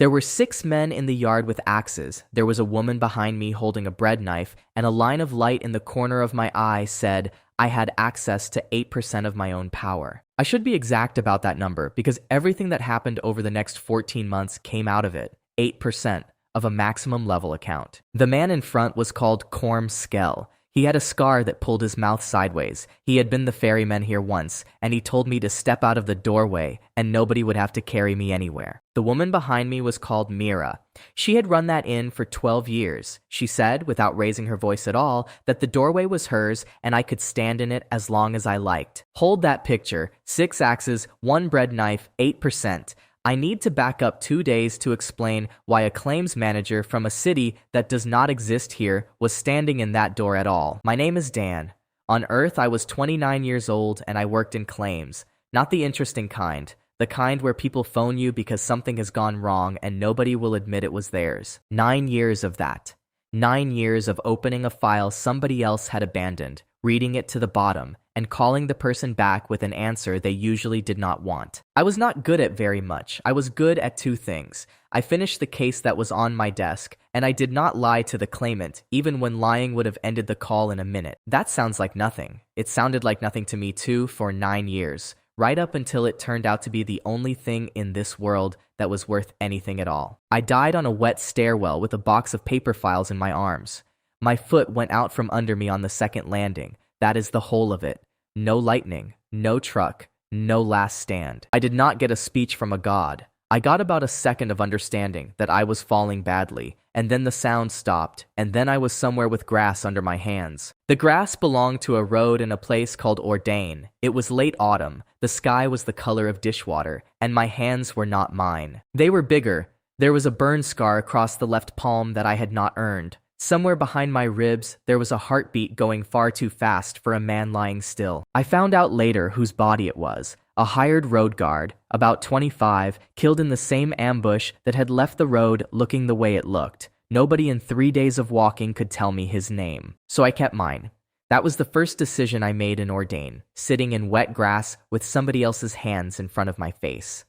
There were 6 men in the yard with axes. There was a woman behind me holding a bread knife, and a line of light in the corner of my eye said I had access to 8% of my own power. I should be exact about that number because everything that happened over the next 14 months came out of it. 8% of a maximum level account. The man in front was called Corm Skell. He had a scar that pulled his mouth sideways. He had been the ferryman here once, and he told me to step out of the doorway and nobody would have to carry me anywhere. The woman behind me was called Mira. She had run that inn for 12 years. She said, without raising her voice at all, that the doorway was hers and I could stand in it as long as I liked. Hold that picture. 6 axes, 1 bread knife, 8%. I need to back up 2 days to explain why a claims manager from a city that does not exist here was standing in that door at all. My name is Dan. On Earth, I was 29 years old and I worked in claims. Not the interesting kind. The kind where people phone you because something has gone wrong and nobody will admit it was theirs. 9 years of that. 9 years of opening a file somebody else had abandoned, reading it to the bottom, and calling the person back with an answer they usually did not want. I was not good at very much. I was good at 2 things. I finished the case that was on my desk, and I did not lie to the claimant, even when lying would have ended the call in a minute. That sounds like nothing. It sounded like nothing to me too for 9 years, right up until it turned out to be the only thing in this world that was worth anything at all. I died on a wet stairwell with a box of paper files in my arms. My foot went out from under me on the second landing. That is the whole of it. No lightning, no truck, no last stand. I did not get a speech from a god. I got about a second of understanding that I was falling badly, and then the sound stopped, and then I was somewhere with grass under my hands. The grass belonged to a road in a place called Ordain. It was late autumn, the sky was the color of dishwater, and my hands were not mine. They were bigger. There was a burn scar across the left palm that I had not earned. Somewhere behind my ribs, there was a heartbeat going far too fast for a man lying still. I found out later whose body it was. A hired road guard, about 25, killed in the same ambush that had left the road looking the way it looked. Nobody in 3 days of walking could tell me his name. So I kept mine. That was the first decision I made in Ordain, sitting in wet grass with somebody else's hands in front of my face.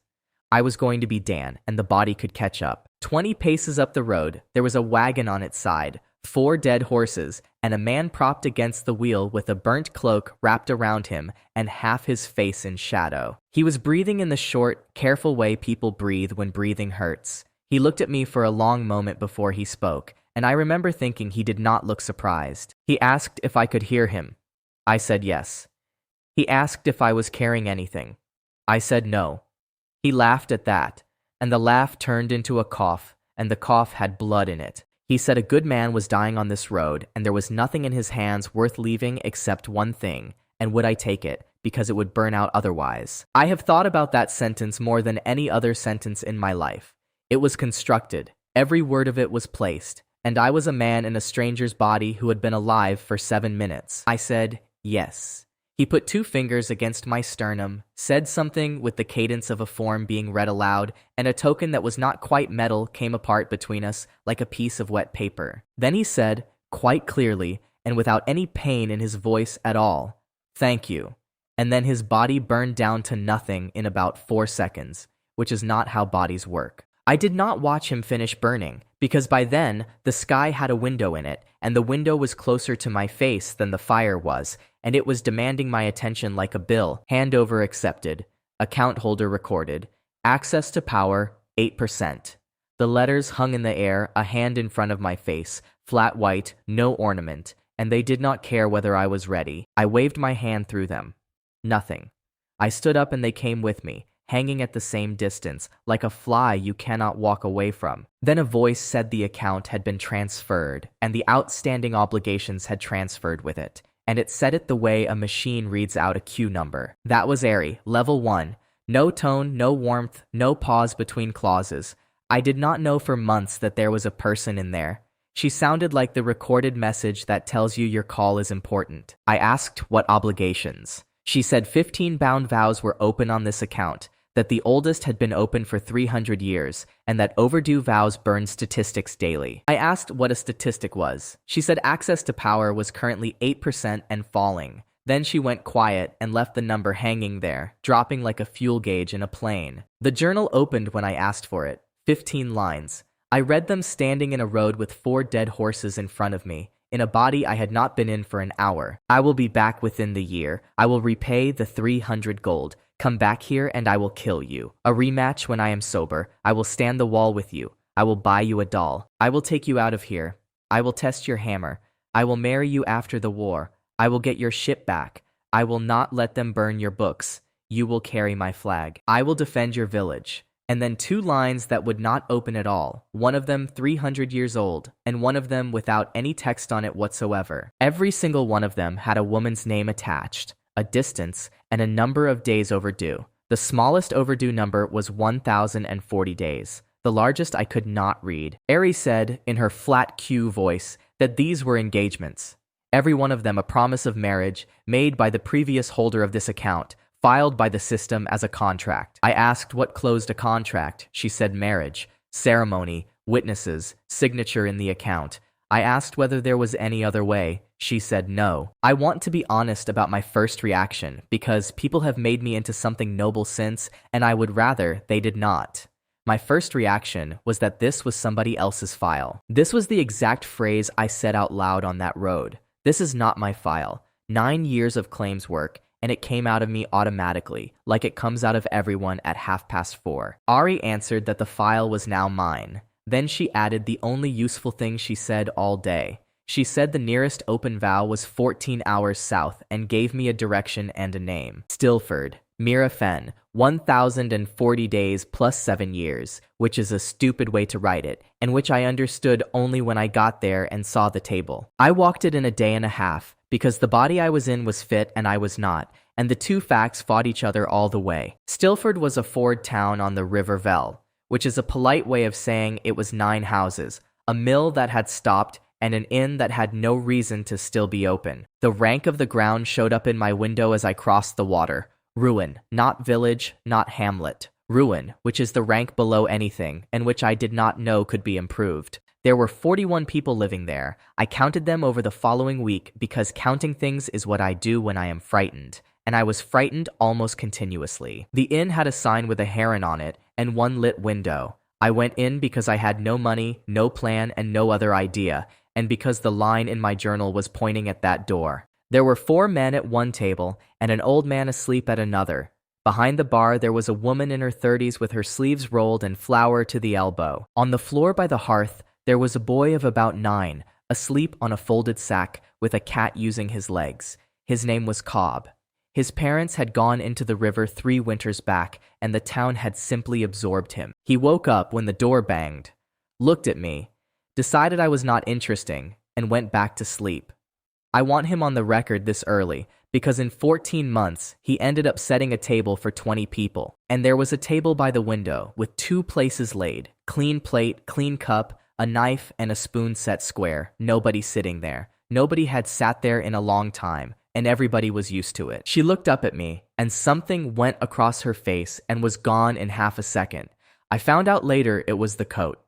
I was going to be Dan, and the body could catch up. 20 paces up the road, there was a wagon on its side, 4 dead horses, and a man propped against the wheel with a burnt cloak wrapped around him and half his face in shadow. He was breathing in the short, careful way people breathe when breathing hurts. He looked at me for a long moment before he spoke, and I remember thinking he did not look surprised. He asked if I could hear him. I said yes. He asked if I was carrying anything. I said no. He laughed at that, and the laugh turned into a cough, and the cough had blood in it. He said a good man was dying on this road, and there was nothing in his hands worth leaving except one thing, and would I take it, because it would burn out otherwise. I have thought about that sentence more than any other sentence in my life. It was constructed. Every word of it was placed, and I was a man in a stranger's body who had been alive for 7 minutes. I said, yes. He put 2 fingers against my sternum, said something with the cadence of a form being read aloud, and a token that was not quite metal came apart between us like a piece of wet paper. Then he said, quite clearly, and without any pain in his voice at all, "Thank you." And then his body burned down to nothing in about 4 seconds, which is not how bodies work. I did not watch him finish burning, because by then, the sky had a window in it, and the window was closer to my face than the fire was, and it was demanding my attention like a bill. Handover accepted. Account holder recorded. Access to power, 8%. The letters hung in the air, a hand in front of my face, flat white, no ornament, and they did not care whether I was ready. I waved my hand through them. Nothing. I stood up and they came with me, hanging at the same distance, like a fly you cannot walk away from. Then a voice said the account had been transferred, and the outstanding obligations had transferred with it, and it said it the way a machine reads out a queue number. That was airy, level 1. No tone, no warmth, no pause between clauses. I did not know for months that there was a person in there. She sounded like the recorded message that tells you your call is important. I asked what obligations. She said 15 bound vows were open on this account, that the oldest had been open for 300 years, and that overdue vows burned statistics daily. I asked what a statistic was. She said access to power was currently 8% and falling. Then she went quiet and left the number hanging there, dropping like a fuel gauge in a plane. The journal opened when I asked for it. 15 lines. I read them standing in a road with 4 dead horses in front of me, in a body I had not been in for an hour. I will be back within the year. I will repay the 300 gold. Come back here and I will kill you. A rematch when I am sober. I will stand the wall with you. I will buy you a doll. I will take you out of here. I will test your hammer. I will marry you after the war. I will get your ship back. I will not let them burn your books. You will carry my flag. I will defend your village. And then 2 lines that would not open at all, one of them 300 years old, and one of them without any text on it whatsoever. Every single one of them had a woman's name attached, a distance, and a number of days overdue. The smallest overdue number was 1,040 days. The largest I could not read. Ari said, in her flat Q voice, that these were engagements. Every one of them a promise of marriage, made by the previous holder of this account, filed by the system as a contract. I asked what closed a contract. She said marriage, ceremony, witnesses, signature in the account. I asked whether there was any other way. She said no. I want to be honest about my first reaction, because people have made me into something noble since, and I would rather they did not. My first reaction was that this was somebody else's file. This was the exact phrase I said out loud on that road. This is not my file. 9 years of claims work, and it came out of me automatically, like it comes out of everyone at 4:30. Ari answered that the file was now mine. Then she added the only useful thing she said all day. She said the nearest open vow was 14 hours south and gave me a direction and a name. Stilford, Mira Fen, 1,040 days plus 7 years, which is a stupid way to write it, and which I understood only when I got there and saw the table. I walked it in a day and a half, because the body I was in was fit and I was not, and the 2 facts fought each other all the way. Stilford was a ford town on the River Vell, which is a polite way of saying it was 9 houses, a mill that had stopped, and an inn that had no reason to still be open. The rank of the ground showed up in my window as I crossed the water. Ruin, not village, not hamlet. Ruin, which is the rank below anything, and which I did not know could be improved. There were 41 people living there. I counted them over the following week because counting things is what I do when I am frightened, and I was frightened almost continuously. The inn had a sign with a heron on it and 1 lit window. I went in because I had no money, no plan, and no other idea, and because the line in my journal was pointing at that door. There were 4 men at one table and an old man asleep at another. Behind the bar there was a woman in her 30s with her sleeves rolled and flour to the elbow. On the floor by the hearth there was a boy of about 9, asleep on a folded sack with a cat using his legs. His name was Cobb. His parents had gone into the river 3 winters back, and the town had simply absorbed him. He woke up when the door banged, looked at me, decided I was not interesting, and went back to sleep. I want him on the record this early, because in 14 months, he ended up setting a table for 20 people. And there was a table by the window with 2 places laid, clean plate, clean cup, a knife, and a spoon set square. Nobody sitting there. Nobody had sat there in a long time, and everybody was used to it. She looked up at me, and something went across her face and was gone in half a second. I found out later it was the coat.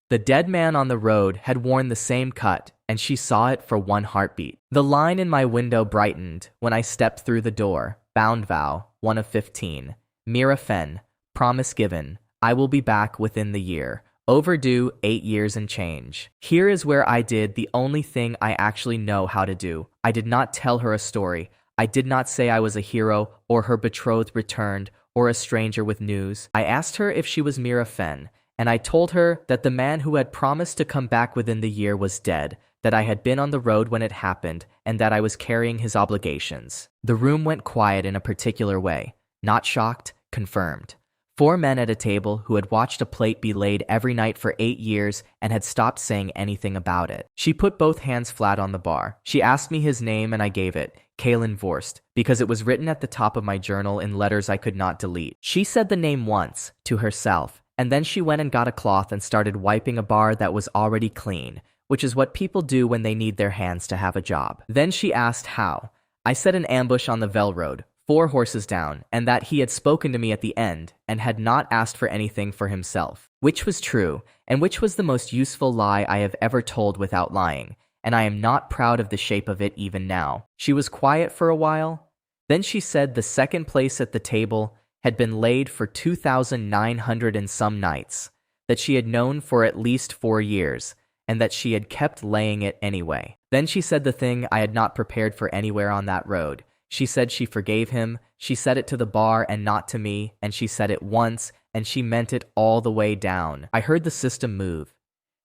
The dead man on the road had worn the same cut, and she saw it for 1 heartbeat. The line in my window brightened when I stepped through the door. Bound vow, 1 of 15. Mira Fen, promise given. I will be back within the year. Overdue 8 years and change. Here is where I did the only thing I actually know how to do. I did not tell her a story. I did not say I was a hero or her betrothed returned or a stranger with news. I asked her if she was Mira Fen, and I told her that the man who had promised to come back within the year was dead, that I had been on the road when it happened, and that I was carrying his obligations. The room went quiet in a particular way. Not shocked, confirmed. 4 men at a table who had watched a plate be laid every night for 8 years and had stopped saying anything about it. She put both hands flat on the bar. She asked me his name and I gave it, Kalen Vorst, because it was written at the top of my journal in letters I could not delete. She said the name once, to herself, and then she went and got a cloth and started wiping a bar that was already clean, which is what people do when they need their hands to have a job. Then she asked how. I said an ambush on the Vell Road, 4 horses down, and that he had spoken to me at the end and had not asked for anything for himself, which was true, and which was the most useful lie I have ever told without lying, and I am not proud of the shape of it even now. She was quiet for a while. Then she said the second place at the table had been laid for 2,900 and some nights. that she had known for at least 4 years, and that she had kept laying it anyway. Then she said the thing I had not prepared for anywhere on that road. She said she forgave him, she said it to the bar and not to me, and she said it once, and she meant it all the way down. I heard the system move.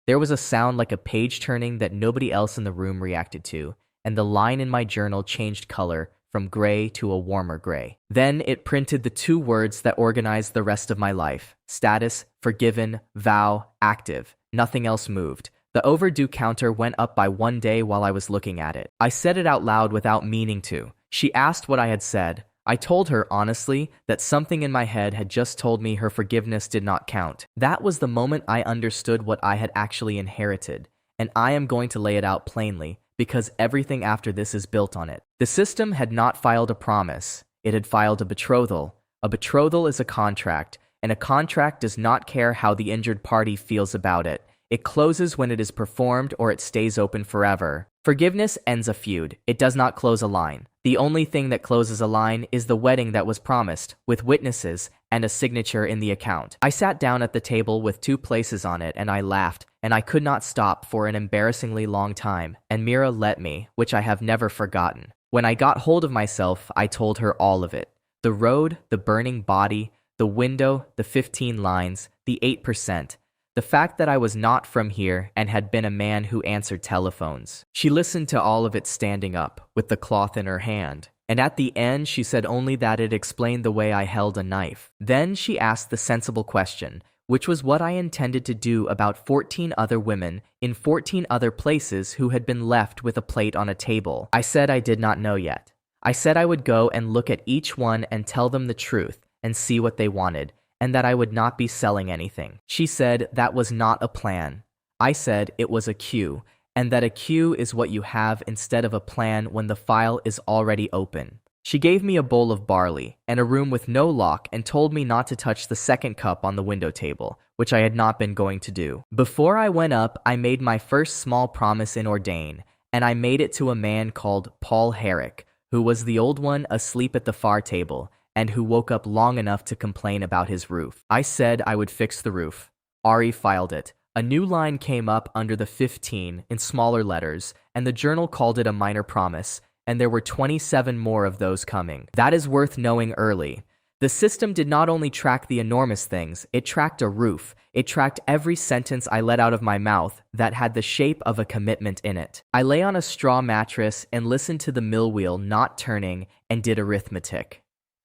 There was a sound like a page turning that nobody else in the room reacted to, and the line in my journal changed color from gray to a warmer gray. Then it printed the 2 words that organized the rest of my life: status, forgiven, vow, active. Nothing else moved. The overdue counter went up by 1 day while I was looking at it. I said it out loud without meaning to. She asked what I had said. I told her, honestly, that something in my head had just told me her forgiveness did not count. That was the moment I understood what I had actually inherited, and I am going to lay it out plainly, because everything after this is built on it. The system had not filed a promise. It had filed a betrothal. A betrothal is a contract, and a contract does not care how the injured party feels about it. It closes when it is performed, or it stays open forever. Forgiveness ends a feud. It does not close a line. The only thing that closes a line is the wedding that was promised, with witnesses and a signature in the account. I sat down at the table with 2 places on it, and I laughed, and I could not stop for an embarrassingly long time, and Mira let me, which I have never forgotten. When I got hold of myself, I told her all of it. The road, the burning body, the window, the 15 lines, the 8%. The fact that I was not from here and had been a man who answered telephones. She listened to all of it standing up, with the cloth in her hand. And at the end, she said only that it explained the way I held a knife. Then she asked the sensible question, which was what I intended to do about 14 other women in 14 other places who had been left with a plate on a table. I said I did not know yet. I said I would go and look at each one and tell them the truth and see what they wanted, and that I would not be selling anything. She said that was not a plan. I said it was a queue, and that a queue is what you have instead of a plan when the file is already open. She gave me a bowl of barley and a room with no lock and told me not to touch the 2nd cup on the window table, which I had not been going to do. Before I went up, I made my first small promise in Ordain, and I made it to a man called Paul Herrick, who was the old one asleep at the far table, and who woke up long enough to complain about his roof. I said I would fix the roof. Ari filed it. A new line came up under the 15 in smaller letters, and the journal called it a minor promise, and there were 27 more of those coming. That is worth knowing early. The system did not only track the enormous things, it tracked a roof. It tracked every sentence I let out of my mouth that had the shape of a commitment in it. I lay on a straw mattress and listened to the mill wheel not turning and did arithmetic.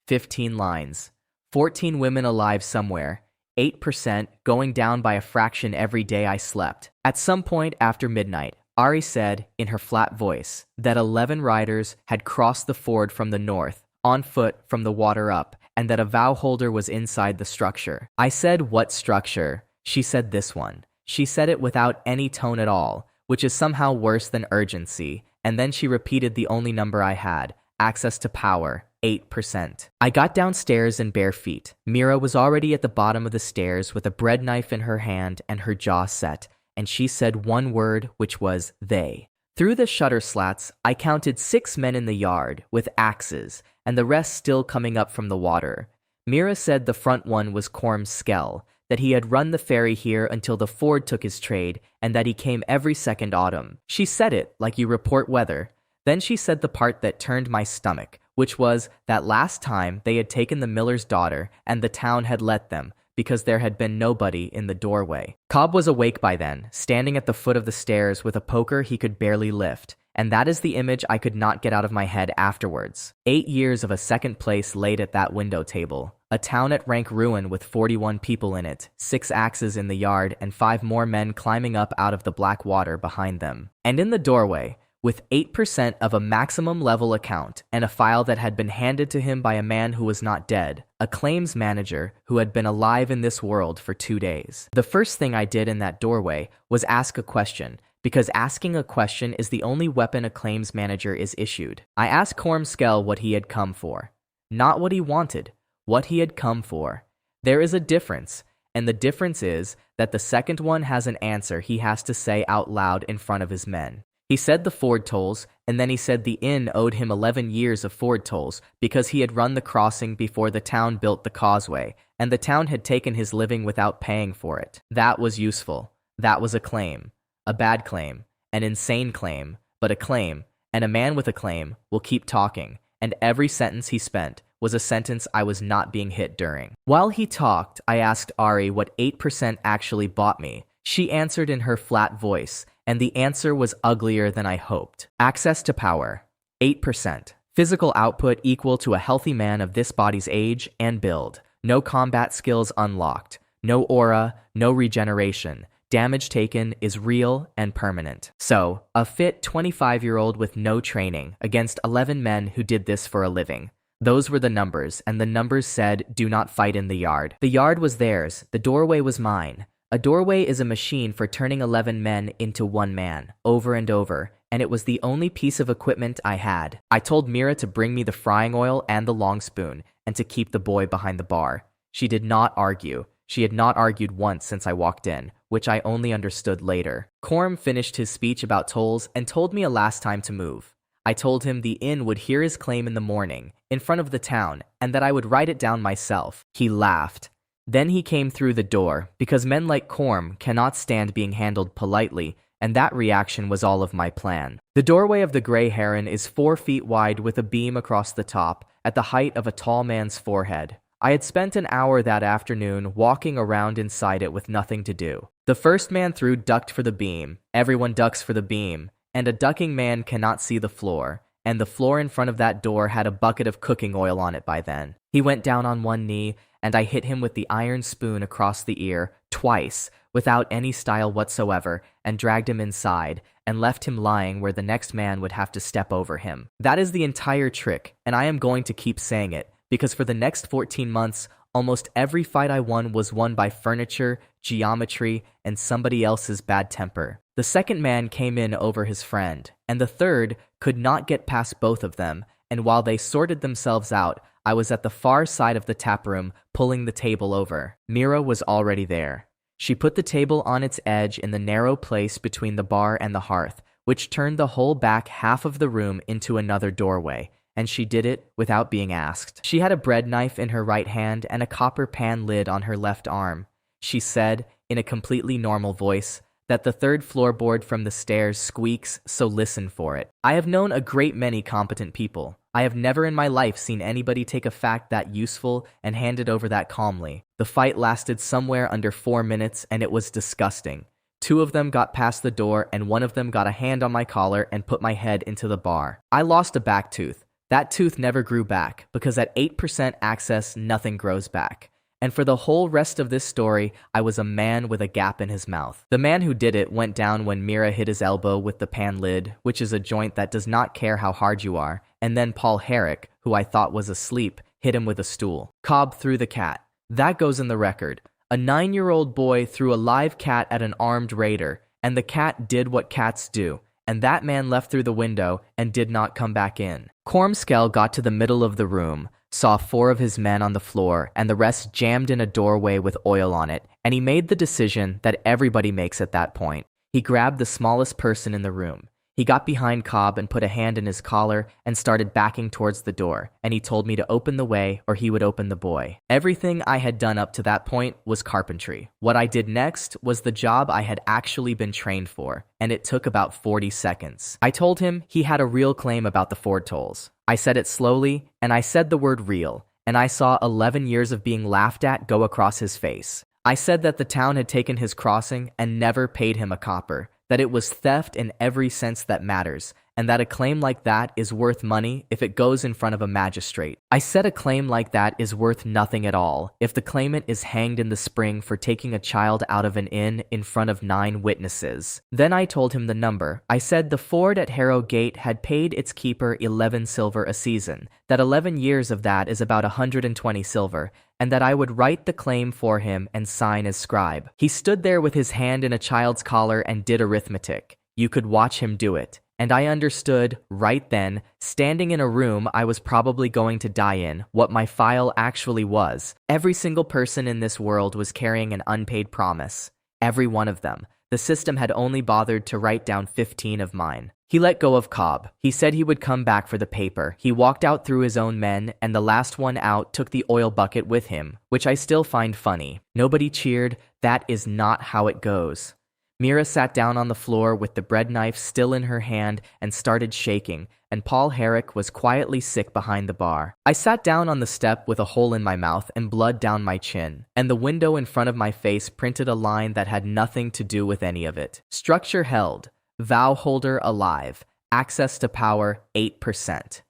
15 lines, 14 women alive somewhere, 8% going down by a fraction every day I slept. At some point after midnight, Ari said, in her flat voice, that 11 riders had crossed the ford from the north, on foot from the water up, and that a vow holder was inside the structure. I said, what structure? She said, this one. She said it without any tone at all, which is somehow worse than urgency, and then she repeated the only number I had, access to power. 8%. I got downstairs in bare feet. Mira was already at the bottom of the stairs with a bread knife in her hand and her jaw set, and she said one word, which was they. Through the shutter slats, I counted 6 men in the yard with axes, and the rest still coming up from the water. Mira said the front one was Corm Skell, that he had run the ferry here until the Ford took his trade, and that he came every second autumn. She said it like you report weather. Then she said the part that turned my stomach, which was that last time they had taken the miller's daughter and the town had let them because there had been nobody in the doorway. Cobb was awake by then, standing at the foot of the stairs with a poker he could barely lift, and that is the image I could not get out of my head afterwards. 8 years of a second place laid at that window table, a town at rank ruin with 41 people in it, 6 axes in the yard, and 5 more men climbing up out of the black water behind them. And in the doorway, with 8% of a maximum level account and a file that had been handed to him by a man who was not dead, a claims manager who had been alive in this world for 2 days. The first thing I did in that doorway was ask a question, because asking a question is the only weapon a claims manager is issued. I asked Corm Skell what he had come for. Not what he wanted, what he had come for. There is a difference, and the difference is that the second one has an answer he has to say out loud in front of his men. He said the Ford tolls, and then he said the inn owed him 11 years of ford tolls because he had run the crossing before the town built the causeway, and the town had taken his living without paying for it. That was useful. That was a claim. A bad claim. An insane claim, but a claim, and a man with a claim will keep talking, and every sentence he spent was a sentence I was not being hit during. While he talked, I asked Ari what 8% actually bought me. She answered in her flat voice, and the answer was uglier than I hoped. Access to power. 8%. Physical output equal to a healthy man of this body's age and build. No combat skills unlocked. No aura, no regeneration. Damage taken is real and permanent. So, a fit 25-year-old with no training against 11 men who did this for a living. Those were the numbers, and the numbers said, do not fight in the yard. The yard was theirs, the doorway was mine. A doorway is a machine for turning 11 men into one man, over and over, and it was the only piece of equipment I had. I told Mira to bring me the frying oil and the long spoon, and to keep the boy behind the bar. She did not argue. She had not argued once since I walked in, which I only understood later. Korm finished his speech about tolls and told me a last time to move. I told him the inn would hear his claim in the morning, in front of the town, and that I would write it down myself. He laughed. Then he came through the door, because men like Korm cannot stand being handled politely, and that reaction was all of my plan. The doorway of the Grey Heron is 4 feet wide with a beam across the top, at the height of a tall man's forehead. I had spent an hour that afternoon walking around inside it with nothing to do. The first man through ducked for the beam. Everyone ducks for the beam. And a ducking man cannot see the floor, and the floor in front of that door had a bucket of cooking oil on it by then. He went down on one knee, and I hit him with the iron spoon across the ear, twice, without any style whatsoever, and dragged him inside, and left him lying where the next man would have to step over him. That is the entire trick, and I am going to keep saying it, because for the next 14 months, almost every fight I won was won by furniture, geometry, and somebody else's bad temper. The second man came in over his friend, and the third could not get past both of them, and while they sorted themselves out, I was at the far side of the tap room, pulling the table over. Mira was already there. She put the table on its edge in the narrow place between the bar and the hearth, which turned the whole back half of the room into another doorway, and she did it without being asked. She had a bread knife in her right hand and a copper pan lid on her left arm. She said, in a completely normal voice, that the third floorboard from the stairs squeaks, so listen for it. I have known a great many competent people. I have never in my life seen anybody take a fact that useful and hand it over that calmly. The fight lasted somewhere under 4 minutes, and it was disgusting. 2 of them got past the door, and one of them got a hand on my collar and put my head into the bar. I lost a back tooth. That tooth never grew back, because at 8% access, nothing grows back. And for the whole rest of this story, I was a man with a gap in his mouth. The man who did it went down when Mira hit his elbow with the pan lid, which is a joint that does not care how hard you are, and then Paul Herrick, who I thought was asleep, hit him with a stool. Cobb threw the cat. That goes in the record. A 9-year-old boy threw a live cat at an armed raider, and the cat did what cats do, and that man left through the window and did not come back in. Kormskell got to the middle of the room, saw 4 of his men on the floor, and the rest jammed in a doorway with oil on it, and he made the decision that everybody makes at that point. He grabbed the smallest person in the room. He got behind Cobb and put a hand in his collar and started backing towards the door, and he told me to open the way or he would open the boy. Everything I had done up to that point was carpentry. What I did next was the job I had actually been trained for, and it took about 40 seconds. I told him he had a real claim about the Ford tolls. I said it slowly, and I said the word real, and I saw 11 years of being laughed at go across his face. I said that the town had taken his crossing and never paid him a copper, that it was theft in every sense that matters, and that a claim like that is worth money if it goes in front of a magistrate. I said a claim like that is worth nothing at all if the claimant is hanged in the spring for taking a child out of an inn in front of 9 witnesses. Then I told him the number. I said the Ford at Harrow Gate had paid its keeper 11 silver a season, that 11 years of that is about 120 silver, and that I would write the claim for him and sign as scribe. He stood there with his hand in a child's collar and did arithmetic. You could watch him do it. And I understood, right then, standing in a room I was probably going to die in, what my file actually was. Every single person in this world was carrying an unpaid promise. Every one of them. The system had only bothered to write down 15 of mine. He let go of Cobb. He said he would come back for the paper. He walked out through his own men, and the last one out took the oil bucket with him, which I still find funny. Nobody cheered. That is not how it goes. Mira sat down on the floor with the bread knife still in her hand and started shaking, and Paul Herrick was quietly sick behind the bar. I sat down on the step with a hole in my mouth and blood down my chin, and the window in front of my face printed a line that had nothing to do with any of it. Structure held. Vow holder alive. Access to power 8%.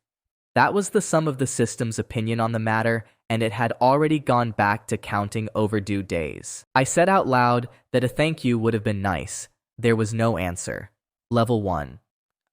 That was the sum of the system's opinion on the matter, and it had already gone back to counting overdue days. I said out loud that a thank you would have been nice. There was no answer. Level 1.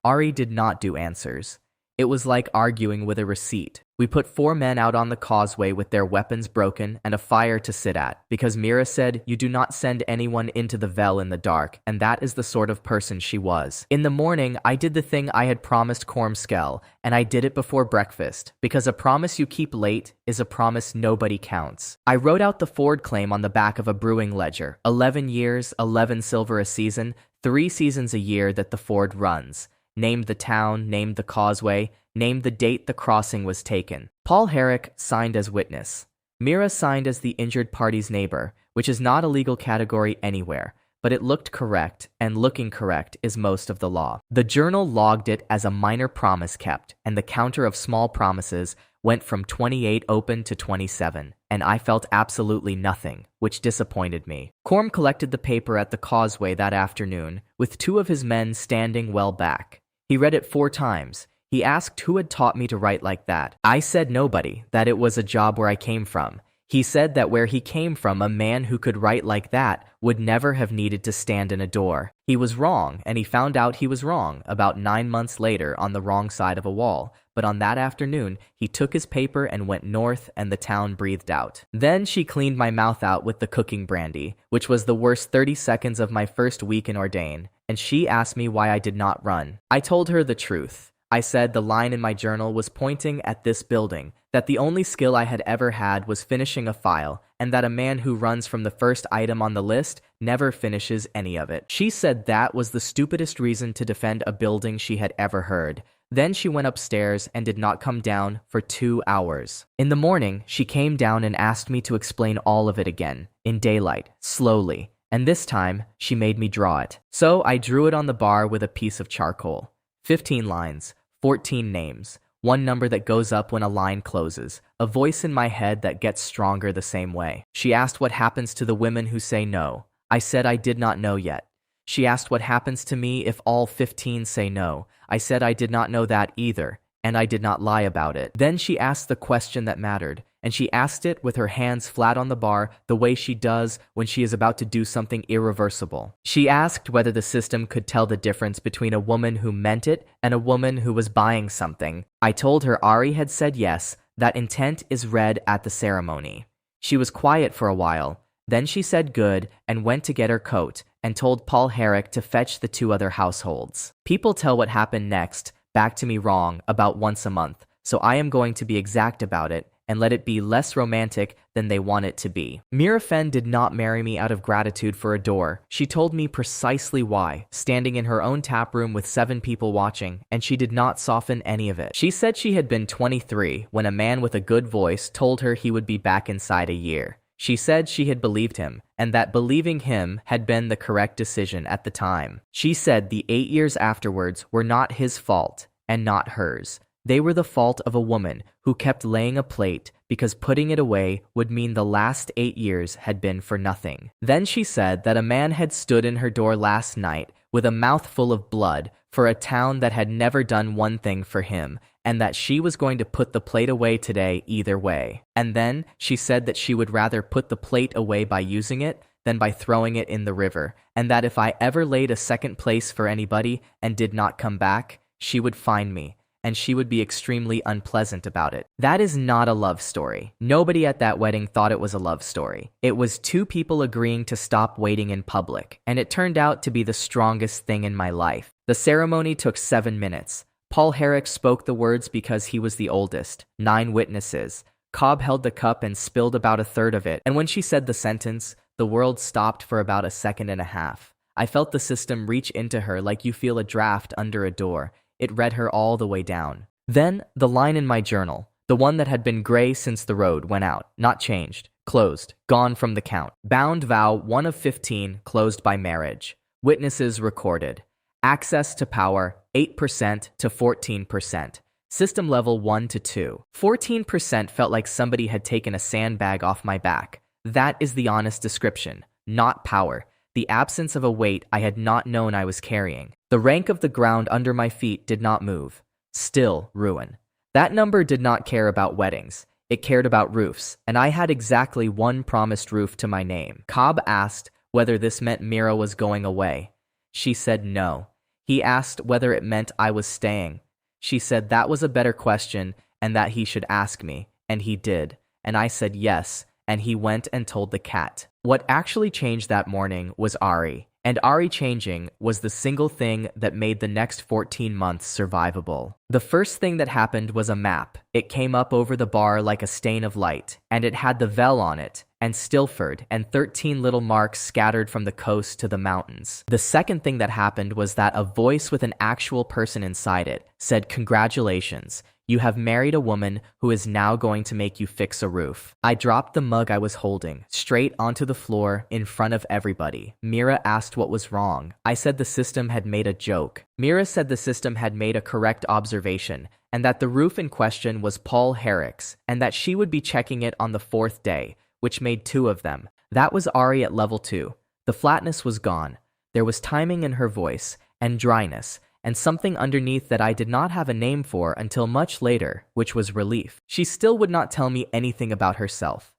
Ari did not do answers. It was like arguing with a receipt. We put 4 men out on the causeway with their weapons broken and a fire to sit at, because Mira said you do not send anyone into the Vel in the dark, and that is the sort of person she was. In the morning, I did the thing I had promised Cormskell, and I did it before breakfast, because a promise you keep late is a promise nobody counts. I wrote out the Ford claim on the back of a brewing ledger. 11 years, 11 silver a season, 3 seasons a year that the Ford runs. Named the town, named the causeway, named the date the crossing was taken. Paul Herrick signed as witness. Mira signed as the injured party's neighbor, which is not a legal category anywhere, but it looked correct, and looking correct is most of the law. The journal logged it as a minor promise kept, and the counter of small promises went from 28 open to 27, and I felt absolutely nothing, which disappointed me. Corm collected the paper at the causeway that afternoon, with 2 of his men standing well back. He read it 4 times. He asked who had taught me to write like that. I said nobody, that it was a job where I came from. He said that where he came from, a man who could write like that would never have needed to stand in a door. He was wrong, and he found out he was wrong about 9 months later on the wrong side of a wall. But on that afternoon, he took his paper and went north, and the town breathed out. Then she cleaned my mouth out with the cooking brandy, which was the worst 30 seconds of my first week in Ordain, and she asked me why I did not run. I told her the truth. I said the line in my journal was pointing at this building, that the only skill I had ever had was finishing a file, and that a man who runs from the first item on the list never finishes any of it. She said that was the stupidest reason to defend a building she had ever heard. Then she went upstairs and did not come down for 2 hours. In the morning, she came down and asked me to explain all of it again, in daylight, slowly, and this time she made me draw it. So I drew it on the bar with a piece of charcoal. 15 lines, 14 names, 1 number that goes up when a line closes, a voice in my head that gets stronger the same way. She asked what happens to the women who say no. I said I did not know yet. She asked what happens to me if all 15 say no. I said I did not know that either, and I did not lie about it. Then she asked the question that mattered, and she asked it with her hands flat on the bar, the way she does when she is about to do something irreversible. She asked whether the system could tell the difference between a woman who meant it and a woman who was buying something. I told her Ari had said yes, that intent is read at the ceremony. She was quiet for a while. Then she said good and went to get her coat and told Paul Herrick to fetch the 2 other households. People tell what happened next back to me wrong about once a month, so I am going to be exact about it and let it be less romantic than they want it to be. Mira Fen did not marry me out of gratitude for a door. She told me precisely why, standing in her own tap room with 7 people watching, and she did not soften any of it. She said she had been 23 when a man with a good voice told her he would be back inside a year. She said she had believed him, and that believing him had been the correct decision at the time. She said the 8 years afterwards were not his fault, and not hers. They were the fault of a woman who kept laying a plate because putting it away would mean the last 8 years had been for nothing. Then she said that a man had stood in her door last night with a mouth full of blood for a town that had never done one thing for him, and that she was going to put the plate away today either way. And then she said that she would rather put the plate away by using it than by throwing it in the river, and that if I ever laid a second place for anybody and did not come back, she would find me, and she would be extremely unpleasant about it. That is not a love story. Nobody at that wedding thought it was a love story. It was 2 people agreeing to stop waiting in public, and it turned out to be the strongest thing in my life. The ceremony took 7 minutes. Paul Herrick spoke the words because he was the oldest. 9 witnesses. Cobb held the cup and spilled about 1/3 of it, and when she said the sentence, the world stopped for about a second and a half. I felt the system reach into her like you feel a draft under a door. It read her all the way down. Then, the line in my journal, the one that had been gray since the road, went out, not changed, closed, gone from the count. Bound vow 1 of 15, closed by marriage. Witnesses recorded. Access to power 8% to 14%. System level 1 to 2. 14% felt like somebody had taken a sandbag off my back. That is the honest description, not power. The absence of a weight I had not known I was carrying. The rank of the ground under my feet did not move. Still ruin. That number did not care about weddings. It cared about roofs, and I had exactly one promised roof to my name. Cobb asked whether this meant Mira was going away. She said no. He asked whether it meant I was staying. She said that was a better question and that he should ask me, and he did. And I said yes, and he went and told the cat. What actually changed that morning was Ari, and Ari changing was the single thing that made the next 14 months survivable. The first thing that happened was a map. It came up over the bar like a stain of light, and it had the Vel on it, and Stilford, and 13 little marks scattered from the coast to the mountains. The second thing that happened was that a voice with an actual person inside it said, "Congratulations. You have married a woman who is now going to make you fix a roof." I dropped the mug I was holding straight onto the floor in front of everybody. Mira asked what was wrong. I said the system had made a joke. Mira said the system had made a correct observation and that the roof in question was Paul Herrick's and that she would be checking it on the 4th day, which made 2 of them. That was Ari at level 2. The flatness was gone. There was timing in her voice and dryness, and something underneath that I did not have a name for until much later, which was relief. She still would not tell me anything about herself.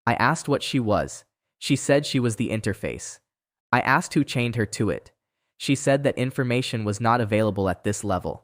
I asked what she was. She said she was the interface. I asked who chained her to it. She said that information was not available at this level.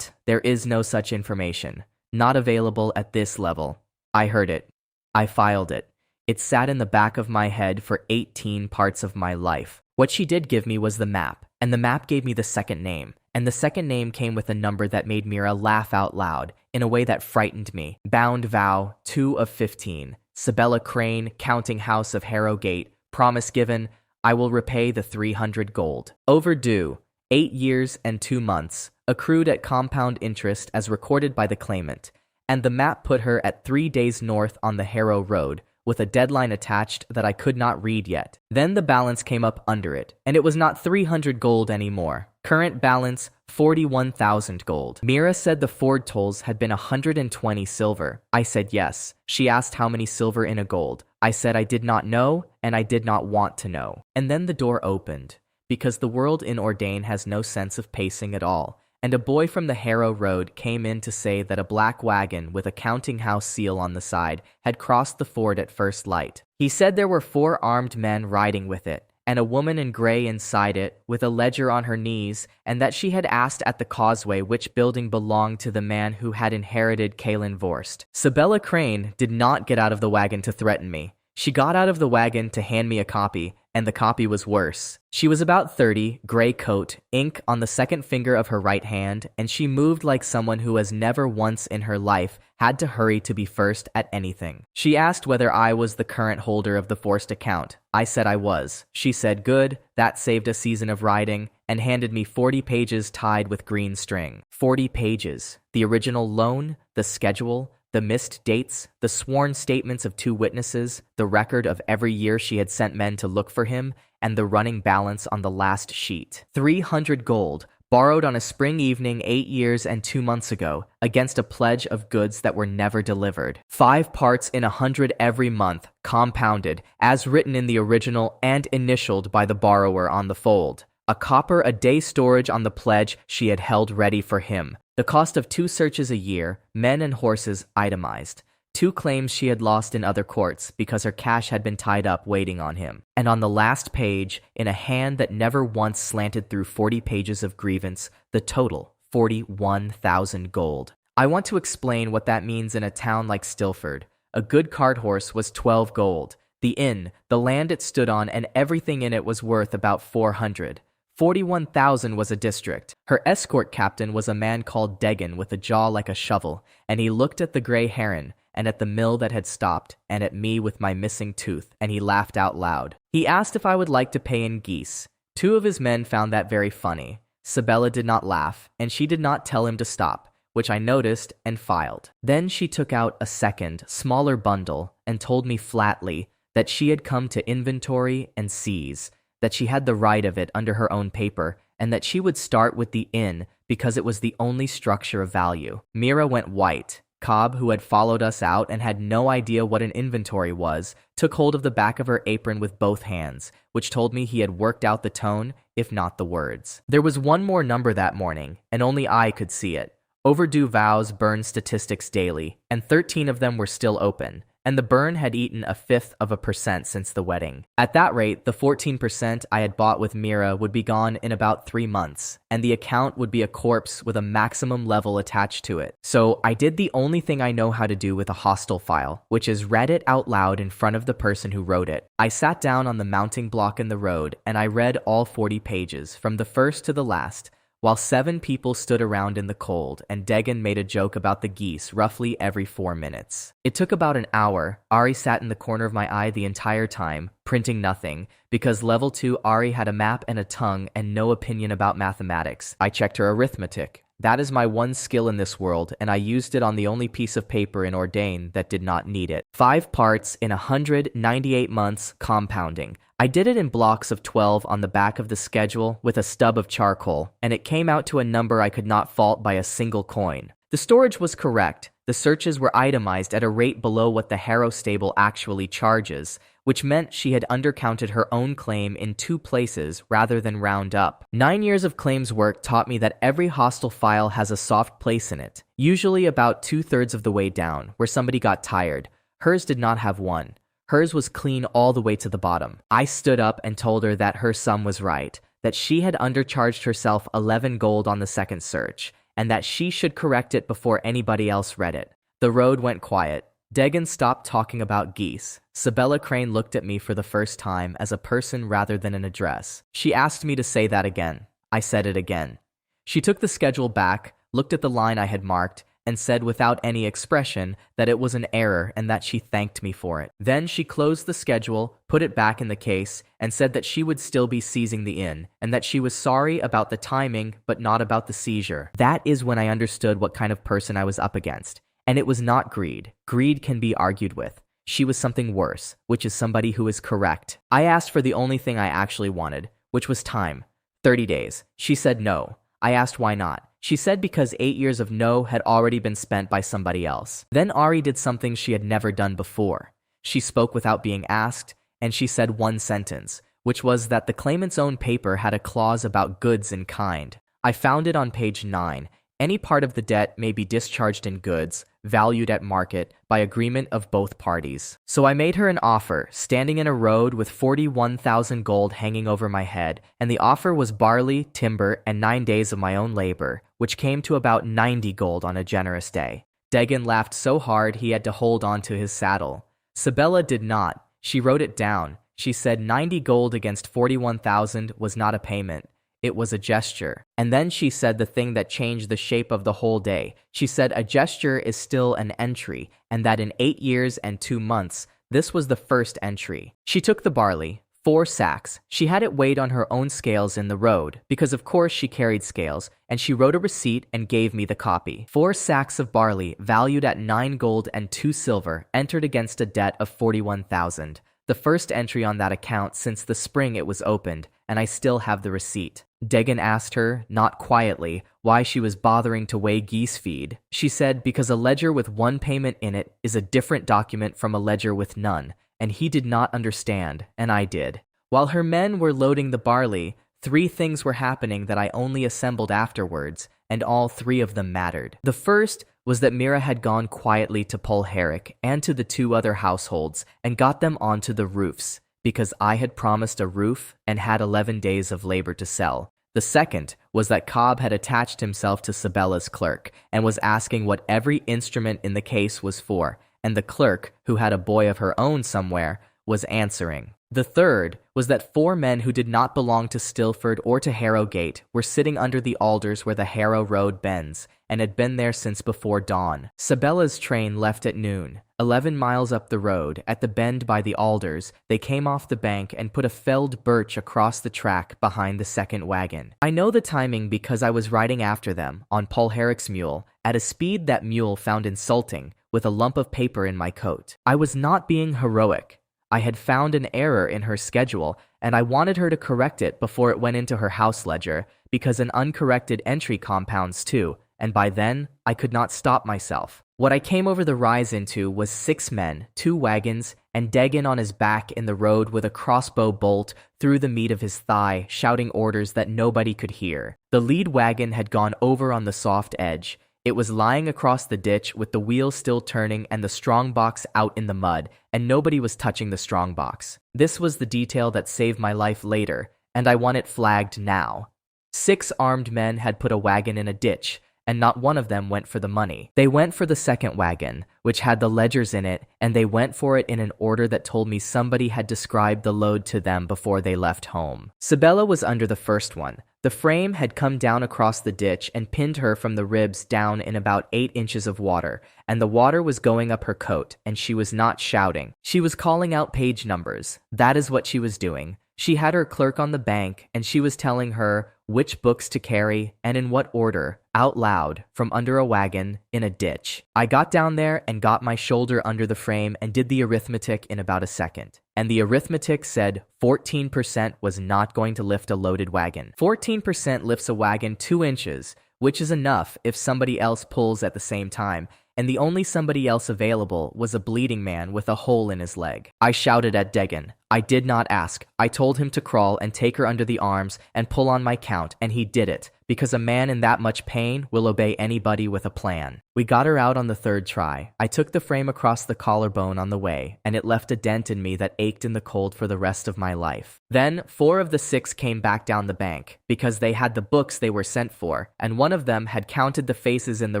There is no such information. Not available at this level. I heard it. I filed it. It sat in the back of my head for 18 parts of my life. What she did give me was the map, and the map gave me the second name. And the second name came with a number that made Mira laugh out loud in a way that frightened me. Bound vow 2 of 15. Sabella Crane, counting house of Harrogate. Promise given, I will repay the 300 gold. Overdue 8 years and 2 months. Accrued at compound interest as recorded by the claimant. And the map put her at 3 days north on the Harrow Road, with a deadline attached that I could not read yet. Then the balance came up under it, and it was not 300 gold anymore. Current balance, 41,000 gold. Mira said the Ford tolls had been 120 silver. I said yes. She asked how many silver in a gold. I said I did not know, and I did not want to know. And then the door opened, because the world in Ordain has no sense of pacing at all. And a boy from the Harrow Road came in to say that a black wagon with a counting house seal on the side had crossed the ford at first light. He said there were 4 armed men riding with it, and a woman in gray inside it with a ledger on her knees, and that she had asked at the causeway which building belonged to the man who had inherited Kaelin Vorst. Sabella Crane did not get out of the wagon to threaten me. She got out of the wagon to hand me a copy, and the copy was worse. She was about 30, gray coat, ink on the second finger of her right hand, and she moved like someone who has never once in her life had to hurry to be first at anything. She asked whether I was the current holder of the forced account. I said I was. She said, "Good, that saved a season of riding," and handed me 40 pages tied with green string. 40 pages. The original loan, the schedule, the missed dates, the sworn statements of 2 witnesses, the record of every year she had sent men to look for him, and the running balance on the last sheet. 300 gold, borrowed on a spring evening 8 years and 2 months ago, against a pledge of goods that were never delivered. 5 parts in 100 every month, compounded, as written in the original and initialed by the borrower on the fold. A copper a day storage on the pledge she had held ready for him. The cost of 2 searches a year, men and horses itemized. 2 claims she had lost in other courts because her cash had been tied up waiting on him. And on the last page, in a hand that never once slanted through 40 pages of grievance, the total, 41,000 gold. I want to explain what that means in a town like Stilford. A good cart horse was 12 gold. The inn, the land it stood on, and everything in it was worth about 400. 41,000 was a district. Her escort captain was a man called Degan with a jaw like a shovel, and he looked at the gray heron, and at the mill that had stopped, and at me with my missing tooth, and he laughed out loud. He asked if I would like to pay in geese. Two of his men found that very funny. Sabella did not laugh, and she did not tell him to stop, which I noticed and filed. Then she took out a second, smaller bundle and told me flatly that she had come to inventory and seize, that she had the right of it under her own paper, and that she would start with the inn because it was the only structure of value. Mira went white. Cobb, who had followed us out and had no idea what an inventory was, took hold of the back of her apron with both hands, which told me he had worked out the tone, if not the words. There was one more number that morning, and only I could see it. Overdue vows burn statistics daily, and 13 of them were still open, and the burn had eaten 0.1% since the wedding. At that rate, the 14% I had bought with Mira would be gone in about 3 months, and the account would be a corpse with a maximum level attached to it. So I did the only thing I know how to do with a hostile file, which is read it out loud in front of the person who wrote it. I sat down on the mounting block in the road, and I read all 40 pages, from the first to the last, while 7 people stood around in the cold, and Degan made a joke about the geese roughly every 4 minutes. It took about an hour. Ari sat in the corner of my eye the entire time, printing nothing, because level 2 Ari had a map and a tongue and no opinion about mathematics. I checked her arithmetic. That is my one skill in this world, and I used it on the only piece of paper in Ordain that did not need it. 5 parts in 198 months compounding. I did it in blocks of 12 on the back of the schedule with a stub of charcoal, and it came out to a number I could not fault by a single coin. The storage was correct. The searches were itemized at a rate below what the Harrow stable actually charges, which meant she had undercounted her own claim in 2 places rather than round up. 9 years of claims work taught me that every hostile file has a soft place in it, usually about 2/3 of the way down, where somebody got tired. Hers did not have one. Hers was clean all the way to the bottom. I stood up and told her that her sum was right, that she had undercharged herself 11 gold on the second search, and that she should correct it before anybody else read it. The road went quiet. Degan stopped talking about geese. Sabella Crane looked at me for the first time as a person rather than an address. She asked me to say that again. I said it again. She took the schedule back, looked at the line I had marked, and said without any expression that it was an error and that she thanked me for it. Then she closed the schedule, put it back in the case, and said that she would still be seizing the inn, and that she was sorry about the timing but not about the seizure. That is when I understood what kind of person I was up against. And it was not greed. Greed can be argued with. She was something worse, which is somebody who is correct. I asked for the only thing I actually wanted, which was time. 30 days. She said no. I asked why not. She said because 8 years of no had already been spent by somebody else. Then Ari did something she had never done before. She spoke without being asked, and she said one sentence, which was that the claimant's own paper had a clause about goods in kind. I found it on page 9. Any part of the debt may be discharged in goods, valued at market, by agreement of both parties. So I made her an offer, standing in a road with 41,000 gold hanging over my head, and the offer was barley, timber, and 9 days of my own labor, which came to about 90 gold on a generous day. Degan laughed so hard he had to hold on to his saddle. Sabella did not. She wrote it down. She said 90 gold against 41,000 was not a payment. It was a gesture. And then she said the thing that changed the shape of the whole day. She said a gesture is still an entry, and that in 8 years and 2 months, this was the first entry. She took the barley, 4 sacks. She had it weighed on her own scales in the road, because of course she carried scales, and she wrote a receipt and gave me the copy. 4 sacks of barley, valued at 9 gold and 2 silver, entered against a debt of 41,000. The first entry on that account since the spring it was opened, and I still have the receipt. Degan asked her, not quietly, why she was bothering to weigh geese feed. She said because a ledger with 1 payment in it is a different document from a ledger with none, and he did not understand, and I did. While her men were loading the barley, 3 things were happening that I only assembled afterwards, and all 3 of them mattered. The first was that Mira had gone quietly to Polherrick and to the 2 other households and got them onto the roofs, because I had promised a roof and had 11 days of labor to sell. The second was that Cobb had attached himself to Sabella's clerk and was asking what every instrument in the case was for, and the clerk, who had a boy of her own somewhere, was answering. The third was that 4 men who did not belong to Stilford or to Harrowgate were sitting under the alders where the Harrow Road bends, and had been there since before dawn. Sabella's train left at noon. 11 miles up the road, at the bend by the alders, they came off the bank and put a felled birch across the track behind the second wagon. I know the timing because I was riding after them, on Paul Herrick's mule, at a speed that mule found insulting, with a lump of paper in my coat. I was not being heroic. I had found an error in her schedule, and I wanted her to correct it before it went into her house ledger, because an uncorrected entry compounds too, and by then, I could not stop myself. What I came over the rise into was 6 men, 2 wagons, and Dagon on his back in the road with a crossbow bolt through the meat of his thigh, shouting orders that nobody could hear. The lead wagon had gone over on the soft edge. It was lying across the ditch with the wheel still turning and the strongbox out in the mud, and nobody was touching the strongbox. This was the detail that saved my life later, and I want it flagged now. 6 armed men had put a wagon in a ditch, and not one of them went for the money. They went for the second wagon, which had the ledgers in it, and they went for it in an order that told me somebody had described the load to them before they left home. Sabella was under the first one. The frame had come down across the ditch and pinned her from the ribs down in about 8 inches of water, and the water was going up her coat, and she was not shouting. She was calling out page numbers. That is what she was doing. She had her clerk on the bank, and she was telling her which books to carry and in what order, out loud, from under a wagon, in a ditch. I got down there and got my shoulder under the frame and did the arithmetic in about a second. And the arithmetic said 14% was not going to lift a loaded wagon. 14% lifts a wagon 2 inches, which is enough if somebody else pulls at the same time, and the only somebody else available was a bleeding man with a hole in his leg. I shouted at Dagon. I did not ask. I told him to crawl and take her under the arms and pull on my count, and he did it, because a man in that much pain will obey anybody with a plan. We got her out on the 3rd try. I took the frame across the collarbone on the way, and it left a dent in me that ached in the cold for the rest of my life. Then 4 of the 6 came back down the bank, because they had the books they were sent for, and one of them had counted the faces in the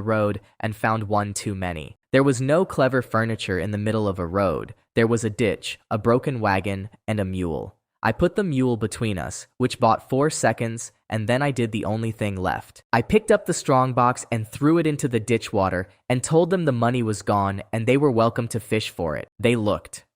road and found one too many. There was no clever furniture in the middle of a road. There was a ditch, a broken wagon, and a mule. I put the mule between us, which bought 4 seconds, and then I did the only thing left. I picked up the strongbox and threw it into the ditch water and told them the money was gone and they were welcome to fish for it. They looked.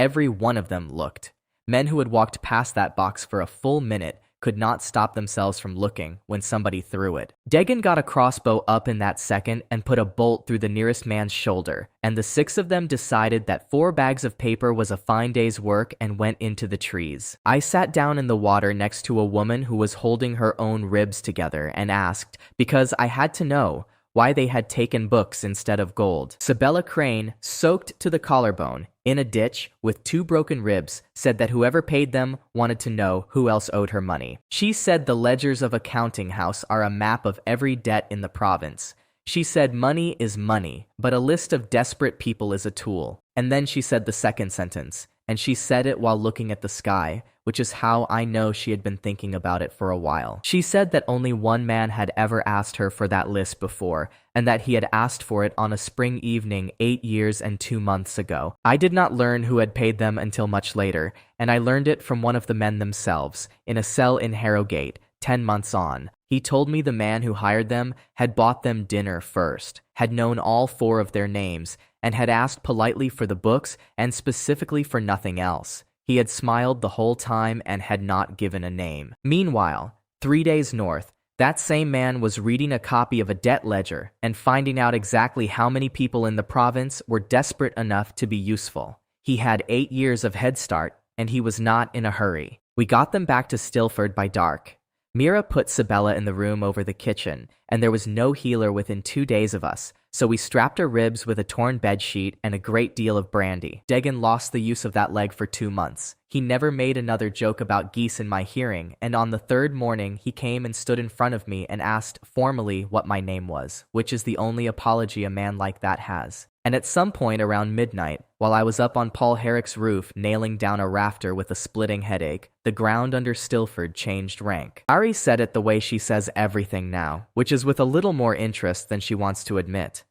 Every one of them looked. Men who had walked past that box for a full minute could not stop themselves from looking when somebody threw it. Dagon got a crossbow up in that second and put a bolt through the nearest man's shoulder, and the 6 of them decided that 4 bags of paper was a fine day's work and went into the trees. I sat down in the water next to a woman who was holding her own ribs together and asked, because I had to know, why they had taken books instead of gold. Sabella Crane, soaked to the collarbone, in a ditch with 2 broken ribs, said that whoever paid them wanted to know who else owed her money. She said the ledgers of a counting house are a map of every debt in the province. She said money is money, but a list of desperate people is a tool. And then she said the second sentence, and she said it while looking at the sky, which is how I know she had been thinking about it for a while. She said that only one man had ever asked her for that list before, and that he had asked for it on a spring evening 8 years and 2 months ago. I did not learn who had paid them until much later, and I learned it from one of the men themselves, in a cell in Harrogate, 10 months on. He told me the man who hired them had bought them dinner first, had known all 4 of their names, and had asked politely for the books and specifically for nothing else. He had smiled the whole time and had not given a name. Meanwhile, 3 days north, that same man was reading a copy of a debt ledger and finding out exactly how many people in the province were desperate enough to be useful. He had 8 years of head start, and he was not in a hurry. We got them back to Stilford by dark. Mira put Sabella in the room over the kitchen, and there was no healer within 2 days of us, so we strapped her ribs with a torn bedsheet and a great deal of brandy. Dagon lost the use of that leg for 2 months. He never made another joke about geese in my hearing, and on the 3rd morning he came and stood in front of me and asked formally what my name was, which is the only apology a man like that has. And at some point around midnight, while I was up on Paul Herrick's roof nailing down a rafter with a splitting headache, the ground under Stilford changed rank. Ari said it the way she says everything now, which is with a little more interest than she wants to admit.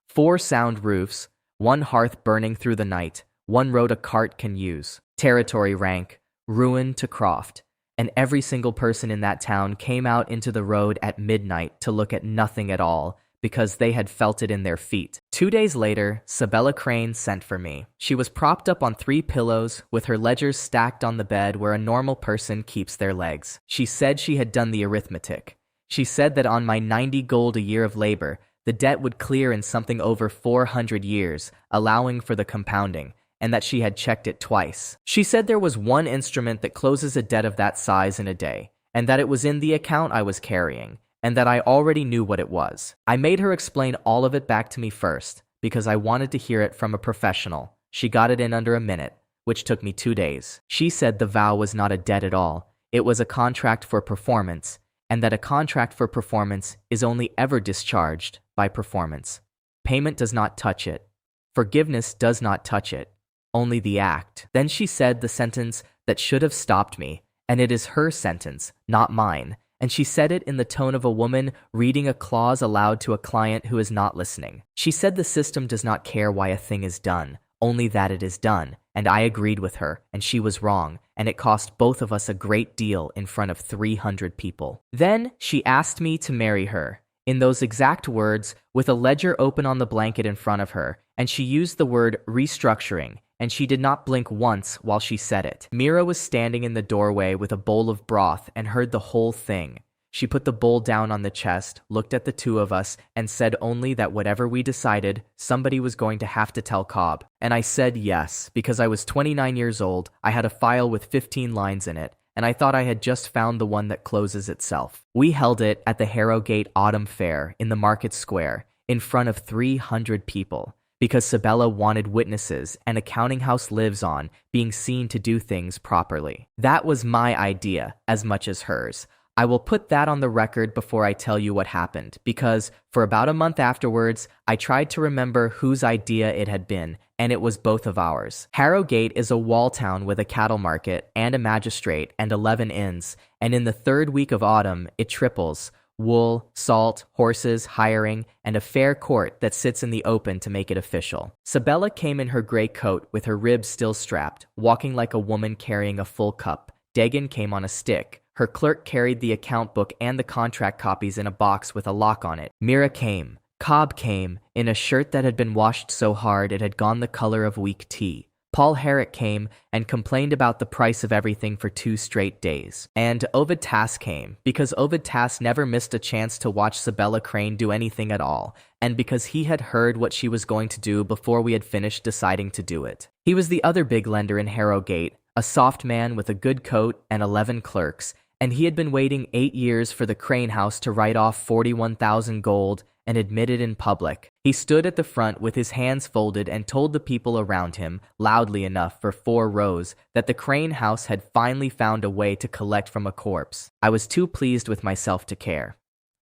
4 sound roofs, 1 hearth burning through the night, 1 road a cart can use, territory rank, ruin to croft, and every single person in that town came out into the road at midnight to look at nothing at all, because they had felt it in their feet. 2 days later, Sabella Crane sent for me. She was propped up on 3 pillows, with her ledgers stacked on the bed where a normal person keeps their legs. She said she had done the arithmetic. She said that on my 90 gold a year of labor, the debt would clear in something over 400 years, allowing for the compounding, and that she had checked it twice. She said there was one instrument that closes a debt of that size in a day, and that it was in the account I was carrying, and that I already knew what it was. I made her explain all of it back to me first, because I wanted to hear it from a professional. She got it in under a minute, which took me 2 days. She said the vow was not a debt at all. It was a contract for performance, and that a contract for performance is only ever discharged by performance. Payment does not touch it. Forgiveness does not touch it. Only the act. Then she said the sentence that should have stopped me, and it is her sentence, not mine. And she said it in the tone of a woman reading a clause aloud to a client who is not listening. She said the system does not care why a thing is done, only that it is done. And I agreed with her, and she was wrong, and it cost both of us a great deal in front of 300 people. Then she asked me to marry her, in those exact words, with a ledger open on the blanket in front of her, and she used the word restructuring, and she did not blink once while she said it. Mira was standing in the doorway with a bowl of broth and heard the whole thing. She put the bowl down on the chest, looked at the two of us, and said only that whatever we decided, somebody was going to have to tell Cobb. And I said yes, because I was 29 years old, I had a file with 15 lines in it, and I thought I had just found the one that closes itself. We held it at the Harrogate Autumn Fair in the Market Square, in front of 300 people. Because Sabella wanted witnesses and a counting house lives on being seen to do things properly. That was my idea as much as hers. I will put that on the record before I tell you what happened, because for about a month afterwards, I tried to remember whose idea it had been, and it was both of ours. Harrogate is a wall town with a cattle market and a magistrate and 11 inns, and in the 3rd week of autumn, it triples. Wool, salt, horses, hiring, and a fair court that sits in the open to make it official. Sabella came in her gray coat with her ribs still strapped, walking like a woman carrying a full cup. Dagon came on a stick. Her clerk carried the account book and the contract copies in a box with a lock on it. Mira came. Cobb came, in a shirt that had been washed so hard it had gone the color of weak tea. Paul Herrick came and complained about the price of everything for 2 straight days. And Ovid Tass came, because Ovid Tass never missed a chance to watch Sabella Crane do anything at all, and because he had heard what she was going to do before we had finished deciding to do it. He was the other big lender in Harrogate, a soft man with a good coat and 11 clerks, and he had been waiting 8 years for the Crane House to write off 41,000 gold and admit it in public. He stood at the front with his hands folded and told the people around him, loudly enough for 4 rows, that the Crane House had finally found a way to collect from a corpse. I was too pleased with myself to care.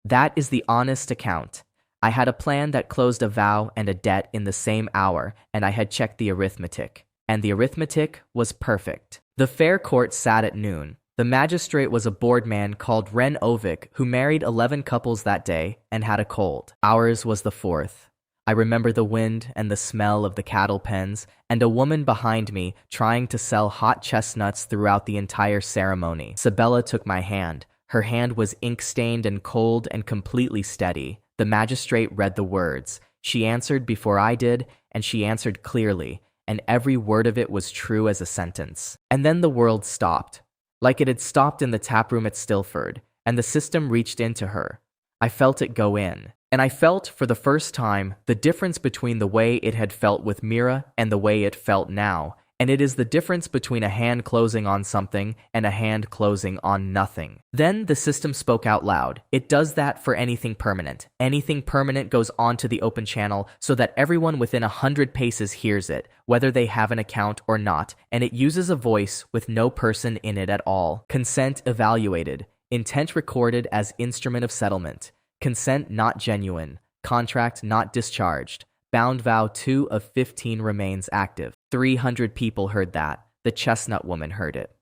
That is the honest account. I had a plan that closed a vow and a debt in the same hour, and I had checked the arithmetic. And the arithmetic was perfect. The fair court sat at noon. The magistrate was a bored man called Ren Ovik who married 11 couples that day and had a cold. Ours was the 4th. I remember the wind and the smell of the cattle pens and a woman behind me trying to sell hot chestnuts throughout the entire ceremony. Sabella took my hand. Her hand was ink-stained and cold and completely steady. The magistrate read the words. She answered before I did, and she answered clearly, and every word of it was true as a sentence. And then the world stopped. Like it had stopped in the taproom at Stilford, and the system reached into her. I felt it go in, and I felt, for the first time, the difference between the way it had felt with Mira and the way it felt now, and it is the difference between a hand closing on something and a hand closing on nothing. Then the system spoke out loud. It does that for anything permanent. Anything permanent goes onto the open channel so that everyone within 100 paces hears it, whether they have an account or not, and it uses a voice with no person in it at all. Consent evaluated. Intent recorded as instrument of settlement. Consent not genuine. Contract not discharged. Bound vow 2 of 15 remains active. 300 people heard that. The chestnut woman heard it.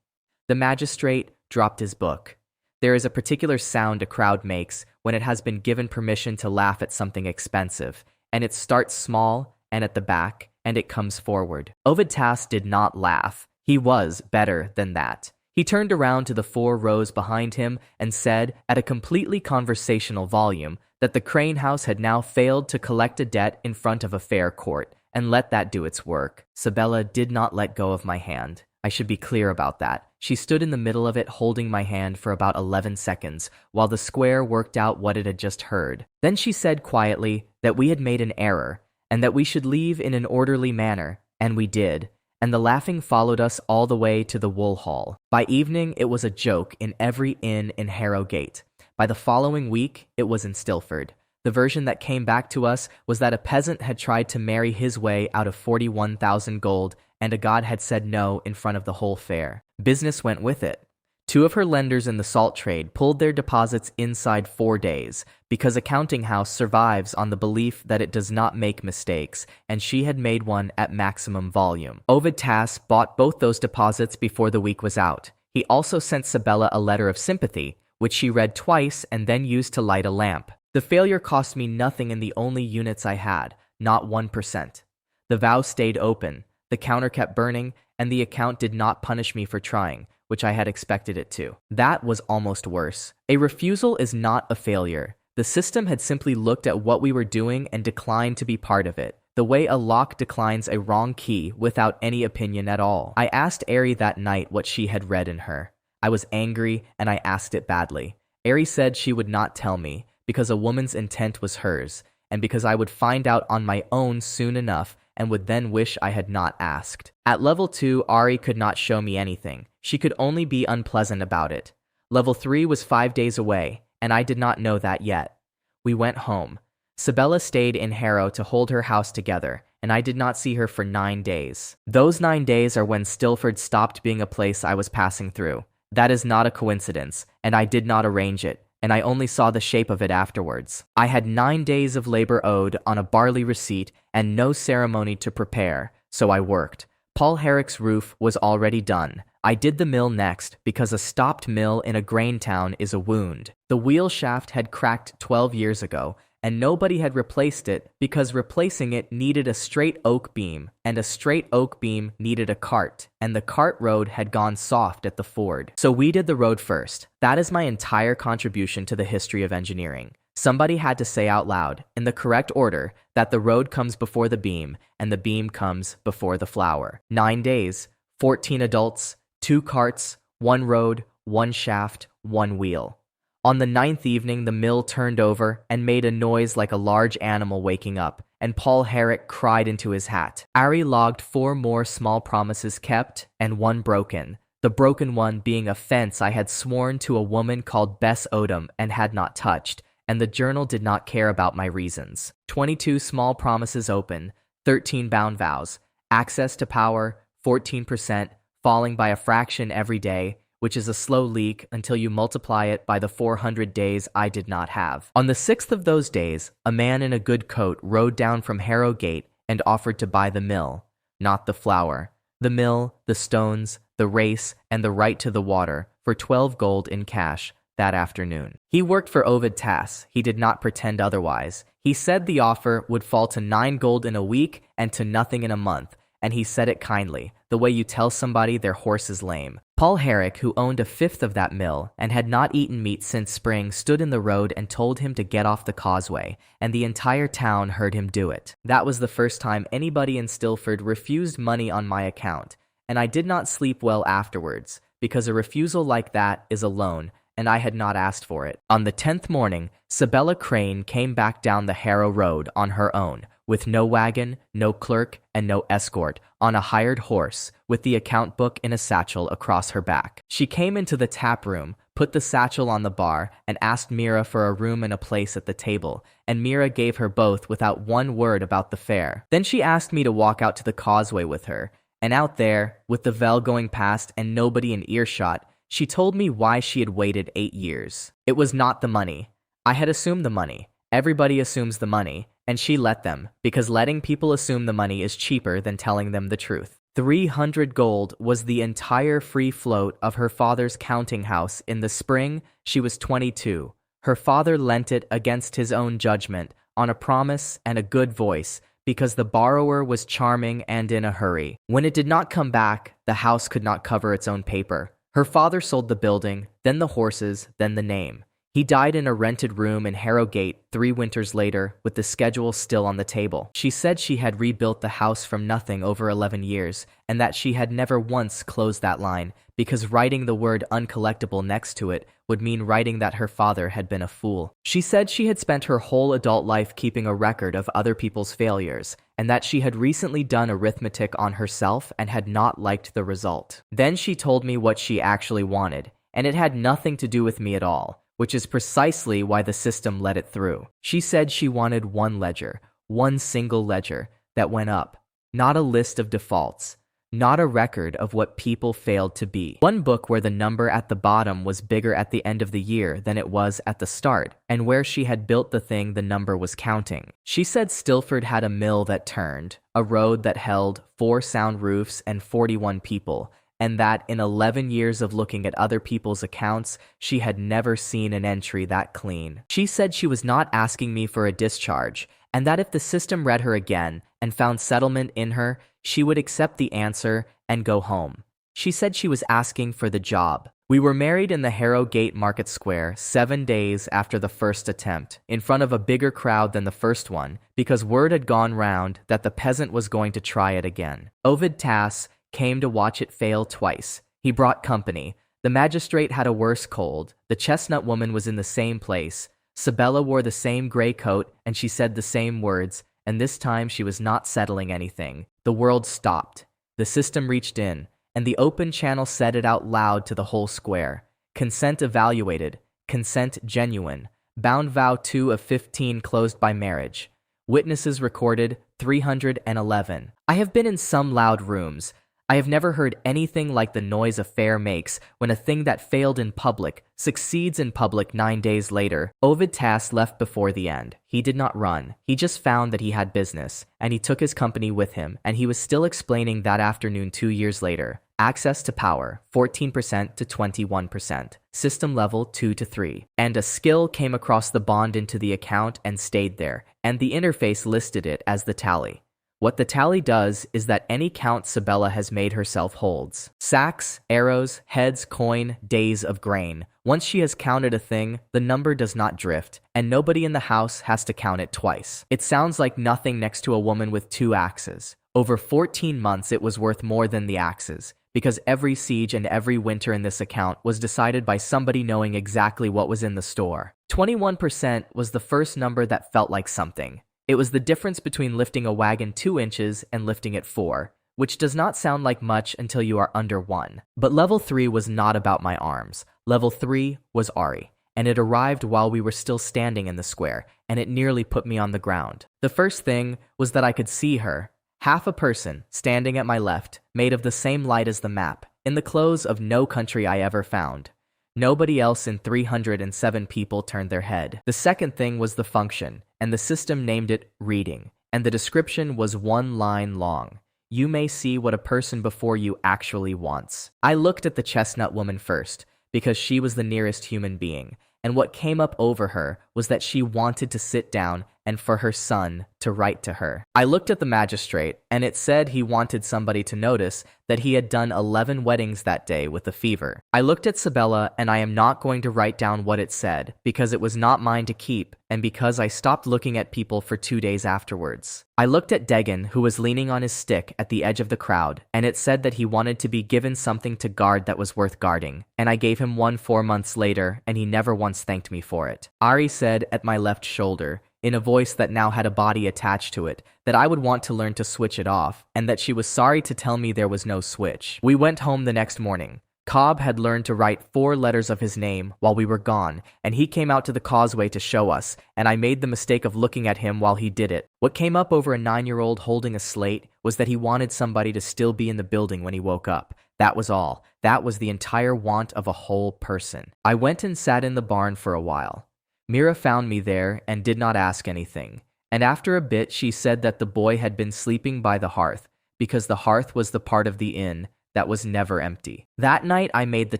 The magistrate dropped his book. There is a particular sound a crowd makes when it has been given permission to laugh at something expensive, and it starts small and at the back, and it comes forward. Ovid Tass did not laugh. He was better than that. He turned around to the 4 rows behind him and said, at a completely conversational volume, that the Crane house had now failed to collect a debt in front of a fair court, and let that do its work. Sabella did not let go of my hand. I should be clear about that. She stood in the middle of it holding my hand for about 11 seconds, while the square worked out what it had just heard. Then she said quietly that we had made an error, and that we should leave in an orderly manner, and we did. And the laughing followed us all the way to the wool hall. By evening, it was a joke in every inn in Harrogate. By the following week, it was in Stilford. The version that came back to us was that a peasant had tried to marry his way out of 41,000 gold, and a god had said no in front of the whole fair. Business went with it. 2 of her lenders in the salt trade pulled their deposits inside 4 days, because a counting house survives on the belief that it does not make mistakes, and she had made one at maximum volume. Ovid Tass bought both those deposits before the week was out. He also sent Sabella a letter of sympathy, which she read twice and then used to light a lamp. The failure cost me nothing in the only units I had, not 1%. The vow stayed open, the counter kept burning, and the account did not punish me for trying, which I had expected it to. That was almost worse. A refusal is not a failure. The system had simply looked at what we were doing and declined to be part of it, the way a lock declines a wrong key without any opinion at all. I asked Ari that night what she had read in her. I was angry, and I asked it badly. Ari said she would not tell me, because a woman's intent was hers, and because I would find out on my own soon enough and would then wish I had not asked. At level 2, Ari could not show me anything. She could only be unpleasant about it. Level 3 was 5 days away, and I did not know that yet. We went home. Sabella stayed in Harrow to hold her house together, and I did not see her for 9 days. Those 9 days are when Stilford stopped being a place I was passing through. That is not a coincidence, and I did not arrange it, and I only saw the shape of it afterwards. I had 9 days of labor owed on a barley receipt and no ceremony to prepare, so I worked. Paul Herrick's roof was already done. I did the mill next because a stopped mill in a grain town is a wound. The wheel shaft had cracked 12 years ago, and nobody had replaced it because replacing it needed a straight oak beam, and a straight oak beam needed a cart, and the cart road had gone soft at the ford. So we did the road first. That is my entire contribution to the history of engineering. Somebody had to say out loud, in the correct order, that the road comes before the beam, and the beam comes before the flour. 9 days, 14 adults, 2 carts, 1 road, 1 shaft, 1 wheel. On the 9th evening, the mill turned over and made a noise like a large animal waking up, and Paul Herrick cried into his hat. Ari logged 4 more small promises kept and 1 broken, the broken one being a fence I had sworn to a woman called Bess Odom and had not touched, and the journal did not care about my reasons. 22 small promises open, 13 bound vows, access to power, 14%, falling by a fraction every day, which is a slow leak until you multiply it by the 400 days I did not have. On the 6th of those days, a man in a good coat rode down from Harrogate and offered to buy the mill, not the flour. The mill, the stones, the race, and the right to the water for 12 gold in cash that afternoon. He worked for Ovid Tass. He did not pretend otherwise. He said the offer would fall to 9 gold in a week and to nothing in a month, and he said it kindly, the way you tell somebody their horse is lame. Paul Herrick, who owned a fifth of that mill and had not eaten meat since spring, stood in the road and told him to get off the causeway, and the entire town heard him do it. That was the first time anybody in Stilford refused money on my account, and I did not sleep well afterwards, because a refusal like that is a loan, and I had not asked for it. On the 10th morning, Sabella Crane came back down the Harrow Road on her own, with no wagon, no clerk, and no escort, on a hired horse, with the account book in a satchel across her back. She came into the tap room, put the satchel on the bar, and asked Mira for a room and a place at the table, and Mira gave her both without one word about the fare. Then she asked me to walk out to the causeway with her, and out there, with the Vel going past and nobody in earshot, she told me why she had waited 8 years. It was not the money. I had assumed the money. Everybody assumes the money, and she let them, because letting people assume the money is cheaper than telling them the truth. 300 gold was the entire free float of her father's counting house in the spring she was 22. Her father lent it against his own judgment, on a promise and a good voice, because the borrower was charming and in a hurry. When it did not come back, the house could not cover its own paper. Her father sold the building, then the horses, then the name. He died in a rented room in Harrogate 3 winters later, with the schedule still on the table. She said she had rebuilt the house from nothing over 11 years, and that she had never once closed that line, because writing the word uncollectible next to it would mean writing that her father had been a fool. She said she had spent her whole adult life keeping a record of other people's failures, and that she had recently done arithmetic on herself and had not liked the result. Then she told me what she actually wanted, and it had nothing to do with me at all, which is precisely why the system let it through. She said she wanted one ledger, one single ledger that went up, not a list of defaults, not a record of what people failed to be. One book where the number at the bottom was bigger at the end of the year than it was at the start, and where she had built the thing the number was counting. She said Stilford had a mill that turned, a road that held 4 sound roofs and 41 people, and that in 11 years of looking at other people's accounts, she had never seen an entry that clean. She said she was not asking me for a discharge, and that if the system read her again and found settlement in her, she would accept the answer and go home. She said she was asking for the job. We were married in the Harrogate Market Square 7 days after the first attempt, in front of a bigger crowd than the first one, because word had gone round that the peasant was going to try it again. Ovid Tass came to watch it fail twice. He brought company. The magistrate had a worse cold. The chestnut woman was in the same place. Sibella wore the same gray coat, and she said the same words, and this time she was not settling anything. The world stopped. The system reached in, and the open channel said it out loud to the whole square. Consent evaluated. Consent genuine. Bound vow 2 of 15 closed by marriage. Witnesses recorded 311. I have been in some loud rooms. I have never heard anything like the noise a fair makes when a thing that failed in public succeeds in public 9 days later. Ovid Tass left before the end. He did not run. He just found that he had business, and he took his company with him, and he was still explaining that afternoon 2 years later. Access to power, 14% to 21%. System level 2 to 3. And a skill came across the bond into the account and stayed there, and the interface listed it as the tally. What the tally does is that any count Sibella has made herself holds. Sacks, arrows, heads, coin, days of grain. Once she has counted a thing, the number does not drift, and nobody in the house has to count it twice. It sounds like nothing next to a woman with 2 axes. Over 14 months it was worth more than the axes, because every siege and every winter in this account was decided by somebody knowing exactly what was in the store. 21% was the first number that felt like something. It was the difference between lifting a wagon 2 inches and lifting it 4, which does not sound like much until you are under 1. But level 3 was not about my arms. Level 3 was Ari, and it arrived while we were still standing in the square, and it nearly put me on the ground. The first thing was that I could see her, half a person, standing at my left, made of the same light as the map, in the clothes of no country I ever found. Nobody else in 307 people turned their head. The second thing was the function, and the system named it reading, and the description was 1 line long. You may see what a person before you actually wants. I looked at the chestnut woman first, because she was the nearest human being, and what came up over her was that she wanted to sit down and for her son to write to her. I looked at the magistrate, and it said he wanted somebody to notice that he had done 11 weddings that day with a fever. I looked at Sibella, and I am not going to write down what it said, because it was not mine to keep, and because I stopped looking at people for 2 days afterwards. I looked at Degan, who was leaning on his stick at the edge of the crowd, and it said that he wanted to be given something to guard that was worth guarding, and I gave him one 4 months later, and he never once thanked me for it. Ari said at my left shoulder, in a voice that now had a body attached to it, that I would want to learn to switch it off, and that she was sorry to tell me there was no switch. We went home the next morning. Cobb had learned to write 4 letters of his name while we were gone, and he came out to the causeway to show us, and I made the mistake of looking at him while he did it. What came up over a 9-year-old holding a slate was that he wanted somebody to still be in the building when he woke up. That was all. That was the entire want of a whole person. I went and sat in the barn for a while. Mira found me there and did not ask anything, and after a bit she said that the boy had been sleeping by the hearth, because the hearth was the part of the inn that was never empty. That night I made the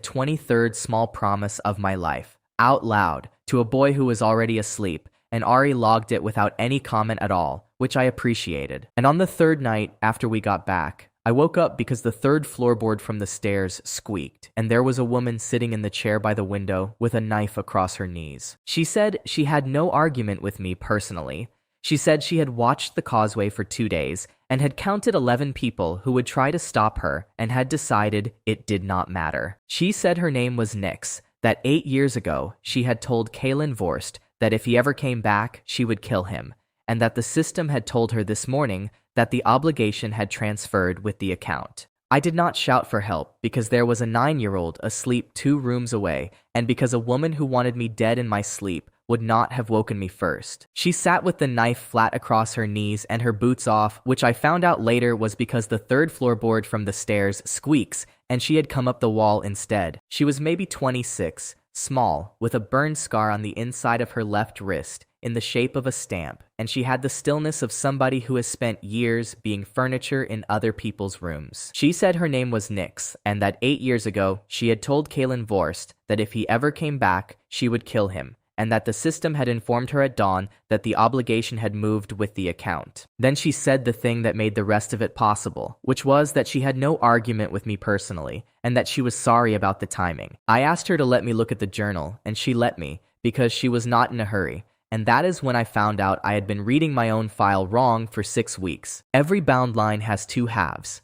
23rd small promise of my life, out loud, to a boy who was already asleep, and Ari logged it without any comment at all, which I appreciated. And on the 3rd night, after we got back, I woke up because the third floorboard from the stairs squeaked, and there was a woman sitting in the chair by the window with a knife across her knees. She said she had no argument with me personally. She said she had watched the causeway for 2 days and had counted 11 people who would try to stop her and had decided it did not matter. She said her name was Nix, that 8 years ago she had told Kalen Vorst that if he ever came back, she would kill him, and that the system had told her this morning that the obligation had transferred with the account. I did not shout for help because there was a 9-year-old asleep 2 rooms away, and because a woman who wanted me dead in my sleep would not have woken me first. She sat with the knife flat across her knees and her boots off, which I found out later was because the third floorboard from the stairs squeaks and she had come up the wall instead. She was maybe 26, small, with a burn scar on the inside of her left wrist in the shape of a stamp, and she had the stillness of somebody who has spent years being furniture in other people's rooms. She said her name was Nix, and that 8 years ago she had told Kalen Vorst that if he ever came back, she would kill him, and that the system had informed her at dawn that the obligation had moved with the account. Then she said the thing that made the rest of it possible, which was that she had no argument with me personally, and that she was sorry about the timing. I asked her to let me look at the journal, and she let me, because she was not in a hurry. And that is when I found out I had been reading my own file wrong for 6 weeks. Every bound line has 2 halves.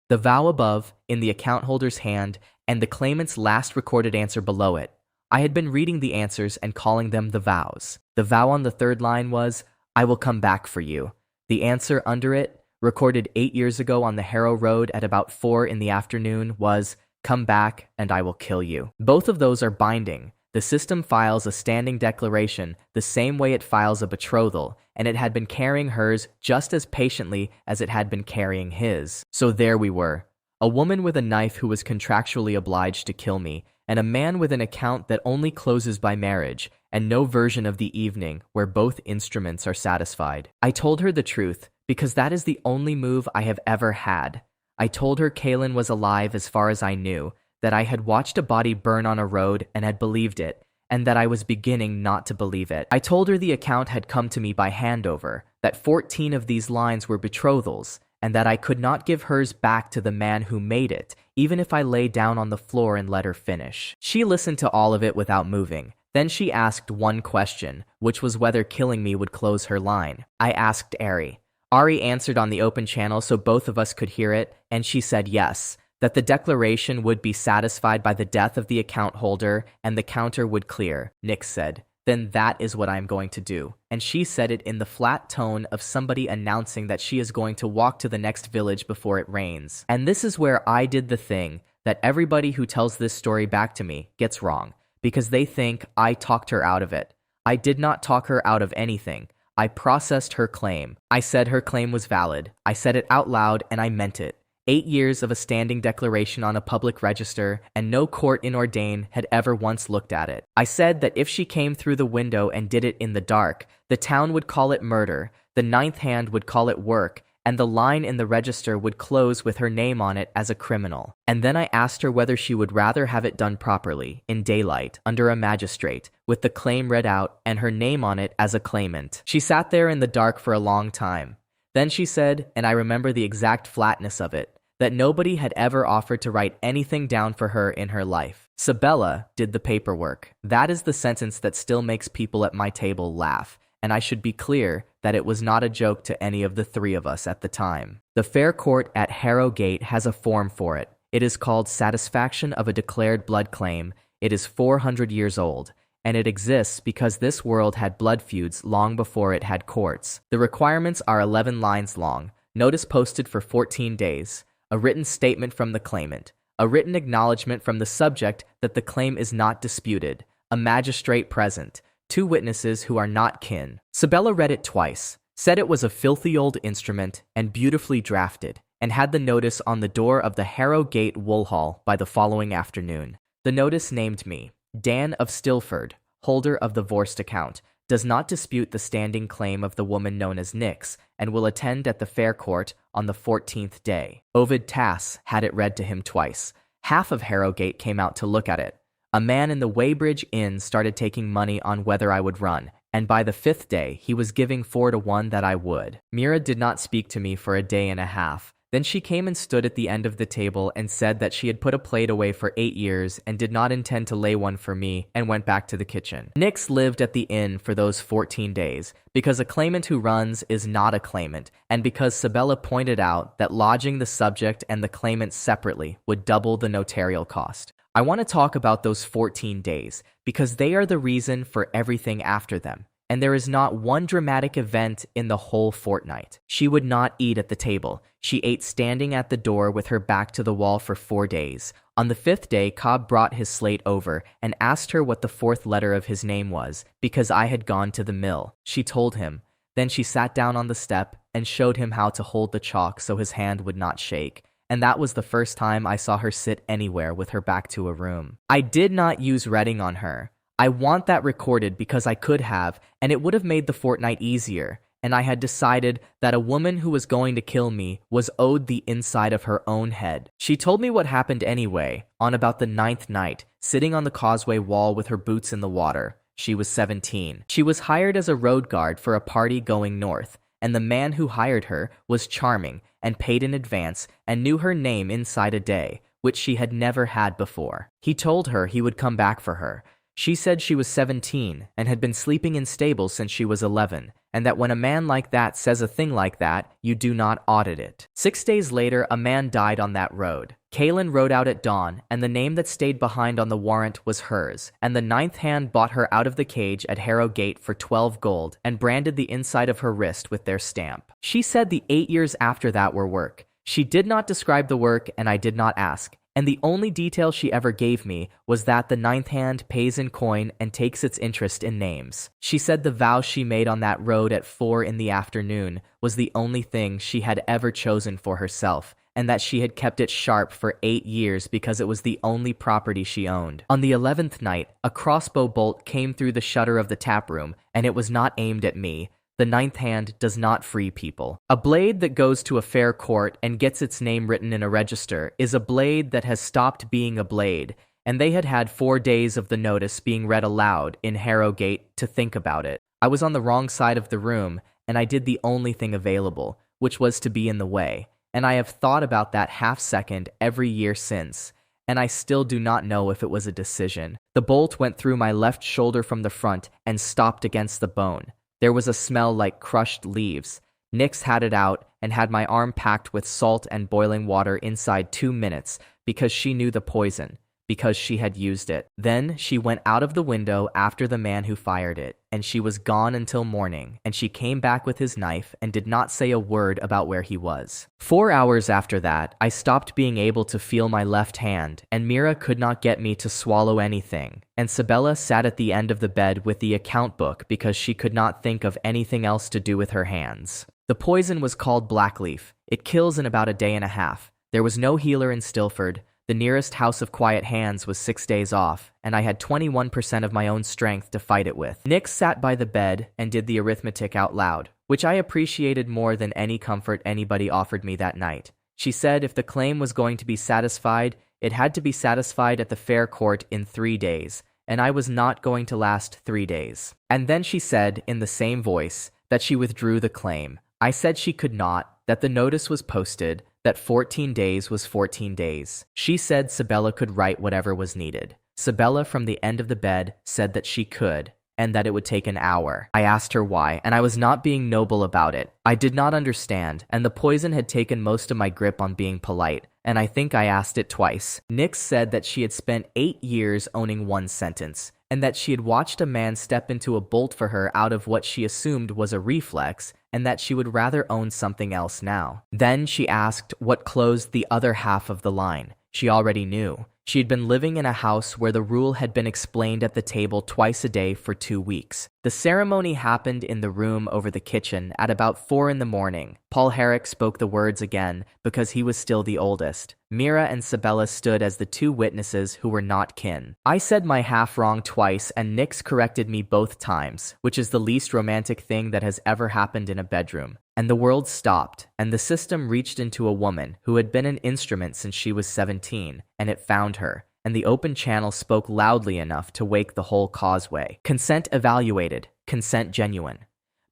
The vow above, in the account holder's hand, and the claimant's last recorded answer below it. I had been reading the answers and calling them the vows. The vow on the 3rd line was, I will come back for you. The answer under it, recorded 8 years ago on the Harrow Road at about 4 in the afternoon, was, come back and I will kill you. Both of those are binding. The system files a standing declaration the same way it files a betrothal, and it had been carrying hers just as patiently as it had been carrying his. So there we were. A woman with a knife who was contractually obliged to kill me, and a man with an account that only closes by marriage, and no version of the evening where both instruments are satisfied. I told her the truth, because that is the only move I have ever had. I told her Kalen was alive as far as I knew, that I had watched a body burn on a road and had believed it, and that I was beginning not to believe it. I told her the account had come to me by handover, that 14 of these lines were betrothals, and that I could not give hers back to the man who made it, even if I lay down on the floor and let her finish. She listened to all of it without moving. Then she asked one question, which was whether killing me would close her line. I asked Ari. Ari answered on the open channel so both of us could hear it, and she said yes, that the declaration would be satisfied by the death of the account holder and the counter would clear. Nick said, then that is what I am going to do. And she said it in the flat tone of somebody announcing that she is going to walk to the next village before it rains. And this is where I did the thing that everybody who tells this story back to me gets wrong, because they think I talked her out of it. I did not talk her out of anything. I processed her claim. I said her claim was valid. I said it out loud and I meant it. 8 years of a standing declaration on a public register, and no court in Ordain had ever once looked at it. I said that if she came through the window and did it in the dark, the town would call it murder, the ninth hand would call it work, and the line in the register would close with her name on it as a criminal. And then I asked her whether she would rather have it done properly, in daylight, under a magistrate, with the claim read out and her name on it as a claimant. She sat there in the dark for a long time. Then she said, and I remember the exact flatness of it, that nobody had ever offered to write anything down for her in her life. Sabella did the paperwork. That is the sentence that still makes people at my table laugh, and I should be clear that it was not a joke to any of the 3 of us at the time. The fair court at Harrow Gate has a form for it. It is called Satisfaction of a Declared Blood Claim. It is 400 years old, and it exists because this world had blood feuds long before it had courts. The requirements are 11 lines long, notice posted for 14 days, a written statement from the claimant, a written acknowledgement from the subject that the claim is not disputed, a magistrate present, 2 witnesses who are not kin. Sabella read it twice, said it was a filthy old instrument and beautifully drafted, and had the notice on the door of the Harrow Gate Wool Hall by the following afternoon. The notice named me, Dan of Stilford, holder of the Vorst account, does not dispute the standing claim of the woman known as Nix, and will attend at the fair court on the 14th day. Ovid Tass had it read to him twice. Half of Harrowgate came out to look at it. A man in the Weybridge Inn started taking money on whether I would run, and by the 5th day he was giving 4 to 1 that I would. Mira did not speak to me for a day and a half. Then she came and stood at the end of the table and said that she had put a plate away for 8 years and did not intend to lay one for me, and went back to the kitchen. Nix lived at the inn for those 14 days because a claimant who runs is not a claimant, and because Sabella pointed out that lodging the subject and the claimant separately would double the notarial cost. I want to talk about those 14 days because they are the reason for everything after them. And there is not one dramatic event in the whole fortnight. She would not eat at the table. She ate standing at the door with her back to the wall for 4 days. On the 5th day, Cobb brought his slate over and asked her what the 4th letter of his name was, because I had gone to the mill. She told him. Then she sat down on the step and showed him how to hold the chalk so his hand would not shake. And that was the first time I saw her sit anywhere with her back to a room. I did not use reading on her. I want that recorded because I could have, and it would have made the fortnight easier, and I had decided that a woman who was going to kill me was owed the inside of her own head. She told me what happened anyway, on about the 9th night, sitting on the causeway wall with her boots in the water. She was 17. She was hired as a road guard for a party going north, and the man who hired her was charming and paid in advance and knew her name inside a day, which she had never had before. He told her he would come back for her. She said she was 17 and had been sleeping in stables since she was 11, and that when a man like that says a thing like that, you do not audit it. 6 days later, a man died on that road. Kaylin rode out at dawn, and the name that stayed behind on the warrant was hers, and the 9th hand bought her out of the cage at Harrow Gate for 12 gold and branded the inside of her wrist with their stamp. She said the 8 years after that were work. She did not describe the work, and I did not ask. And the only detail she ever gave me was that the 9th hand pays in coin and takes its interest in names. She said the vow she made on that road at 4 in the afternoon was the only thing she had ever chosen for herself, and that she had kept it sharp for 8 years because it was the only property she owned. On the 11th night, a crossbow bolt came through the shutter of the tap room, and it was not aimed at me. The 9th hand does not free people. A blade that goes to a fair court and gets its name written in a register is a blade that has stopped being a blade, and they had had 4 days of the notice being read aloud in Harrogate to think about it. I was on the wrong side of the room, and I did the only thing available, which was to be in the way, and I have thought about that half-second every year since, and I still do not know if it was a decision. The bolt went through my left shoulder from the front and stopped against the bone. There was a smell like crushed leaves. Nix had it out and had my arm packed with salt and boiling water inside 2 minutes because she knew the poison, because she had used it. Then she went out of the window after the man who fired it, and she was gone until morning, and she came back with his knife and did not say a word about where he was. 4 hours after that, I stopped being able to feel my left hand, and Mira could not get me to swallow anything, and Sabella sat at the end of the bed with the account book because she could not think of anything else to do with her hands. The poison was called blackleaf. It kills in about a day and a half. There was no healer in Stilford. The nearest House of Quiet Hands was 6 days off, and I had 21% of my own strength to fight it with. Nix sat by the bed and did the arithmetic out loud, which I appreciated more than any comfort anybody offered me that night. She said if the claim was going to be satisfied, it had to be satisfied at the fair court in 3 days, and I was not going to last 3 days. And then she said, in the same voice, that she withdrew the claim. I said she could not, that the notice was posted, that 14 days was 14 days. She said Sabella could write whatever was needed. Sabella from the end of the bed said that she could, and that it would take an hour. I asked her why, and I was not being noble about it. I did not understand, and the poison had taken most of my grip on being polite, and I think I asked it twice. Nix said that she had spent 8 years owning one sentence, and that she had watched a man step into a bolt for her out of what she assumed was a reflex, and that she would rather own something else now. Then she asked what closed the other half of the line. She already knew. She had been living in a house where the rule had been explained at the table twice a day for 2 weeks. The ceremony happened in the room over the kitchen at about 4 in the morning. Paul Herrick spoke the words again because he was still the oldest. Mira and Sabella stood as the 2 witnesses who were not kin. I said my half wrong twice and Nix corrected me both times, which is the least romantic thing that has ever happened in a bedroom. And the world stopped, and the system reached into a woman who had been an instrument since she was 17, and it found her, and the open channel spoke loudly enough to wake the whole causeway. Consent evaluated, consent genuine.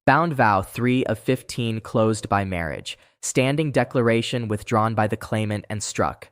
Bound vow 3 of 15 closed by marriage. Standing declaration withdrawn by the claimant and struck.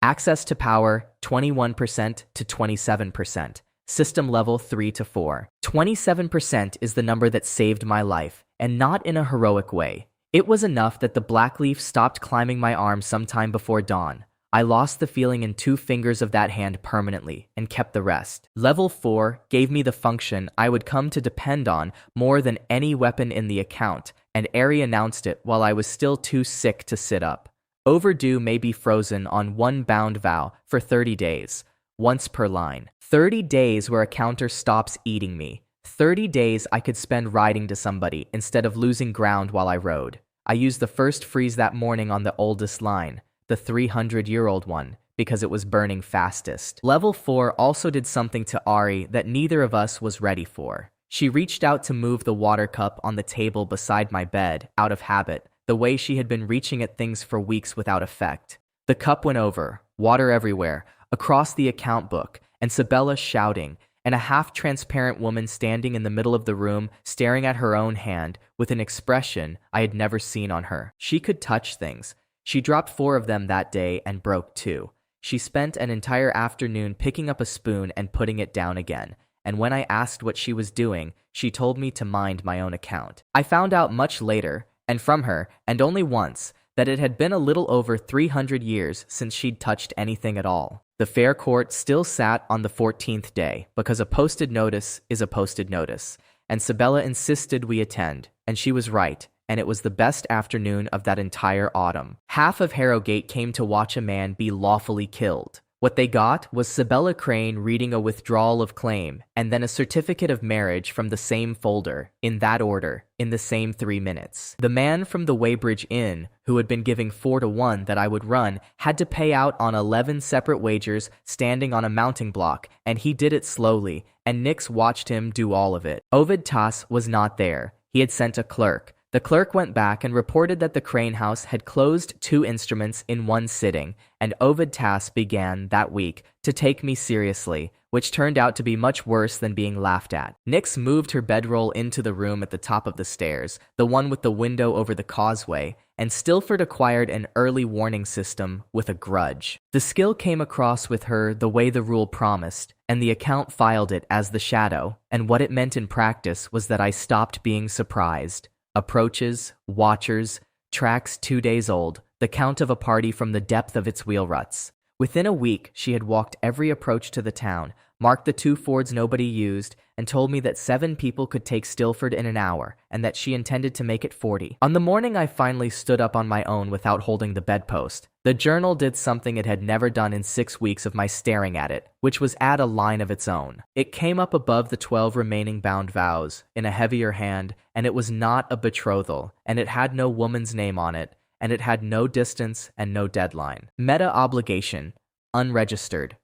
Access to power 21% to 27%. System level 3 to 4. 27% is the number that saved my life, and not in a heroic way. It was enough that the black leaf stopped climbing my arm sometime before dawn. I lost the feeling in 2 fingers of that hand permanently and kept the rest. Level 4 gave me the function I would come to depend on more than any weapon in the account, and Ari announced it while I was still too sick to sit up. Overdue may be frozen on one bound vow for 30 days, once per line. 30 days where a counter stops eating me. 30 days I could spend riding to somebody instead of losing ground while I rode. I used the first freeze that morning on the oldest line, the 300-year-old one, because it was burning fastest. Level 4 also did something to Ari that neither of us was ready for. She reached out to move the water cup on the table beside my bed, out of habit, the way she had been reaching at things for weeks without effect. The cup went over, water everywhere, across the account book, and Sabella shouting, and a half-transparent woman standing in the middle of the room staring at her own hand with an expression I had never seen on her. She could touch things. She dropped 4 of them that day and broke 2. She spent an entire afternoon picking up a spoon and putting it down again, and when I asked what she was doing, she told me to mind my own account. I found out much later, and from her, and only once, that it had been a little over 300 years since she'd touched anything at all. The fair court still sat on the 14th day, because a posted notice is a posted notice, and Sabella insisted we attend, and she was right, and it was the best afternoon of that entire autumn. Half of Harrogate came to watch a man be lawfully killed. What they got was Sabella Crane reading a withdrawal of claim, and then a certificate of marriage from the same folder, in that order, in the same 3 minutes. The man from the Weybridge Inn, who had been giving 4 to 1 that I would run, had to pay out on 11 separate wagers standing on a mounting block, and he did it slowly, and Nix watched him do all of it. Ovid Tas was not there. He had sent a clerk. The clerk went back and reported that the Crane House had closed 2 instruments in one sitting, and Ovid Tas began, that week, to take me seriously, which turned out to be much worse than being laughed at. Nix moved her bedroll into the room at the top of the stairs, the one with the window over the causeway, and Stilford acquired an early warning system with a grudge. The skill came across with her the way the rule promised, and the account filed it as the shadow, and what it meant in practice was that I stopped being surprised. Approaches, watchers, tracks 2 days old, the count of a party from the depth of its wheel ruts. Within a week, she had walked every approach to the town, marked the 2 fords nobody used, and told me that 7 people could take Stilford in an hour, and that she intended to make it 40. On the morning I finally stood up on my own without holding the bedpost, the journal did something it had never done in 6 weeks of my staring at it, which was add a line of its own. It came up above the 12 remaining bound vows, in a heavier hand, and it was not a betrothal, and it had no woman's name on it, and it had no distance and no deadline. Meta obligation, unregistered,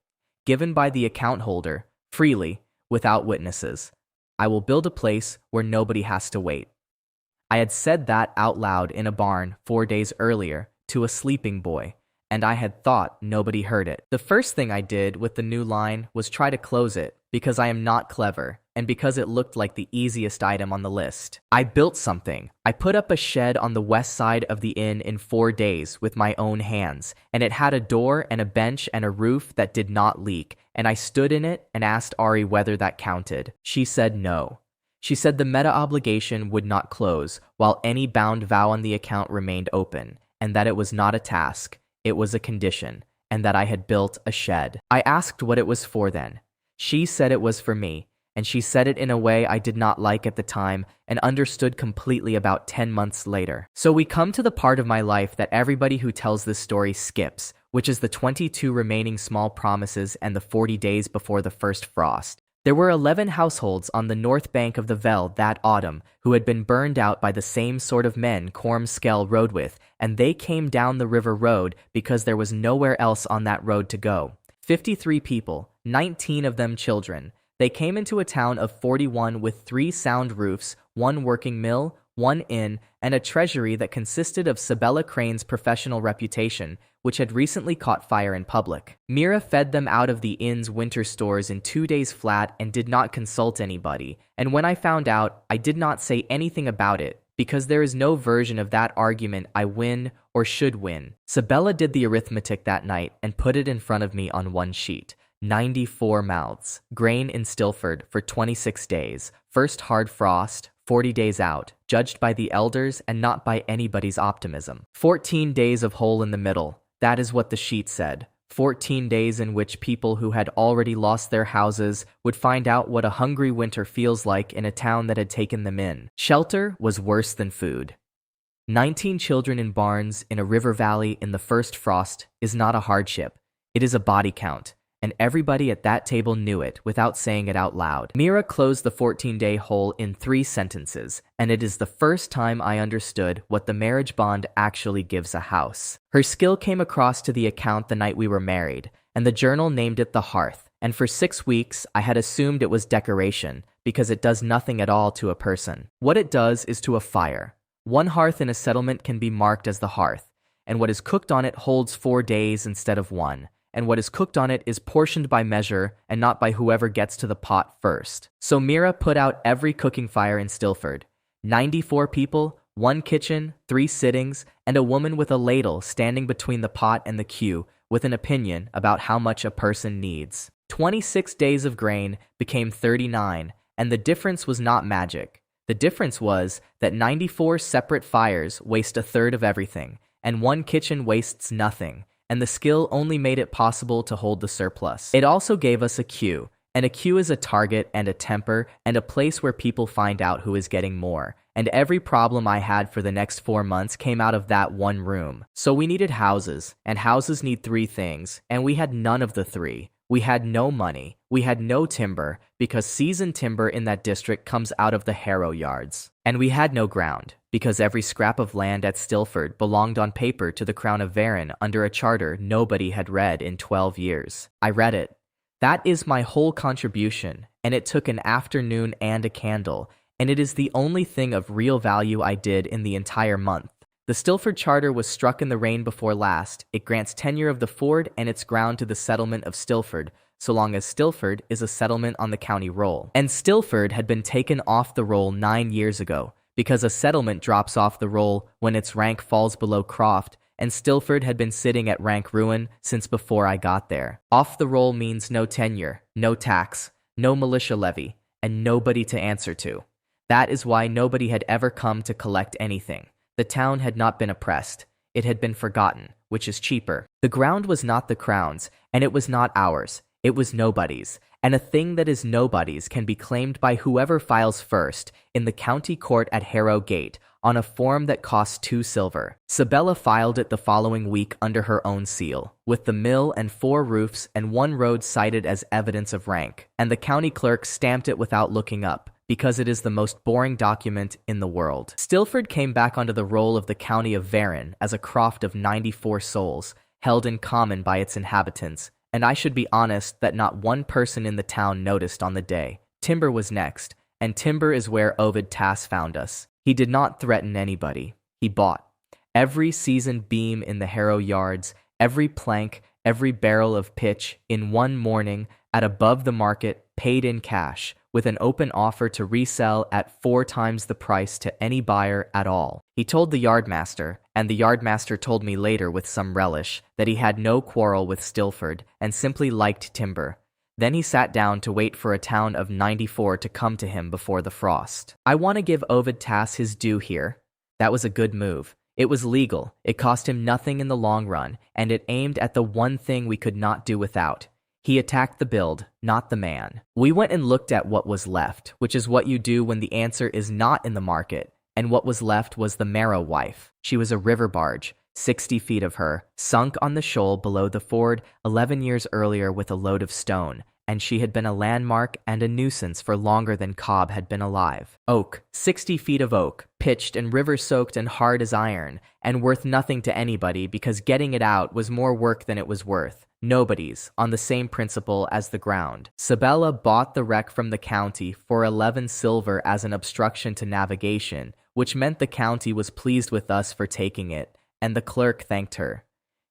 given by the account holder, freely, without witnesses. I will build a place where nobody has to wait. I had said that out loud in a barn 4 days earlier to a sleeping boy, and I had thought nobody heard it. The first thing I did with the new line was try to close it, because I am not clever, and because it looked like the easiest item on the list. I built something. I put up a shed on the west side of the inn in 4 days with my own hands, and it had a door and a bench and a roof that did not leak, and I stood in it and asked Ari whether that counted. She said no. She said the meta obligation would not close while any bound vow on the account remained open, and that it was not a task, it was a condition, and that I had built a shed. I asked what it was for then. She said it was for me, and she said it in a way I did not like at the time and understood completely about 10 months later. So we come to the part of my life that everybody who tells this story skips, which is the 22 remaining small promises and the 40 days before the first frost. There were 11 households on the north bank of the Veld that autumn who had been burned out by the same sort of men Cormskell rode with, and they came down the river road because there was nowhere else on that road to go. 53 people, 19 of them children. They came into a town of 41 with 3 sound roofs, 1 working mill, 1 inn, and a treasury that consisted of Sabella Crane's professional reputation, which had recently caught fire in public. Mira fed them out of the inn's winter stores in 2 days flat and did not consult anybody, and when I found out, I did not say anything about it, because there is no version of that argument I win or should win. Sabella did the arithmetic that night and put it in front of me on one sheet. 94 mouths. Grain in Stilford for 26 days. First hard frost, 40 days out, judged by the elders and not by anybody's optimism. 14 days of hole in the middle. That is what the sheet said. 14 days in which people who had already lost their houses would find out what a hungry winter feels like in a town that had taken them in. Shelter was worse than food. 19 children in barns in a river valley in the first frost is not a hardship. It is a body count, and everybody at that table knew it without saying it out loud. Mira closed the 14-day hole in 3 sentences, and it is the first time I understood what the marriage bond actually gives a house. Her skill came across to the account the night we were married, and the journal named it the hearth, and for 6 weeks I had assumed it was decoration, because it does nothing at all to a person. What it does is to a fire. One hearth in a settlement can be marked as the hearth, and what is cooked on it holds 4 days instead of 1. And what is cooked on it is portioned by measure and not by whoever gets to the pot first. So Mira put out every cooking fire in Stilford. 94 people, 1 kitchen, 3 sittings, and a woman with a ladle standing between the pot and the queue with an opinion about how much a person needs. 26 days of grain became 39, and the difference was not magic. The difference was that 94 separate fires waste a third of everything, and 1 kitchen wastes nothing. And the skill only made it possible to hold the surplus. It also gave us a queue, and a queue is a target and a temper and a place where people find out who is getting more. And every problem I had for the next 4 months came out of that one room. So we needed houses, and houses need 3 things, and we had none of the 3. We had no money, we had no timber, because seasoned timber in that district comes out of the harrow yards. And we had no ground, because every scrap of land at Stilford belonged on paper to the Crown of Varon under a charter nobody had read in 12 years. I read it. That is my whole contribution, and it took an afternoon and a candle, and it is the only thing of real value I did in the entire month. The Stilford Charter was struck in the rain before last. It grants tenure of the ford and its ground to the settlement of Stilford, so long as Stilford is a settlement on the county roll. And Stilford had been taken off the roll 9 years ago, because a settlement drops off the roll when its rank falls below Croft, and Stilford had been sitting at rank ruin since before I got there. Off the roll means no tenure, no tax, no militia levy, and nobody to answer to. That is why nobody had ever come to collect anything. The town had not been oppressed. It had been forgotten, which is cheaper. The ground was not the Crown's, and it was not ours. It was nobody's. And a thing that is nobody's can be claimed by whoever files first in the county court at Harrow Gate on a form that costs 2 silver. Sabella filed it the following week under her own seal, with the mill and 4 roofs and 1 road cited as evidence of rank, and the county clerk stamped it without looking up, because it is the most boring document in the world. Stilford came back onto the roll of the county of Varon as a croft of 94 souls, held in common by its inhabitants, and I should be honest that not one person in the town noticed on the day. Timber was next, and timber is where Ovid Tass found us. He did not threaten anybody. He bought every seasoned beam in the Harrow yards, every plank, every barrel of pitch in one morning at above the market, paid in cash, with an open offer to resell at 4 times the price to any buyer at all. He told the yardmaster, and the yardmaster told me later with some relish, that he had no quarrel with Stilford and simply liked timber. Then he sat down to wait for a town of 94 to come to him before the frost. I want to give Ovid Tass his due here. That was a good move. It was legal, it cost him nothing in the long run, and it aimed at the one thing we could not do without. He attacked the build, not the man. We went and looked at what was left, which is what you do when the answer is not in the market, and what was left was the Marrow wife. She was a river barge, 60 feet of her, sunk on the shoal below the ford 11 years earlier with a load of stone, and she had been a landmark and a nuisance for longer than Cobb had been alive. Oak, 60 feet of oak, pitched and river-soaked and hard as iron, and worth nothing to anybody because getting it out was more work than it was worth. Nobody's, on the same principle as the ground. Sabella bought the wreck from the county for 11 silver as an obstruction to navigation, which meant the county was pleased with us for taking it, and the clerk thanked her.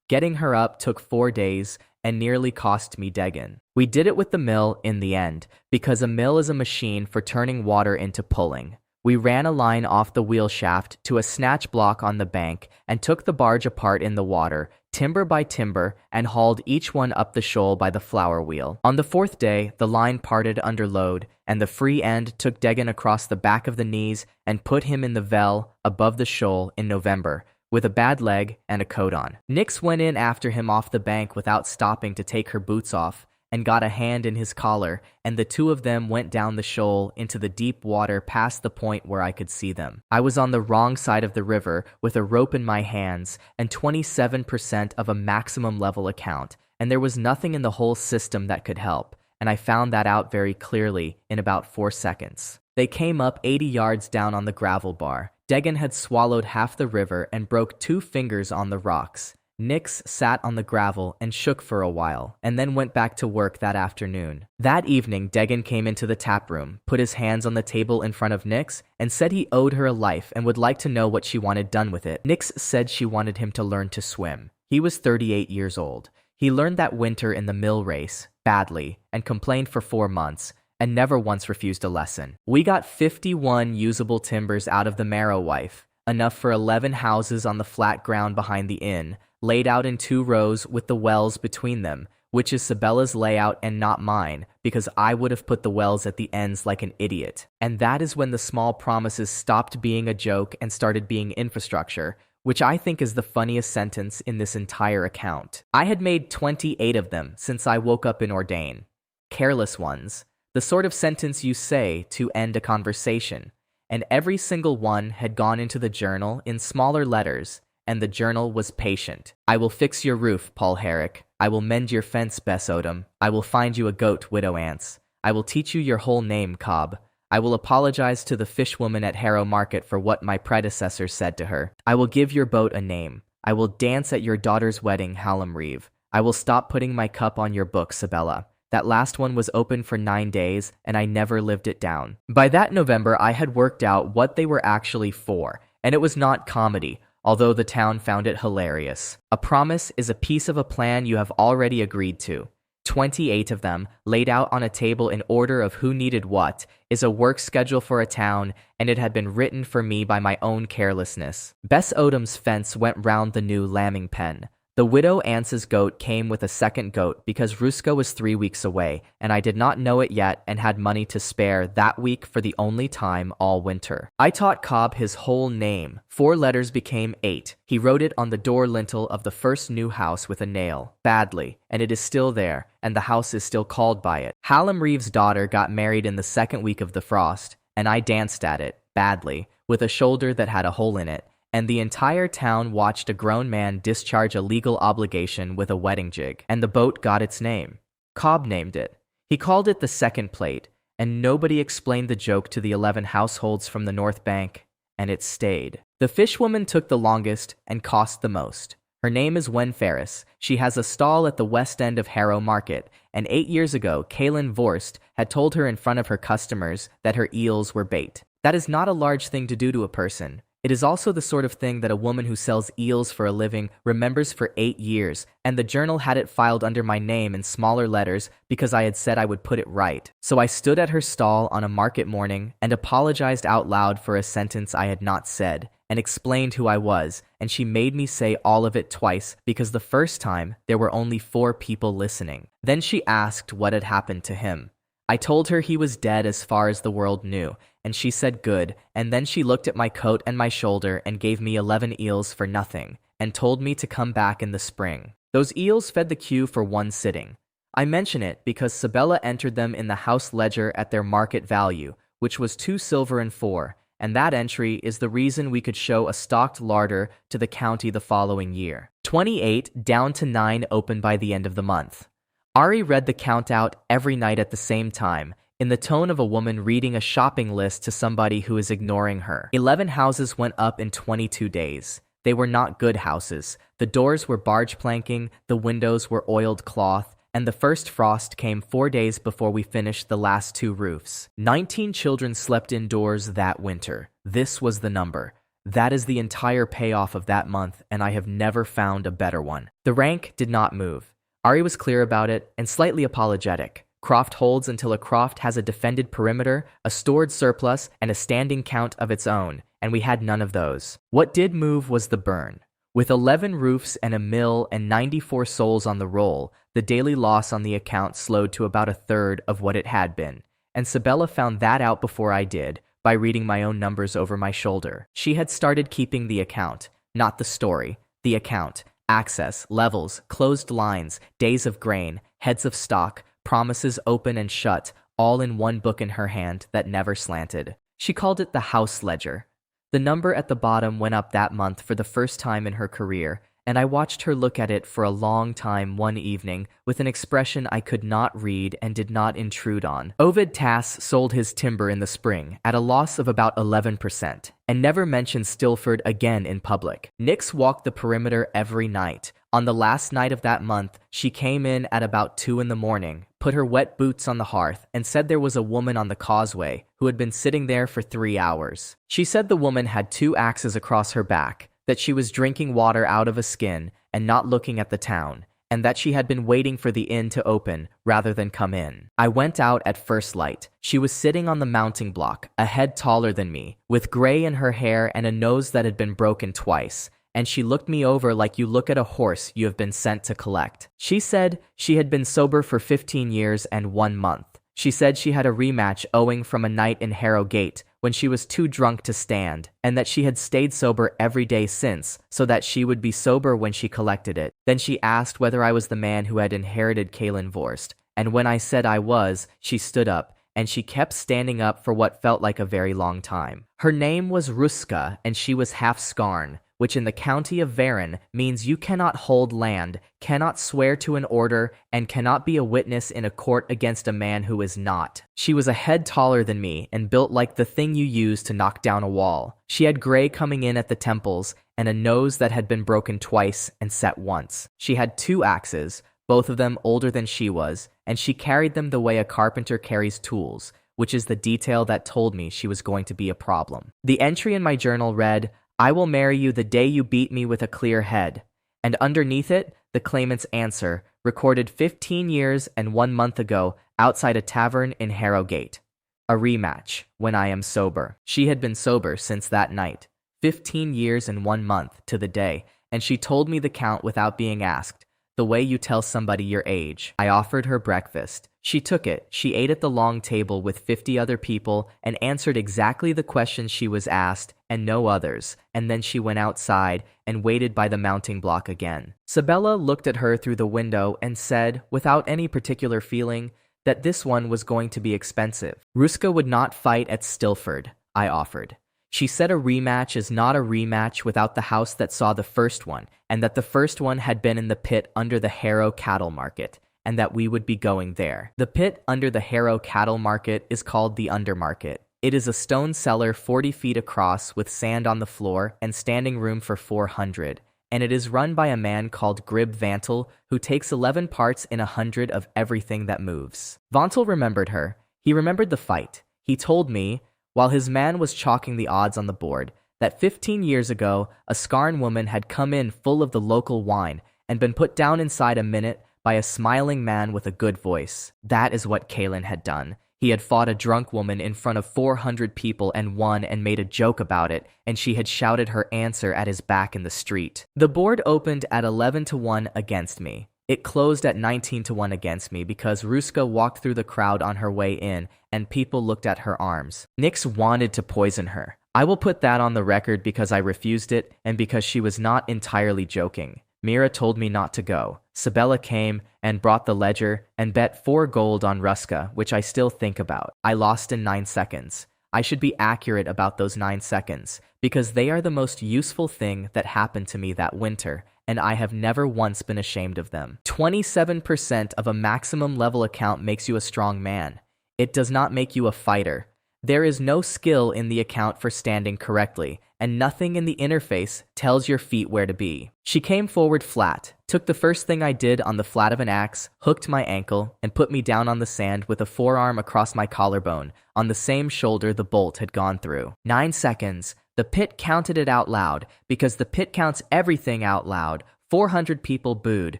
Getting her up took 4 days and nearly cost me Degen. We did it with the mill in the end, because a mill is a machine for turning water into pulling. We ran a line off the wheel shaft to a snatch block on the bank and took the barge apart in the water, timber by timber, and hauled each one up the shoal by the flour wheel. On the fourth day, the line parted under load, and the free end took Degan across the back of the knees and put him in the Vel above the shoal in November, with a bad leg and a coat on. Nix went in after him off the bank without stopping to take her boots off, and got a hand in his collar, and the two of them went down the shoal into the deep water past the point where I could see them. I was on the wrong side of the river with a rope in my hands and 27% of a maximum level account, and there was nothing in the whole system that could help, and I found that out very clearly in about 4 seconds. They came up 80 yards down on the gravel bar. Degan had swallowed half the river and broke 2 fingers on the rocks. Nix sat on the gravel and shook for a while, and then went back to work that afternoon. That evening, Degan came into the tap room, put his hands on the table in front of Nix, and said he owed her a life and would like to know what she wanted done with it. Nix said she wanted him to learn to swim. He was 38 years old. He learned that winter in the mill race, badly, and complained for 4 months, and never once refused a lesson. We got 51 usable timbers out of the Marrow wife, enough for 11 houses on the flat ground behind the inn, laid out in 2 rows with the wells between them, which is Sabella's layout and not mine, because I would have put the wells at the ends like an idiot. And that is when the small promises stopped being a joke and started being infrastructure, which I think is the funniest sentence in this entire account. I had made 28 of them since I woke up in Ordain. Careless ones, the sort of sentence you say to end a conversation, and every single one had gone into the journal in smaller letters, and the journal was patient. I will fix your roof, Paul Herrick. I will mend your fence, Bess Odom. I will find you a goat, Widow Ants. I will teach you your whole name, Cobb. I will apologize to the fishwoman at Harrow Market for what my predecessor said to her. I will give your boat a name. I will dance at your daughter's wedding, Hallam Reeve. I will stop putting my cup on your book, Sabella. That last one was open for 9 days, and I never lived it down. By that November, I had worked out what they were actually for, and it was not comedy, although the town found it hilarious. A promise is a piece of a plan you have already agreed to. 28 of them, laid out on a table in order of who needed what, is a work schedule for a town, and it had been written for me by my own carelessness. Bess Odom's fence went round the new lambing pen. The widow Ance's goat came with a second goat because Ruska was 3 weeks away, and I did not know it yet and had money to spare that week for the only time all winter. I taught Cobb his whole name. 4 letters became 8. He wrote it on the door lintel of the first new house with a nail, badly, and it is still there, and the house is still called by it. Hallam Reeve's daughter got married in the 2nd week of the frost, and I danced at it, badly, with a shoulder that had a hole in it. And the entire town watched a grown man discharge a legal obligation with a wedding jig, and the boat got its name. Cobb named it. He called it the Second Plate, and nobody explained the joke to the 11 households from the North Bank, and it stayed. The fishwoman took the longest and cost the most. Her name is Wen Ferris. She has a stall at the west end of Harrow Market, and 8 years ago, Kaylin Vorst had told her in front of her customers that her eels were bait. That is not a large thing to do to a person. It is also the sort of thing that a woman who sells eels for a living remembers for 8 years, and the journal had it filed under my name in smaller letters because I had said I would put it right. So I stood at her stall on a market morning and apologized out loud for a sentence I had not said, and explained who I was, and she made me say all of it twice because the first time there were only 4 people listening. Then she asked what had happened to him. I told her he was dead as far as the world knew, and she said good, and then she looked at my coat and my shoulder and gave me 11 eels for nothing, and told me to come back in the spring. Those eels fed the queue for 1 sitting. I mention it because Sabella entered them in the house ledger at their market value, which was 2 silver and 4, and that entry is the reason we could show a stocked larder to the county the following year. 28 down to 9 open by the end of the month. Ari read the count out every night at the same time, in the tone of a woman reading a shopping list to somebody who is ignoring her. 11 houses went up in 22 days. They were not good houses. The doors were barge planking, the windows were oiled cloth, and the first frost came 4 days before we finished the last 2 roofs. 19 children slept indoors that winter. This was the number. That is the entire payoff of that month, and I have never found a better one. The rank did not move. Ari was clear about it and slightly apologetic. Croft holds until a croft has a defended perimeter, a stored surplus, and a standing count of its own, and we had none of those. What did move was the burn. With 11 roofs and a mill and 94 souls on the roll, the daily loss on the account slowed to about a third of what it had been, and Sabella found that out before I did, by reading my own numbers over my shoulder. She had started keeping the account, not the story, the account, access, levels, closed lines, days of grain, heads of stock, promises open and shut, all in one book in her hand that never slanted. She called it the house ledger. The number at the bottom went up that month for the first time in her career, and I watched her look at it for a long time one evening with an expression I could not read and did not intrude on. Ovid Tass sold his timber in the spring at a loss of about 11% and never mentioned Stilford again in public. Nix walked the perimeter every night. On the last night of that month, she came in at about 2 a.m, put her wet boots on the hearth, and said there was a woman on the causeway who had been sitting there for 3 hours. She said the woman had 2 axes across her back, that she was drinking water out of a skin and not looking at the town, and that she had been waiting for the inn to open rather than come in. I went out at first light. She was sitting on the mounting block, a head taller than me, with gray in her hair and a nose that had been broken twice, and she looked me over like you look at a horse you have been sent to collect. She said she had been sober for 15 years and 1 month. She said she had a rematch owing from a night in Harrogate when she was too drunk to stand, and that she had stayed sober every day since, so that she would be sober when she collected it. Then she asked whether I was the man who had inherited Kaelinvorst, and when I said I was, she stood up, and she kept standing up for what felt like a very long time. Her name was Ruska, and she was half Skarn, which in the county of Varen means you cannot hold land, cannot swear to an order, and cannot be a witness in a court against a man who is not. She was a head taller than me and built like the thing you use to knock down a wall. She had gray coming in at the temples and a nose that had been broken twice and set once. She had 2 axes, both of them older than she was, and she carried them the way a carpenter carries tools, which is the detail that told me she was going to be a problem. The entry in my journal read, "I will marry you the day you beat me with a clear head." And underneath it, the claimant's answer, recorded 15 years and 1 month ago outside a tavern in Harrogate. A rematch, when I am sober. She had been sober since that night, 15 years and 1 month to the day, and she told me the count without being asked, the way you tell somebody your age. I offered her breakfast. She took it. She ate at the long table with 50 other people and answered exactly the questions she was asked and no others, and then she went outside and waited by the mounting block again. Sabella looked at her through the window and said, without any particular feeling, that this one was going to be expensive. Ruska would not fight at Stilford, I offered. She said a rematch is not a rematch without the house that saw the first one, and that the first one had been in the pit under the Harrow cattle market, and that we would be going there. The pit under the Harrow cattle market is called the Undermarket. It is a stone cellar 40 feet across with sand on the floor and standing room for 400, and it is run by a man called Grib Vantel, who takes 11 parts in 100 of everything that moves. Vantel remembered her. He remembered the fight. He told me, while his man was chalking the odds on the board, that 15 years ago, a Skarn woman had come in full of the local wine and been put down inside a minute by a smiling man with a good voice. That is what Kaelin had done. He had fought a drunk woman in front of 400 people and won and made a joke about it, and she had shouted her answer at his back in the street. The board opened at 11-1 against me. It closed at 19-1 against me because Ruska walked through the crowd on her way in and people looked at her arms. Nix wanted to poison her. I will put that on the record because I refused it and because she was not entirely joking. Mira told me not to go. Sabella came and brought the ledger and bet 4 gold on Ruska, which I still think about. I lost in 9 seconds. I should be accurate about those 9 seconds because they are the most useful thing that happened to me that winter, and I have never once been ashamed of them. 27% of a maximum level account makes you a strong man. It does not make you a fighter. There is no skill in the account for standing correctly, and nothing in the interface tells your feet where to be. She came forward flat, took the first thing I did on the flat of an axe, hooked my ankle, and put me down on the sand with a forearm across my collarbone, on the same shoulder the bolt had gone through. 9 seconds. The pit counted it out loud, because the pit counts everything out loud. 400 people booed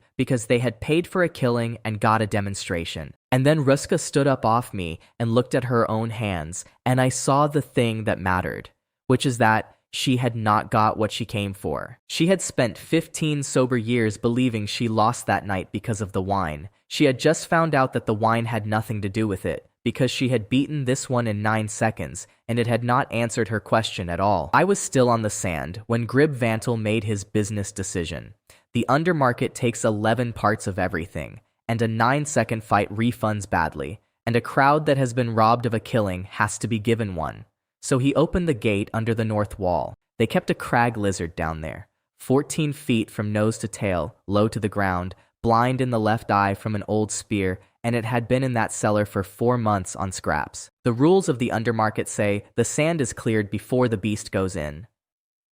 because they had paid for a killing and got a demonstration. And then Ruska stood up off me and looked at her own hands, and I saw the thing that mattered, which is that she had not got what she came for. She had spent 15 sober years believing she lost that night because of the wine. She had just found out that the wine had nothing to do with it, because she had beaten this one in 9 seconds, and it had not answered her question at all. I was still on the sand when Grib Vantel made his business decision. The undermarket takes 11 parts of everything, and a 9-second fight refunds badly, and a crowd that has been robbed of a killing has to be given one. So he opened the gate under the north wall. They kept a crag lizard down there, 14 feet from nose to tail, low to the ground, blind in the left eye from an old spear, and it had been in that cellar for 4 months on scraps. The rules of the undermarket say the sand is cleared before the beast goes in.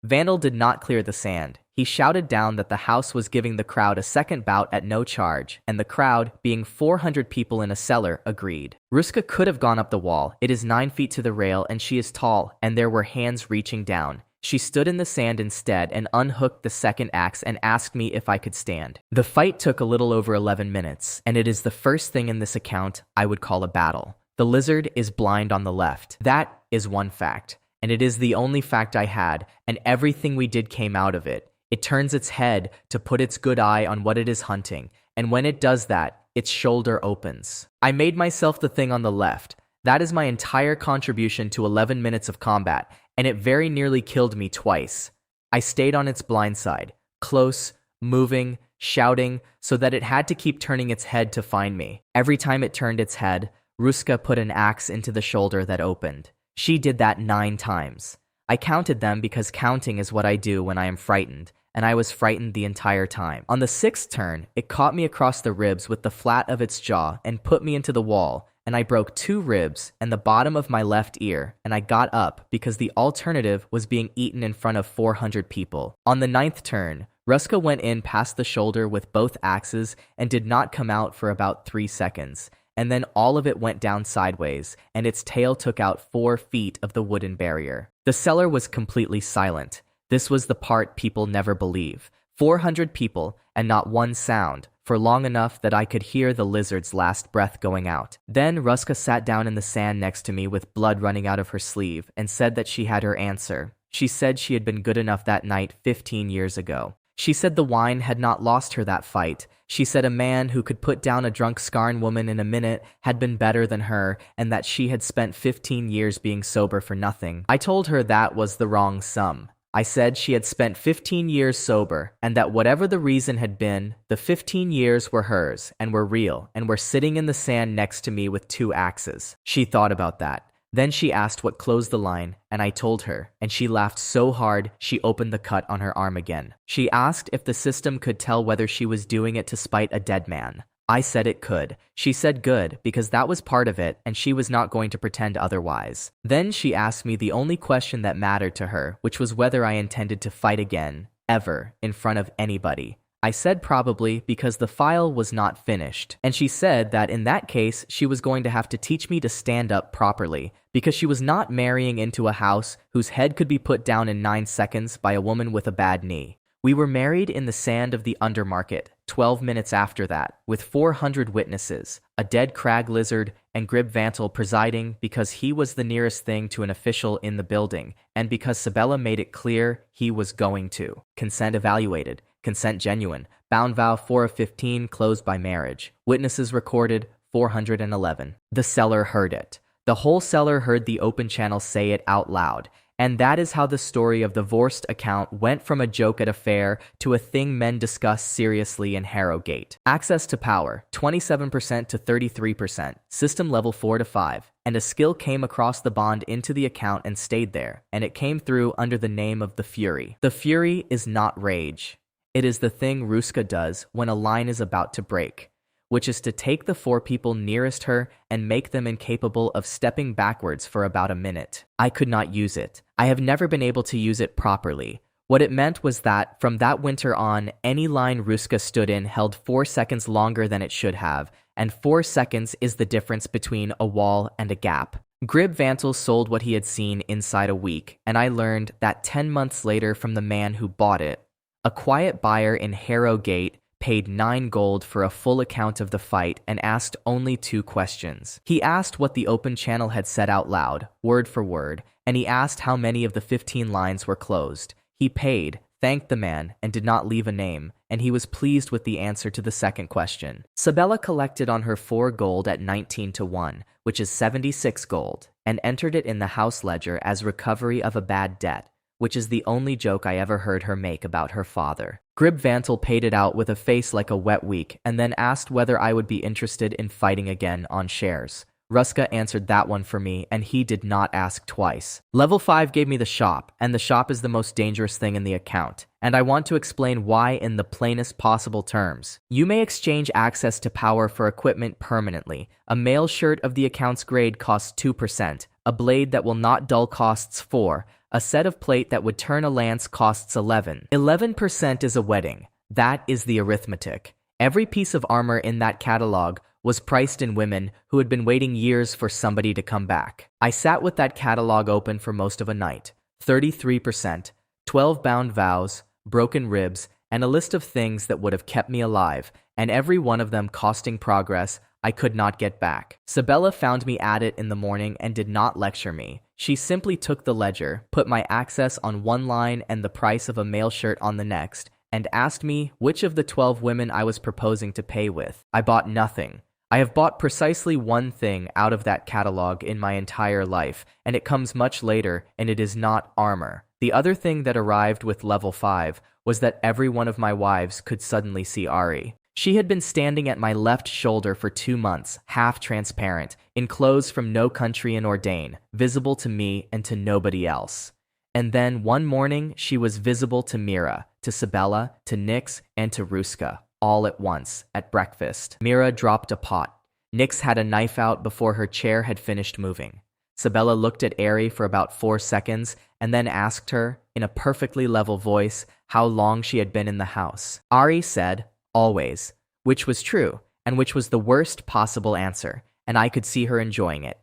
Vandal did not clear the sand. He shouted down that the house was giving the crowd a second bout at no charge, and the crowd, being 400 people in a cellar, agreed. Ruska could have gone up the wall. It is 9 feet to the rail, and she is tall, and there were hands reaching down. She stood in the sand instead and unhooked the second axe and asked me if I could stand. The fight took a little over 11 minutes, and it is the first thing in this account I would call a battle. The lizard is blind on the left. That is one fact, and it is the only fact I had, and everything we did came out of it. It turns its head to put its good eye on what it is hunting, and when it does that, its shoulder opens. I made myself the thing on the left. That is my entire contribution to 11 minutes of combat, and it very nearly killed me twice. I stayed on its blind side, close, moving, shouting, so that it had to keep turning its head to find me. Every time it turned its head, Ruska put an axe into the shoulder that opened. She did that 9 times. I counted them because counting is what I do when I am frightened, and I was frightened the entire time. On the 6th turn, it caught me across the ribs with the flat of its jaw and put me into the wall, and I broke 2 ribs and the bottom of my left ear, and I got up because the alternative was being eaten in front of 400 people. On the 9th turn, Ruska went in past the shoulder with both axes and did not come out for about 3 seconds. And then all of it went down sideways, and its tail took out 4 feet of the wooden barrier. The cellar was completely silent. This was the part people never believe. 400 people, and not one sound, for long enough that I could hear the lizard's last breath going out. Then Ruska sat down in the sand next to me with blood running out of her sleeve and said that she had her answer. She said she had been good enough that night 15 years ago. She said the wine had not lost her that fight. She said a man who could put down a drunk Skarn woman in a minute had been better than her, and that she had spent 15 years being sober for nothing. I told her that was the wrong sum. I said she had spent 15 years sober, and that whatever the reason had been, the 15 years were hers, and were real, and were sitting in the sand next to me with 2 axes. She thought about that. Then she asked what closed the line, and I told her, and she laughed so hard she opened the cut on her arm again. She asked if the system could tell whether she was doing it to spite a dead man. I said it could. She said good, because that was part of it, and she was not going to pretend otherwise. Then she asked me the only question that mattered to her, which was whether I intended to fight again, ever, in front of anybody. I said probably because the file was not finished, and she said that in that case she was going to have to teach me to stand up properly, because she was not marrying into a house whose head could be put down in 9 seconds by a woman with a bad knee. We were married in the sand of the undermarket, 12 minutes after that, with 400 witnesses, a dead crag lizard, and Grib Vantel presiding because he was the nearest thing to an official in the building, and because Sabella made it clear he was going to. Consent evaluated. Consent genuine. Bound vow 4 of 15 closed by marriage. Witnesses recorded 411. The cellar heard it. The whole cellar heard the open channel say it out loud. And that is how the story of the Vorst account went from a joke at a fair to a thing men discuss seriously in Harrogate. Access to power, 27% to 33%, system level 4 to 5, and a skill came across the bond into the account and stayed there, and it came through under the name of the Fury. The Fury is not rage. It is the thing Ruska does when a line is about to break, which is to take the 4 people nearest her and make them incapable of stepping backwards for about a minute. I could not use it. I have never been able to use it properly. What it meant was that, from that winter on, any line Ruska stood in held 4 seconds longer than it should have, and 4 seconds is the difference between a wall and a gap. Grib Vantel sold what he had seen inside a week, and I learned that 10 months later from the man who bought it, A quiet buyer in Harrow Gate paid 9 gold for a full account of the fight and asked only 2 questions. He asked what the open channel had said out loud, word for word, and he asked how many of the 15 lines were closed. He paid, thanked the man, and did not leave a name, and he was pleased with the answer to the second question. Sabella collected on her 4 gold at 19 to 1, which is 76 gold, and entered it in the house ledger as recovery of a bad debt, which is the only joke I ever heard her make about her father. Grib Vantel paid it out with a face like a wet week and then asked whether I would be interested in fighting again on shares. Ruska answered that one for me, and he did not ask twice. Level 5 gave me the shop, and the shop is the most dangerous thing in the account, and I want to explain why in the plainest possible terms. You may exchange access to power for equipment permanently. A mail shirt of the account's grade costs 2%, a blade that will not dull costs 4, a set of plate that would turn a lance costs 11. 11% is a wedding. That is the arithmetic. Every piece of armor in that catalog was priced in women who had been waiting years for somebody to come back. I sat with that catalog open for most of a night. 33%, 12 bound vows, broken ribs, and a list of things that would have kept me alive, and every one of them costing progress I could not get back. Sabella found me at it in the morning and did not lecture me. She simply took the ledger, put my access on one line and the price of a mail shirt on the next, and asked me which of the 12 women I was proposing to pay with. I bought nothing. I have bought precisely one thing out of that catalog in my entire life, and it comes much later, and it is not armor. The other thing that arrived with level 5 was that every one of my wives could suddenly see Ari. She had been standing at my left shoulder for 2 months, half transparent, in clothes from no country in Ordain, visible to me and to nobody else. And then one morning she was visible to Mira, to Sabella, to Nyx, and to Ruska, all at once, at breakfast. Mira dropped a pot. Nyx had a knife out before her chair had finished moving. Sabella looked at Ari for about 4 seconds and then asked her, in a perfectly level voice, how long she had been in the house. Ari said, always, which was true, and which was the worst possible answer, and I could see her enjoying it.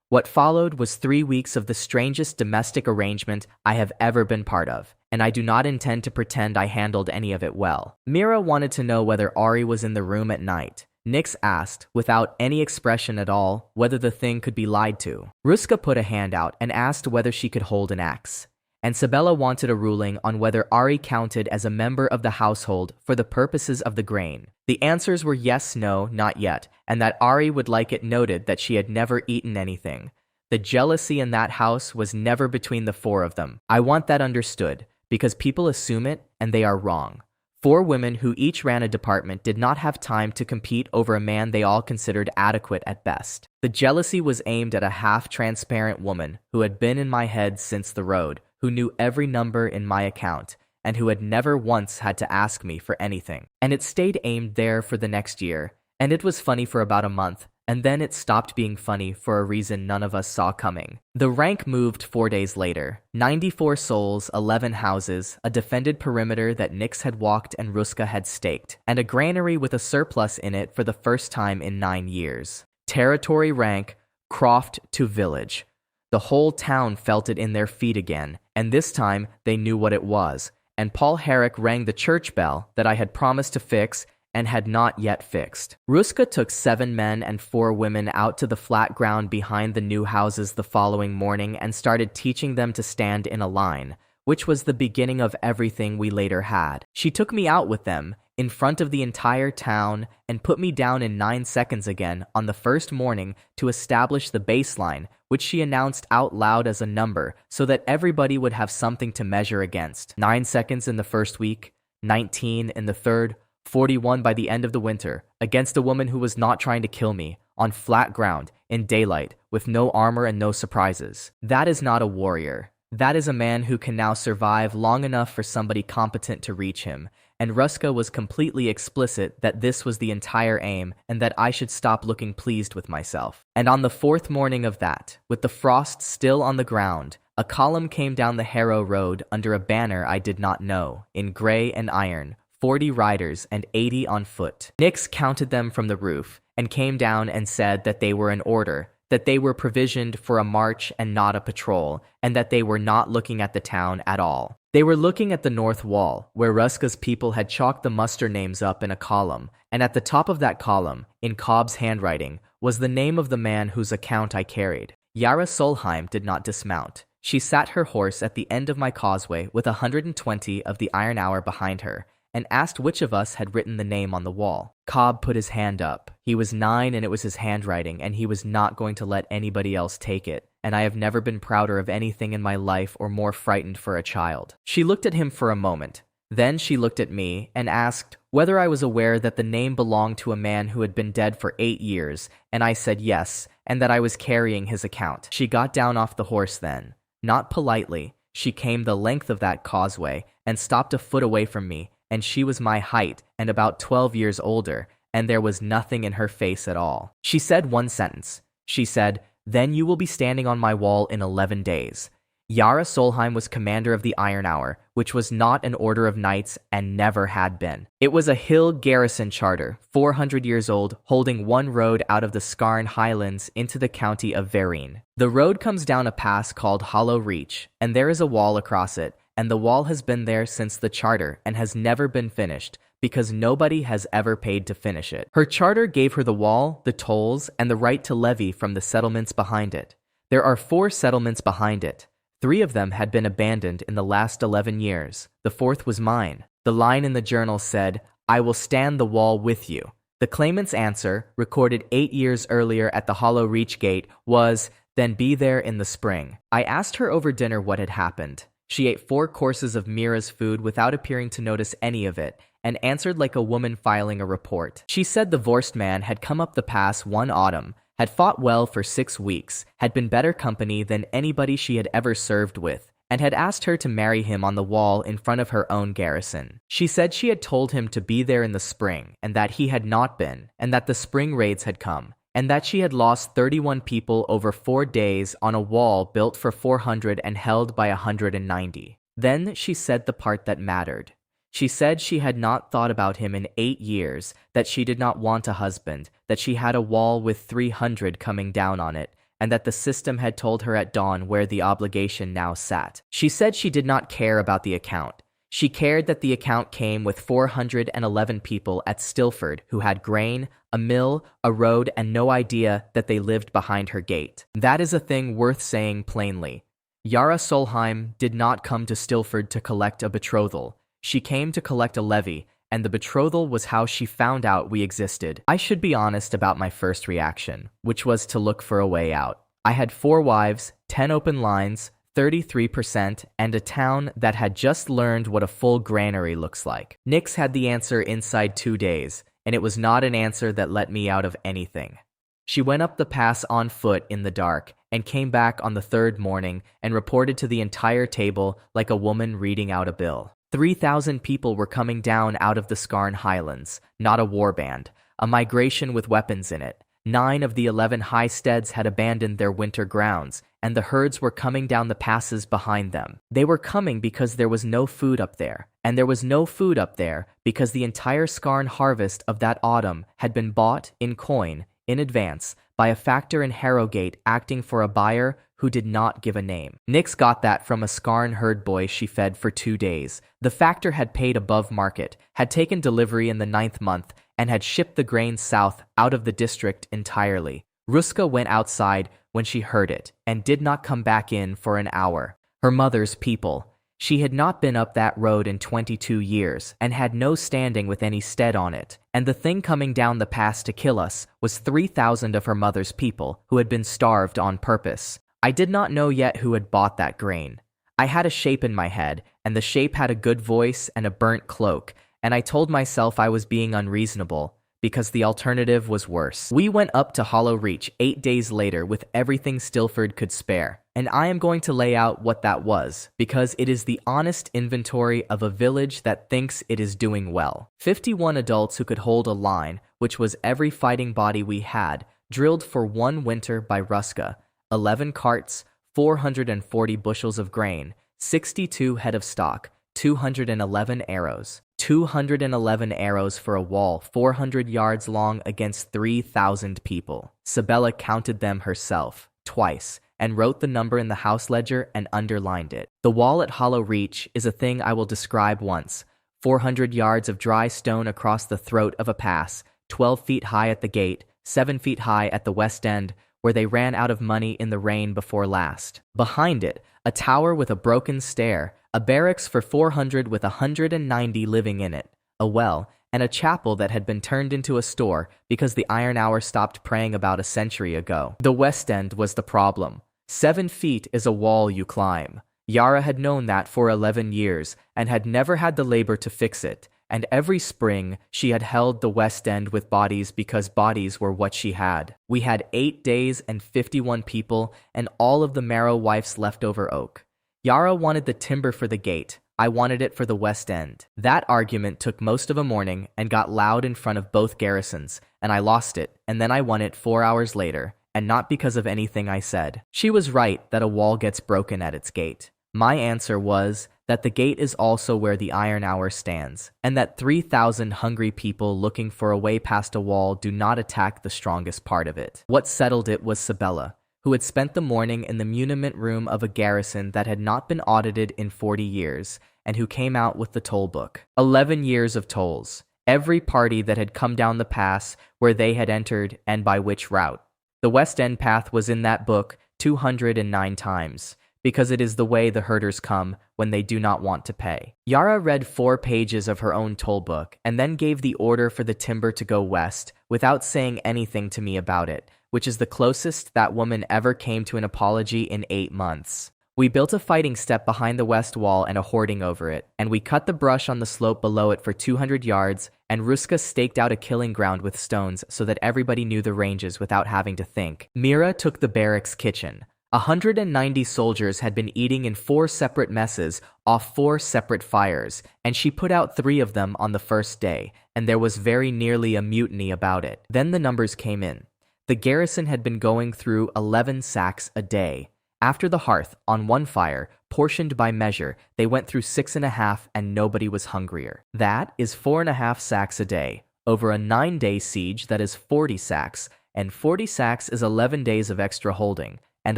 What followed was 3 weeks of the strangest domestic arrangement I have ever been part of, and I do not intend to pretend I handled any of it well. Mira wanted to know whether Ari was in the room at night. Nyx asked, without any expression at all, whether the thing could be lied to. Ruska put a hand out and asked whether she could hold an axe. And Sabella wanted a ruling on whether Ari counted as a member of the household for the purposes of the grain. The answers were yes, no, not yet, and that Ari would like it noted that she had never eaten anything. The jealousy in that house was never between the 4 of them. I want that understood, because people assume it, and they are wrong. 4 women who each ran a department did not have time to compete over a man they all considered adequate at best. The jealousy was aimed at a half-transparent woman who had been in my head since the road, who knew every number in my account, and who had never once had to ask me for anything. And it stayed aimed there for the next year, and it was funny for about a month, and then it stopped being funny for a reason none of us saw coming. The rank moved 4 days later. 94 souls, 11 houses, a defended perimeter that Nyx had walked and Ruska had staked, and a granary with a surplus in it for the first time in 9 years. Territory rank, croft to village. The whole town felt it in their feet again, and this time they knew what it was, and Paul Herrick rang the church bell that I had promised to fix and had not yet fixed. Ruska took 7 men and 4 women out to the flat ground behind the new houses the following morning and started teaching them to stand in a line, which was the beginning of everything we later had. She took me out with them, in front of the entire town, and put me down in 9 seconds again on the first morning to establish the baseline, which she announced out loud as a number so that everybody would have something to measure against. 9 seconds in the first week, 19 in the third, 41 by the end of the winter, against a woman who was not trying to kill me, on flat ground, in daylight, with no armor and no surprises. That is not a warrior. That is a man who can now survive long enough for somebody competent to reach him, and Ruska was completely explicit that this was the entire aim and that I should stop looking pleased with myself. And on the 4th morning of that, with the frost still on the ground, a column came down the Harrow Road under a banner I did not know, in gray and iron, 40 riders and 80 on foot. Nyx counted them from the roof and came down and said that they were in order, that they were provisioned for a march and not a patrol, and that they were not looking at the town at all. They were looking at the north wall, where Ruska's people had chalked the muster names up in a column, and at the top of that column, in Cobb's handwriting, was the name of the man whose account I carried. Yara Solheim did not dismount. She sat her horse at the end of my causeway with 120 of the iron hour behind her, and asked which of us had written the name on the wall. Cobb put his hand up. He was 9 and it was his handwriting, and he was not going to let anybody else take it, and I have never been prouder of anything in my life or more frightened for a child. She looked at him for a moment. Then she looked at me and asked whether I was aware that the name belonged to a man who had been dead for 8 years, and I said yes, and that I was carrying his account. She got down off the horse then. Not politely. She came the length of that causeway and stopped a foot away from me, and she was my height and about 12 years older, and there was nothing in her face at all. She said one sentence. She said, "Then you will be standing on my wall in 11 days. Yara Solheim was commander of the Iron Hour, which was not an order of knights and never had been. It was a hill garrison charter, 400 years old, holding one road out of the Skarn highlands into the county of Vereen. The road comes down a pass called Hollow Reach, and there is a wall across it, and the wall has been there since the charter and has never been finished, because nobody has ever paid to finish it. Her charter gave her the wall, the tolls, and the right to levy from the settlements behind it. There are 4 settlements behind it. 3 of them had been abandoned in the last 11 years. The 4th was mine. The line in the journal said, 'I will stand the wall with you.' The claimant's answer, recorded 8 years earlier at the Hollow Reach gate, was, 'Then be there in the spring.' I asked her over dinner what had happened. She ate 4 courses of Mira's food without appearing to notice any of it, and answered like a woman filing a report. She said the Vorst man had come up the pass one autumn, had fought well for 6 weeks, had been better company than anybody she had ever served with, and had asked her to marry him on the wall in front of her own garrison. She said she had told him to be there in the spring, and that he had not been, and that the spring raids had come, and that she had lost 31 people over 4 days on a wall built for 400 and held by 190. Then she said the part that mattered. She said she had not thought about him in 8 years, that she did not want a husband, that she had a wall with 300 coming down on it, and that the system had told her at dawn where the obligation now sat. She said she did not care about the account. She cared that the account came with 411 people at Stilford who had grain, a mill, a road, and no idea that they lived behind her gate. That is a thing worth saying plainly. Yara Solheim did not come to Stilford to collect a betrothal. She came to collect a levy, and the betrothal was how she found out we existed. I should be honest about my first reaction, which was to look for a way out. I had 4 wives, 10 open lines, 33%, and a town that had just learned what a full granary looks like. Nix had the answer inside 2 days, and it was not an answer that let me out of anything. She went up the pass on foot in the dark and came back on the 3rd morning and reported to the entire table like a woman reading out a bill. 3,000 people were coming down out of the Skarn highlands, not a warband, a migration with weapons in it. 9 of the 11 high steads had abandoned their winter grounds, and the herds were coming down the passes behind them. They were coming because there was no food up there, and there was no food up there because the entire Skarn harvest of that autumn had been bought in coin, in advance, by a factor in Harrogate acting for a buyer who did not give a name. Nix got that from a Skarn herd boy she fed for 2 days. The factor had paid above market, had taken delivery in the 9th month, and had shipped the grain south out of the district entirely. Ruska went outside when she heard it, and did not come back in for an hour. Her mother's people. She had not been up that road in 22 years, and had no standing with any stead on it, and the thing coming down the pass to kill us was 3,000 of her mother's people who had been starved on purpose. I did not know yet who had bought that grain. I had a shape in my head, and the shape had a good voice and a burnt cloak, and I told myself I was being unreasonable, because the alternative was worse. We went up to Hollow Reach 8 days later with everything Stilford could spare, and I am going to lay out what that was, because it is the honest inventory of a village that thinks it is doing well. 51 adults who could hold a line, which was every fighting body we had, drilled for 1 winter by Ruska, 11 carts, 440 bushels of grain, 62 head of stock, 211 arrows. 211 arrows for a wall 400 yards long against 3,000 people. Sabella counted them herself, twice, and wrote the number in the house ledger and underlined it. The wall at Hollow Reach is a thing I will describe once. 400 yards of dry stone across the throat of a pass, 12 feet high at the gate, 7 feet high at the west end, where they ran out of money in the rain before last. Behind it, a tower with a broken stair, a barracks for 400 with 190 living in it, a well, and a chapel that had been turned into a store because the Iron Hour stopped praying about a century ago. The West End was the problem. 7 feet is a wall you climb. Yara had known that for 11 years and had never had the labor to fix it, and every spring she had held the West End with bodies because bodies were what she had. We had 8 days and 51 people and all of the Marrow wife's leftover oak. Yara wanted the timber for the gate. I wanted it for the West End. That argument took most of a morning and got loud in front of both garrisons, and I lost it, and then I won it 4 hours later, and not because of anything I said. She was right that a wall gets broken at its gate. My answer was that the gate is also where the Iron Hour stands, and that 3,000 hungry people looking for a way past a wall do not attack the strongest part of it. What settled it was Sabella, who had spent the morning in the muniment room of a garrison that had not been audited in 40 years, and who came out with the toll book. 11 years of tolls. Every party that had come down the pass where they had entered and by which route. The West End path was in that book 209 times, because it is the way the herders come when they do not want to pay. Yara read 4 pages of her own toll book and then gave the order for the timber to go west without saying anything to me about it, which is the closest that woman ever came to an apology in 8 months. We built a fighting step behind the west wall and a hoarding over it, and we cut the brush on the slope below it for 200 yards, and Ruska staked out a killing ground with stones so that everybody knew the ranges without having to think. Mira took the barracks kitchen. 190 soldiers had been eating in 4 separate messes off 4 separate fires, and she put out 3 of them on the first day, and there was very nearly a mutiny about it. Then the numbers came in. The garrison had been going through 11 sacks a day. After the hearth, on one fire, portioned by measure, they went through 6.5 and nobody was hungrier. That is 4.5 sacks a day. Over a 9-day siege, that is 40 sacks, and 40 sacks is 11 days of extra holding, and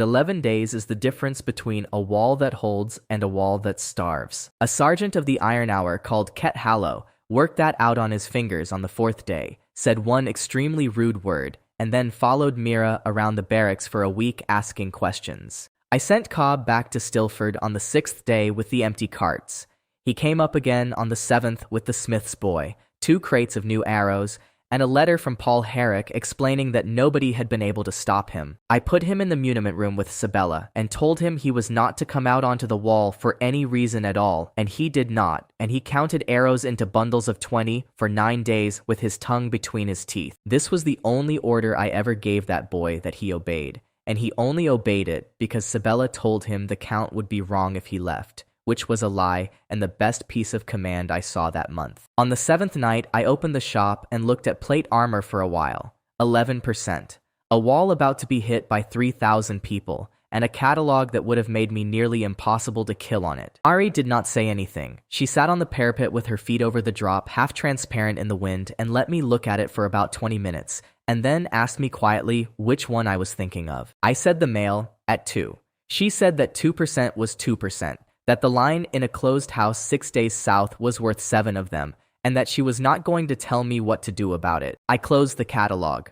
11 days is the difference between a wall that holds and a wall that starves. A sergeant of the Iron Hour called Ket Hallow worked that out on his fingers on the 4th day, said one extremely rude word, and then followed Mira around the barracks for a week asking questions. I sent Cobb back to Stilford on the 6th day with the empty carts. He came up again on the 7th with the smith's boy, 2 crates of new arrows, and a letter from Paul Herrick explaining that nobody had been able to stop him. I put him in the muniment room with Sabella and told him he was not to come out onto the wall for any reason at all, and he did not, and he counted arrows into bundles of 20 for 9 days with his tongue between his teeth. This was the only order I ever gave that boy that he obeyed, and he only obeyed it because Sabella told him the count would be wrong if he left, which was a lie and the best piece of command I saw that month. On the 7th night, I opened the shop and looked at plate armor for a while. 11%. A wall about to be hit by 3,000 people, and a catalog that would have made me nearly impossible to kill on it. Ari did not say anything. She sat on the parapet with her feet over the drop, half transparent in the wind, and let me look at it for about 20 minutes, and then asked me quietly which one I was thinking of. I said the male, at 2. She said that 2% was 2%. That the line in a closed house 6 days south was worth 7 of them, and that she was not going to tell me what to do about it. I closed the catalog.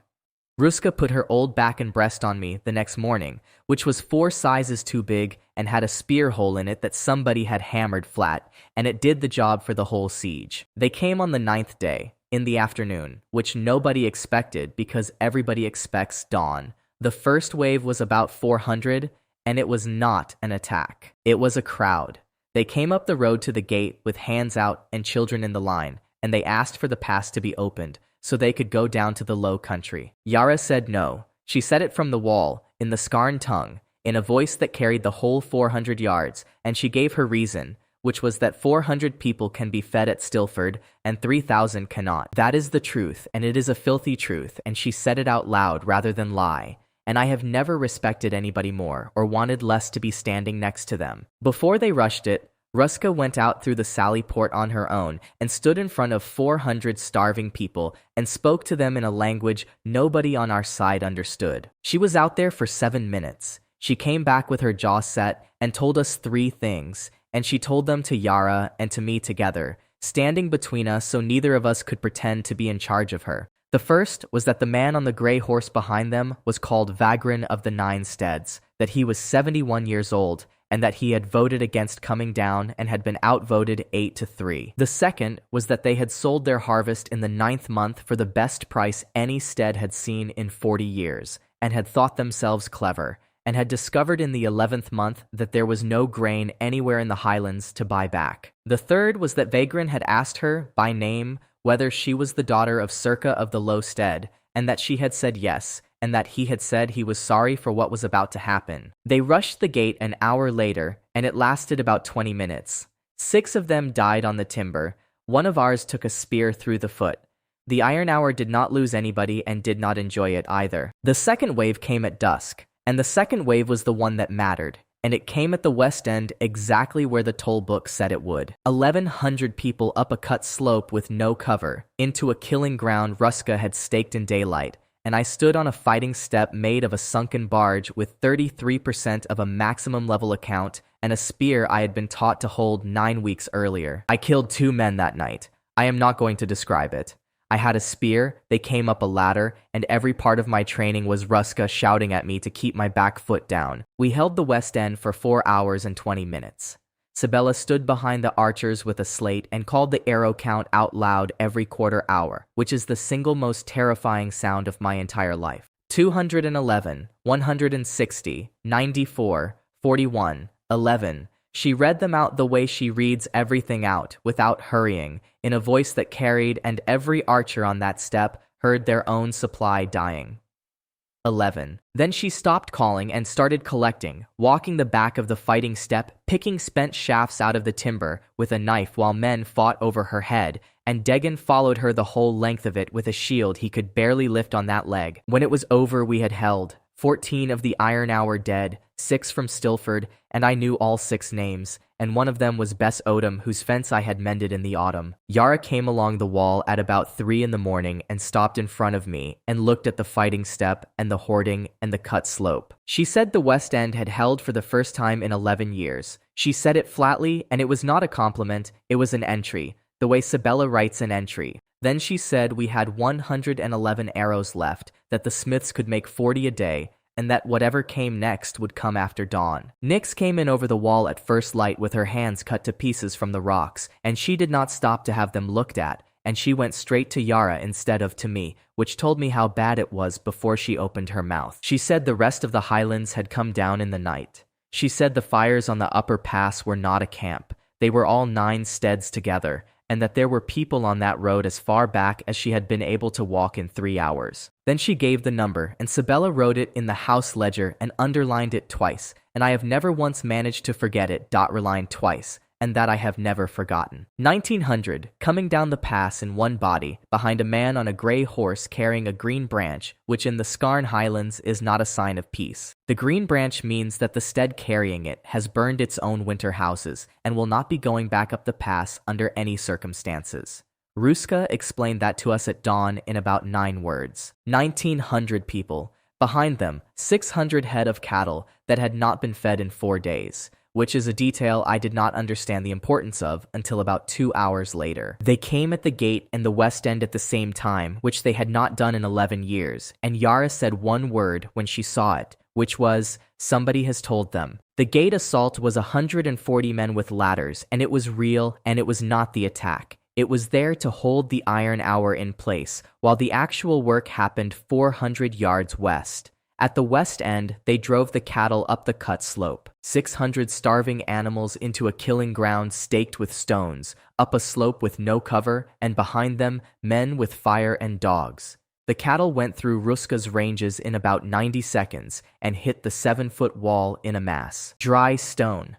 Ruska put her old back and breast on me the next morning, which was 4 sizes too big and had a spear hole in it that somebody had hammered flat, and it did the job for the whole siege. They came on the 9th day, in the afternoon, which nobody expected because everybody expects dawn. The first wave was about 400, and it was not an attack. It was a crowd. They came up the road to the gate with hands out and children in the line, and they asked for the pass to be opened so they could go down to the low country. Yara said no. She said it from the wall, in the Skarn tongue, in a voice that carried the whole 400 yards, and she gave her reason, which was that 400 people can be fed at Stilford and 3,000 cannot. That is the truth, and it is a filthy truth, and she said it out loud rather than lie. And I have never respected anybody more or wanted less to be standing next to them. Before they rushed it, Ruska went out through the sally port on her own and stood in front of 400 starving people and spoke to them in a language nobody on our side understood. She was out there for 7 minutes. She came back with her jaw set and told us 3 things, and she told them to Yara and to me together, standing between us so neither of us could pretend to be in charge of her. The first was that the man on the gray horse behind them was called Vagrin of the 9 Steads, that he was 71 years old, and that he had voted against coming down and had been outvoted 8-3. The second was that they had sold their harvest in the 9th month for the best price any stead had seen in 40 years, and had thought themselves clever, and had discovered in the 11th month that there was no grain anywhere in the highlands to buy back. The third was that Vagrin had asked her, by name, whether she was the daughter of Circa of the Low Stead, and that she had said yes, and that he had said he was sorry for what was about to happen. They rushed the gate an hour later, and it lasted about 20 minutes. 6 of them died on the timber. 1 of ours took a spear through the foot. The Iron Hour did not lose anybody and did not enjoy it either. The second wave came at dusk, and the second wave was the one that mattered, and it came at the west end exactly where the toll book said it would. 1,100 people up a cut slope with no cover, into a killing ground Ruska had staked in daylight, and I stood on a fighting step made of a sunken barge with 33% of a maximum level account and a spear I had been taught to hold 9 weeks earlier. I killed 2 men that night. I am not going to describe it. I had a spear, they came up a ladder, and every part of my training was Ruska shouting at me to keep my back foot down. We held the west end for 4 hours and 20 minutes. Sibella stood behind the archers with a slate and called the arrow count out loud every quarter hour, which is the single most terrifying sound of my entire life. 211, 160, 94, 41, 11. She read them out the way she reads everything out, without hurrying, in a voice that carried, and every archer on that step heard their own supply dying. 11. Then she stopped calling and started collecting, walking the back of the fighting step, picking spent shafts out of the timber with a knife while men fought over her head, and Degan followed her the whole length of it with a shield he could barely lift on that leg. When it was over, we had held 14 of the Iron Hour dead, 6 from Stilford, and I knew all 6 names, and one of them was Bess Odom, whose fence I had mended in the autumn. Yara came along the wall at about 3 in the morning and stopped in front of me and looked at the fighting step and the hoarding and the cut slope. She said the West End had held for the first time in 11 years. She said it flatly, and it was not a compliment, it was an entry, the way Sibella writes an entry. Then she said we had 111 arrows left, that the smiths could make 40 a day, and that whatever came next would come after dawn. Nyx came in over the wall at first light with her hands cut to pieces from the rocks, and she did not stop to have them looked at, and she went straight to Yara instead of to me, which told me how bad it was before she opened her mouth. She said the rest of the highlands had come down in the night. She said the fires on the upper pass were not a camp. They were all 9 steads together, and that there were people on that road as far back as she had been able to walk in 3 hours. Then she gave the number, and Sibella wrote it in the house ledger and underlined it twice, and I have never once managed to forget it. Relined twice, and that I have never forgotten. 1900, coming down the pass in one body, behind a man on a gray horse carrying a green branch, which in the Scarn Highlands is not a sign of peace. The green branch means that the stead carrying it has burned its own winter houses and will not be going back up the pass under any circumstances. Ruska explained that to us at dawn in about 9 words. 1900 people. Behind them, 600 head of cattle that had not been fed in 4 days, which is a detail I did not understand the importance of until about 2 hours later. They came at the gate and the West End at the same time, which they had not done in 11 years, and Yara said one word when she saw it, which was, "Somebody has told them." The gate assault was 140 men with ladders, and it was real, and it was not the attack. It was there to hold the Iron Hour in place, while the actual work happened 400 yards west. At the west end, they drove the cattle up the cut slope, 600 starving animals into a killing ground staked with stones, up a slope with no cover, and behind them, men with fire and dogs. The cattle went through Ruska's ranges in about 90 seconds and hit the 7-foot wall in a mass. Dry stone.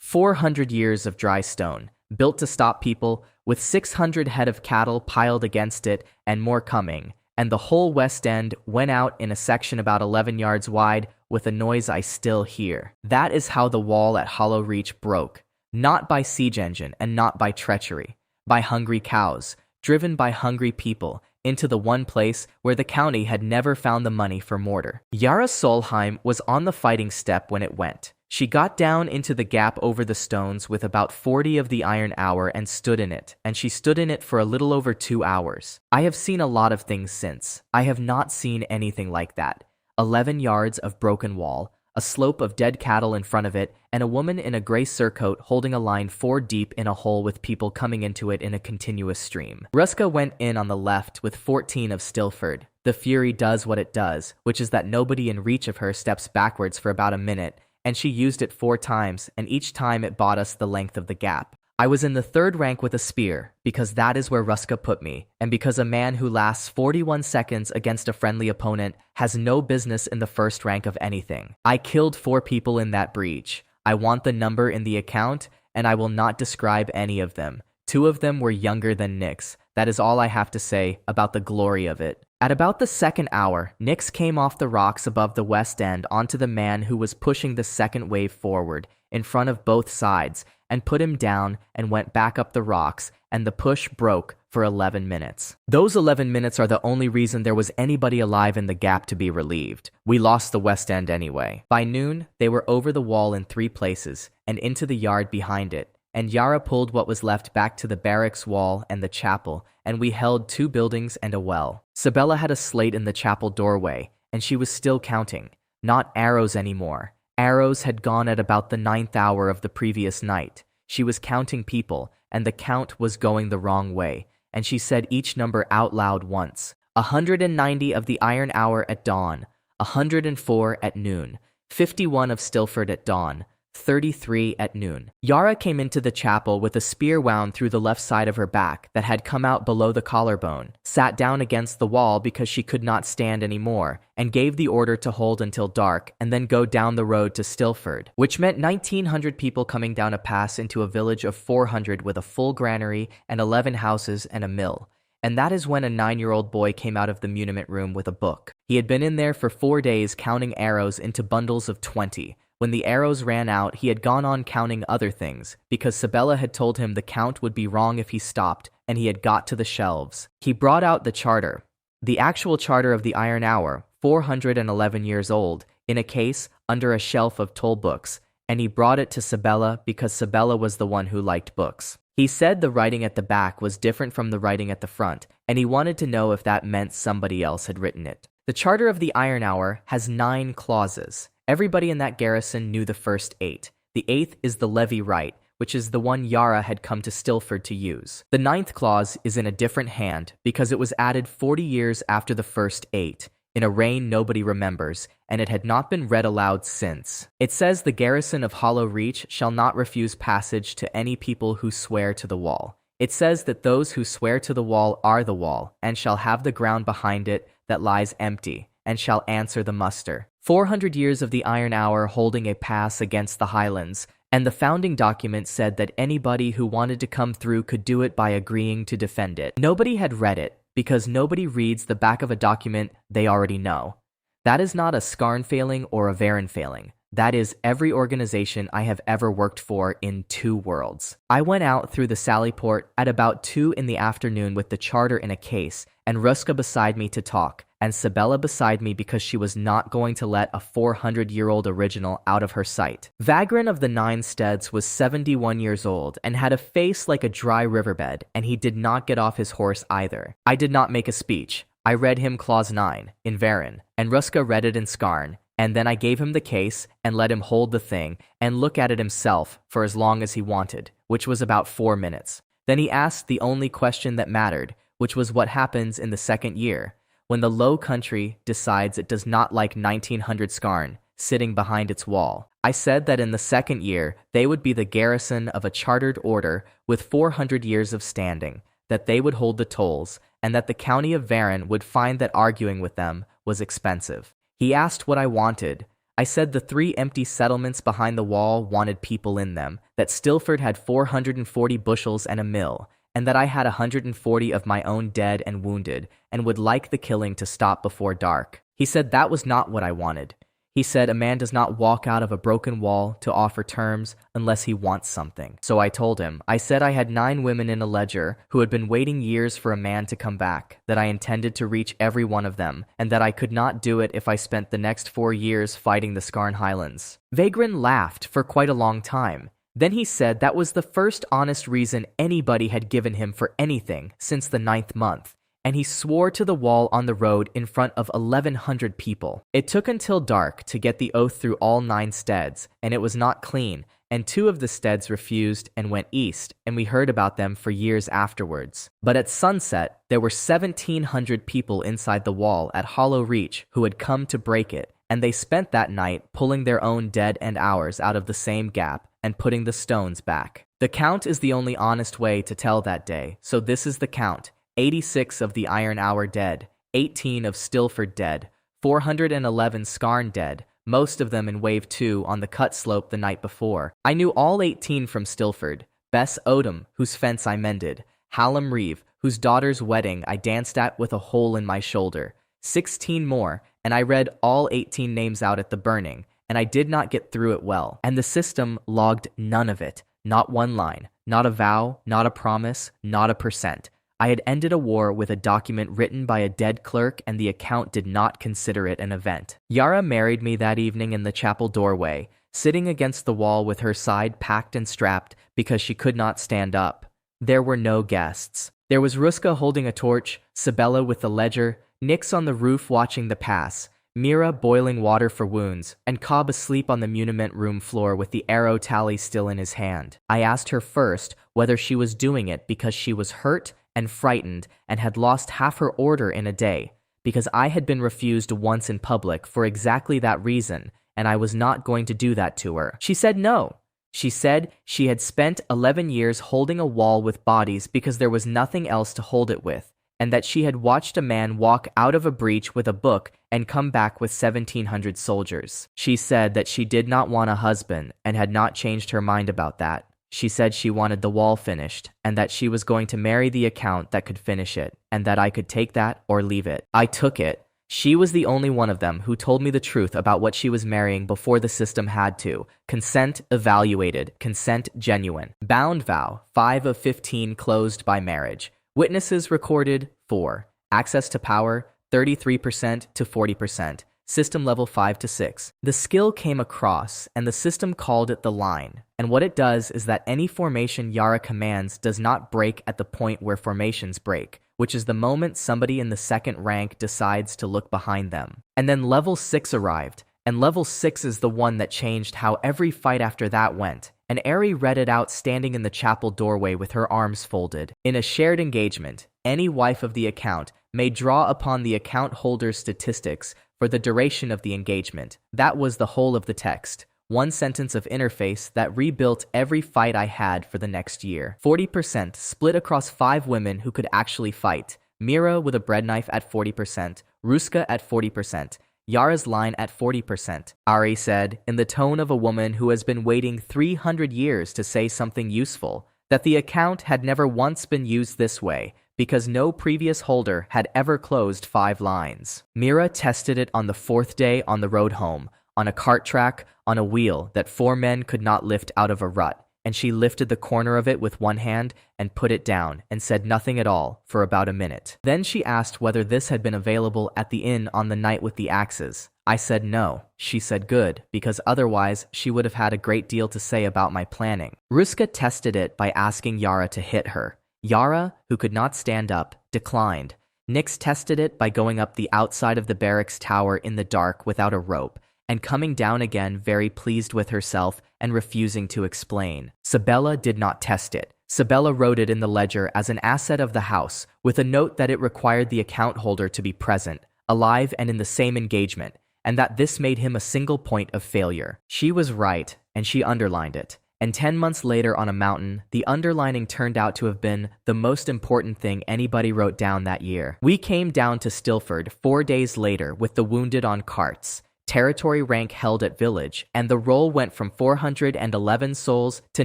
400 years of dry stone, built to stop people, with 600 head of cattle piled against it and more coming, and the whole West End went out in a section about 11 yards wide with a noise I still hear. That is how the wall at Hollow Reach broke, not by siege engine and not by treachery, by hungry cows, driven by hungry people, into the one place where the county had never found the money for mortar. Yara Solheim was on the fighting step when it went. She got down into the gap over the stones with about 40 of the iron hour and stood in it, and she stood in it for a little over 2 hours. I have seen a lot of things since. I have not seen anything like that. 11 yards of broken wall, a slope of dead cattle in front of it, and a woman in a gray surcoat holding a line 4 deep in a hole with people coming into it in a continuous stream. Ruska went in on the left with 14 of Stilford. The Fury does what it does, which is that nobody in reach of her steps backwards for about a minute, and she used it 4 times, and each time it bought us the length of the gap. I was in the 3rd rank with a spear, because that is where Ruska put me, and because a man who lasts 41 seconds against a friendly opponent has no business in the 1st rank of anything. I killed 4 people in that breach. I want the number in the account, and I will not describe any of them. 2 of them were younger than Nyx. That is all I have to say about the glory of it. At about the 2nd hour, Nyx came off the rocks above the west end onto the man who was pushing the 2nd wave forward, in front of both sides, and put him down and went back up the rocks, and the push broke for 11 minutes. Those 11 minutes are the only reason there was anybody alive in the gap to be relieved. We lost the west end anyway. By noon, they were over the wall in 3 places, and into the yard behind it, and Yara pulled what was left back to the barracks wall and the chapel, and we held 2 buildings and a well. Sabella had a slate in the chapel doorway, and she was still counting. Not arrows anymore. Arrows had gone at about the 9th hour of the previous night. She was counting people, and the count was going the wrong way, and she said each number out loud once. 190 of the iron hour at dawn, 104 at noon, 51 of Stilford at dawn, 33 at noon. Yara came into the chapel with a spear wound through the left side of her back that had come out below the collarbone, sat down against the wall because she could not stand anymore, and gave the order to hold until dark and then go down the road to Stilford, which meant 1,900 people coming down a pass into a village of 400 with a full granary and 11 houses and a mill. And that is when a 9-year-old boy came out of the muniment room with a book. He had been in there for 4 days counting arrows into bundles of 20. When the arrows ran out, he had gone on counting other things, because Sabella had told him the count would be wrong if he stopped, and he had got to the shelves. He brought out the charter, the actual charter of the Iron Hour, 411 years old, in a case under a shelf of toll books, and he brought it to Sabella because Sabella was the one who liked books. He said the writing at the back was different from the writing at the front, and he wanted to know if that meant somebody else had written it. The charter of the Iron Hour has 9 clauses. Everybody in that garrison knew the first 8. The 8th is the levy right, which is the one Yara had come to Stilford to use. The 9th clause is in a different hand because it was added 40 years after the first 8, in a reign nobody remembers, and it had not been read aloud since. It says the garrison of Hollow Reach shall not refuse passage to any people who swear to the wall. It says that those who swear to the wall are the wall, and shall have the ground behind it that lies empty, and shall answer the muster. 400 years of the Iron Hour holding a pass against the Highlands, and the founding document said that anybody who wanted to come through could do it by agreeing to defend it. Nobody had read it, because nobody reads the back of a document they already know. That is not a Skarn failing or a Varen failing. That is every organization I have ever worked for in 2 worlds. I went out through the Sallyport at about 2 in the afternoon with the charter in a case, and Ruska beside me to talk, and Sabella beside me because she was not going to let a 400-year-old original out of her sight. Vagrin of the 9 Steads was 71 years old and had a face like a dry riverbed, and he did not get off his horse either. I did not make a speech. I read him Clause 9 in Varen, and Ruska read it in Skarn, and then I gave him the case and let him hold the thing and look at it himself for as long as he wanted, which was about 4 minutes. Then he asked the only question that mattered, which was what happens in the 2nd year, when the Low Country decides it does not like 1900 Skarn sitting behind its wall. I said that in the 2nd year, they would be the garrison of a chartered order with 400 years of standing, that they would hold the tolls, and that the county of Varen would find that arguing with them was expensive. He asked what I wanted. I said the 3 empty settlements behind the wall wanted people in them, that Stilford had 440 bushels and a mill, and that I had 140 of my own dead and wounded, and would like the killing to stop before dark. He said that was not what I wanted. He said a man does not walk out of a broken wall to offer terms unless he wants something. So I told him. I said I had 9 women in a ledger who had been waiting years for a man to come back, that I intended to reach every one of them, and that I could not do it if I spent the next 4 years fighting the Skarn Highlands. Vagrant laughed for quite a long time. Then he said that was the first honest reason anybody had given him for anything since the 9th month. And he swore to the wall on the road in front of 1,100 people. It took until dark to get the oath through all 9 steads, and it was not clean, and 2 of the steads refused and went east, and we heard about them for years afterwards. But at sunset, there were 1,700 people inside the wall at Hollow Reach who had come to break it, and they spent that night pulling their own dead and ours out of the same gap and putting the stones back. The count is the only honest way to tell that day, so this is the count. 86 of the Iron Hour dead, 18 of Stilford dead, 411 Skarn dead, most of them in Wave 2 on the cut slope the night before. I knew all 18 from Stilford, Bess Odom, whose fence I mended, Hallam Reeve, whose daughter's wedding I danced at with a hole in my shoulder, 16 more, and I read all 18 names out at the burning, and I did not get through it well. And the system logged none of it, not one line, not a vow, not a promise, not a percent. I had ended a war with a document written by a dead clerk, and the account did not consider it an event. Yara married me that evening in the chapel doorway, sitting against the wall with her side packed and strapped because she could not stand up. There were no guests. There was Ruska holding a torch, Sabella with the ledger, Nix on the roof watching the pass, Mira boiling water for wounds, and Cobb asleep on the muniment room floor with the arrow tally still in his hand. I asked her first whether she was doing it because she was hurt and frightened and had lost half her order in a day, because I had been refused once in public for exactly that reason, and I was not going to do that to her. She said no. She said she had spent 11 years holding a wall with bodies because there was nothing else to hold it with, and that she had watched a man walk out of a breach with a book and come back with 1,700 soldiers. She said that she did not want a husband and had not changed her mind about that. She said she wanted the wall finished, and that she was going to marry the account that could finish it, and that I could take that or leave it. I took it. She was the only one of them who told me the truth about what she was marrying before the system had to. Consent evaluated. Consent genuine. Bound vow, 5 of 15 closed by marriage. Witnesses recorded, 4. Access to power, 33% to 40%. System level 5 to 6. The skill came across, and the system called it the line. And what it does is that any formation Yara commands does not break at the point where formations break, which is the moment somebody in the second rank decides to look behind them. And then level 6 arrived, and level 6 is the one that changed how every fight after that went. And Ari read it out standing in the chapel doorway with her arms folded. In a shared engagement, any wife of the account may draw upon the account holder's statistics for the duration of the engagement. That was the whole of the text. One sentence of interface that rebuilt every fight I had for the next year. 40% split across 5 women who could actually fight. Mira with a bread knife at 40%, Ruska at 40%, Yara's line at 40%. Ari said, in the tone of a woman who has been waiting 300 years to say something useful, that the account had never once been used this way, because no previous holder had ever closed 5 lines. Mira tested it on the 4th day on the road home, on a cart track, on a wheel that 4 men could not lift out of a rut, and she lifted the corner of it with one hand and put it down and said nothing at all for about a minute. Then she asked whether this had been available at the inn on the night with the axes. I said no. She said good, because otherwise she would have had a great deal to say about my planning. Ruska tested it by asking Yara to hit her. Yara, who could not stand up, declined. Nix tested it by going up the outside of the barracks tower in the dark without a rope, and coming down again very pleased with herself and refusing to explain. Sabella did not test it. Sabella wrote it in the ledger as an asset of the house, with a note that it required the account holder to be present, alive and in the same engagement, and that this made him a single point of failure. She was right, and she underlined it. And 10 months later on a mountain, the underlining turned out to have been the most important thing anybody wrote down that year. We came down to Stilford 4 days later with the wounded on carts, territory rank held at village, and the roll went from 411 souls to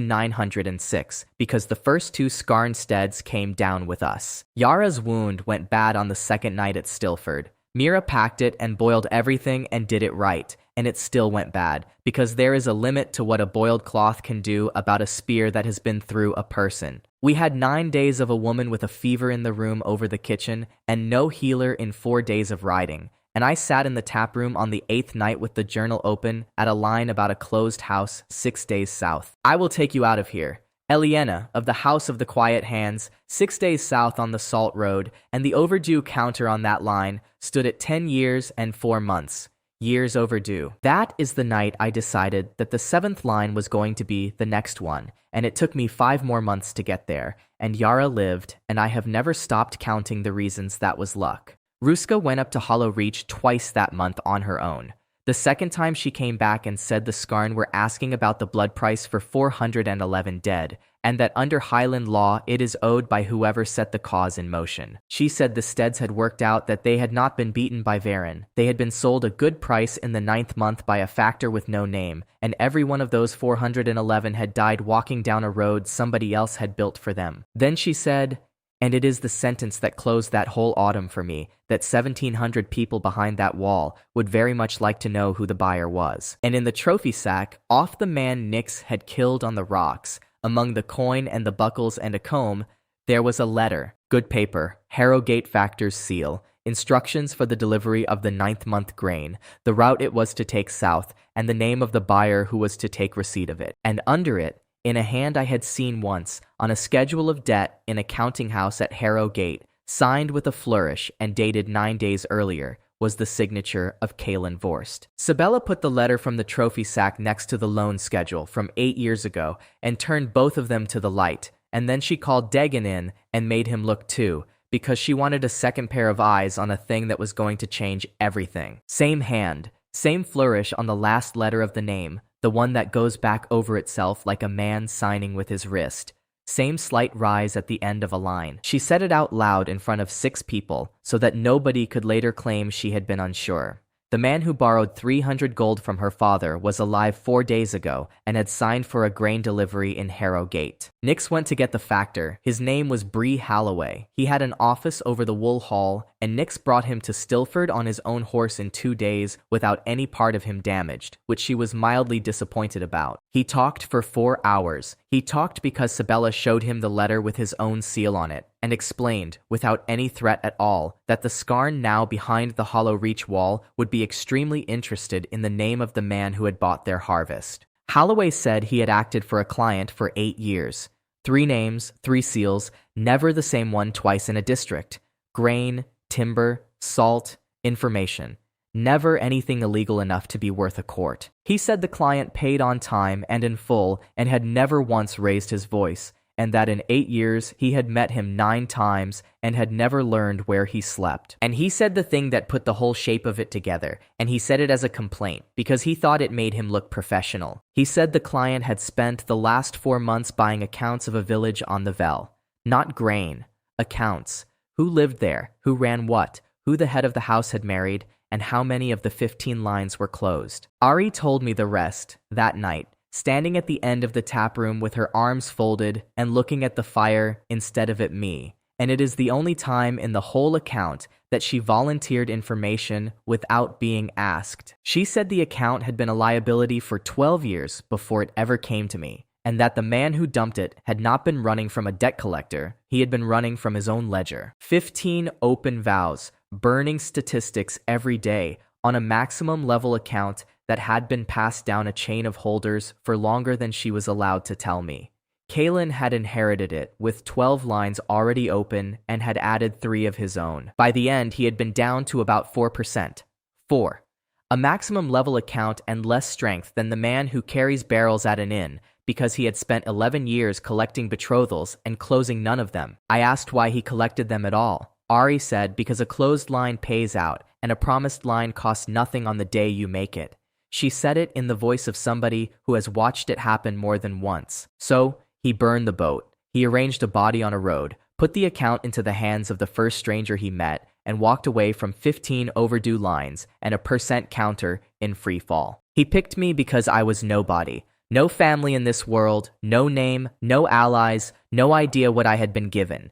906, because the first 2 Skarn steads came down with us. Yara's wound went bad on the second night at Stilford. Mira packed it and boiled everything and did it right, and it still went bad, because there is a limit to what a boiled cloth can do about a spear that has been through a person. We had 9 days of a woman with a fever in the room over the kitchen, and no healer in 4 days of riding. And I sat in the tap room on the 8th night with the journal open at a line about a closed house 6 days south. I will take you out of here. Eliana, of the House of the Quiet Hands, 6 days south on the Salt Road, and the overdue counter on that line stood at 10 years and 4 months. Years overdue. That is the night I decided that the 7th line was going to be the next one, and it took me 5 more months to get there, and Yara lived, and I have never stopped counting the reasons that was luck. Ruska went up to Hollow Reach twice that month on her own. The second time she came back and said the Skarn were asking about the blood price for 411 dead, and that under Highland law it is owed by whoever set the cause in motion. She said the Steads had worked out that they had not been beaten by Varen. They had been sold a good price in the 9th month by a factor with no name, and every one of those 411 had died walking down a road somebody else had built for them. Then she said, and it is the sentence that closed that whole autumn for me, that 1,700 people behind that wall would very much like to know who the buyer was. And in the trophy sack, off the man Nyx had killed on the rocks, among the coin and the buckles and a comb, there was a letter, good paper, Harrogate Factor's seal, instructions for the delivery of the 9th month grain, the route it was to take south, and the name of the buyer who was to take receipt of it. And under it, in a hand I had seen once, on a schedule of debt in a counting house at Harrogate, signed with a flourish and dated 9 days earlier, was the signature of Kaelin Vorst. Sabella put the letter from the trophy sack next to the loan schedule from 8 years ago and turned both of them to the light, and then she called Dagon in and made him look too, because she wanted a second pair of eyes on a thing that was going to change everything. Same hand, same flourish on the last letter of the name, the one that goes back over itself like a man signing with his wrist. Same slight rise at the end of a line. She said it out loud in front of 6 people so that nobody could later claim she had been unsure. The man who borrowed 300 gold from her father was alive 4 days ago and had signed for a grain delivery in Harrogate. Nyx went to get the factor. His name was Bree Halloway. He had an office over the wool hall, and Nyx brought him to Stilford on his own horse in 2 days without any part of him damaged, which she was mildly disappointed about. He talked for 4 hours. He talked because Sabella showed him the letter with his own seal on it, and explained, without any threat at all, that the Skarn now behind the Hollow Reach wall would be extremely interested in the name of the man who had bought their harvest. Halloway said he had acted for a client for 8 years. 3 names, 3 seals, never the same one twice in a district. Grain, timber, salt, information. Never anything illegal enough to be worth a court. He said the client paid on time and in full and had never once raised his voice, and that in 8 years he had met him 9 times and had never learned where he slept. And he said the thing that put the whole shape of it together, and he said it as a complaint, because he thought it made him look professional. He said the client had spent the last 4 months buying accounts of a village on the Vel. Not grain. Accounts. Who lived there, who ran what, who the head of the house had married, and how many of the 15 lines were closed. Ari told me the rest, that night, standing at the end of the tap room with her arms folded and looking at the fire instead of at me, and it is the only time in the whole account that she volunteered information without being asked. She said the account had been a liability for 12 years before it ever came to me, and that the man who dumped it had not been running from a debt collector, he had been running from his own ledger. 15 open vows, burning statistics every day on a maximum level account that had been passed down a chain of holders for longer than she was allowed to tell me. Kaelin had inherited it with 12 lines already open and had added 3 of his own. By the end, he had been down to about 4%. 4. A maximum level account and less strength than the man who carries barrels at an inn because he had spent 11 years collecting betrothals and closing none of them. I asked why he collected them at all. Ari said because a closed line pays out and a promised line costs nothing on the day you make it. She said it in the voice of somebody who has watched it happen more than once. So, he burned the boat. He arranged a body on a road, put the account into the hands of the first stranger he met, and walked away from 15 overdue lines and a percent counter in free fall. He picked me because I was nobody. No family in this world, no name, no allies, no idea what I had been given.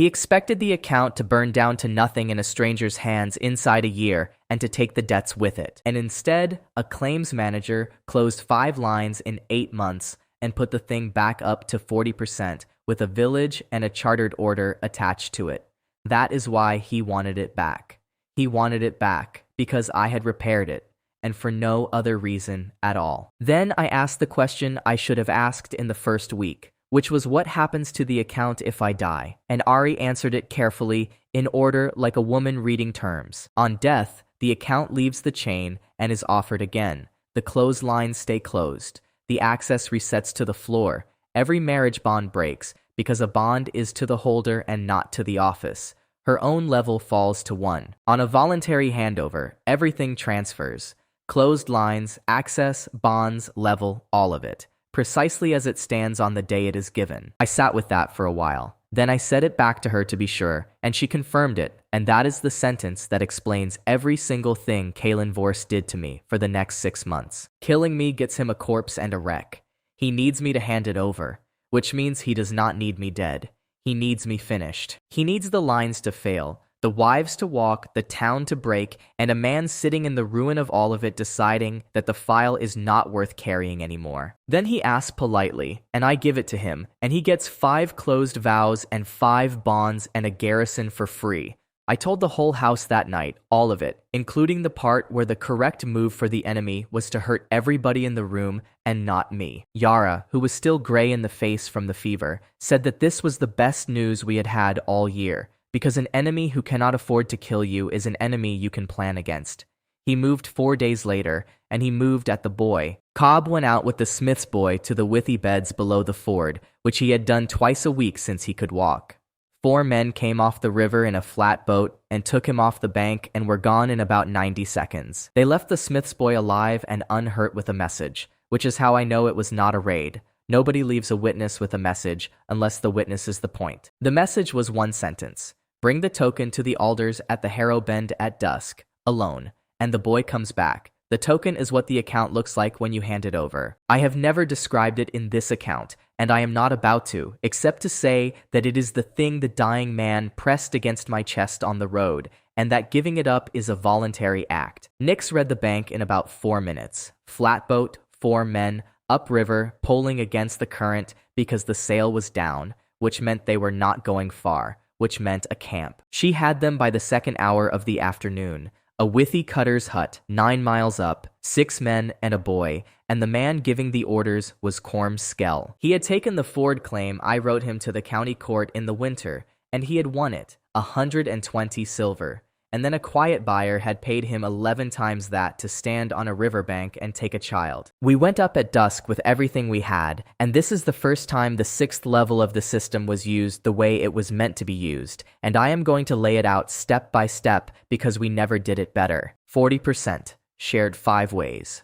He expected the account to burn down to nothing in a stranger's hands inside a year and to take the debts with it. And instead, a claims manager closed 5 lines in 8 months and put the thing back up to 40% with a village and a chartered order attached to it. That is why he wanted it back. He wanted it back because I had repaired it, and for no other reason at all. Then I asked the question I should have asked in the first week, which was what happens to the account if I die? And Ari answered it carefully, in order like a woman reading terms. On death, the account leaves the chain and is offered again. The closed lines stay closed. The access resets to the floor. Every marriage bond breaks because a bond is to the holder and not to the office. Her own level falls to 1. On a voluntary handover, everything transfers. Closed lines, access, bonds, level, all of it. Precisely as it stands on the day it is given. I sat with that for a while. Then I said it back to her to be sure, and she confirmed it, and that is the sentence that explains every single thing Kalen Vorse did to me for the next 6 months. Killing me gets him a corpse and a wreck. He needs me to hand it over, which means he does not need me dead. He needs me finished. He needs the lines to fail, the wives to walk, the town to break, and a man sitting in the ruin of all of it deciding that the file is not worth carrying anymore. Then he asks politely, and I give it to him, and he gets 5 closed vows and 5 bonds and a garrison for free. I told the whole house that night, all of it, including the part where the correct move for the enemy was to hurt everybody in the room and not me. Yara, who was still gray in the face from the fever, said that this was the best news we had had all year, because an enemy who cannot afford to kill you is an enemy you can plan against. He moved 4 days later, and he moved at the boy. Cobb went out with the Smith's boy to the withy beds below the ford, which he had done twice a week since he could walk. 4 men came off the river in a flat boat and took him off the bank and were gone in about 90 seconds. They left the Smith's boy alive and unhurt with a message, which is how I know it was not a raid. Nobody leaves a witness with a message unless the witness is the point. The message was 1 sentence. Bring the token to the alders at the Harrow Bend at dusk, alone, and the boy comes back. The token is what the account looks like when you hand it over. I have never described it in this account, and I am not about to, except to say that it is the thing the dying man pressed against my chest on the road, and that giving it up is a voluntary act. Nix read the bank in about 4 minutes. Flatboat, 4 men, upriver, poling against the current because the sail was down, which meant they were not going far, which meant a camp. She had them by the 2nd hour of the afternoon. A withy cutter's hut, 9 miles up, 6 men and a boy, and the man giving the orders was Corm Skell. He had taken the Ford claim I wrote him to the county court in the winter, and he had won it, 120 silver. And then a quiet buyer had paid him 11 times that to stand on a riverbank and take a child. We went up at dusk with everything we had, and this is the first time the 6th level of the system was used the way it was meant to be used, and I am going to lay it out step by step because we never did it better. 40%, shared 5 ways.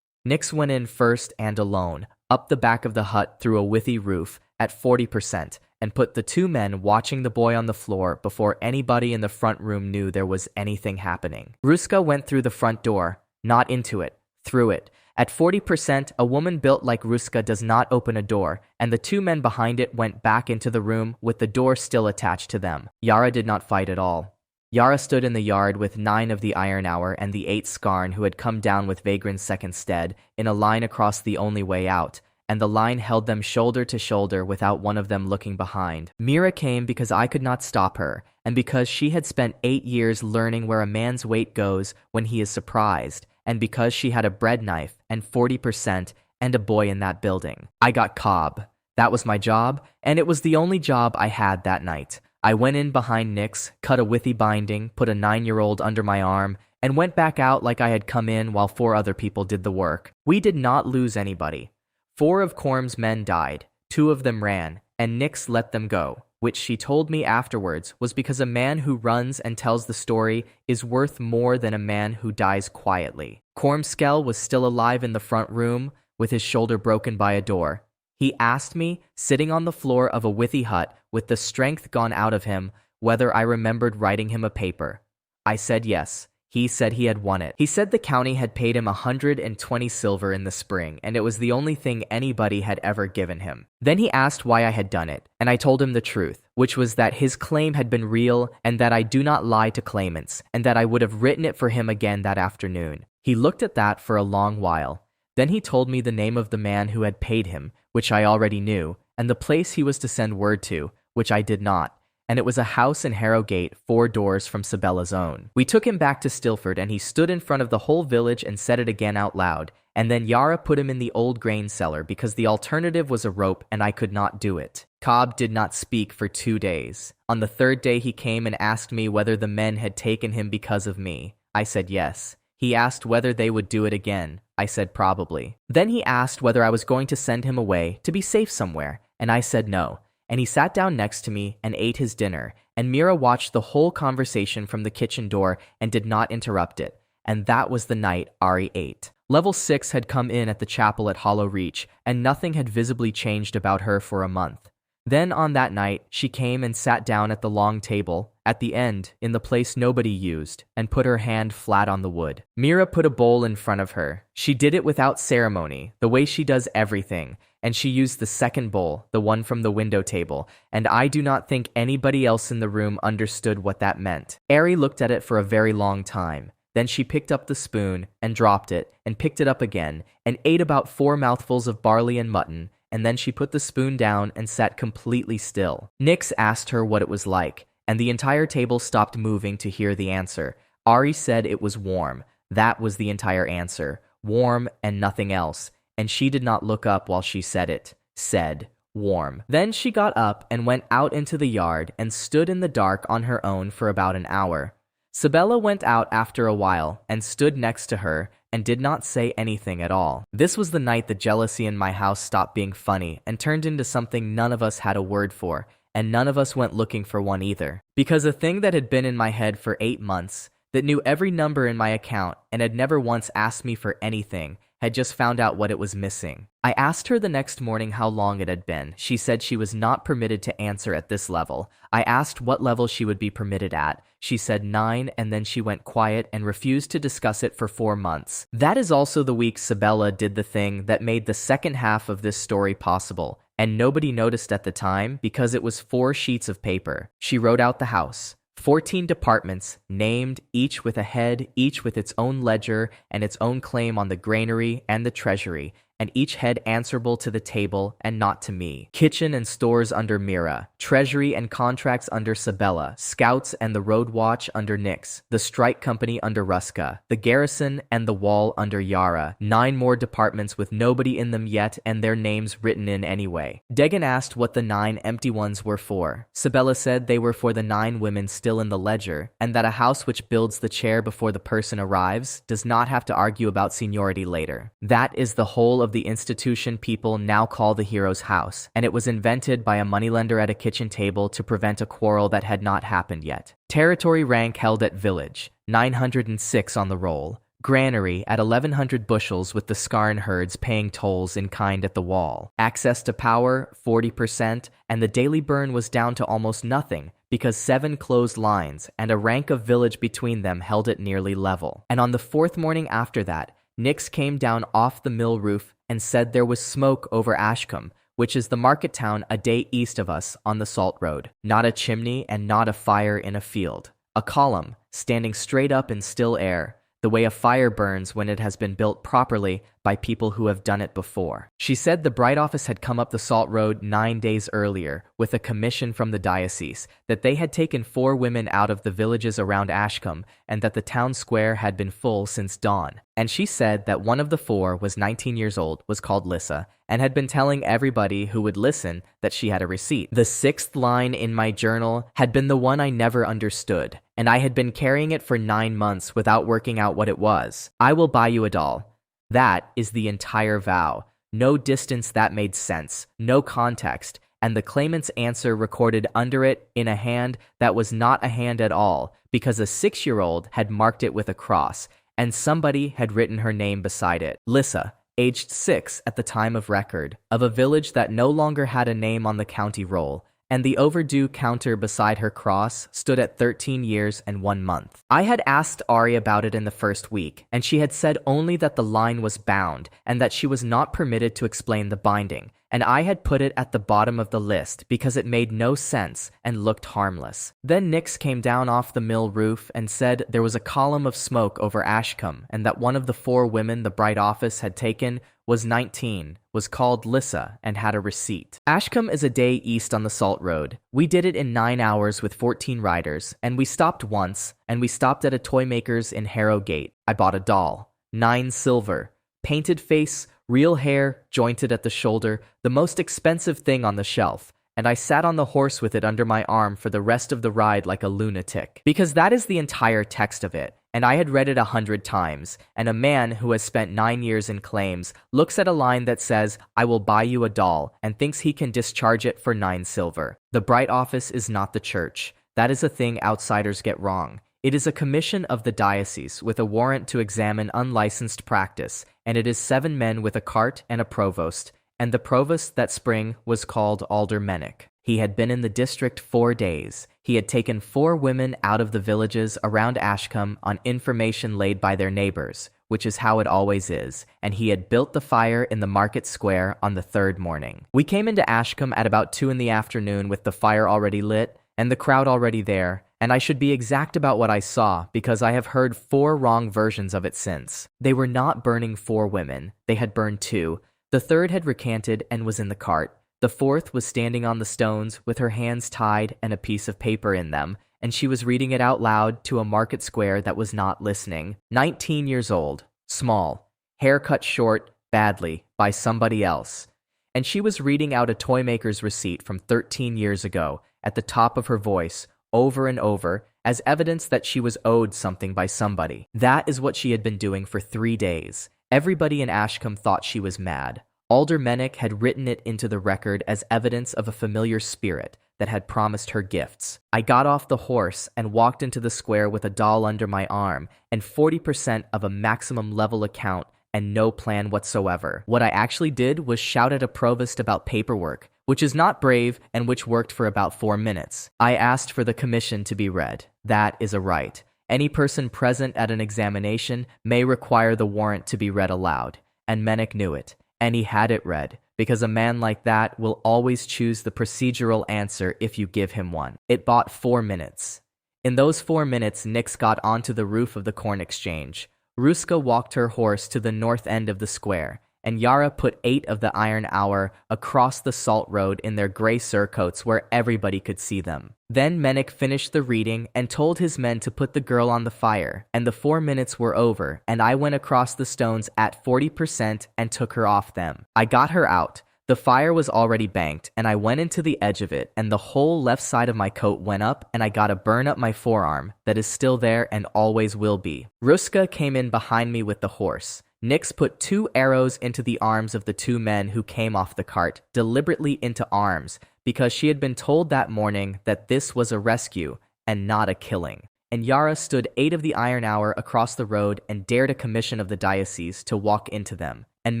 Nix went in first and alone, up the back of the hut through a withy roof at 40%, and put the 2 men watching the boy on the floor before anybody in the front room knew there was anything happening. Ruska went through the front door, not into it, through it. At 40%, a woman built like Ruska does not open a door, and the 2 men behind it went back into the room with the door still attached to them. Yara did not fight at all. Yara stood in the yard with 9 of the Iron Hour and the 8 Skarn who had come down with Vagrant's second stead in a line across the only way out, and the line held them shoulder to shoulder without one of them looking behind. Mira came because I could not stop her, and because she had spent 8 years learning where a man's weight goes when he is surprised, and because she had a bread knife and 40% and a boy in that building. I got Cobb. That was my job, and it was the only job I had that night. I went in behind Nix, cut a withy binding, put a 9-year-old under my arm, and went back out like I had come in while 4 other people did the work. We did not lose anybody. 4 of Corm's men died, 2 of them ran, and Nix let them go, which she told me afterwards was because a man who runs and tells the story is worth more than a man who dies quietly. Corm Skell was still alive in the front room, with his shoulder broken by a door. He asked me, sitting on the floor of a withy hut with the strength gone out of him, whether I remembered writing him a paper. I said yes. He said he had won it. He said the county had paid him 120 silver in the spring, and it was the only thing anybody had ever given him. Then he asked why I had done it, and I told him the truth, which was that his claim had been real and that I do not lie to claimants, and that I would have written it for him again that afternoon. He looked at that for a long while. Then he told me the name of the man who had paid him, which I already knew, and the place he was to send word to, which I did not. And it was a house in Harrogate 4 doors from Sibella's own. We took him back to Stilford, and he stood in front of the whole village and said it again out loud. And then Yara put him in the old grain cellar because the alternative was a rope and I could not do it. Cobb did not speak for 2 days. On the 3rd day he came and asked me whether the men had taken him because of me. I said yes. He asked whether they would do it again. I said probably. Then he asked whether I was going to send him away to be safe somewhere, and I said no. And he sat down next to me and ate his dinner, and Mira watched the whole conversation from the kitchen door and did not interrupt it. And that was the night Ari ate. Level 6 had come in at the chapel at Hollow Reach, and nothing had visibly changed about her for a month. Then on that night, she came and sat down at the long table, at the end, in the place nobody used, and put her hand flat on the wood. Mira put a bowl in front of her. She did it without ceremony, the way she does everything, and she used the second bowl, the one from the window table, and I do not think anybody else in the room understood what that meant. Ari looked at it for a very long time. Then she picked up the spoon and dropped it and picked it up again and ate about 4 mouthfuls of barley and mutton, and then she put the spoon down and sat completely still. Nix asked her what it was like, and the entire table stopped moving to hear the answer. Ari said it was warm. That was the entire answer. Warm and nothing else. And she did not look up while she said it. Said, warm. Then she got up and went out into the yard and stood in the dark on her own for about an hour. Sibella went out after a while and stood next to her and did not say anything at all. This was the night the jealousy in my house stopped being funny and turned into something none of us had a word for, and none of us went looking for one either. Because a thing that had been in my head for 8 months, that knew every number in my account and had never once asked me for anything, had just found out what it was missing. I asked her the next morning how long it had been. She said she was not permitted to answer at this level. I asked what level she would be permitted at. She said 9, and then she went quiet and refused to discuss it for 4 months. That is also the week Sibella did the thing that made the second half of this story possible, and nobody noticed at the time because it was 4 sheets of paper. She wrote out the house. 14 departments, named, each with a head, each with its own ledger and its own claim on the granary and the treasury, and each head answerable to the table and not to me. Kitchen and stores under Mira, treasury and contracts under Sibella, scouts and the road watch under Nix, the strike company under Ruska, the garrison and the wall under Yara, 9 more departments with nobody in them yet and their names written in anyway. Degan asked what the 9 empty ones were for. Sibella said they were for the 9 women still in the ledger, and that a house which builds the chair before the person arrives does not have to argue about seniority later. That is the whole of the institution people now call the hero's house, and it was invented by a moneylender at a kitchen table to prevent a quarrel that had not happened yet. Territory rank held at village, 906 on the roll. Granary at 1100 bushels with the Scarn herds paying tolls in kind at the wall. Access to power, 40%, and the daily burn was down to almost nothing because 7 closed lines and a rank of village between them held it nearly level. And on the 4th morning after that, Nix came down off the mill roof and said there was smoke over Ashcombe, which is the market town a day east of us on the Salt Road. Not a chimney and not a fire in a field. A column, standing straight up in still air, the way a fire burns when it has been built properly by people who have done it before. She said the Bright Office had come up the Salt Road 9 days earlier with a commission from the diocese, that they had taken 4 women out of the villages around Ashcombe, and that the town square had been full since dawn. And she said that one of the 4 was 19 years old, was called Lissa, and had been telling everybody who would listen that she had a receipt. The 6th line in my journal had been the one I never understood, and I had been carrying it for 9 months without working out what it was. I will buy you a doll. That is the entire vow. No distance that made sense, no context, and the claimant's answer recorded under it in a hand that was not a hand at all, because a 6-year-old had marked it with a cross, and somebody had written her name beside it. Lissa, aged 6 at the time of record, of a village that no longer had a name on the county roll, and the overdue counter beside her cross stood at 13 years and 1 month. I had asked Ari about it in the first week, and she had said only that the line was bound and that she was not permitted to explain the binding, and I had put it at the bottom of the list because it made no sense and looked harmless. Then Nix came down off the mill roof and said there was a column of smoke over Ashcombe and that one of the 4 women the Bright Office had taken was 19, was called Lissa, and had a receipt. Ashcombe is a day east on the Salt Road. We did it in 9 hours with 14 riders, and we stopped once, and we stopped at a toy maker's in Harrogate. I bought a doll. 9 silver. Painted face, real hair, jointed at the shoulder, the most expensive thing on the shelf. And I sat on the horse with it under my arm for the rest of the ride like a lunatic. Because that is the entire text of it, and I had read it 100 times, and a man who has spent 9 years in claims looks at a line that says, "I will buy you a doll," and thinks he can discharge it for 9 silver. The Bright Office is not the church. That is a thing outsiders get wrong. It is a commission of the diocese with a warrant to examine unlicensed practice, and it is 7 men with a cart and a provost, and the provost that spring was called Aldermenic. He had been in the district 4 days. He had taken 4 women out of the villages around Ashcombe on information laid by their neighbors, which is how it always is, and he had built the fire in the market square on the 3rd morning. We came into Ashcombe at about 2 in the afternoon with the fire already lit and the crowd already there, and I should be exact about what I saw because I have heard 4 wrong versions of it since. They were not burning 4 women. They had burned 2. The 3rd had recanted and was in the cart. The 4th was standing on the stones with her hands tied and a piece of paper in them, and she was reading it out loud to a market square that was not listening. 19 years old, small, hair cut short, badly, by somebody else. And she was reading out a toy maker's receipt from 13 years ago at the top of her voice, over and over, as evidence that she was owed something by somebody. That is what she had been doing for 3 days. Everybody in Ashcombe thought she was mad. Aldermenic had written it into the record as evidence of a familiar spirit that had promised her gifts. I got off the horse and walked into the square with a doll under my arm and 40% of a maximum level account and no plan whatsoever. What I actually did was shout at a provost about paperwork, which is not brave and which worked for about 4 minutes. I asked for the commission to be read. That is a right. Any person present at an examination may require the warrant to be read aloud, and Menick knew it, and he had it read, because a man like that will always choose the procedural answer if you give him one. It bought 4 minutes. In those 4 minutes, Nix got onto the roof of the corn exchange. Ruska walked her horse to the north end of the square, and Yara put 8 of the Iron Hour across the Salt Road in their gray surcoats where everybody could see them. Then Menick finished the reading and told his men to put the girl on the fire, and the 4 minutes were over, and I went across the stones at 40% and took her off them. I got her out. The fire was already banked, and I went into the edge of it, and the whole left side of my coat went up, and I got a burn up my forearm that is still there and always will be. Ruska came in behind me with the horse. Nix put 2 arrows into the arms of the 2 men who came off the cart, deliberately into arms, because she had been told that morning that this was a rescue and not a killing. And Yara stood 8 of the Iron Hour across the road and dared a commission of the diocese to walk into them. And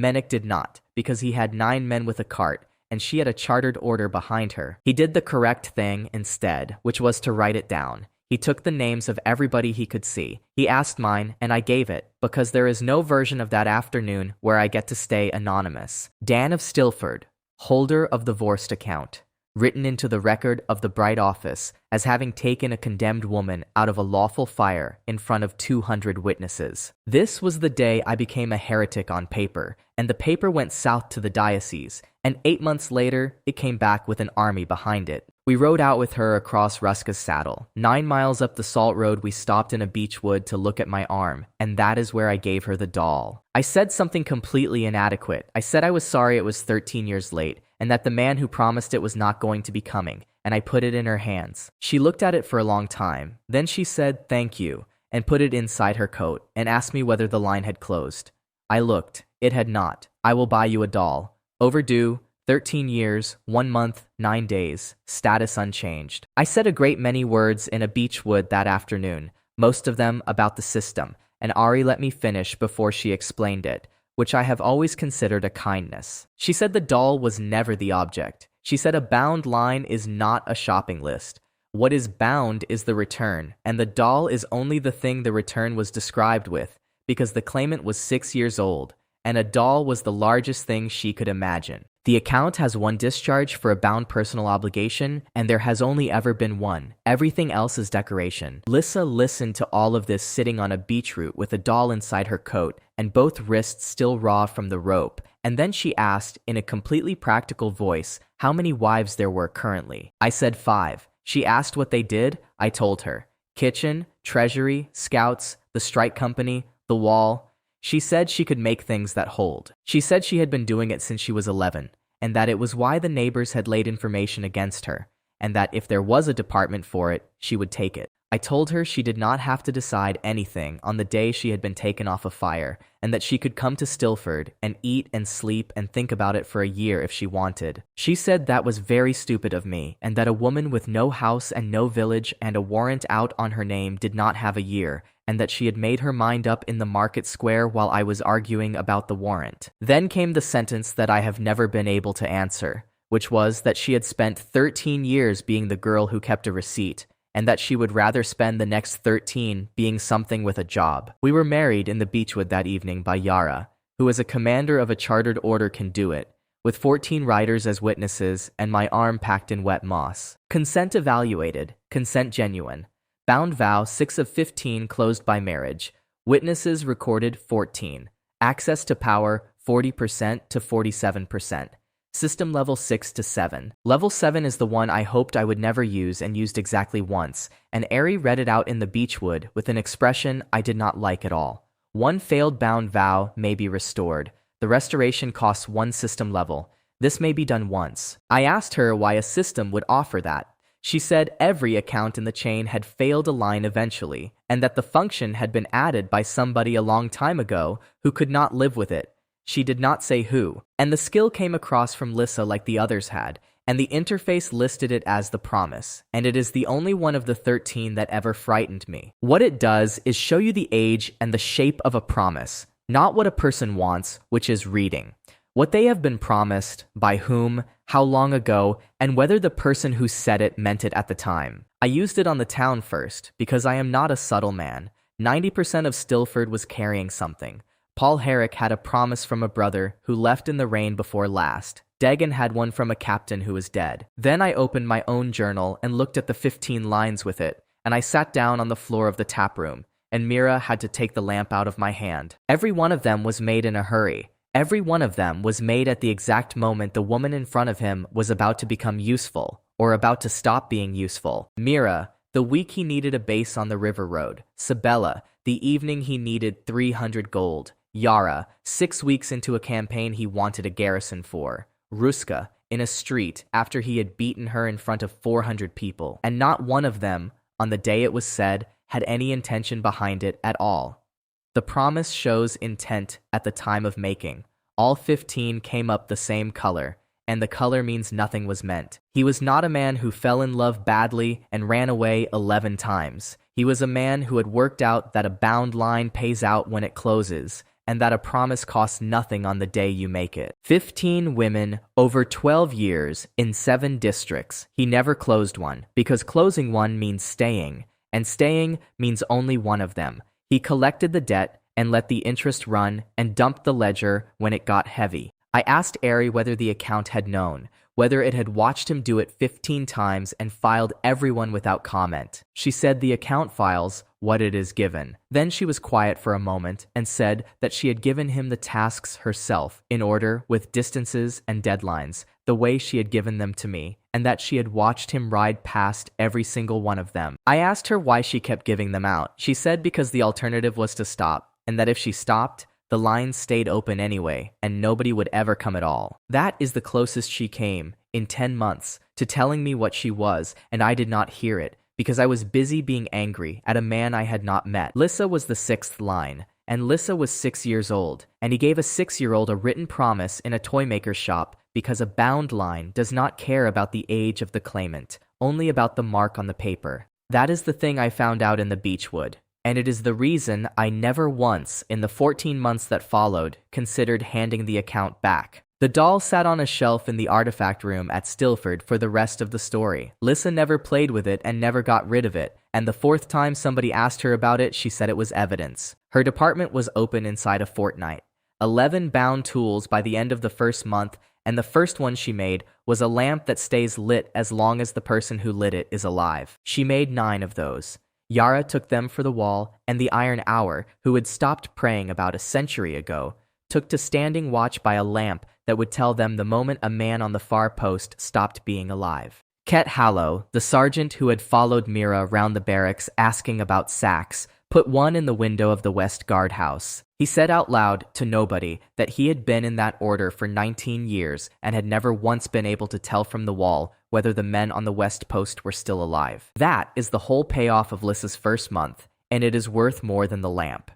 Menick did not, because he had 9 men with a cart, and she had a chartered order behind her. He did the correct thing instead, which was to write it down. He took the names of everybody he could see. He asked mine, and I gave it, because there is no version of that afternoon where I get to stay anonymous. Dan of Stilford, holder of the Vorst account, written into the record of the Bright Office as having taken a condemned woman out of a lawful fire in front of 200 witnesses. This was the day I became a heretic on paper, and the paper went south to the diocese, and 8 months later, it came back with an army behind it. We rode out with her across Ruska's saddle. 9 miles up the Salt Road, we stopped in a beech wood to look at my arm, and that is where I gave her the doll. I said something completely inadequate. I said I was sorry it was 13 years late, and that the man who promised it was not going to be coming, and I put it in her hands. She looked at it for a long time. Then she said, "Thank you," and put it inside her coat, and asked me whether the line had closed. I looked. It had not. "I will buy you a doll. Overdue. 13 years, 1 month, 9 days, status unchanged." I said a great many words in a beech wood that afternoon, most of them about the system, and Ari let me finish before she explained it, which I have always considered a kindness. She said the doll was never the object. She said a bound line is not a shopping list. What is bound is the return, and the doll is only the thing the return was described with, because the claimant was 6 years old, and a doll was the largest thing she could imagine. The account has one discharge for a bound personal obligation, and there has only ever been one. Everything else is decoration. Lissa listened to all of this sitting on a beach root with a doll inside her coat, and both wrists still raw from the rope, and then she asked, in a completely practical voice, how many wives there were currently. I said 5. She asked what they did. I told her. Kitchen, treasury, scouts, the strike company, the wall. She said she could make things that hold. She said she had been doing it since she was 11, and that it was why the neighbors had laid information against her, and that if there was a department for it, she would take it. I told her she did not have to decide anything on the day she had been taken off a fire, and that she could come to Stilford and eat and sleep and think about it for a year if she wanted. She said that was very stupid of me, and that a woman with no house and no village and a warrant out on her name did not have a year, and that she had made her mind up in the market square while I was arguing about the warrant. Then came the sentence that I have never been able to answer, which was that she had spent 13 years being the girl who kept a receipt, and that she would rather spend the next 13 being something with a job. We were married in the beechwood that evening by Yara, who as a commander of a chartered order can do it, with 14 riders as witnesses and my arm packed in wet moss. Consent evaluated, consent genuine. Bound vow 6 of 15 closed by marriage. Witnesses recorded 14. Access to power 40% to 47%. System level 6 to 7. Level 7 is the one I hoped I would never use and used exactly once, and Ari read it out in the beechwood with an expression I did not like at all. One failed bound vow may be restored. The restoration costs 1 system level. This may be done once. I asked her why a system would offer that. She said every account in the chain had failed a line eventually, and that the function had been added by somebody a long time ago who could not live with it. She did not say who, and the skill came across from Lissa like the others had, and the interface listed it as the promise, and it is the only one of the 13 that ever frightened me. What it does is show you the age and the shape of a promise, not what a person wants, which is reading. What they have been promised, by whom, how long ago, and whether the person who said it meant it at the time. I used it on the town first, because I am not a subtle man. 90% of Stilford was carrying something. Paul Herrick had a promise from a brother who left in the rain before last. Dagon had one from a captain who was dead. Then I opened my own journal and looked at the 15 lines with it, and I sat down on the floor of the tap room, and Mira had to take the lamp out of my hand. Every one of them was made in a hurry. Every one of them was made at the exact moment the woman in front of him was about to become useful, or about to stop being useful. Mira, the week he needed a base on the river road. Sabella, the evening he needed 300 gold. Yara, 6 weeks into a campaign he wanted a garrison for. Ruska, in a street after he had beaten her in front of 400 people. And not one of them, on the day it was said, had any intention behind it at all. The promise shows intent at the time of making. All 15 came up the same color, and the color means nothing was meant. He was not a man who fell in love badly and ran away 11 times. He was a man who had worked out that a bound line pays out when it closes, and that a promise costs nothing on the day you make it. 15 women over 12 years in 7 districts. He never closed one, because closing one means staying, and staying means only one of them. He collected the debt and let the interest run and dumped the ledger when it got heavy. I asked Ari whether the account had known, whether it had watched him do it 15 times and filed everyone without comment. She said the account files what it is given. Then she was quiet for a moment and said that she had given him the tasks herself, in order, with distances and deadlines, the way she had given them to me, and that she had watched him ride past every single one of them. I asked her why she kept giving them out. She said because the alternative was to stop, and that if she stopped, the lines stayed open anyway, and nobody would ever come at all. That is the closest she came, in 10 months, to telling me what she was, and I did not hear it, because I was busy being angry at a man I had not met. Lissa was the 6th line, and Lissa was 6 years old, and he gave a 6-year-old a written promise in a toymaker's shop because a bound line does not care about the age of the claimant, only about the mark on the paper. That is the thing I found out in the beechwood, and it is the reason I never once, in the 14 months that followed, considered handing the account back. The doll sat on a shelf in the artifact room at Stillford for the rest of the story. Lissa never played with it and never got rid of it, and the fourth time somebody asked her about it, she said it was evidence. Her department was open inside a fortnight. 11 bound tools by the end of the first month, and the first one she made was a lamp that stays lit as long as the person who lit it is alive. She made 9 of those. Yara took them for the wall, and the Iron Hour, who had stopped praying about a century ago, took to standing watch by a lamp that would tell them the moment a man on the far post stopped being alive. Ket Hallow, the sergeant who had followed Mira round the barracks asking about sacks, put one in the window of the West Guardhouse. He said out loud to nobody that he had been in that order for 19 years and had never once been able to tell from the wall whether the men on the West Post were still alive. That is the whole payoff of Lissa's first month, and it is worth more than the lamp.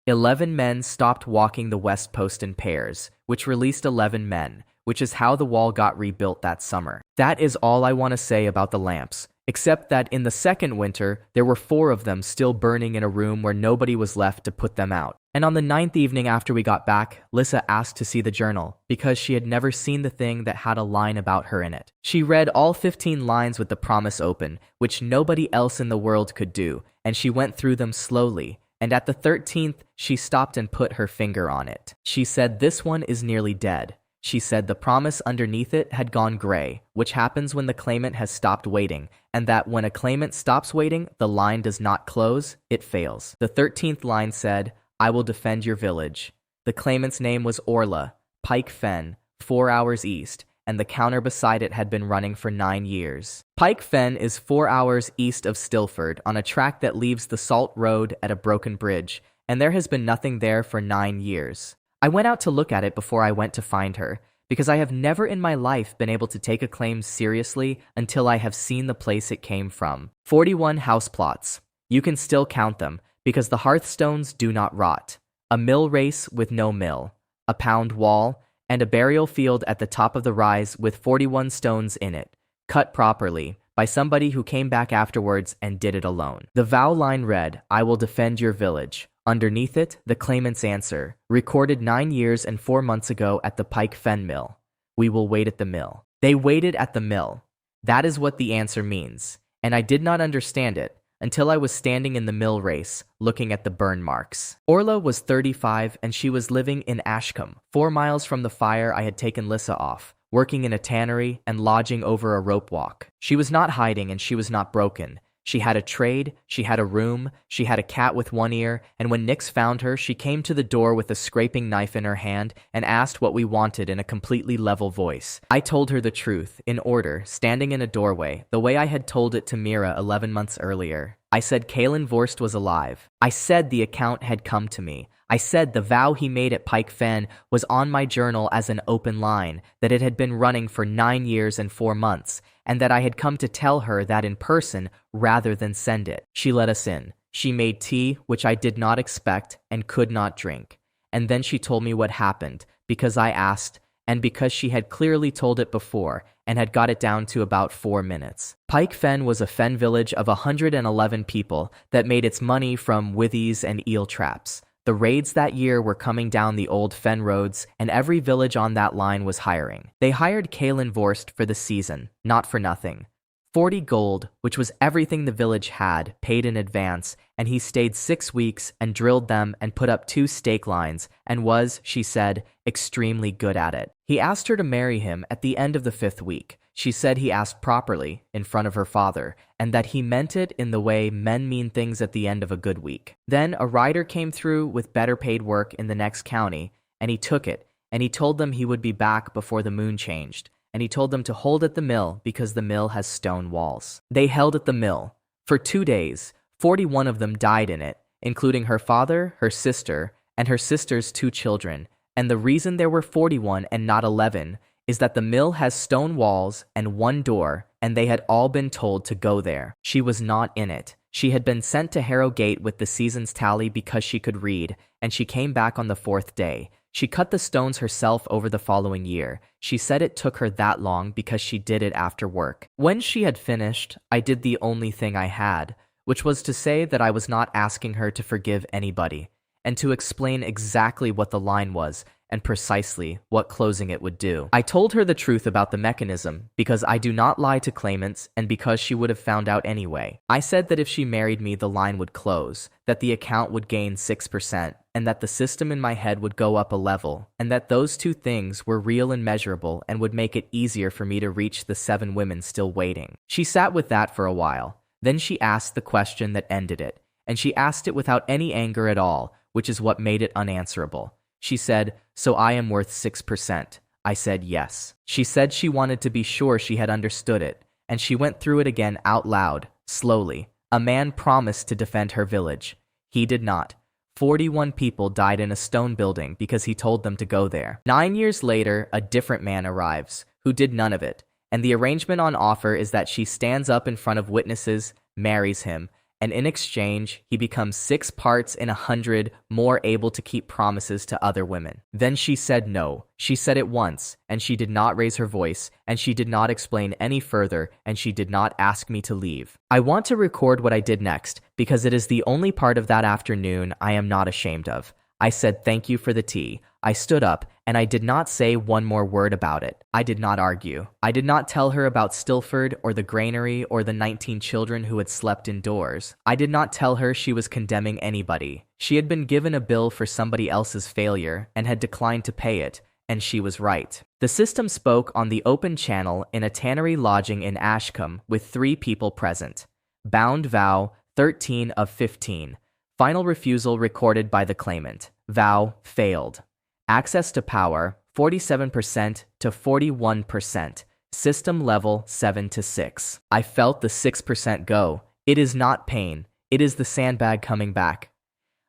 11 men stopped walking the West Post in pairs, which released 11 men, which is how the wall got rebuilt that summer. That is all I want to say about the lamps, except that in the second winter, there were 4 of them still burning in a room where nobody was left to put them out. And on the 9th evening after we got back, Lissa asked to see the journal, because she had never seen the thing that had a line about her in it. She read all 15 lines with the promise open, which nobody else in the world could do, and she went through them slowly, and at the 13th, she stopped and put her finger on it. She said, "This one is nearly dead." She said the promise underneath it had gone gray, which happens when the claimant has stopped waiting, and that when a claimant stops waiting, the line does not close, it fails. The 13th line said, "I will defend your village." The claimant's name was Orla, Pike Fen, 4 hours east, and the counter beside it had been running for 9 years. Pike Fen is 4 hours east of Stillford on a track that leaves the Salt Road at a broken bridge, and there has been nothing there for 9 years. I went out to look at it before I went to find her, because I have never in my life been able to take a claim seriously until I have seen the place it came from. 41 house plots. You can still count them, because the hearthstones do not rot. A mill race with no mill. A pound wall, and a burial field at the top of the rise with 41 stones in it, cut properly, by somebody who came back afterwards and did it alone. The vow line read, "I will defend your village." Underneath it, the claimant's answer, recorded 9 years and 4 months ago at the Pike Fen mill. "We will wait at the mill." They waited at the mill. That is what the answer means, and I did not understand it until I was standing in the mill race, looking at the burn marks. Orla was 35 and she was living in Ashcombe, 4 miles from the fire I had taken Lissa off, working in a tannery and lodging over a rope walk. She was not hiding and she was not broken. She had a trade, she had a room, she had a cat with one ear, and when Nix found her, she came to the door with a scraping knife in her hand and asked what we wanted in a completely level voice. I told her the truth, in order, standing in a doorway, the way I had told it to Mira 11 months earlier. I said Kalen Vorst was alive. I said the account had come to me. I said the vow he made at Pike Fen was on my journal as an open line, that it had been running for 9 years and 4 months, and that I had come to tell her that in person rather than send it. She let us in. She made tea, which I did not expect and could not drink. And then she told me what happened, because I asked, and because she had clearly told it before, and had got it down to about 4 minutes. Pike Fen was a fen village of 111 people that made its money from withies and eel traps. The raids that year were coming down the old fen roads, and every village on that line was hiring. They hired Kalen Vorst for the season, not for nothing. 40 gold, which was everything the village had, paid in advance, and he stayed 6 weeks and drilled them and put up 2 stake lines, and was, she said, extremely good at it. He asked her to marry him at the end of the 5th week. She said he asked properly, in front of her father, and that he meant it in the way men mean things at the end of a good week. Then a rider came through with better paid work in the next county, and he took it, and he told them he would be back before the moon changed, and he told them to hold at the mill because the mill has stone walls. They held at the mill. For 2 days, 41 of them died in it, including her father, her sister, and her sister's 2 children, and the reason there were 41 and not 11 is that the mill has stone walls and 1 door, and they had all been told to go there. She was not in it. She had been sent to Harrogate with the season's tally because she could read, and she came back on the 4th day. She cut the stones herself over the following year. She said it took her that long because she did it after work. When she had finished, I did the only thing I had, which was to say that I was not asking her to forgive anybody, and to explain exactly what the line was, and precisely what closing it would do. I told her the truth about the mechanism because I do not lie to claimants and because she would have found out anyway. I said that if she married me, the line would close, that the account would gain 6%, and that the system in my head would go up a level, and that those two things were real and measurable and would make it easier for me to reach the 7 women still waiting. She sat with that for a while. Then she asked the question that ended it, and she asked it without any anger at all, which is what made it unanswerable. She said, "So I am worth 6%. I said yes. She said she wanted to be sure she had understood it, and she went through it again out loud, slowly. A man promised to defend her village. He did not. 41 people died in a stone building because he told them to go there. 9 years later, a different man arrives, who did none of it, and the arrangement on offer is that she stands up in front of witnesses, marries him, and in exchange, he becomes 6 parts in 100 more able to keep promises to other women." Then she said no. She said it once, and she did not raise her voice, and she did not explain any further, and she did not ask me to leave. I want to record what I did next, because it is the only part of that afternoon I am not ashamed of. I said thank you for the tea. I stood up, and I did not say one more word about it. I did not argue. I did not tell her about Stilford or the granary or the 19 children who had slept indoors. I did not tell her she was condemning anybody. She had been given a bill for somebody else's failure and had declined to pay it, and she was right. The system spoke on the open channel in a tannery lodging in Ashcombe with 3 people present. Bound vow, 13 of 15. Final refusal recorded by the claimant. Vow failed. Access to power, 47% to 41%. System level 7 to 6. I felt the 6% go. It is not pain. It is the sandbag coming back.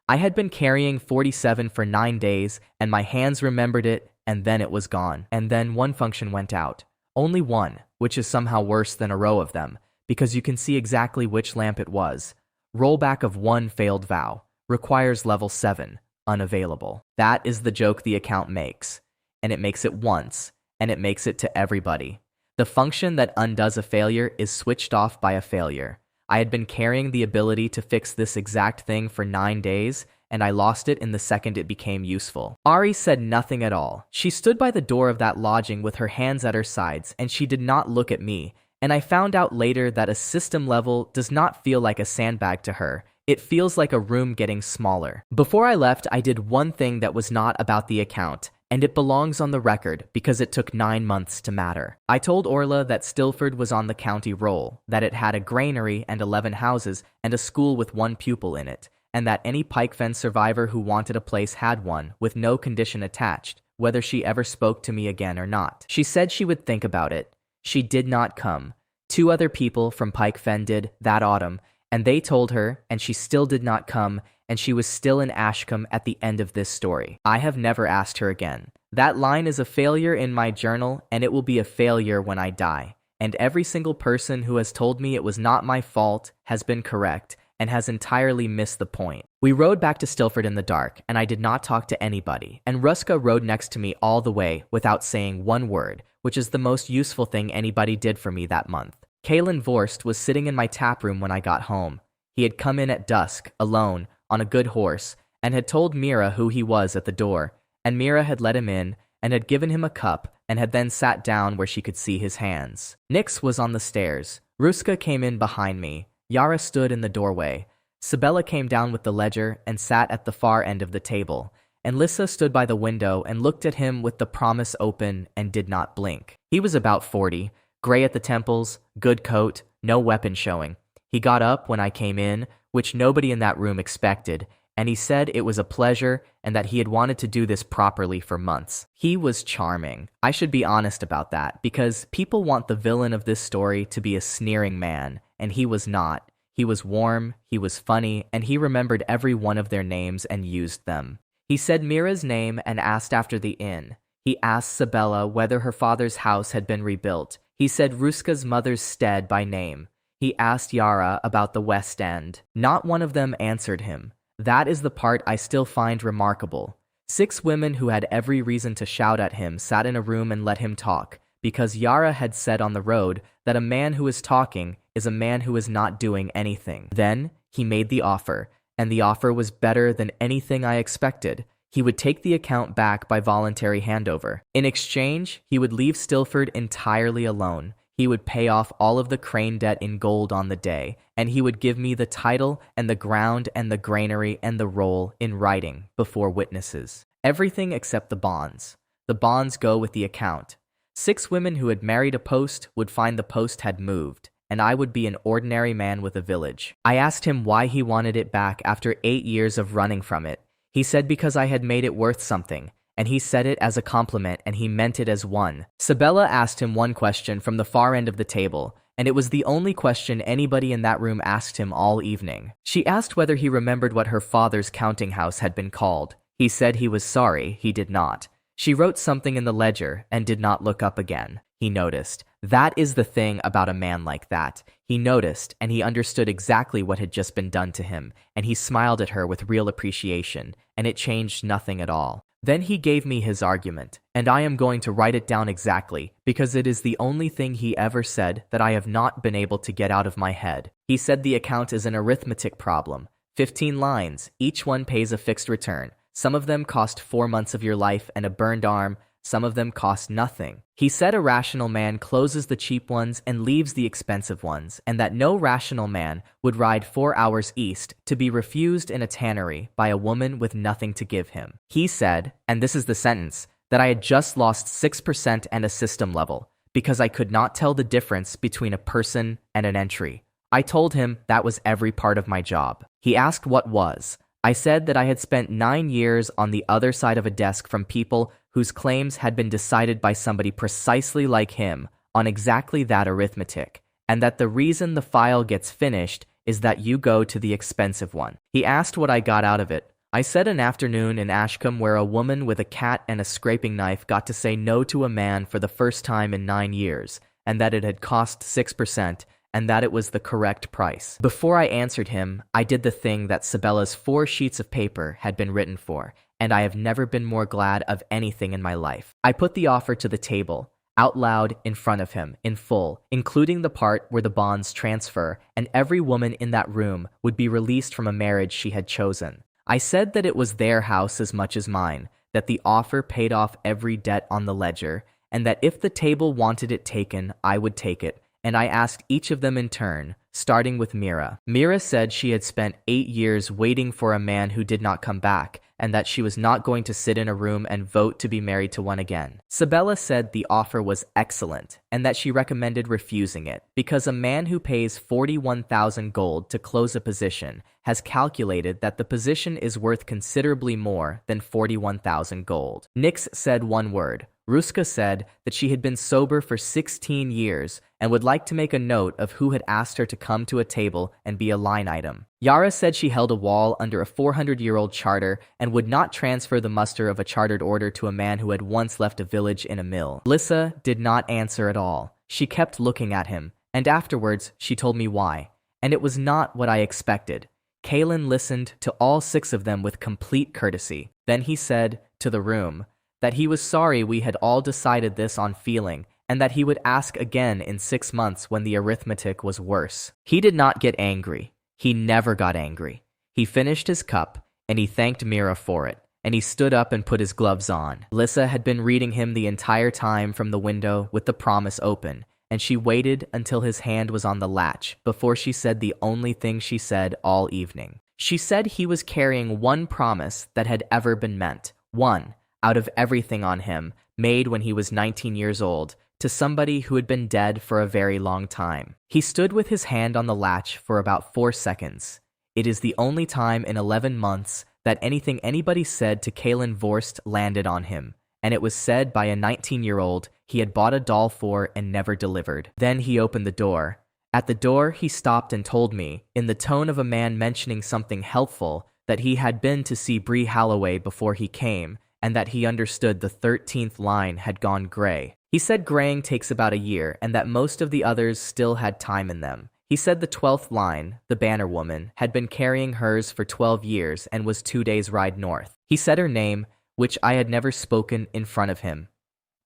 I had been carrying 47 for 9 days, and my hands remembered it, and then it was gone. And then one function went out. Only one, which is somehow worse than a row of them, because you can see exactly which lamp it was. Rollback of 1 failed vow. Requires level 7. Unavailable. That is the joke the account makes. And it makes it once, and it makes it to everybody. The function that undoes a failure is switched off by a failure. I had been carrying the ability to fix this exact thing for 9 days, and I lost it in the second it became useful. Ari said nothing at all. She stood by the door of that lodging with her hands at her sides, and she did not look at me. And I found out later that a system level does not feel like a sandbag to her. It feels like a room getting smaller. Before I left, I did one thing that was not about the account, and it belongs on the record because it took 9 months to matter. I told Orla that Stilford was on the county roll, that it had a granary and 11 houses and a school with 1 pupil in it, and that any Pike Fen survivor who wanted a place had one, with no condition attached, whether she ever spoke to me again or not. She said she would think about it. She did not come. 2 other people from Pike Fen did that autumn, and they told her, and she still did not come, and she was still in Ashcombe at the end of this story. I have never asked her again. That line is a failure in my journal, and it will be a failure when I die. And every single person who has told me it was not my fault has been correct, and has entirely missed the point. We rode back to Stilford in the dark, and I did not talk to anybody, and Ruska rode next to me all the way without saying one word, which is the most useful thing anybody did for me that month. Kalen Vorst was sitting in my tap room when I got home. He had come in at dusk, alone, on a good horse, and had told Mira who he was at the door, and Mira had let him in, and had given him a cup, and had then sat down where she could see his hands. Nix was on the stairs. Ruska came in behind me. Yara stood in the doorway. Sibella came down with the ledger and sat at the far end of the table, and Lissa stood by the window and looked at him with the promise open and did not blink. He was about 40, gray at the temples, good coat, no weapon showing. He got up when I came in, which nobody in that room expected, and he said it was a pleasure and that he had wanted to do this properly for months. He was charming. I should be honest about that, because people want the villain of this story to be a sneering man, and he was not. He was warm, he was funny, and he remembered every one of their names and used them. He said Mira's name and asked after the inn. He asked Sibella whether her father's house had been rebuilt. He said Ruska's mother's stead by name. He asked Yara about the West End. Not one of them answered him. That is the part I still find remarkable. 6 women who had every reason to shout at him sat in a room and let him talk, because Yara had said on the road that a man who is talking is a man who is not doing anything. Then he made the offer, and the offer was better than anything I expected. he would take the account back by voluntary handover. In exchange, he would leave Stilford entirely alone. He would pay off all of the Crane debt in gold on the day, and he would give me the title and the ground and the granary and the roll in writing before witnesses. Everything except the bonds. The bonds go with the account. 6 women who had married a post would find the post had moved, and I would be an ordinary man with a village. I asked him why he wanted it back after 8 years of running from it. He said because I had made it worth something, and he said it as a compliment and he meant it as one. Sabella asked him one question from the far end of the table, and it was the only question anybody in that room asked him all evening. She asked whether he remembered what her father's counting house had been called. He said he was sorry, he did not. She wrote something in the ledger and did not look up again. He noticed. That is the thing about a man like that. He noticed, and he understood exactly what had just been done to him, and he smiled at her with real appreciation, and it changed nothing at all. Then he gave me his argument, and I am going to write it down exactly, because it is the only thing he ever said that I have not been able to get out of my head. He said the account is an arithmetic problem. 15 lines, each one pays a fixed return. Some of them cost 4 months of your life and a burned arm. Some of them cost nothing. He said a rational man closes the cheap ones and leaves the expensive ones, and that no rational man would ride 4 hours east to be refused in a tannery by a woman with nothing to give him. He said, and this is the sentence, that I had just lost 6% and a system level, because I could not tell the difference between a person and an entry. I told him that was every part of my job. He asked what was. I said that I had spent 9 years on the other side of a desk from people whose claims had been decided by somebody precisely like him on exactly that arithmetic, and that the reason the file gets finished is that you go to the expensive one. He asked what I got out of it. I said an afternoon in Ashcombe where a woman with a cat and a scraping knife got to say no to a man for the first time in 9 years, and that it had cost 6%, and that it was the correct price. Before I answered him, I did the thing that Sabella's 4 sheets of paper had been written for, and I have never been more glad of anything in my life. I put the offer to the table, out loud in front of him, in full, including the part where the bonds transfer, and every woman in that room would be released from a marriage she had chosen. I said that it was their house as much as mine, that the offer paid off every debt on the ledger, and that if the table wanted it taken, I would take it, and I asked each of them in turn, starting with Mira. Mira said she had spent 8 years waiting for a man who did not come back, and that she was not going to sit in a room and vote to be married to one again. Sabella said the offer was excellent, and that she recommended refusing it, because a man who pays 41,000 gold to close a position has calculated that the position is worth considerably more than 41,000 gold. Nix said one word. Ruska said that she had been sober for 16 years and would like to make a note of who had asked her to come to a table and be a line item. Yara said she held a wall under a 400-year-old charter and would not transfer the muster of a chartered order to a man who had once left a village in a mill. Lissa did not answer at all. She kept looking at him, and afterwards she told me why. And it was not what I expected. Kalen listened to all 6 of them with complete courtesy. Then he said, to the room, that he was sorry we had all decided this on feeling, and that he would ask again in 6 months when the arithmetic was worse. He did not get angry. He never got angry. He finished his cup, and he thanked Mira for it, and he stood up and put his gloves on. Lissa had been reading him the entire time from the window with the promise open, and she waited until his hand was on the latch before she said the only thing she said all evening. She said he was carrying one promise that had ever been meant, one, out of everything on him, made when he was 19 years old, to somebody who had been dead for a very long time. He stood with his hand on the latch for about 4 seconds. It is the only time in 11 months that anything anybody said to Kalen Vorst landed on him, and it was said by a 19-year-old he had bought a doll for and never delivered. Then he opened the door. At the door, he stopped and told me, in the tone of a man mentioning something helpful, that he had been to see Bree Halloway before he came, and that he understood the 13th line had gone gray. He said graying takes about a year, and that most of the others still had time in them. He said the 12th line, the banner woman, had been carrying hers for 12 years and was 2 days' ride north. He said her name, which I had never spoken in front of him.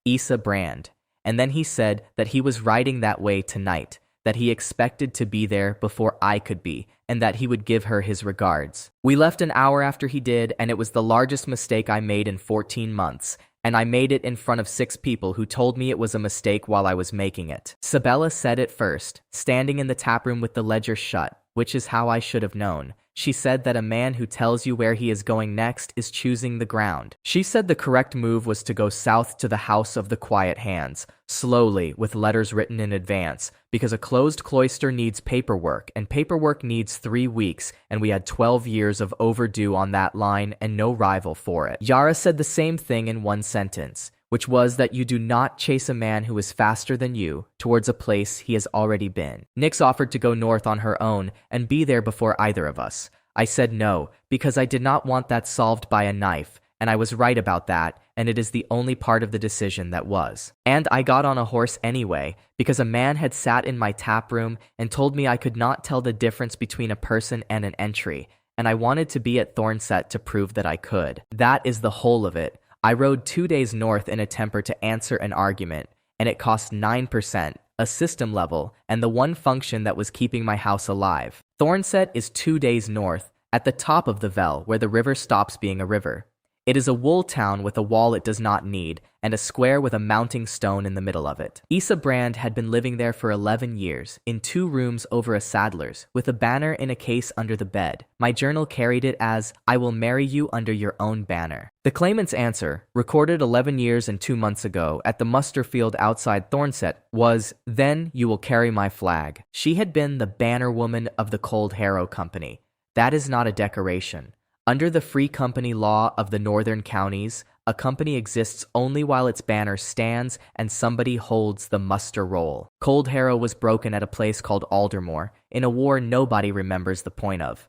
Issa Brand. And then he said that he was riding that way tonight, that he expected to be there before I could be, and that he would give her his regards. We left an hour after he did, and it was the largest mistake I made in 14 months. And I made it in front of 6 people who told me it was a mistake while I was making it. Sabella said it first, standing in the taproom with the ledger shut, which is how I should have known. She said that a man who tells you where he is going next is choosing the ground. She said the correct move was to go south to the House of the Quiet Hands, slowly, with letters written in advance, because a closed cloister needs paperwork, and paperwork needs 3 weeks, and we had 12 years of overdue on that line and no rival for it. Yara said the same thing in one sentence, which was that you do not chase a man who is faster than you towards a place he has already been. Nix offered to go north on her own and be there before either of us. I said no, because I did not want that solved by a knife, and I was right about that, and it is the only part of the decision that was. And I got on a horse anyway, because a man had sat in my tap room and told me I could not tell the difference between a person and an entry, and I wanted to be at Thornset to prove that I could. That is the whole of it. I rode 2 days north in a temper to answer an argument, and it cost 9%, a system level, and the one function that was keeping my house alive. Thornset is 2 days north, at the top of the Vel, where the river stops being a river. It is a wool town with a wall it does not need, and a square with a mounting stone in the middle of it. Issa Brand had been living there for 11 years, in 2 rooms over a saddler's, with a banner in a case under the bed. My journal carried it as, "I will marry you under your own banner." The claimant's answer, recorded 11 years and 2 months ago at the muster field outside Thornset, was, "Then you will carry my flag." She had been the banner woman of the Cold Harrow Company. That is not a decoration. Under the Free Company law of the northern counties, a company exists only while its banner stands and somebody holds the muster roll. Cold Harrow was broken at a place called Aldermore, in a war nobody remembers the point of.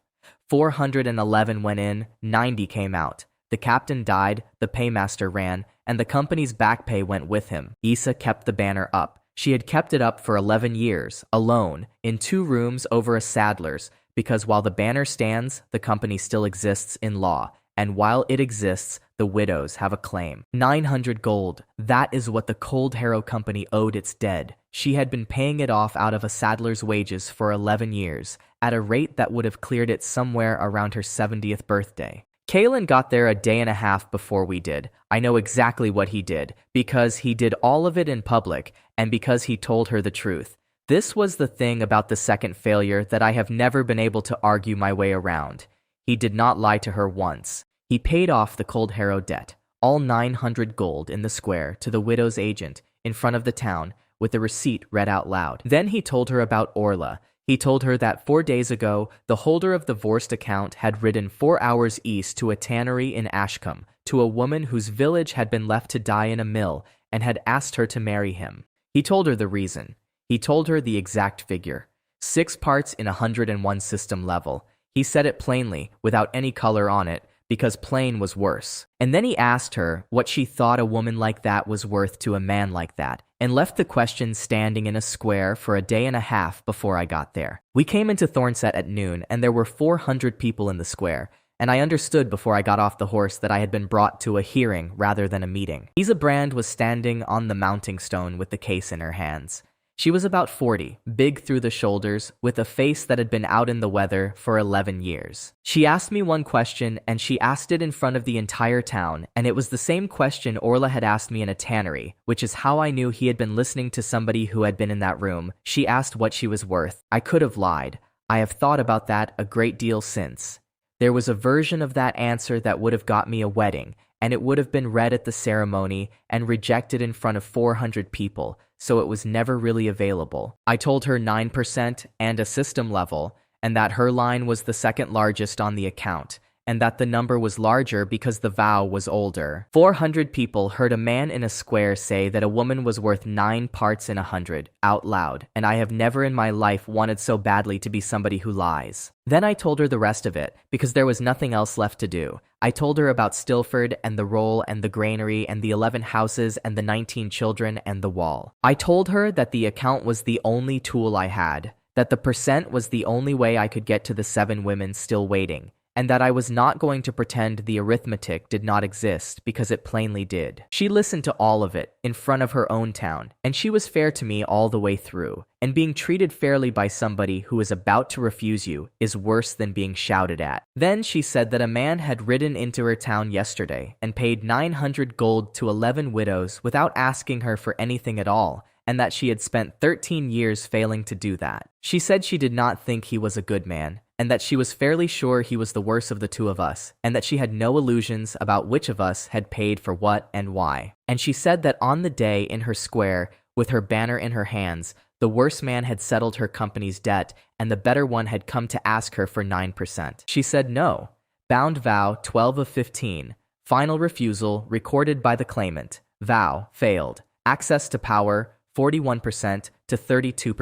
411 went in, 90 came out. The captain died, the paymaster ran, and the company's back pay went with him. Issa kept the banner up. She had kept it up for 11 years, alone, in 2 rooms over a saddler's, because while the banner stands, the company still exists in law, and while it exists, the widows have a claim. 900 gold, that is what the Cold Harrow Company owed its dead. She had been paying it off out of a saddler's wages for 11 years, at a rate that would have cleared it somewhere around her 70th birthday. Kalen got there a day and a half before we did. I know exactly what he did, because he did all of it in public, and because he told her the truth. This was the thing about the second failure that I have never been able to argue my way around. He did not lie to her once. He paid off the Cold Harrow debt, all 900 gold in the square, to the widow's agent, in front of the town, with the receipt read out loud. Then he told her about Orla. He told her that 4 days ago, the holder of the Vorst account had ridden 4 hours east to a tannery in Ashcombe, to a woman whose village had been left to die in a mill, and had asked her to marry him. He told her the reason. He told her the exact figure. 6 parts in 101 system level. He said it plainly, without any color on it, because plain was worse. And then he asked her what she thought a woman like that was worth to a man like that, and left the question standing in a square for a day and a half before I got there. We came into Thornset at noon, and there were 400 people in the square, and I understood before I got off the horse that I had been brought to a hearing rather than a meeting. Isa Brand was standing on the mounting stone with the case in her hands. She was about 40, big through the shoulders, with a face that had been out in the weather for 11 years. She asked me one question, and she asked it in front of the entire town, and it was the same question Orla had asked me in a tannery, which is how I knew he had been listening to somebody who had been in that room. She asked what she was worth. I could have lied. I have thought about that a great deal since. There was a version of that answer that would have got me a wedding, and it would have been read at the ceremony and rejected in front of 400 people, so it was never really available. I told her 9% and a system level, and that her line was the second largest on the account, and that the number was larger because the vow was older. 400 people heard a man in a square say that a woman was worth 9 parts in 100, out loud, and I have never in my life wanted so badly to be somebody who lies. Then I told her the rest of it, because there was nothing else left to do. I told her about Stilford and the roll and the granary and the 11 houses and the 19 children and the wall. I told her that the account was the only tool I had, that the percent was the only way I could get to the 7 women still waiting, and that I was not going to pretend the arithmetic did not exist because it plainly did. She listened to all of it in front of her own town, and she was fair to me all the way through. And being treated fairly by somebody who is about to refuse you is worse than being shouted at. Then she said that a man had ridden into her town yesterday and paid 900 gold to 11 widows without asking her for anything at all, and that she had spent 13 years failing to do that. She said she did not think he was a good man, and that she was fairly sure he was the worst of the two of us, and that she had no illusions about which of us had paid for what and why. And she said that on the day in her square, with her banner in her hands, the worse man had settled her company's debt, and the better one had come to ask her for 9%. She said no. Bound vow 12 of 15. Final refusal recorded by the claimant. Vow failed. Access to power 41% to 32.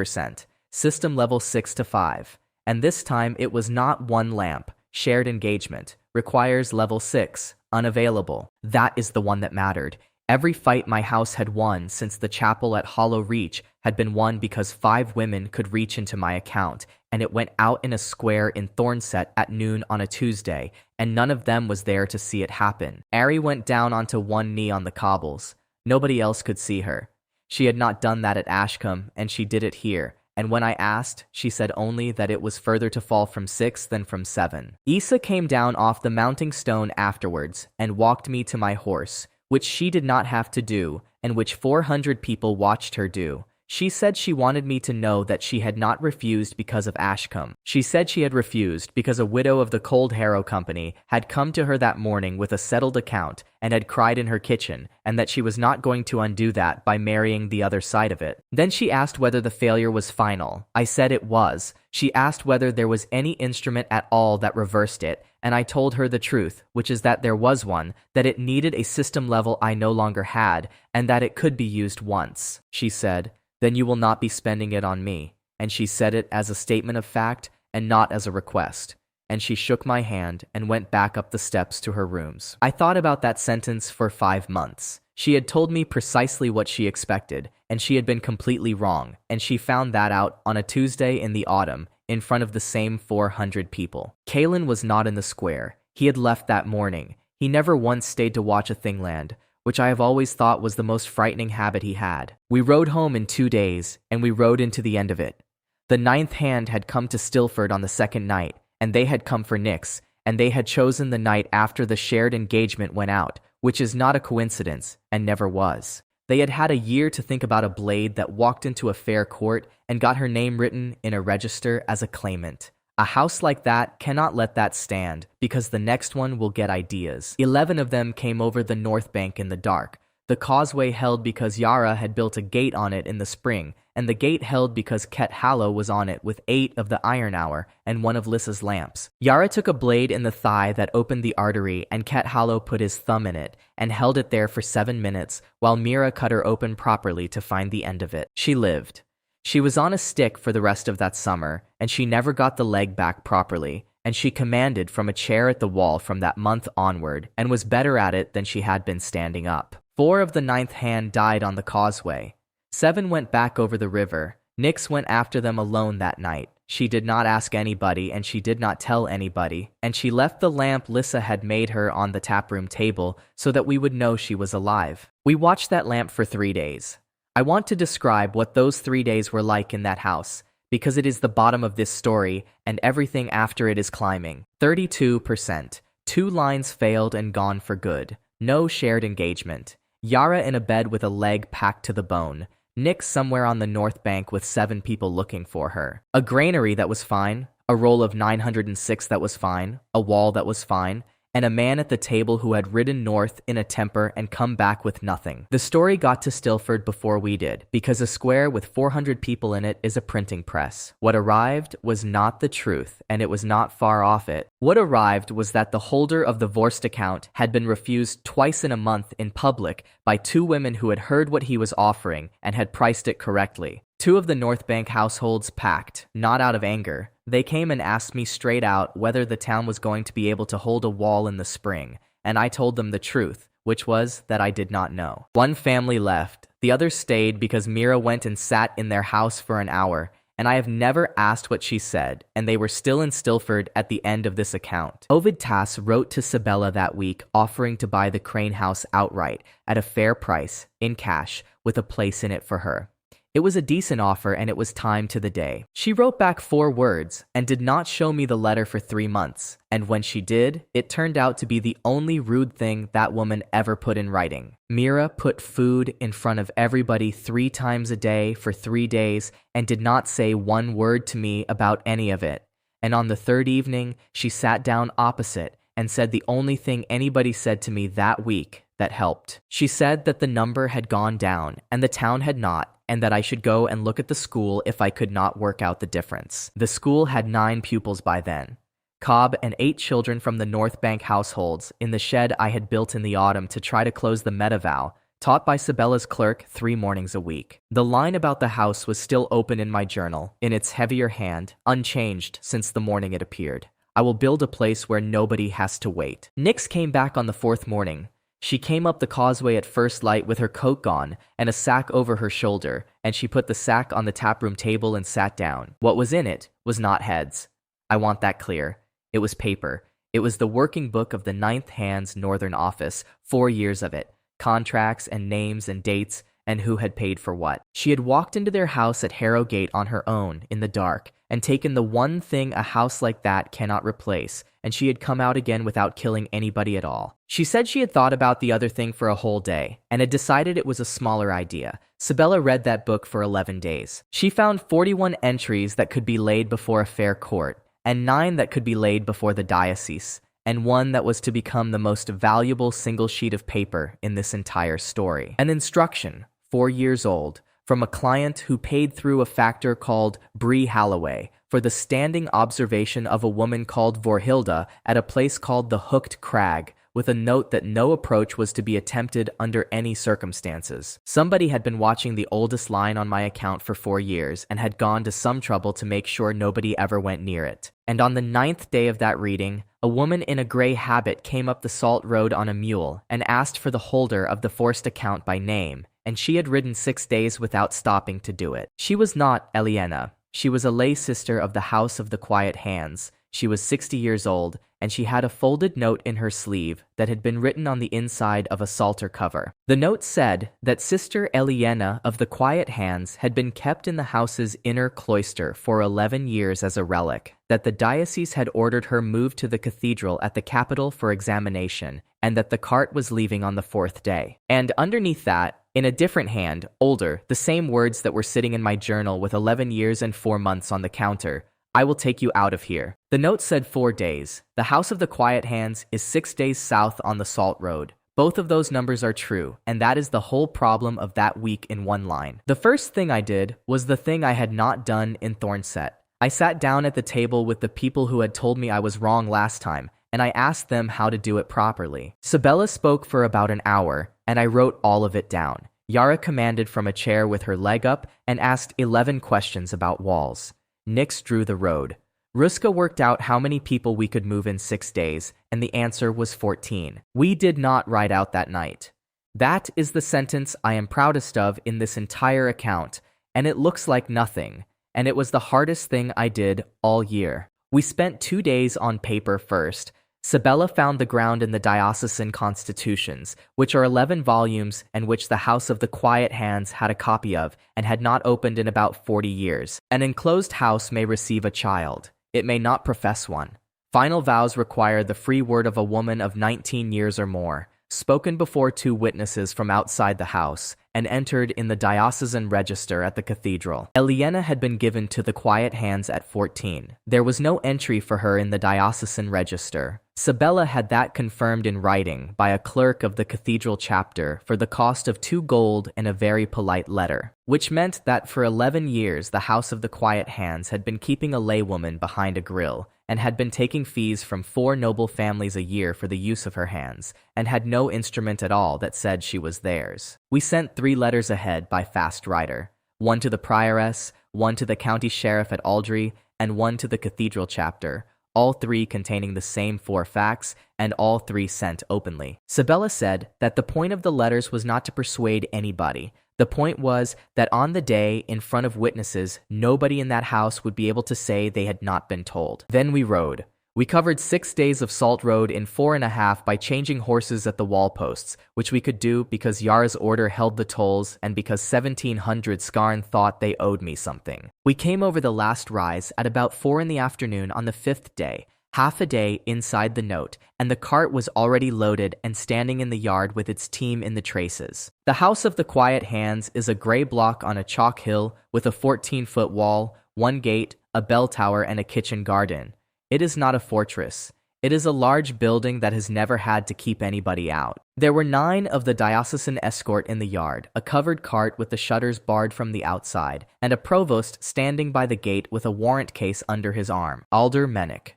System level 6 to 5. And this time it was not one lamp. Shared engagement. Requires level 6. Unavailable. That is the one that mattered. Every fight my house had won since the chapel at Hollow Reach had been won because 5 women could reach into my account, and it went out in a square in Thornset at noon on a Tuesday, and none of them was there to see it happen. Ari went down onto one knee on the cobbles. Nobody else could see her. She had not done that at Ashcombe, and she did it here, and when I asked, she said only that it was further to fall from 6 than from 7. Issa came down off the mounting stone afterwards and walked me to my horse, which she did not have to do, and which 400 people watched her do. She said she wanted me to know that she had not refused because of Ashcombe. She said she had refused because a widow of the Cold Harrow Company had come to her that morning with a settled account and had cried in her kitchen, and that she was not going to undo that by marrying the other side of it. Then she asked whether the failure was final. I said it was. She asked whether there was any instrument at all that reversed it, and I told her the truth, which is that there was one, that it needed a system level I no longer had, and that it could be used once. She said, "Then you will not be spending it on me." And she said it as a statement of fact and not as a request. And she shook my hand and went back up the steps to her rooms. I thought about that sentence for 5 months. She had told me precisely what she expected, and she had been completely wrong, and she found that out on a Tuesday in the autumn in front of the same 400 people. Kalen was not in the square. He had left that morning. He never once stayed to watch a Thingland, which I have always thought was the most frightening habit he had. We rode home in 2 days, and we rode into the end of it. The 9th hand had come to Stilford on the 2nd night, and they had come for Nix, and they had chosen the night after the shared engagement went out, which is not a coincidence, and never was. They had had a year to think about a blade that walked into a fair court and got her name written in a register as a claimant. A house like that cannot let that stand, because the next one will get ideas. 11 of them came over the North Bank in the dark. The causeway held because Yara had built a gate on it in the spring, and the gate held because Ket Hallow was on it with 8 of the iron hour and 1 of Lissa's lamps. Yara took a blade in the thigh that opened the artery, and Ket Hallow put his thumb in it and held it there for 7 minutes while Mira cut her open properly to find the end of it. She lived. She was on a stick for the rest of that summer, and she never got the leg back properly, and she commanded from a chair at the wall from that month onward and was better at it than she had been standing up. 4 of the 9th hand died on the causeway. 7 went back over the river. Nix went after them alone that night. She did not ask anybody, and she did not tell anybody, and she left the lamp Lissa had made her on the taproom table so that we would know she was alive. We watched that lamp for 3 days. I want to describe what those 3 days were like in that house, because it is the bottom of this story, and everything after it is climbing. 32%. 2 lines failed and gone for good. No shared engagement. Yara in a bed with a leg packed to the bone. Nick somewhere on the North Bank with 7 people looking for her. A granary that was fine. A roll of 906 that was fine. A wall that was fine. And a man at the table who had ridden north in a temper and come back with nothing. The story got to Stilford before we did, because a square with 400 people in it is a printing press. What arrived was not the truth, and it was not far off it. What arrived was that the holder of the Vorst account had been refused twice in a month in public by 2 women who had heard what he was offering and had priced it correctly. 2 of the North Bank households packed, not out of anger. They came and asked me straight out whether the town was going to be able to hold a wall in the spring, and I told them the truth, which was that I did not know. 1 family left. The others stayed because Mira went and sat in their house for an hour, and I have never asked what she said, and they were still in Stilford at the end of this account. Ovid Tass wrote to Sabella that week offering to buy the Crane house outright at a fair price, in cash, with a place in it for her. It was a decent offer, and it was time to the day. She wrote back 4 words and did not show me the letter for 3 months, and when she did, it turned out to be the only rude thing that woman ever put in writing. Mira put food in front of everybody 3 times a day for 3 days and did not say 1 word to me about any of it. And on the 3rd evening, she sat down opposite and said the only thing anybody said to me that week that helped. She said that the number had gone down and the town had not, and that I should go and look at the school if I could not work out the difference. The school had 9 pupils by then. Cobb and 8 children from the North Bank households in the shed I had built in the autumn to try to close the Medival, taught by Sabella's clerk 3 mornings a week. The line about the house was still open in my journal, in its heavier hand, unchanged since the morning it appeared. I will build a place where nobody has to wait. Nix came back on the 4th morning. She came up the causeway at first light with her coat gone and a sack over her shoulder, and she put the sack on the taproom table and sat down. What was in it was not heads. I want that clear. It was paper. It was the working book of the 9th Hands Northern Office, 4 years of it, contracts and names and dates and who had paid for what. She had walked into their house at Harrogate on her own, in the dark, and taken the one thing a house like that cannot replace, and she had come out again without killing anybody at all. She said she had thought about the other thing for a whole day, and had decided it was a smaller idea. Sabella read that book for 11 days. She found 41 entries that could be laid before a fair court, and 9 that could be laid before the diocese, and 1 that was to become the most valuable single sheet of paper in this entire story. An instruction, 4 years old, from a client who paid through a factor called Bree Halloway for the standing observation of a woman called Vorhilda at a place called the Hooked Crag, with a note that no approach was to be attempted under any circumstances. Somebody had been watching the oldest line on my account for 4 years and had gone to some trouble to make sure nobody ever went near it. And on the 9th day of that reading, a woman in a gray habit came up the Salt Road on a mule and asked for the holder of the forced account by name, and she had ridden 6 days without stopping to do it. She was not Eliana. She was a lay sister of the House of the Quiet Hands. She was 60 years old, and she had a folded note in her sleeve that had been written on the inside of a psalter cover. The note said that Sister Eliana of the Quiet Hands had been kept in the house's inner cloister for 11 years as a relic, that the diocese had ordered her moved to the cathedral at the capital for examination, and that the cart was leaving on the 4th day. And underneath that, in a different hand, older, the same words that were sitting in my journal with 11 years and 4 months on the counter: I will take you out of here. The note said 4 days. The House of the Quiet Hands is 6 days south on the Salt Road. Both of those numbers are true, and that is the whole problem of that week in one line. The first thing I did was the thing I had not done in Thornset. I sat down at the table with the people who had told me I was wrong last time, and I asked them how to do it properly. Sabella spoke for about an hour, and I wrote all of it down. Yara commanded from a chair with her leg up and asked 11 questions about walls. Nix drew the road. Ruska worked out how many people we could move in 6 days, and the answer was 14. We did not ride out that night. That is the sentence I am proudest of in this entire account, and it looks like nothing, and it was the hardest thing I did all year. We spent 2 days on paper first. Sabella found the ground in the diocesan constitutions, which are 11 volumes and which the House of the Quiet Hands had a copy of and had not opened in about 40 years. An enclosed house may receive a child. It may not profess one. Final vows require the free word of a woman of 19 years or more, spoken before 2 witnesses from outside the house, and entered in the diocesan register at the cathedral. Eliana had been given to the Quiet Hands at 14. There was no entry for her in the diocesan register. Sabella had that confirmed in writing by a clerk of the cathedral chapter for the cost of 2 gold and a very polite letter, which meant that for 11 years the House of the Quiet Hands had been keeping a laywoman behind a grill, and had been taking fees from 4 noble families a year for the use of her hands, and had no instrument at all that said she was theirs. We sent 3 letters ahead by fast rider, 1 to the prioress, 1 to the county sheriff at Aldry, and 1 to the cathedral chapter, all 3 containing the same 4 facts, and all 3 sent openly. Sabella said that the point of the letters was not to persuade anybody, The point was that on the day, in front of witnesses, nobody in that house would be able to say they had not been told. Then we rode. We covered 6 days of Salt Road in 4.5 by changing horses at the wall posts, which we could do because Yara's order held the tolls and because 1700 Skarn thought they owed me something. We came over the last rise at about 4 in the afternoon on the 5th day, half a day inside the note, and the cart was already loaded and standing in the yard with its team in the traces. The House of the Quiet Hands is a gray block on a chalk hill with a 14-foot wall, 1 gate, a bell tower, and a kitchen garden. It is not a fortress. It is a large building that has never had to keep anybody out. There were 9 of the diocesan escort in the yard, a covered cart with the shutters barred from the outside, and a provost standing by the gate with a warrant case under his arm. Alder Mennick.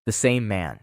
The same man.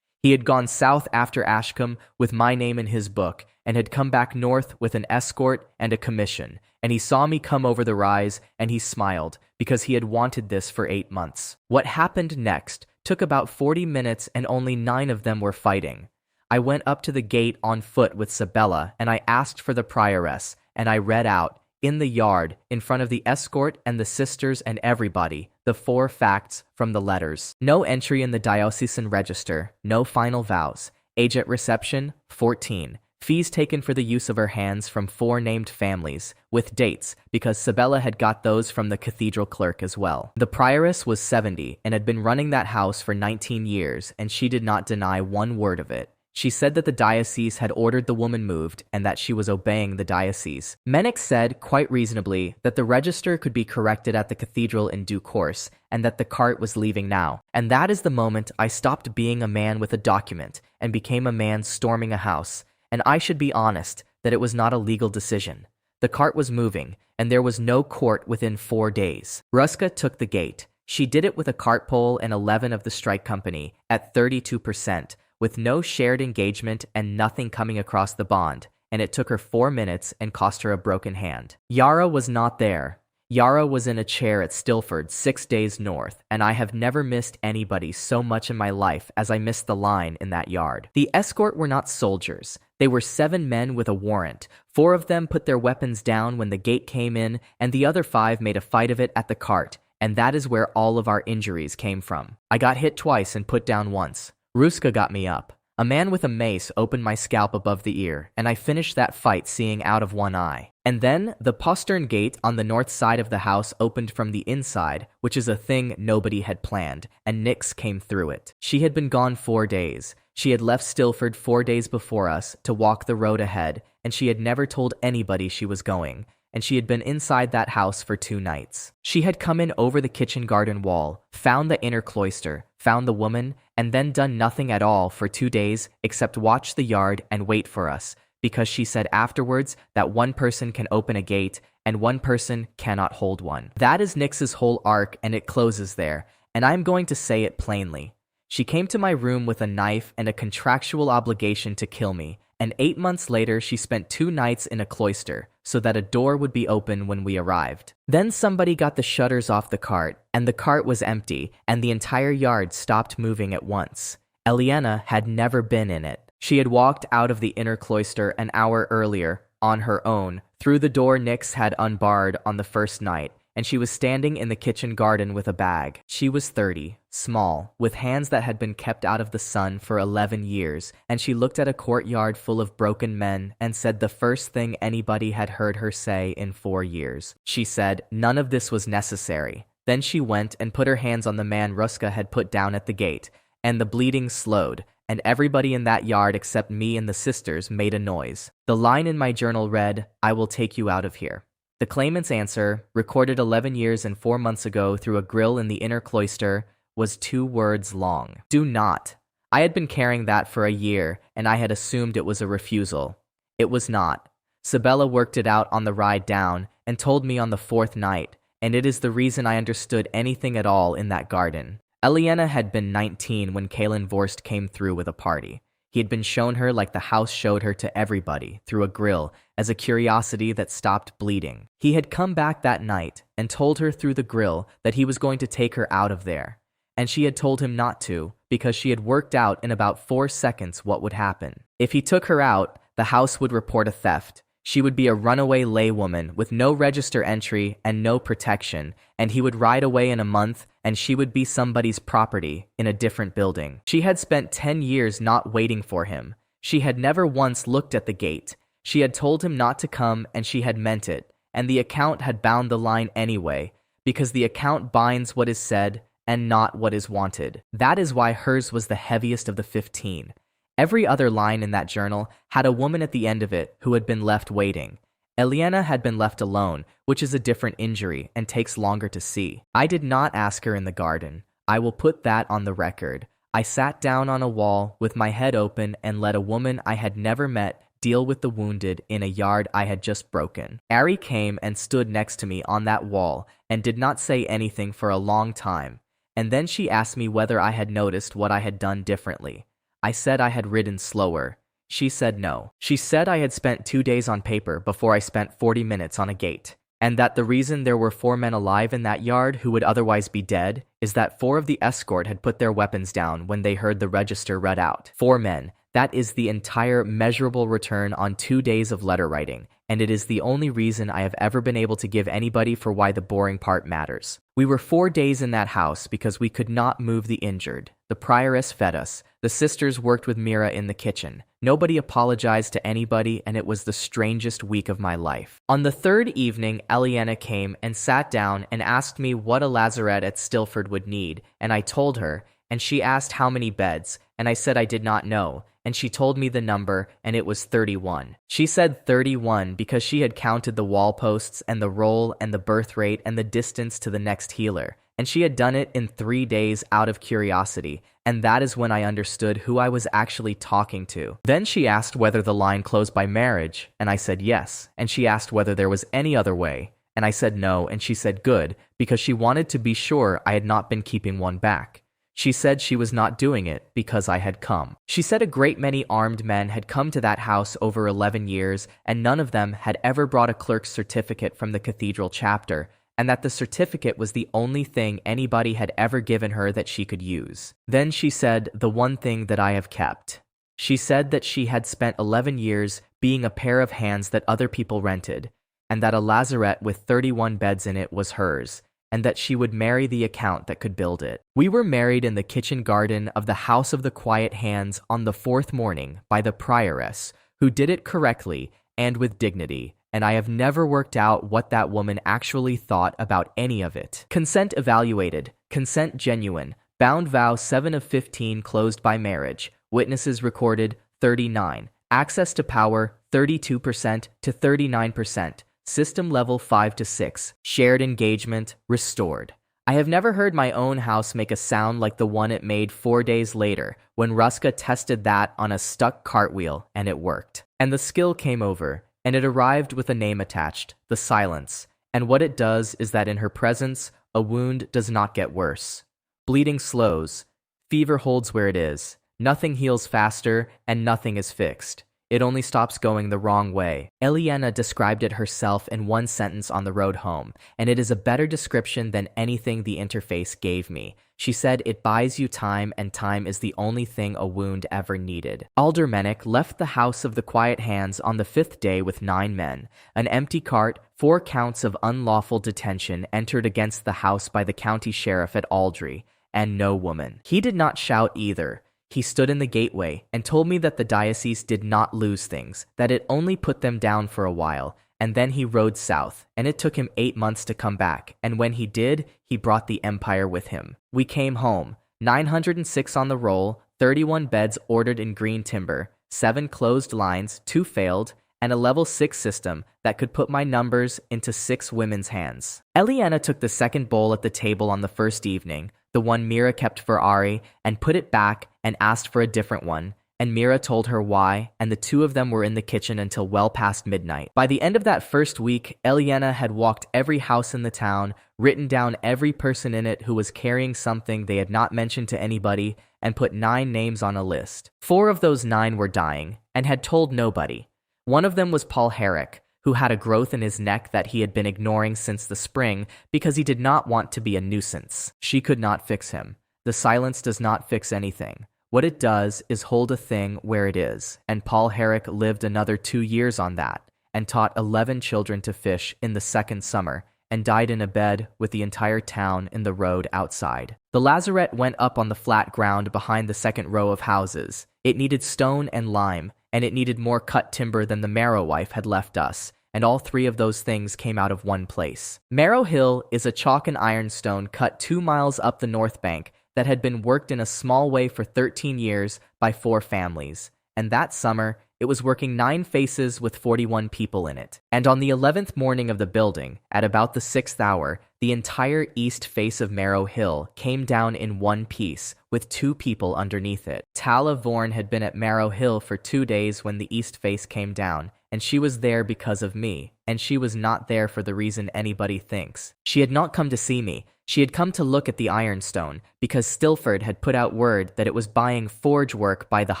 He had gone south after Ashcombe with my name in his book and had come back north with an escort and a commission, and he saw me come over the rise and he smiled because he had wanted this for 8 months. What happened next took about 40 minutes and only 9 of them were fighting. I went up to the gate on foot with Sabella and I asked for the prioress and I read out, in the yard, in front of the escort and the sisters and everybody, the 4 facts from the letters. No entry in the diocesan register, no final vows. Age at reception, 14. Fees taken for the use of her hands from 4 named families, with dates, because Sabella had got those from the cathedral clerk as well. The prioress was 70 and had been running that house for 19 years, and she did not deny one word of it. She said that the diocese had ordered the woman moved and that she was obeying the diocese. Mennick said, quite reasonably, that the register could be corrected at the cathedral in due course and that the cart was leaving now. And that is the moment I stopped being a man with a document and became a man storming a house. And I should be honest that it was not a legal decision. The cart was moving and there was no court within 4 days. Ruska took the gate. She did it with a cart pole and 11 of the strike company at 32%. With no shared engagement and nothing coming across the bond, and it took her 4 minutes and cost her a broken hand. Yara was not there. Yara was in a chair at Stilford 6 days north, and I have never missed anybody so much in my life as I missed the line in that yard. The escort were not soldiers. They were 7 men with a warrant. 4 of them put their weapons down when the gate came in, and the other 5 made a fight of it at the cart, and that is where all of our injuries came from. I got hit twice and put down once. Ruska got me up. A man with a mace opened my scalp above the ear, and I finished that fight seeing out of one eye. And then the postern gate on the north side of the house opened from the inside, which is a thing nobody had planned, and Nix came through it. She had been gone 4 days. She had left Stilford 4 days before us to walk the road ahead, and she had never told anybody she was going. And she had been inside that house for 2 nights. She had come in over the kitchen garden wall, found the inner cloister, found the woman, and then done nothing at all for 2 days except watch the yard and wait for us, because she said afterwards that 1 person can open a gate and 1 person cannot hold one. That is Nix's whole arc, and it closes there, and I'm going to say it plainly. She came to my room with a knife and a contractual obligation to kill me, and 8 months later she spent 2 nights in a cloister, so that a door would be open when we arrived. Then somebody got the shutters off the cart, and the cart was empty, and the entire yard stopped moving at once. Eliana had never been in it. She had walked out of the inner cloister an hour earlier, on her own, through the door Nix had unbarred on the first night, and she was standing in the kitchen garden with a bag. She was 30, small, with hands that had been kept out of the sun for 11 years, and she looked at a courtyard full of broken men and said the first thing anybody had heard her say in 4 years. She said, none of this was necessary. Then she went and put her hands on the man Ruska had put down at the gate, and the bleeding slowed, and everybody in that yard except me and the sisters made a noise. The line in my journal read, I will take you out of here. The claimant's answer, recorded 11 years and 4 months ago through a grill in the inner cloister, was 2 words long. Do not. I had been carrying that for a year, and I had assumed it was a refusal. It was not. Sabella worked it out on the ride down and told me on the 4th night, and it is the reason I understood anything at all in that garden. Eliana had been 19 when Kalen Vorst came through with a party. He had been shown her like the house showed her to everybody, through a grill, as a curiosity that stopped bleeding. He had come back that night and told her through the grill that he was going to take her out of there. And she had told him not to, because she had worked out in about 4 seconds what would happen. If he took her out, the house would report a theft. She would be a runaway laywoman with no register entry and no protection, and he would ride away in a month, and she would be somebody's property in a different building. She had spent 10 years not waiting for him. She had never once looked at the gate. She had told him not to come, and she had meant it, and the account had bound the line anyway, because the account binds what is said and not what is wanted. That is why hers was the heaviest of the 15. Every other line in that journal had a woman at the end of it who had been left waiting. Eliana had been left alone, which is a different injury and takes longer to see. I did not ask her in the garden. I will put that on the record. I sat down on a wall with my head open and let a woman I had never met deal with the wounded in a yard I had just broken. Ari came and stood next to me on that wall and did not say anything for a long time, and then she asked me whether I had noticed what I had done differently. I said I had ridden slower. She said no. She said I had spent 2 days on paper before I spent 40 minutes on a gate, and that the reason there were 4 men alive in that yard who would otherwise be dead is that 4 of the escort had put their weapons down when they heard the register read out. 4 men. That is the entire measurable return on 2 days of letter writing, and it is the only reason I have ever been able to give anybody for why the boring part matters. We were 4 days in that house because we could not move the injured. The prioress fed us. The sisters worked with Mira in the kitchen. Nobody apologized to anybody, and it was the strangest week of my life. On the 3rd evening, Eliana came and sat down and asked me what a lazaret at Stilford would need, and I told her, and she asked how many beds, and I said I did not know, and she told me the number, and it was 31. She said 31 because she had counted the wall posts and the roll and the birth rate and the distance to the next healer, and she had done it in 3 days out of curiosity, and that is when I understood who I was actually talking to. Then she asked whether the line closed by marriage, and I said yes, and she asked whether there was any other way, and I said no, and she said good, because she wanted to be sure I had not been keeping one back. She said she was not doing it because I had come. She said a great many armed men had come to that house over 11 years, and none of them had ever brought a clerk's certificate from the cathedral chapter, and that the certificate was the only thing anybody had ever given her that she could use. Then she said the one thing that I have kept. She said that she had spent 11 years being a pair of hands that other people rented, and that a lazaret with 31 beds in it was hers, and that she would marry the account that could build it. We were married in the kitchen garden of the House of the Quiet Hands on the 4th morning by the prioress, who did it correctly and with dignity, and I have never worked out what that woman actually thought about any of it. Consent evaluated, consent genuine, bound vow 7 of 15 closed by marriage, witnesses recorded 39, access to power 32% to 39%, system level 5 to 6, shared engagement restored. I have never heard my own house make a sound like the one it made 4 days later when Ruska tested that on a stuck cartwheel and it worked. And the skill came over, and it arrived with a name attached, the silence, and what it does is that in her presence, a wound does not get worse. Bleeding slows, fever holds where it is, nothing heals faster, and nothing is fixed. It only stops going the wrong way. Eliana described it herself in one sentence on the road home, and it is a better description than anything the interface gave me. She said it buys you time, and time is the only thing a wound ever needed. Aldermanic left the House of the Quiet Hands on the 5th day with 9 men. An empty cart, 4 counts of unlawful detention entered against the house by the county sheriff at Aldry, and no woman. He did not shout either. He stood in the gateway and told me that the diocese did not lose things, that it only put them down for a while, and then he rode south, and it took him 8 months to come back, and when he did, he brought the empire with him. We came home, 906 on the roll, 31 beds ordered in green timber, 7 closed lines, 2 failed, and a level 6 system that could put my numbers into 6 women's hands. Eliana took the second bowl at the table on the first evening, the one Mira kept for Ari, and put it back and asked for a different one, and Mira told her why, and the 2 of them were in the kitchen until well past midnight. By the end of that first week, Eliana had walked every house in the town, written down every person in it who was carrying something they had not mentioned to anybody, and put 9 names on a list. 4 of those 9 were dying, and had told nobody. One of them was Paul Herrick, who had a growth in his neck that he had been ignoring since the spring because he did not want to be a nuisance. She could not fix him. The silence does not fix anything. What it does is hold a thing where it is, and Paul Herrick lived another 2 years on that, and taught 11 children to fish in the second summer, and died in a bed with the entire town in the road outside. The lazarette went up on the flat ground behind the second row of houses. It needed stone and lime, and it needed more cut timber than the Marrow wife had left us, and all three of those things came out of one place. Marrow Hill is a chalk and ironstone cut 2 miles up the north bank that had been worked in a small way for 13 years by 4 families, and that summer it was working 9 faces with 41 people in it. And on the 11th morning of the building, at about the 6th hour, the entire east face of Marrow Hill came down in one piece, with 2 people underneath it. Tala Vorn had been at Marrow Hill for 2 days when the east face came down, and she was there because of me, and she was not there for the reason anybody thinks. She had not come to see me. She had come to look at the ironstone, because Stilford had put out word that it was buying forge work by the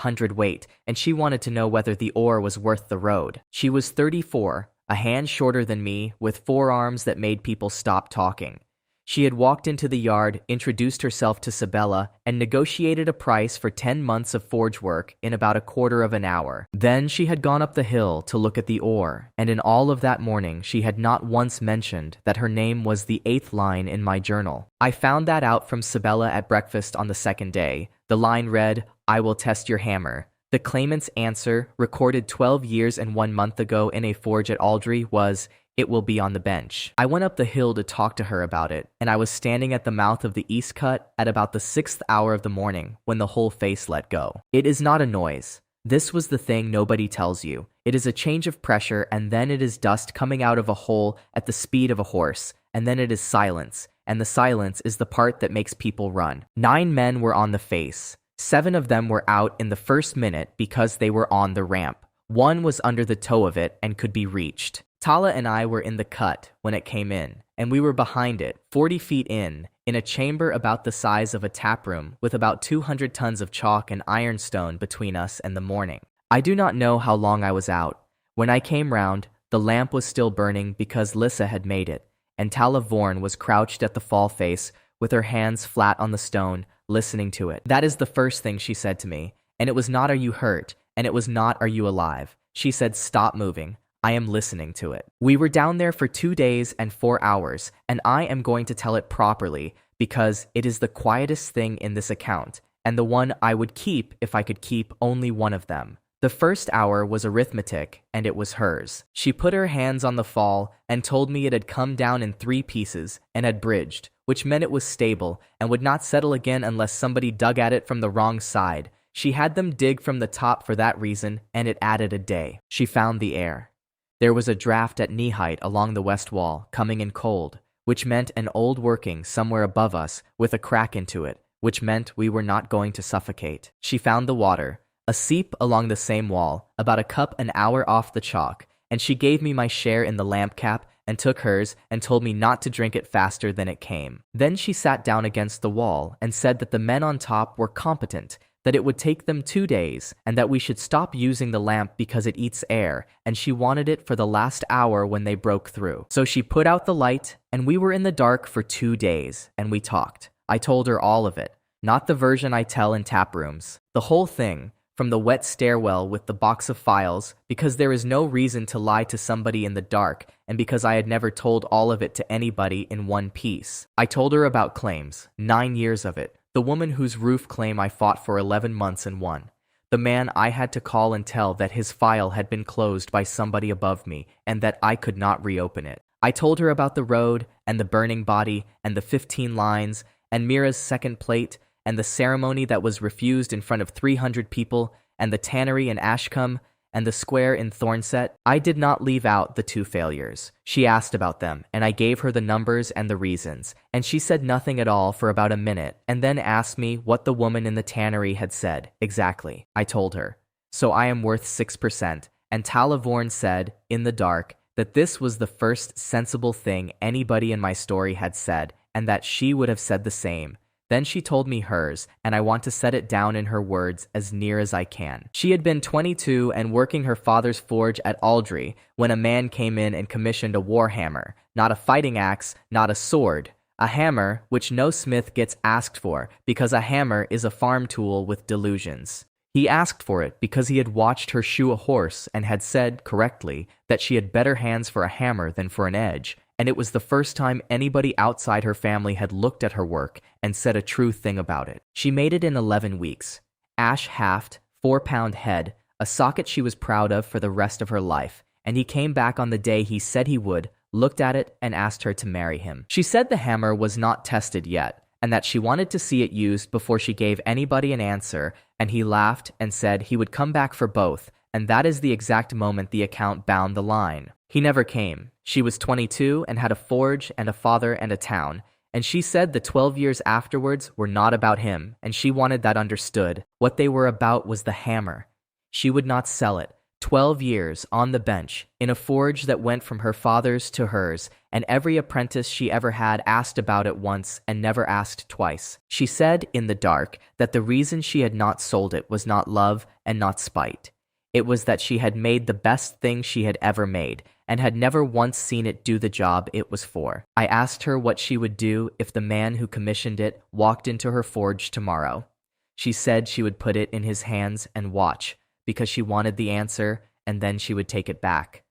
hundredweight, and she wanted to know whether the ore was worth the road. She was 34, a hand shorter than me, with forearms that made people stop talking. She had walked into the yard, introduced herself to Sabella, and negotiated a price for 10 months of forge work in about a quarter of an hour. Then she had gone up the hill to look at the ore, and in all of that morning she had not once mentioned that her name was the 8th line in my journal. I found that out from Sabella at breakfast on the second day. The line read, "I will test your hammer." The claimant's answer, recorded 12 years and 1 month ago in a forge at Aldry, was, "It will be on the bench." I went up the hill to talk to her about it, and I was standing at the mouth of the east cut at about the 6th hour of the morning when the whole face let go. It is not a noise. This was the thing nobody tells you. It is a change of pressure, and then it is dust coming out of a hole at the speed of a horse, and then it is silence, and the silence is the part that makes people run. 9 men were on the face. 7 of them were out in the first minute because they were on the ramp. 1 was under the toe of it and could be reached. Tala and I were in the cut when it came in, and we were behind it, 40 feet in a chamber about the size of a taproom with about 200 tons of chalk and ironstone between us and the morning. I do not know how long I was out. When I came round, the lamp was still burning because Lissa had made it, and Tala Vorn was crouched at the fall face with her hands flat on the stone, listening to it. That is the first thing she said to me, and it was not, "Are you hurt?" and it was not, "Are you alive?" She said, "Stop moving. I am listening to it." We were down there for 2 days and 4 hours, and I am going to tell it properly because it is the quietest thing in this account, and the one I would keep if I could keep only one of them. The first hour was arithmetic, and it was hers. She put her hands on the fall and told me it had come down in 3 pieces and had bridged, which meant it was stable and would not settle again unless somebody dug at it from the wrong side. She had them dig from the top for that reason, and it added a day. She found the air. There was a draft at knee height along the west wall, coming in cold, which meant an old working somewhere above us with a crack into it, which meant we were not going to suffocate. She found the water, a seep along the same wall, about a cup an hour off the chalk, and she gave me my share in the lamp cap and took hers and told me not to drink it faster than it came. Then she sat down against the wall and said that the men on top were competent, that it would take them 2 days, and that we should stop using the lamp because it eats air, and she wanted it for the last hour when they broke through. So she put out the light, and we were in the dark for 2 days, and we talked. I told her all of it, not the version I tell in tap rooms. The whole thing, from the wet stairwell with the box of files, because there is no reason to lie to somebody in the dark, and because I had never told all of it to anybody in one piece. I told her about claims, 9 years of it. The woman whose roof claim I fought for 11 months and won. The man I had to call and tell that his file had been closed by somebody above me and that I could not reopen it. I told her about the road and the burning body and the 15 lines and Mira's second plate and the ceremony that was refused in front of 300 people and the tannery in Ashcombe and the square in Thornset. I did not leave out the 2 failures. She asked about them, and I gave her the numbers and the reasons, and she said nothing at all for about a minute, and then asked me what the woman in the tannery had said. Exactly. I told her. So I am worth 6%, and Tala Vorn said, in the dark, that this was the first sensible thing anybody in my story had said, and that she would have said the same. Then she told me hers, and I want to set it down in her words as near as I can. She had been 22 and working her father's forge at Aldry when a man came in and commissioned a war hammer, not a fighting axe, not a sword. A hammer which no smith gets asked for because a hammer is a farm tool with delusions. He asked for it because he had watched her shoe a horse and had said, correctly, that she had better hands for a hammer than for an edge, and it was the first time anybody outside her family had looked at her work and said a true thing about it. She made it in 11 weeks. Ash haft, 4-pound head, a socket she was proud of for the rest of her life, and he came back on the day he said he would, looked at it, and asked her to marry him. She said the hammer was not tested yet, and that she wanted to see it used before she gave anybody an answer, and he laughed and said he would come back for both, and that is the exact moment the account bound the line. He never came. She was 22 and had a forge and a father and a town, and she said the 12 years afterwards were not about him, and she wanted that understood. What they were about was the hammer. She would not sell it. 12 years on the bench, in a forge that went from her father's to hers, and every apprentice she ever had asked about it once and never asked twice. She said, in the dark, that the reason she had not sold it was not love and not spite. It was that she had made the best thing she had ever made, and had never once seen it do the job it was for. I asked her what she would do if the man who commissioned it walked into her forge tomorrow. She said she would put it in his hands and watch, because she wanted the answer, and then she would take it back.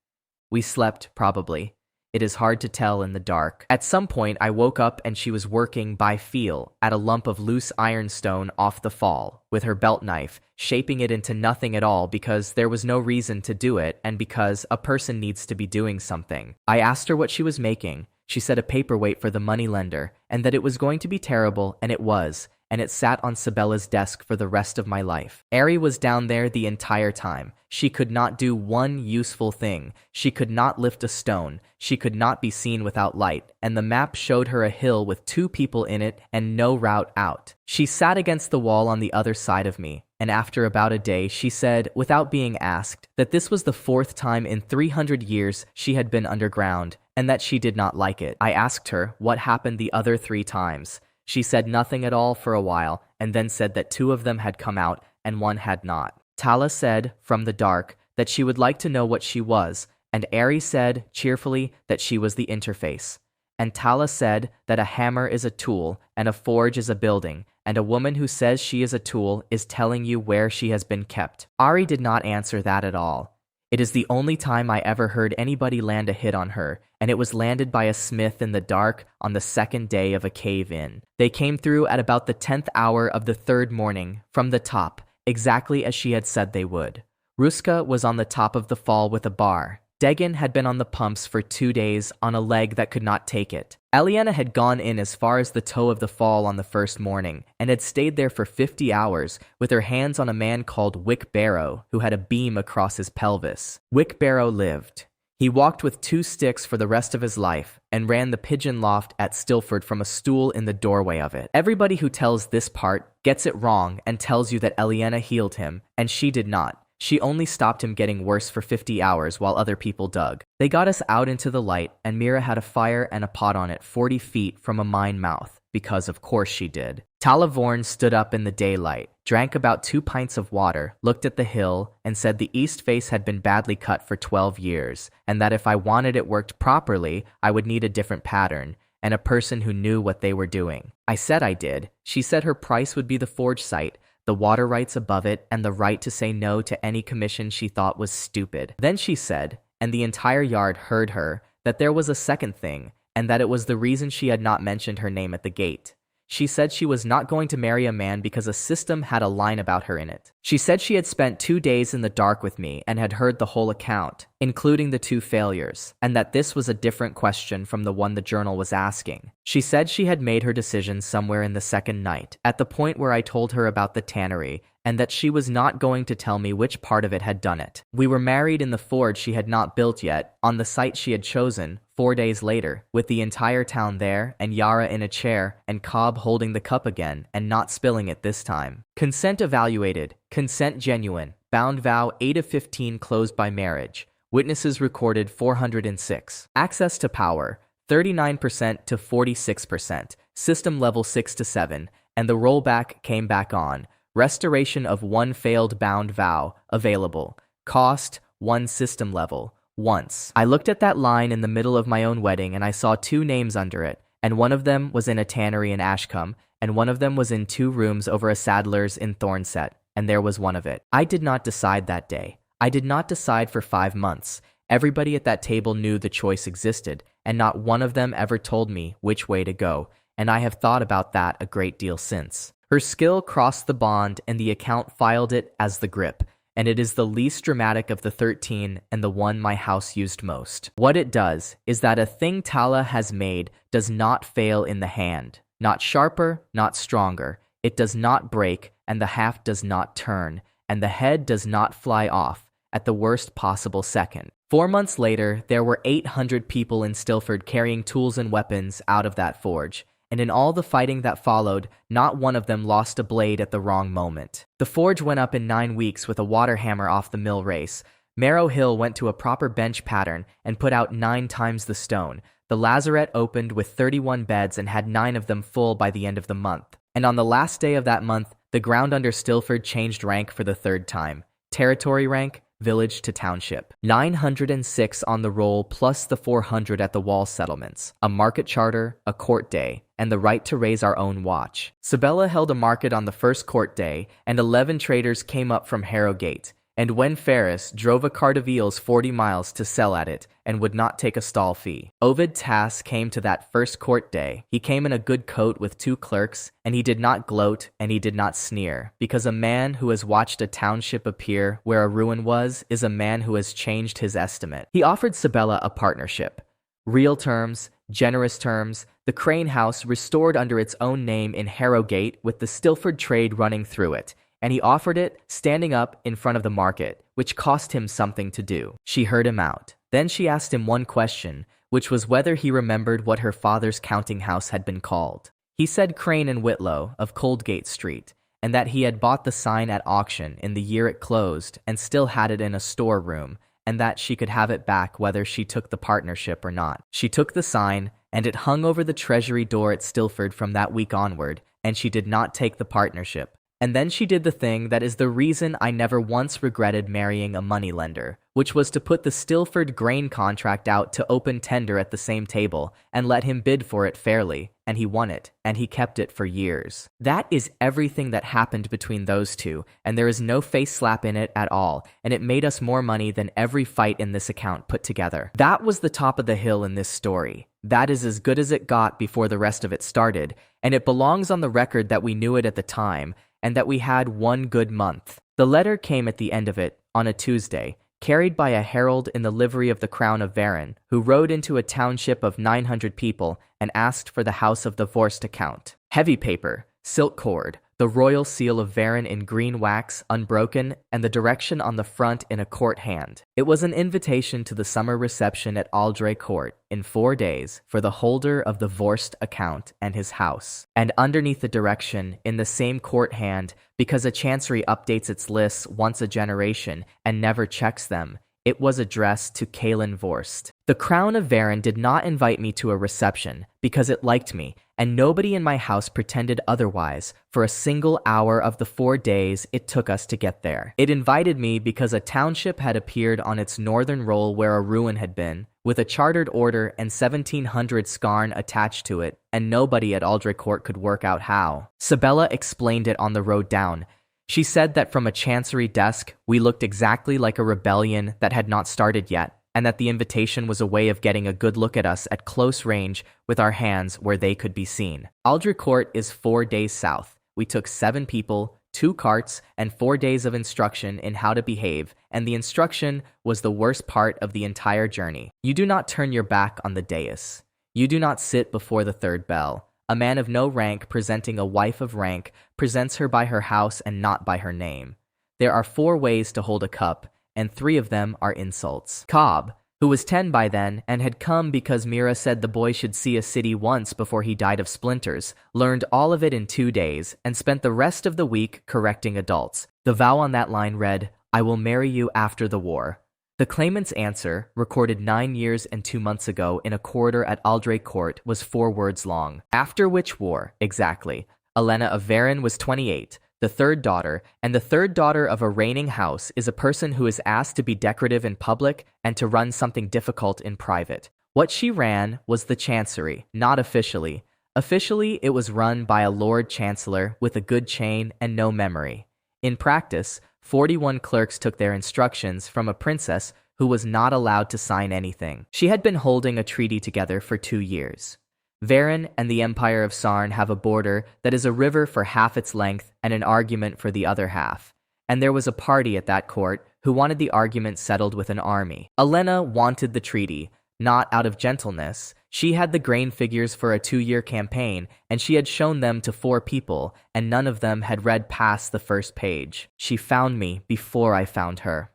We slept, probably. It is hard to tell in the dark. At some point, I woke up and she was working by feel at a lump of loose ironstone off the fall, with her belt knife, shaping it into nothing at all because there was no reason to do it and because a person needs to be doing something. I asked her what she was making. She said a paperweight for the moneylender, and that it was going to be terrible, and it was. And it sat on Sabella's desk for the rest of my life. Ari was down there the entire time. She could not do one useful thing. She could not lift a stone. She could not be seen without light, and the map showed her a hill with 2 people in it and no route out. She sat against the wall on the other side of me, and after about a day she said, without being asked, that this was the 4th time in 300 years she had been underground, and that she did not like it. I asked her what happened the other 3 times. She said nothing at all for a while, and then said that 2 of them had come out and 1 had not. Tala said, from the dark, that she would like to know what she was, and Ari said, cheerfully, that she was the interface. And Tala said that a hammer is a tool, and a forge is a building, and a woman who says she is a tool is telling you where she has been kept. Ari did not answer that at all. It is the only time I ever heard anybody land a hit on her, and it was landed by a smith in the dark on the 2nd day of a cave-in. They came through at about the 10th hour of the 3rd morning, from the top, exactly as she had said they would. Ruska was on the top of the fall with a bar. Degin had been on the pumps for 2 days on a leg that could not take it. Eliana had gone in as far as the toe of the fall on the 1st morning, and had stayed there for 50 hours, with her hands on a man called Wick Barrow, who had a beam across his pelvis. Wick Barrow lived. He walked with 2 sticks for the rest of his life, and ran the pigeon loft at Stilford from a stool in the doorway of it. Everybody who tells this part gets it wrong and tells you that Eliana healed him, and she did not. She only stopped him getting worse for 50 hours while other people dug. They got us out into the light, and Mira had a fire and a pot on it 40 feet from a mine mouth, because of course she did. Talavorn stood up in the daylight, drank about 2 pints of water, looked at the hill, and said the east face had been badly cut for 12 years, and that if I wanted it worked properly, I would need a different pattern, and a person who knew what they were doing. I said I did. She said her price would be the forge site, the water rights above it, and the right to say no to any commission she thought was stupid. Then she said, and the entire yard heard her, that there was a second thing, and that it was the reason she had not mentioned her name at the gate. She said she was not going to marry a man because a system had a line about her in it. She said she had spent 2 days in the dark with me and had heard the whole account, including the 2 failures, and that this was a different question from the one the journal was asking. She said she had made her decision somewhere in the 2nd night, at the point where I told her about the tannery, and that she was not going to tell me which part of it had done it. We were married in the forge she had not built yet, on the site she had chosen, 4 days later, with the entire town there, and Yara in a chair, and Cobb holding the cup again, and not spilling it this time. Consent evaluated. Consent genuine. Bound vow 8 of 15 closed by marriage. Witnesses recorded 406. Access to power 39% to 46%. System level 6 to 7. And the rollback came back on. Restoration of 1 failed bound vow available. Cost 1 system level. Once. I looked at that line in the middle of my own wedding and I saw 2 names under it, and one of them was in a tannery in Ashcombe, and one of them was in 2 rooms over a saddler's in Thornset. and there was one of it. I did not decide that day. I did not decide for 5 months. Everybody at that table knew the choice existed, and not one of them ever told me which way to go, and I have thought about that a great deal since. Her skill crossed the bond, and the account filed it as the grip, and it is the least dramatic of the 13 and the one my house used most. What it does is that a thing Tala has made does not fail in the hand. Not sharper, not stronger. It does not break, and the haft does not turn, and the head does not fly off at the worst possible second. 4 months later, there were 800 people in Stilford carrying tools and weapons out of that forge, and in all the fighting that followed, not one of them lost a blade at the wrong moment. The forge went up in 9 weeks with a water hammer off the mill race. Marrow Hill went to a proper bench pattern and put out 9 times the stone. The lazarette opened with 31 beds and had 9 of them full by the end of the month. And on the last day of that month, the ground under Stilford changed rank for the 3rd time. Territory rank, village to township. 906 on the roll plus the 400 at the wall settlements, a market charter, a court day, and the right to raise our own watch. Sabella held a market on the first court day, and 11 traders came up from Harrogate. And when Ferris drove a cart of eels 40 miles to sell at it, and would not take a stall fee. Ovid Tass came to that first court day. He came in a good coat with 2 clerks, and he did not gloat, and he did not sneer, because a man who has watched a township appear where a ruin was is a man who has changed his estimate. He offered Sabella a partnership. Real terms, generous terms, the Crane House restored under its own name in Harrogate with the Stilford trade running through it. And he offered it standing up in front of the market, which cost him something to do. She heard him out. Then she asked him one question, which was whether he remembered what her father's counting house had been called. He said Crane and Whitlow of Coldgate Street, and that he had bought the sign at auction in the year it closed and still had it in a storeroom, and that she could have it back whether she took the partnership or not. She took the sign, and it hung over the treasury door at Stilford from that week onward, and she did not take the partnership. And then she did the thing that is the reason I never once regretted marrying a moneylender, which was to put the Stilford grain contract out to open tender at the same table and let him bid for it fairly, and he won it, and he kept it for years. That is everything that happened between those two, and there is no face slap in it at all, and it made us more money than every fight in this account put together. That was the top of the hill in this story. That is as good as it got before the rest of it started, and it belongs on the record that we knew it at the time, and that we had 1 good month. The letter came at the end of it, on a Tuesday, carried by a herald in the livery of the Crown of Varon, who rode into a township of 900 people and asked for the House of the Vorst account. Heavy paper, silk cord, the royal seal of Varon in green wax, unbroken, and the direction on the front in a court hand. It was an invitation to the summer reception at Aldray Court in 4 days for the holder of the Vorst account and his house. And underneath the direction, in the same court hand, because a chancery updates its lists once a generation and never checks them, it was addressed to Kaelin Vorst. The Crown of Varon did not invite me to a reception because it liked me, and nobody in my house pretended otherwise for a single hour of the 4 days it took us to get there. It invited me because a township had appeared on its northern roll where a ruin had been, with a chartered order and 1,700 scarn attached to it, and nobody at Aldray Court could work out how. Sabella explained it on the road down. She said that from a chancery desk, we looked exactly like a rebellion that had not started yet, and that the invitation was a way of getting a good look at us at close range with our hands where they could be seen. Aldray Court is 4 days south. We took 7 people, 2 carts, and 4 days of instruction in how to behave, and the instruction was the worst part of the entire journey. You do not turn your back on the dais. You do not sit before the 3rd bell. A man of no rank presenting a wife of rank presents her by her house and not by her name. There are 4 ways to hold a cup, and 3 of them are insults. Cobb, who was 10 by then and had come because Mira said the boy should see a city once before he died of splinters, learned all of it in 2 days and spent the rest of the week correcting adults. The vow on that line read, "I will marry you after the war." The claimant's answer, recorded 9 years and 2 months ago in a corridor at Aldray Court, was 4 words long. After which war, exactly? Elena of Varon was 28, the 3rd daughter, and the 3rd daughter of a reigning house is a person who is asked to be decorative in public and to run something difficult in private. What she ran was the chancery, not officially. Officially, it was run by a Lord Chancellor with a good chain and no memory. In practice, 41 clerks took their instructions from a princess who was not allowed to sign anything. She had been holding a treaty together for 2 years. Varen and the Empire of Sarn have a border that is a river for half its length and an argument for the other half. And there was a party at that court who wanted the argument settled with an army. Elena wanted the treaty, not out of gentleness. She had the grain figures for a 2-year campaign, and she had shown them to 4 people, and none of them had read past the first page. She found me before I found her.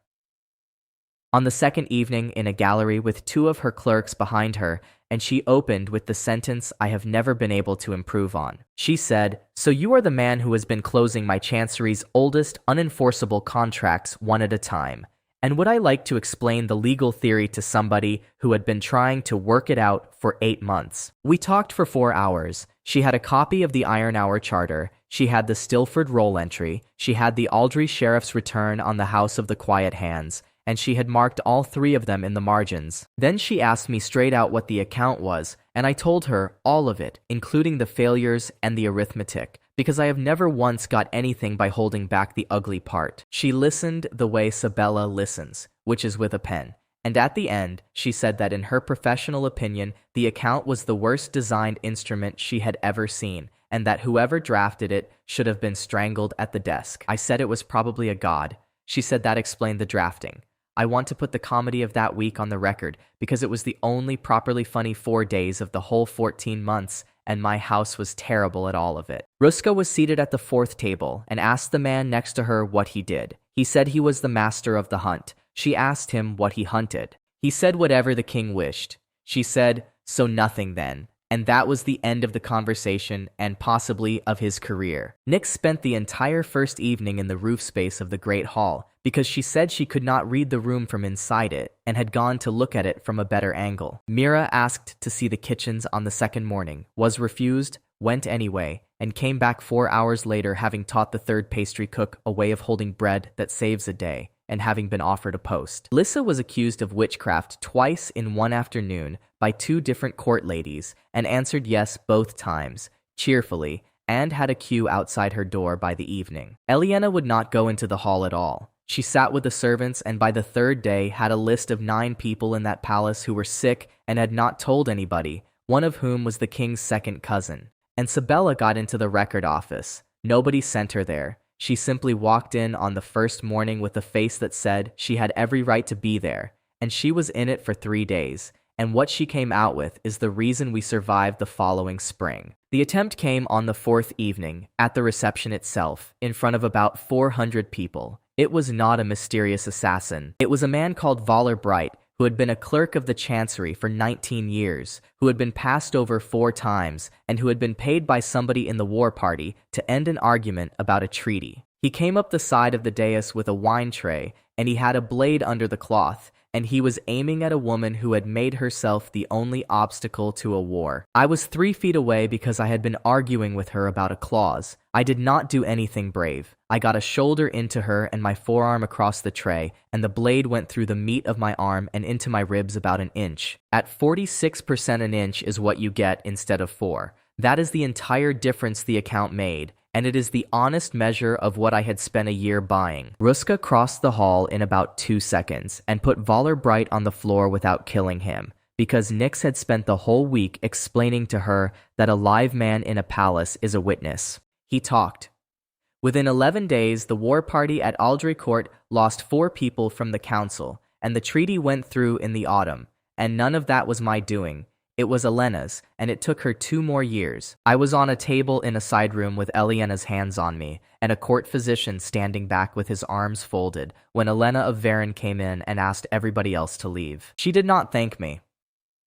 On the second evening, in a gallery with 2 of her clerks behind her, and she opened with the sentence I have never been able to improve on. She said, "So you are the man who has been closing my chancery's oldest unenforceable contracts one at a time. And would I like to explain the legal theory to somebody who had been trying to work it out for 8 months?" We talked for 4 hours. She had a copy of the Iron Hour Charter. She had the Stilford roll entry. She had the Aldry Sheriff's return on the House of the Quiet Hands, and she had marked all 3 of them in the margins. Then she asked me straight out what the account was, and I told her all of it, including the failures and the arithmetic, because I have never once got anything by holding back the ugly part. She listened the way Sabella listens, which is with a pen. And at the end, she said that in her professional opinion, the account was the worst designed instrument she had ever seen, and that whoever drafted it should have been strangled at the desk. I said it was probably a god. She said that explained the drafting. I want to put the comedy of that week on the record because it was the only properly funny 4 days of the whole 14 months, and my house was terrible at all of it. Ruska was seated at the 4th table and asked the man next to her what he did. He said he was the master of the hunt. She asked him what he hunted. He said whatever the king wished. She said, "So nothing then." And that was the end of the conversation and possibly of his career. Nick spent the entire first evening in the roof space of the Great Hall because she said she could not read the room from inside it and had gone to look at it from a better angle. Mira asked to see the kitchens on the second morning, was refused, went anyway, and came back 4 hours later having taught the 3rd pastry cook a way of holding bread that saves a day, and having been offered a post. Lissa was accused of witchcraft twice in one afternoon by 2 different court ladies, and answered yes both times, cheerfully, and had a queue outside her door by the evening. Eliana would not go into the hall at all. She sat with the servants, and by the 3rd day had a list of 9 people in that palace who were sick and had not told anybody, one of whom was the king's 2nd cousin. And Sabella got into the record office. Nobody sent her there. She simply walked in on the first morning with a face that said she had every right to be there, and she was in it for 3 days, and what she came out with is the reason we survived the following spring. The attempt came on the 4th evening, at the reception itself, in front of about 400 people. It was not a mysterious assassin. It was a man called Valar Bright, who had been a clerk of the Chancery for 19 years, who had been passed over 4 times, and who had been paid by somebody in the war party to end an argument about a treaty. He came up the side of the dais with a wine tray, and he had a blade under the cloth, and he was aiming at a woman who had made herself the only obstacle to a war. I was 3 feet away because I had been arguing with her about a clause. I did not do anything brave. I got a shoulder into her and my forearm across the tray, and the blade went through the meat of my arm and into my ribs about an inch. At 46% an inch is what you get instead of 4. That is the entire difference the account made, and it is the honest measure of what I had spent a year buying. Ruska crossed the hall in about 2 seconds and put Valar Bright on the floor without killing him, because Nyx had spent the whole week explaining to her that a live man in a palace is a witness. He talked. Within 11 days, the war party at Aldry Court lost 4 people from the council, and the treaty went through in the autumn, and none of that was my doing. It was Elena's, and it took her 2 more years. I was on a table in a side room with Elena's hands on me, and a court physician standing back with his arms folded, when Elena of Varen came in and asked everybody else to leave. She did not thank me.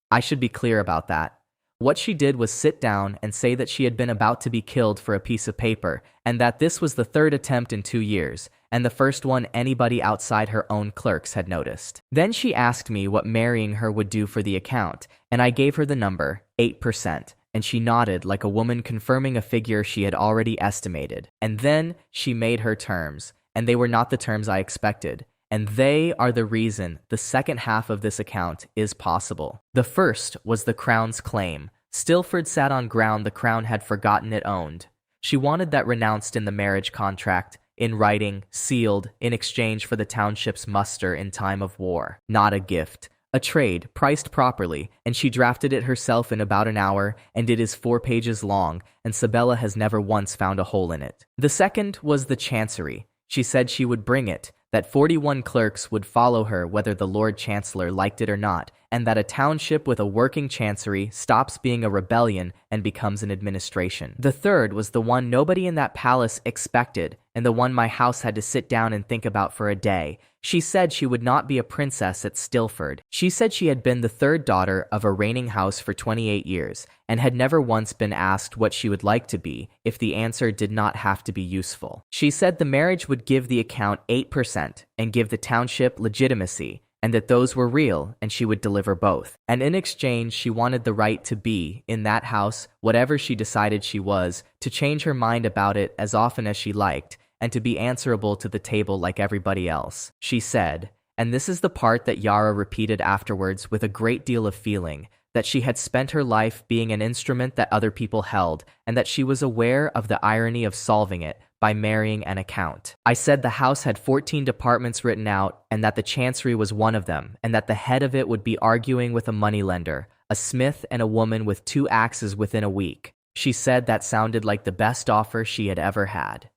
I should be clear about that. What she did was sit down and say that she had been about to be killed for a piece of paper, and that this was the 3rd attempt in 2 years, and the first one anybody outside her own clerks had noticed. Then she asked me what marrying her would do for the account, and I gave her the number, 8%, and she nodded like a woman confirming a figure she had already estimated. And then she made her terms, and they were not the terms I expected. And they are the reason the second half of this account is possible. The first was the crown's claim. Stilford sat on ground the crown had forgotten it owned. She wanted that renounced in the marriage contract, in writing, sealed, in exchange for the township's muster in time of war. Not a gift. A trade, priced properly, and she drafted it herself in about an hour, and it is 4 pages long, and Sabella has never once found a hole in it. The second was the Chancery. She said she would bring it, that 41 clerks would follow her whether the Lord Chancellor liked it or not, and that a township with a working chancery stops being a rebellion and becomes an administration. The third was the one nobody in that palace expected, and the one my house had to sit down and think about for a day. She said she would not be a princess at Stilford. She said she had been the third daughter of a reigning house for 28 years, and had never once been asked what she would like to be if the answer did not have to be useful. She said the marriage would give the account 8% and give the township legitimacy, and that those were real, and she would deliver both. And in exchange, she wanted the right to be, in that house, whatever she decided she was, to change her mind about it as often as she liked, and to be answerable to the table like everybody else. She said, and this is the part that Yara repeated afterwards with a great deal of feeling, that she had spent her life being an instrument that other people held, and that she was aware of the irony of solving it by marrying an account. I said the house had 14 departments written out, and that the chancery was one of them, and that the head of it would be arguing with a moneylender, a smith, and a woman with 2 axes within a week. She said that sounded like the best offer she had ever had.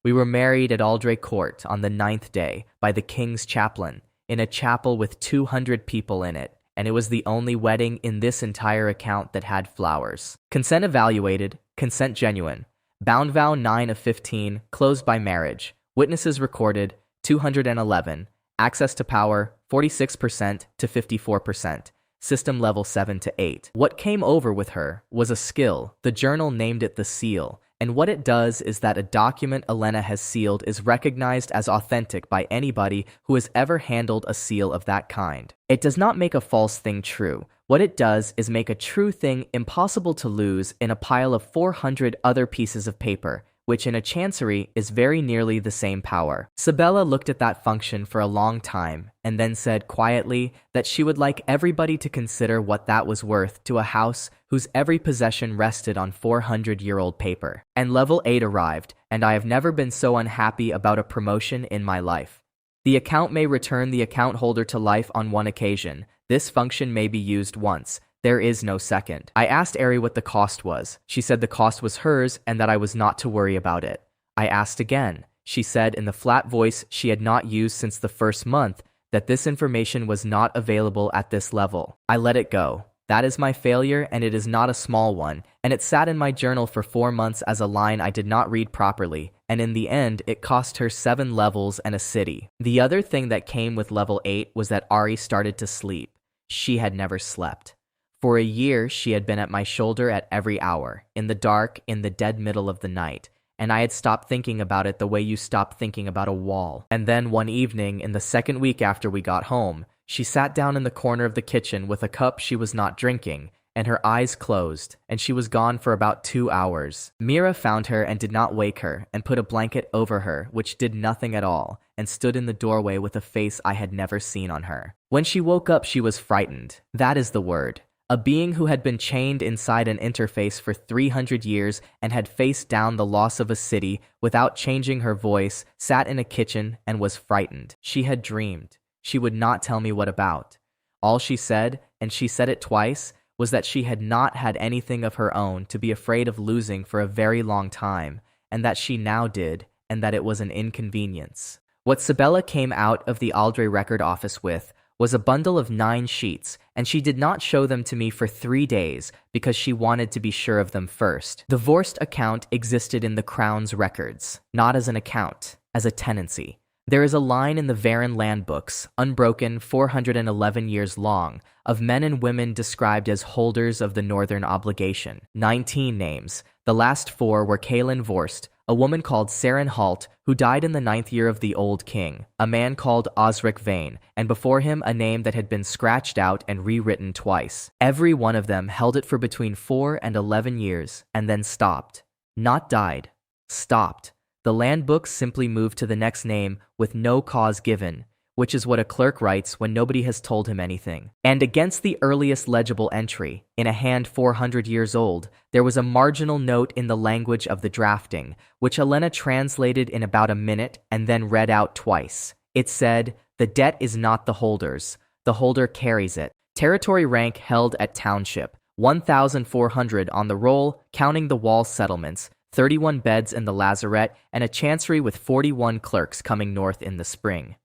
We were married at Aldray Court on the 9th day by the king's chaplain, in a chapel with 200 people in it, and it was the only wedding in this entire account that had flowers. Consent evaluated, consent genuine. Bound vow 9 of 15, closed by marriage. Witnesses recorded 211. Access to power 46% to 54%. System level 7 to 8. What came over with her was a skill. The journal named it the seal. And what it does is that a document Elena has sealed is recognized as authentic by anybody who has ever handled a seal of that kind. It does not make a false thing true. What it does is make a true thing impossible to lose in a pile of 400 other pieces of paper, which in a chancery is very nearly the same power. Sabella looked at that function for a long time and then said quietly that she would like everybody to consider what that was worth to a house whose every possession rested on 400-year-old paper. And level 8 arrived, and I have never been so unhappy about a promotion in my life. The account may return the account holder to life on one occasion. This function may be used once. There is no second. I asked Ari what the cost was. She said the cost was hers and that I was not to worry about it. I asked again. She said in the flat voice she had not used since the first month that this information was not available at this level. I let it go. That is my failure, and it is not a small one, and it sat in my journal for 4 months as a line I did not read properly, and in the end it cost her 7 levels and a city. The other thing that came with level 8 was that Ari started to sleep. She had never slept. For a year, she had been at my shoulder at every hour, in the dark, in the dead middle of the night, and I had stopped thinking about it the way you stop thinking about a wall. And then one evening, in the second week after we got home, she sat down in the corner of the kitchen with a cup she was not drinking, and her eyes closed, and she was gone for about 2 hours. Mira found her and did not wake her, and put a blanket over her, which did nothing at all, and stood in the doorway with a face I had never seen on her. When she woke up, she was frightened. That is the word. A being who had been chained inside an interface for 300 years and had faced down the loss of a city without changing her voice, sat in a kitchen and was frightened. She had dreamed. She would not tell me what about. All she said, and she said it twice, was that she had not had anything of her own to be afraid of losing for a very long time, and that she now did, and that it was an inconvenience. What Sabella came out of the Aldray record office with was a bundle of 9 sheets, and she did not show them to me for 3 days because she wanted to be sure of them first. The Vorst account existed in the Crown's records, not as an account, as a tenancy. There is a line in the Varan land books, unbroken, 411 years long, of men and women described as holders of the Northern Obligation. 19 names. The last 4 were Kaelin Vorst, a woman called Saren Halt, who died in the 9th year of the Old King, a man called Osric Vane, and before him a name that had been scratched out and rewritten twice. Every one of them held it for between 4 and 11 years, and then stopped. Not died. Stopped. The land books simply moved to the next name with no cause given. which is what a clerk writes when nobody has told him anything. And against the earliest legible entry, in a hand 400 years old, there was a marginal note in the language of the drafting, which Elena translated in about a minute and then read out twice. It said, "The debt is not the holder's. The holder carries it. Territory rank held at township. 1,400 on the roll, counting the wall settlements, 31 beds in the lazarette, and a chancery with 41 clerks coming north in the spring.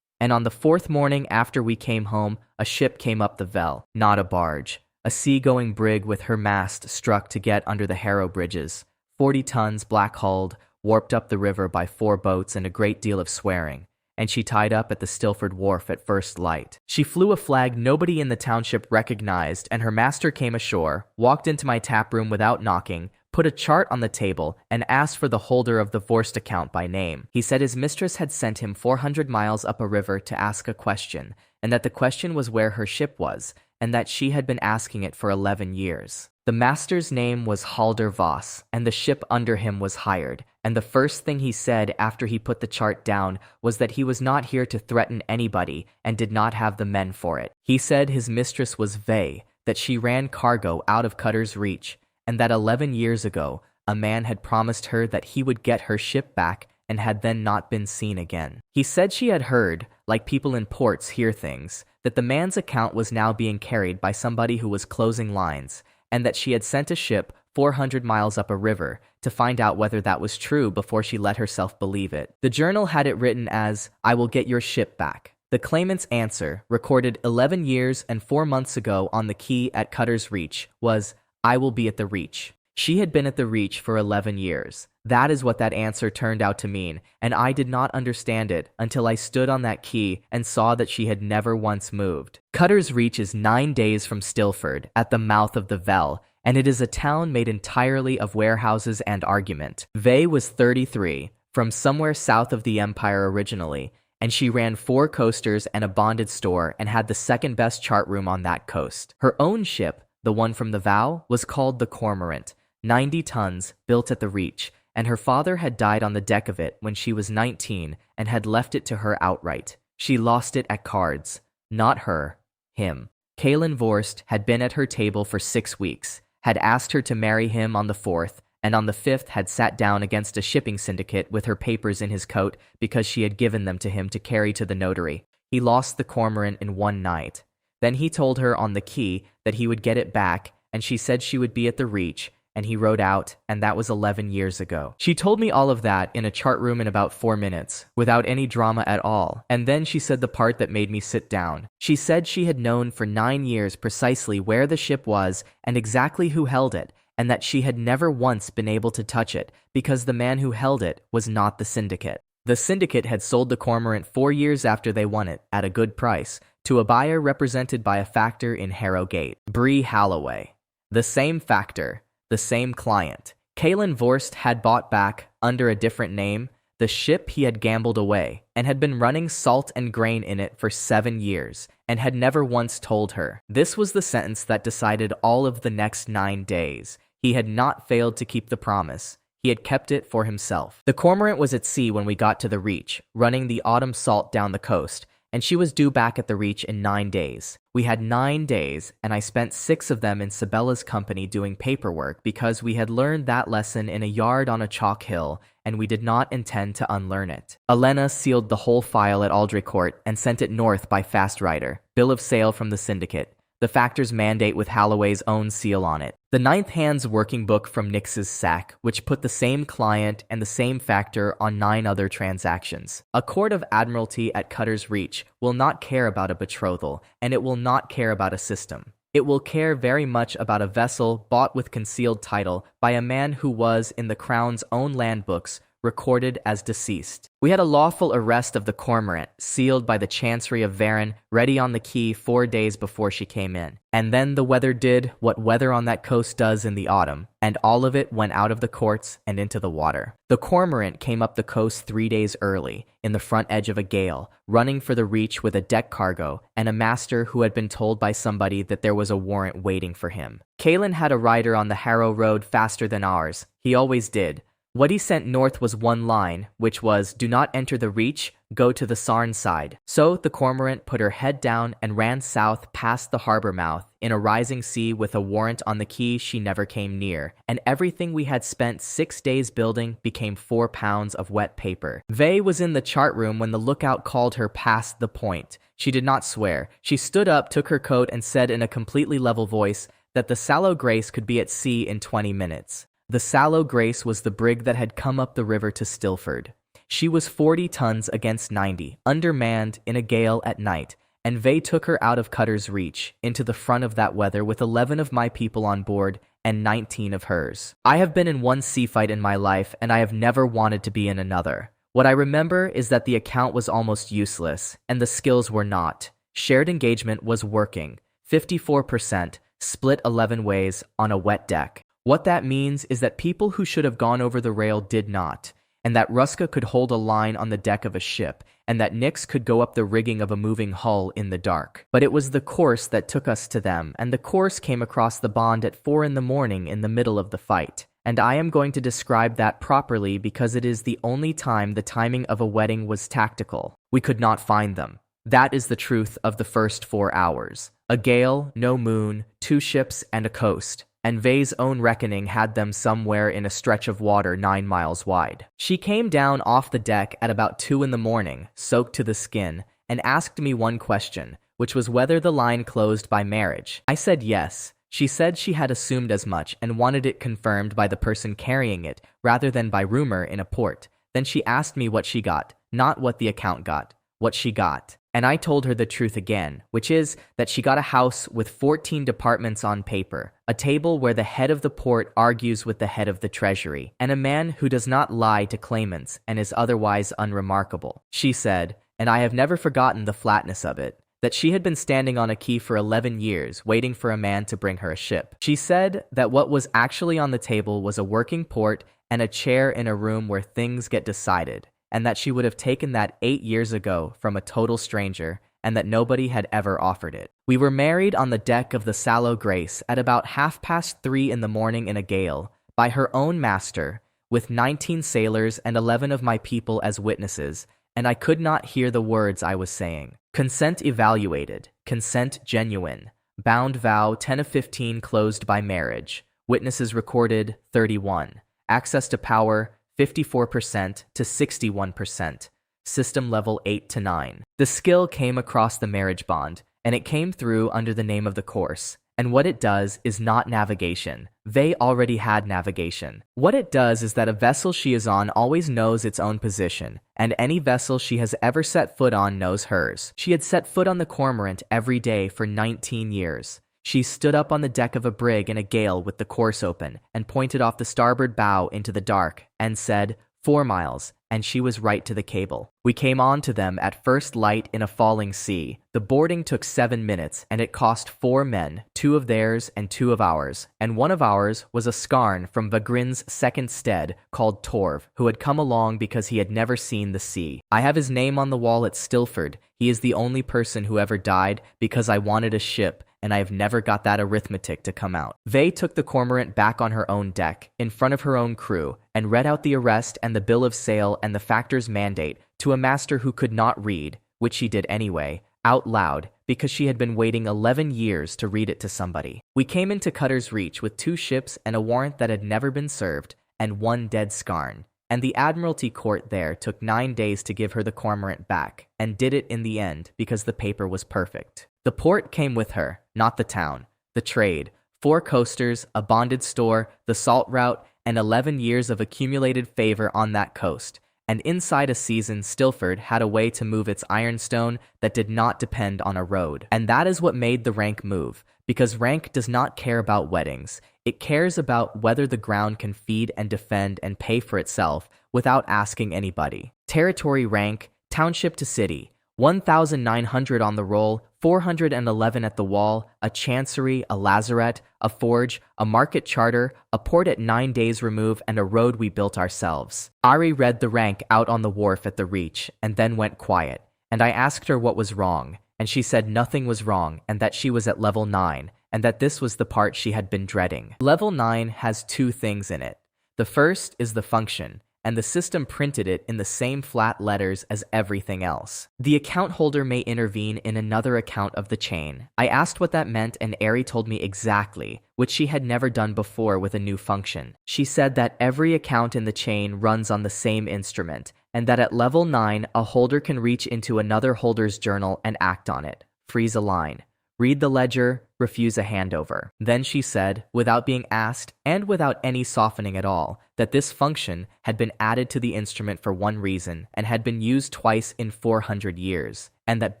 And on the fourth morning after we came home, a ship came up the Vel, not a barge. A sea-going brig with her mast struck to get under the Harrow bridges. 40 tons, black-hulled, warped up the river by 4 boats and a great deal of swearing. And she tied up at the Stilford wharf at first light. She flew a flag nobody in the township recognized, and her master came ashore, walked into my tap room without knocking, put a chart on the table, and asked for the holder of the Vorst account by name. He said his mistress had sent him 400 miles up a river to ask a question, and that the question was where her ship was, and that she had been asking it for 11 years. The master's name was Halder Voss, and the ship under him was hired, and the first thing he said after he put the chart down was that he was not here to threaten anybody and did not have the men for it. He said his mistress was Vey, that she ran cargo out of Cutter's Reach, and that 11 years ago, a man had promised her that he would get her ship back and had then not been seen again. He said she had heard, like people in ports hear things, that the man's account was now being carried by somebody who was closing lines, and that she had sent a ship 400 miles up a river to find out whether that was true before she let herself believe it. The journal had it written as, "I will get your ship back." The claimant's answer, recorded 11 years and 4 months ago on the quay at Cutter's Reach, was, "I will be at the Reach." She had been at the Reach for 11 years. That is what that answer turned out to mean, and I did not understand it until I stood on that quay and saw that she had never once moved. Cutter's Reach is 9 days from Stilford, at the mouth of the Vel, and it is a town made entirely of warehouses and argument. Vey was 33, from somewhere south of the Empire originally, and she ran 4 coasters and a bonded store and had the second best chart room on that coast. Her own ship, the one from the Vow, was called the Cormorant, 90 tons, built at the Reach, and her father had died on the deck of it when she was 19 and had left it to her outright. She lost it at cards. Not her, him. Kalen Vorst had been at her table for 6 weeks, had asked her to marry him on the 4th, and on the 5th had sat down against a shipping syndicate with her papers in his coat because she had given them to him to carry to the notary. He lost the Cormorant in one night. Then he told her on the quay that he would get it back, and she said she would be at the Reach, and he rode out, and that was 11 years ago. She told me all of that in a chart room in about 4 minutes, without any drama at all, and then she said the part that made me sit down. She said she had known for 9 years precisely where the ship was and exactly who held it, and that she had never once been able to touch it because the man who held it was not the syndicate. The syndicate had sold the Cormorant 4 years after they won it, at a good price, to a buyer represented by a factor in Harrogate, Bree Halloway. The same factor, the same client. Kalen Vorst had bought back, under a different name, the ship he had gambled away, and had been running salt and grain in it for 7 years, and had never once told her. This was the sentence that decided all of the next 9 days. He had not failed to keep the promise. He had kept it for himself. The Cormorant was at sea when we got to the Reach, running the autumn salt down the coast, and she was due back at the Reach in 9 days. We had 9 days, and I spent 6 of them in Sabella's company doing paperwork because we had learned that lesson in a yard on a chalk hill, and we did not intend to unlearn it. Elena sealed the whole file at Aldricourt and sent it north by fast rider, bill of sale from the syndicate, the factor's mandate with Halloway's own seal on it, the 9th hand's working book from Nix's sack, which put the same client and the same factor on 9 other transactions. A court of admiralty at Cutter's Reach will not care about a betrothal, and it will not care about a system. It will care very much about a vessel bought with concealed title by a man who was, in the Crown's own land books, recorded as deceased. We had a lawful arrest of the Cormorant, sealed by the Chancery of Varon, ready on the quay 4 days before she came in. And then the weather did what weather on that coast does in the autumn, and all of it went out of the courts and into the water. The Cormorant came up the coast 3 days early, in the front edge of a gale, running for the Reach with a deck cargo, and a master who had been told by somebody that there was a warrant waiting for him. Kalen had a rider on the Harrow Road faster than ours. He always did. What he sent north was one line, which was, "Do not enter the reach, go to the Sarn side." So the cormorant put her head down and ran south past the harbor mouth in a rising sea with a warrant on the key she never came near, and everything we had spent 6 days building became 4 pounds of wet paper. Vey was in the chart room when the lookout called her past the point. She did not swear. She stood up, took her coat, and said in a completely level voice that the Sallow Grace could be at sea in 20 minutes. The Sallow Grace was the brig that had come up the river to Stilford. She was 40 tons against 90, undermanned in a gale at night, and Vey took her out of Cutter's Reach, into the front of that weather with 11 of my people on board and 19 of hers. I have been in one sea fight in my life, and I have never wanted to be in another. What I remember is that the account was almost useless, and the skills were not. Shared engagement was working, 54%, split 11 ways, on a wet deck. What that means is that people who should have gone over the rail did not, and that Ruska could hold a line on the deck of a ship, and that Nix could go up the rigging of a moving hull in the dark. But it was the course that took us to them, and the course came across the bond at 4 in the morning in the middle of the fight. And I am going to describe that properly because it is the only time the timing of a wedding was tactical. We could not find them. That is the truth of the first 4 hours. A gale, no moon, 2 ships, and a coast. And Vey's own reckoning had them somewhere in a stretch of water 9 miles wide. She came down off the deck at about 2 in the morning, soaked to the skin, and asked me one question, which was whether the line closed by marriage. I said yes. She said she had assumed as much and wanted it confirmed by the person carrying it, rather than by rumor in a port. Then she asked me what she got, not what the account got, what she got. And I told her the truth again, which is that she got a house with 14 departments on paper, a table where the head of the port argues with the head of the treasury, and a man who does not lie to claimants and is otherwise unremarkable. She said, and I have never forgotten the flatness of it, that she had been standing on a quay for 11 years waiting for a man to bring her a ship. She said that what was actually on the table was a working port and a chair in a room where things get decided, and that she would have taken that 8 years ago from a total stranger, and that nobody had ever offered it. We were married on the deck of the Sallow Grace at about 3:30 in the morning in a gale, by her own master, with 19 sailors and 11 of my people as witnesses, and I could not hear the words I was saying. Consent evaluated, consent genuine, bound vow 10 of 15 closed by marriage, witnesses recorded 31, access to power 54% to 61%, system level 8 to 9. The skill came across the marriage bond, and it came through under the name of the course. And what it does is not navigation. They already had navigation. What it does is that a vessel she is on always knows its own position, and any vessel she has ever set foot on knows hers. She had set foot on the Cormorant every day for 19 years. She stood up on the deck of a brig in a gale with the course open and pointed off the starboard bow into the dark and said, 4 miles, and she was right to the cable. We came on to them at first light in a falling sea. The boarding took 7 minutes, and it cost 4 men, 2 of theirs and 2 of ours, and 1 of ours was a skarn from Vagrin's second stead called Torv, who had come along because he had never seen the sea. I have his name on the wall at Stilford. He is the only person who ever died because I wanted a ship, and I have never got that arithmetic to come out. Vey took the Cormorant back on her own deck, in front of her own crew, and read out the arrest and the bill of sale and the factor's mandate to a master who could not read, which she did anyway, out loud, because she had been waiting 11 years to read it to somebody. We came into Cutter's Reach with 2 ships and a warrant that had never been served, and 1 dead skarn. And the Admiralty Court there took 9 days to give her the Cormorant back, and did it in the end because the paper was perfect. The port came with her, not the town, the trade, 4 coasters, a bonded store, the salt route, and 11 years of accumulated favor on that coast. And inside a season, Stilford had a way to move its ironstone that did not depend on a road. And that is what made the rank move, because rank does not care about weddings. It cares about whether the ground can feed and defend and pay for itself without asking anybody. Territory rank, township to city, 1,900 on the roll, 411 at the wall, a chancery, a lazaret, a forge, a market charter, a port at 9 days remove, and a road we built ourselves. Ari read the rank out on the wharf at the Reach, and then went quiet, and I asked her what was wrong, and she said nothing was wrong, and that she was at level 9, and that this was the part she had been dreading. Level 9 has 2 things in it. The first is the function, and the system printed it in the same flat letters as everything else. The account holder may intervene in another account of the chain. I asked what that meant, and Ari told me exactly, which she had never done before with a new function. She said that every account in the chain runs on the same instrument, and that at level 9, a holder can reach into another holder's journal and act on it, freeze a line, read the ledger, refuse a handover. Then she said, without being asked and without any softening at all, that this function had been added to the instrument for one reason and had been used twice in 400 years, and that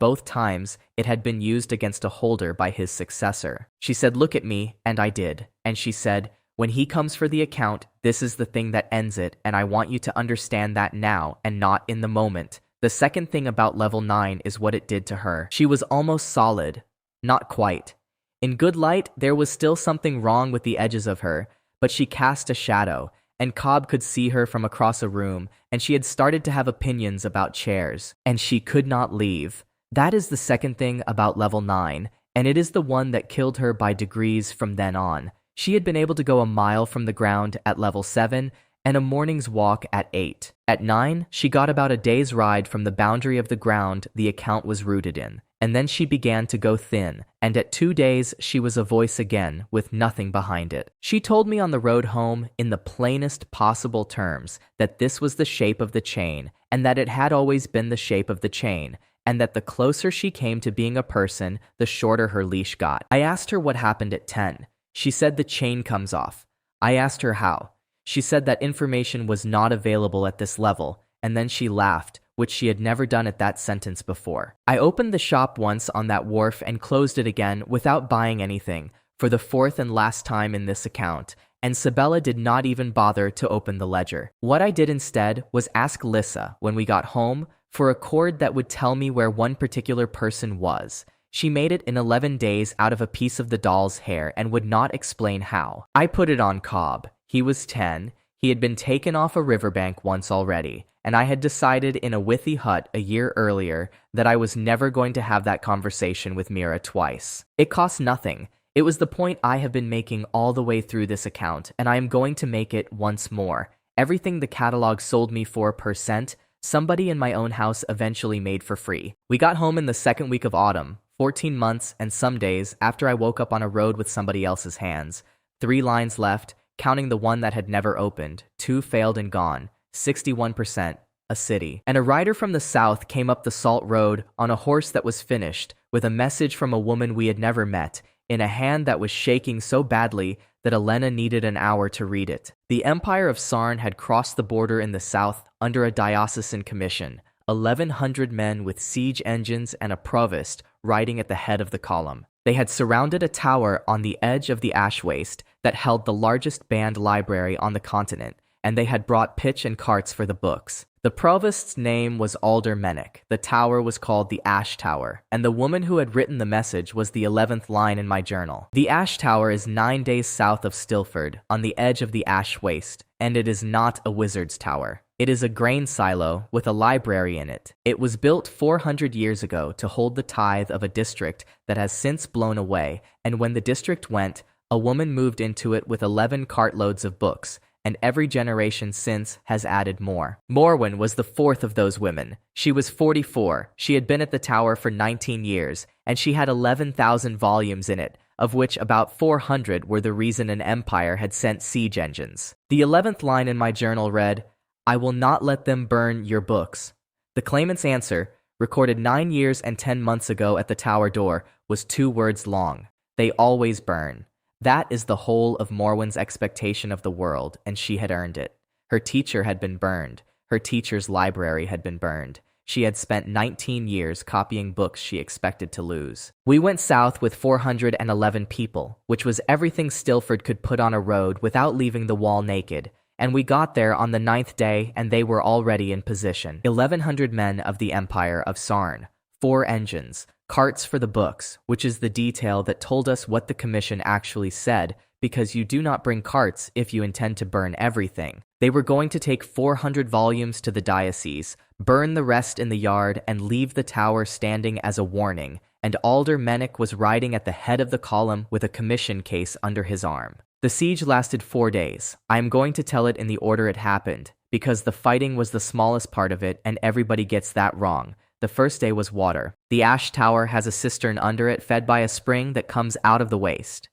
both times it had been used against a holder by his successor. She said, look at me, and I did. And she said, when he comes for the account, this is the thing that ends it, and I want you to understand that now and not in the moment. The second thing about level 9 is what it did to her. She was almost solid. Not quite. In good light, there was still something wrong with the edges of her, but she cast a shadow, and Cobb could see her from across a room, and she had started to have opinions about chairs, and she could not leave. That is the second thing about level 9, and it is the one that killed her by degrees from then on. She had been able to go a mile from the ground at level 7, and a morning's walk at 8. At 9, she got about a day's ride from the boundary of the ground the account was rooted in. And then she began to go thin, and at 2 days she was a voice again, with nothing behind it. She told me on the road home, in the plainest possible terms, that this was the shape of the chain, and that it had always been the shape of the chain, and that the closer she came to being a person, the shorter her leash got. I asked her what happened at 10. She said the chain comes off. I asked her how. She said that information was not available at this level, and then she laughed, which she had never done at that sentence before. I opened the shop once on that wharf and closed it again without buying anything, for the fourth and last time in this account, and Sabella did not even bother to open the ledger. What I did instead was ask Lissa, when we got home, for a cord that would tell me where one particular person was. She made it in 11 days out of a piece of the doll's hair and would not explain how. I put it on Cobb. He was 10. He had been taken off a riverbank once already, and I had decided in a withy hut a year earlier that I was never going to have that conversation with Mira twice. It cost nothing. It was the point I have been making all the way through this account, and I am going to make it once more. Everything the catalog sold me for per cent, somebody in my own house eventually made for free. We got home in the second week of autumn, 14 months and some days after I woke up on a road with somebody else's hands. 3 lines left, counting the one that had never opened. 2 failed and gone. 61%. A city. And a rider from the south came up the salt road on a horse that was finished, with a message from a woman we had never met, in a hand that was shaking so badly that Elena needed an hour to read it. The Empire of Sarn had crossed the border in the south under a diocesan commission, 1,100 men with siege engines and a provost riding at the head of the column. They had surrounded a tower on the edge of the ash waste that held the largest banned library on the continent, and they had brought pitch and carts for the books. The provost's name was Alder Mennick. The tower was called the Ash Tower, and the woman who had written the message was the 11th line in my journal. The Ash Tower is 9 days south of Stilford, on the edge of the ash waste, and it is not a wizard's tower. It is a grain silo with a library in it. It was built 400 years ago to hold the tithe of a district that has since blown away, and when the district went, a woman moved into it with 11 cartloads of books, and every generation since has added more. Morwen was the 4th of those women. She was 44. She had been at the tower for 19 years, and she had 11,000 volumes in it, of which about 400 were the reason an empire had sent siege engines. The 11th line in my journal read, "I will not let them burn your books." The claimant's answer, recorded 9 years and 10 months ago at the tower door, was 2 words long. They always burn. That is the whole of Morwen's expectation of the world, and she had earned it. Her teacher had been burned. Her teacher's library had been burned. She had spent 19 years copying books she expected to lose. We went south with 411 people, which was everything Stilford could put on a road without leaving the wall naked, and we got there on the 9th day and they were already in position. 1,100 men of the Empire of Sarn, 4 engines, carts for the books, which is the detail that told us what the commission actually said, because you do not bring carts if you intend to burn everything. They were going to take 400 volumes to the diocese, burn the rest in the yard, and leave the tower standing as a warning, and Alder Mennick was riding at the head of the column with a commission case under his arm. The siege lasted 4 days. I am going to tell it in the order it happened, because the fighting was the smallest part of it and everybody gets that wrong. The first day was water. The ash tower has a cistern under it fed by a spring that comes out of the waste.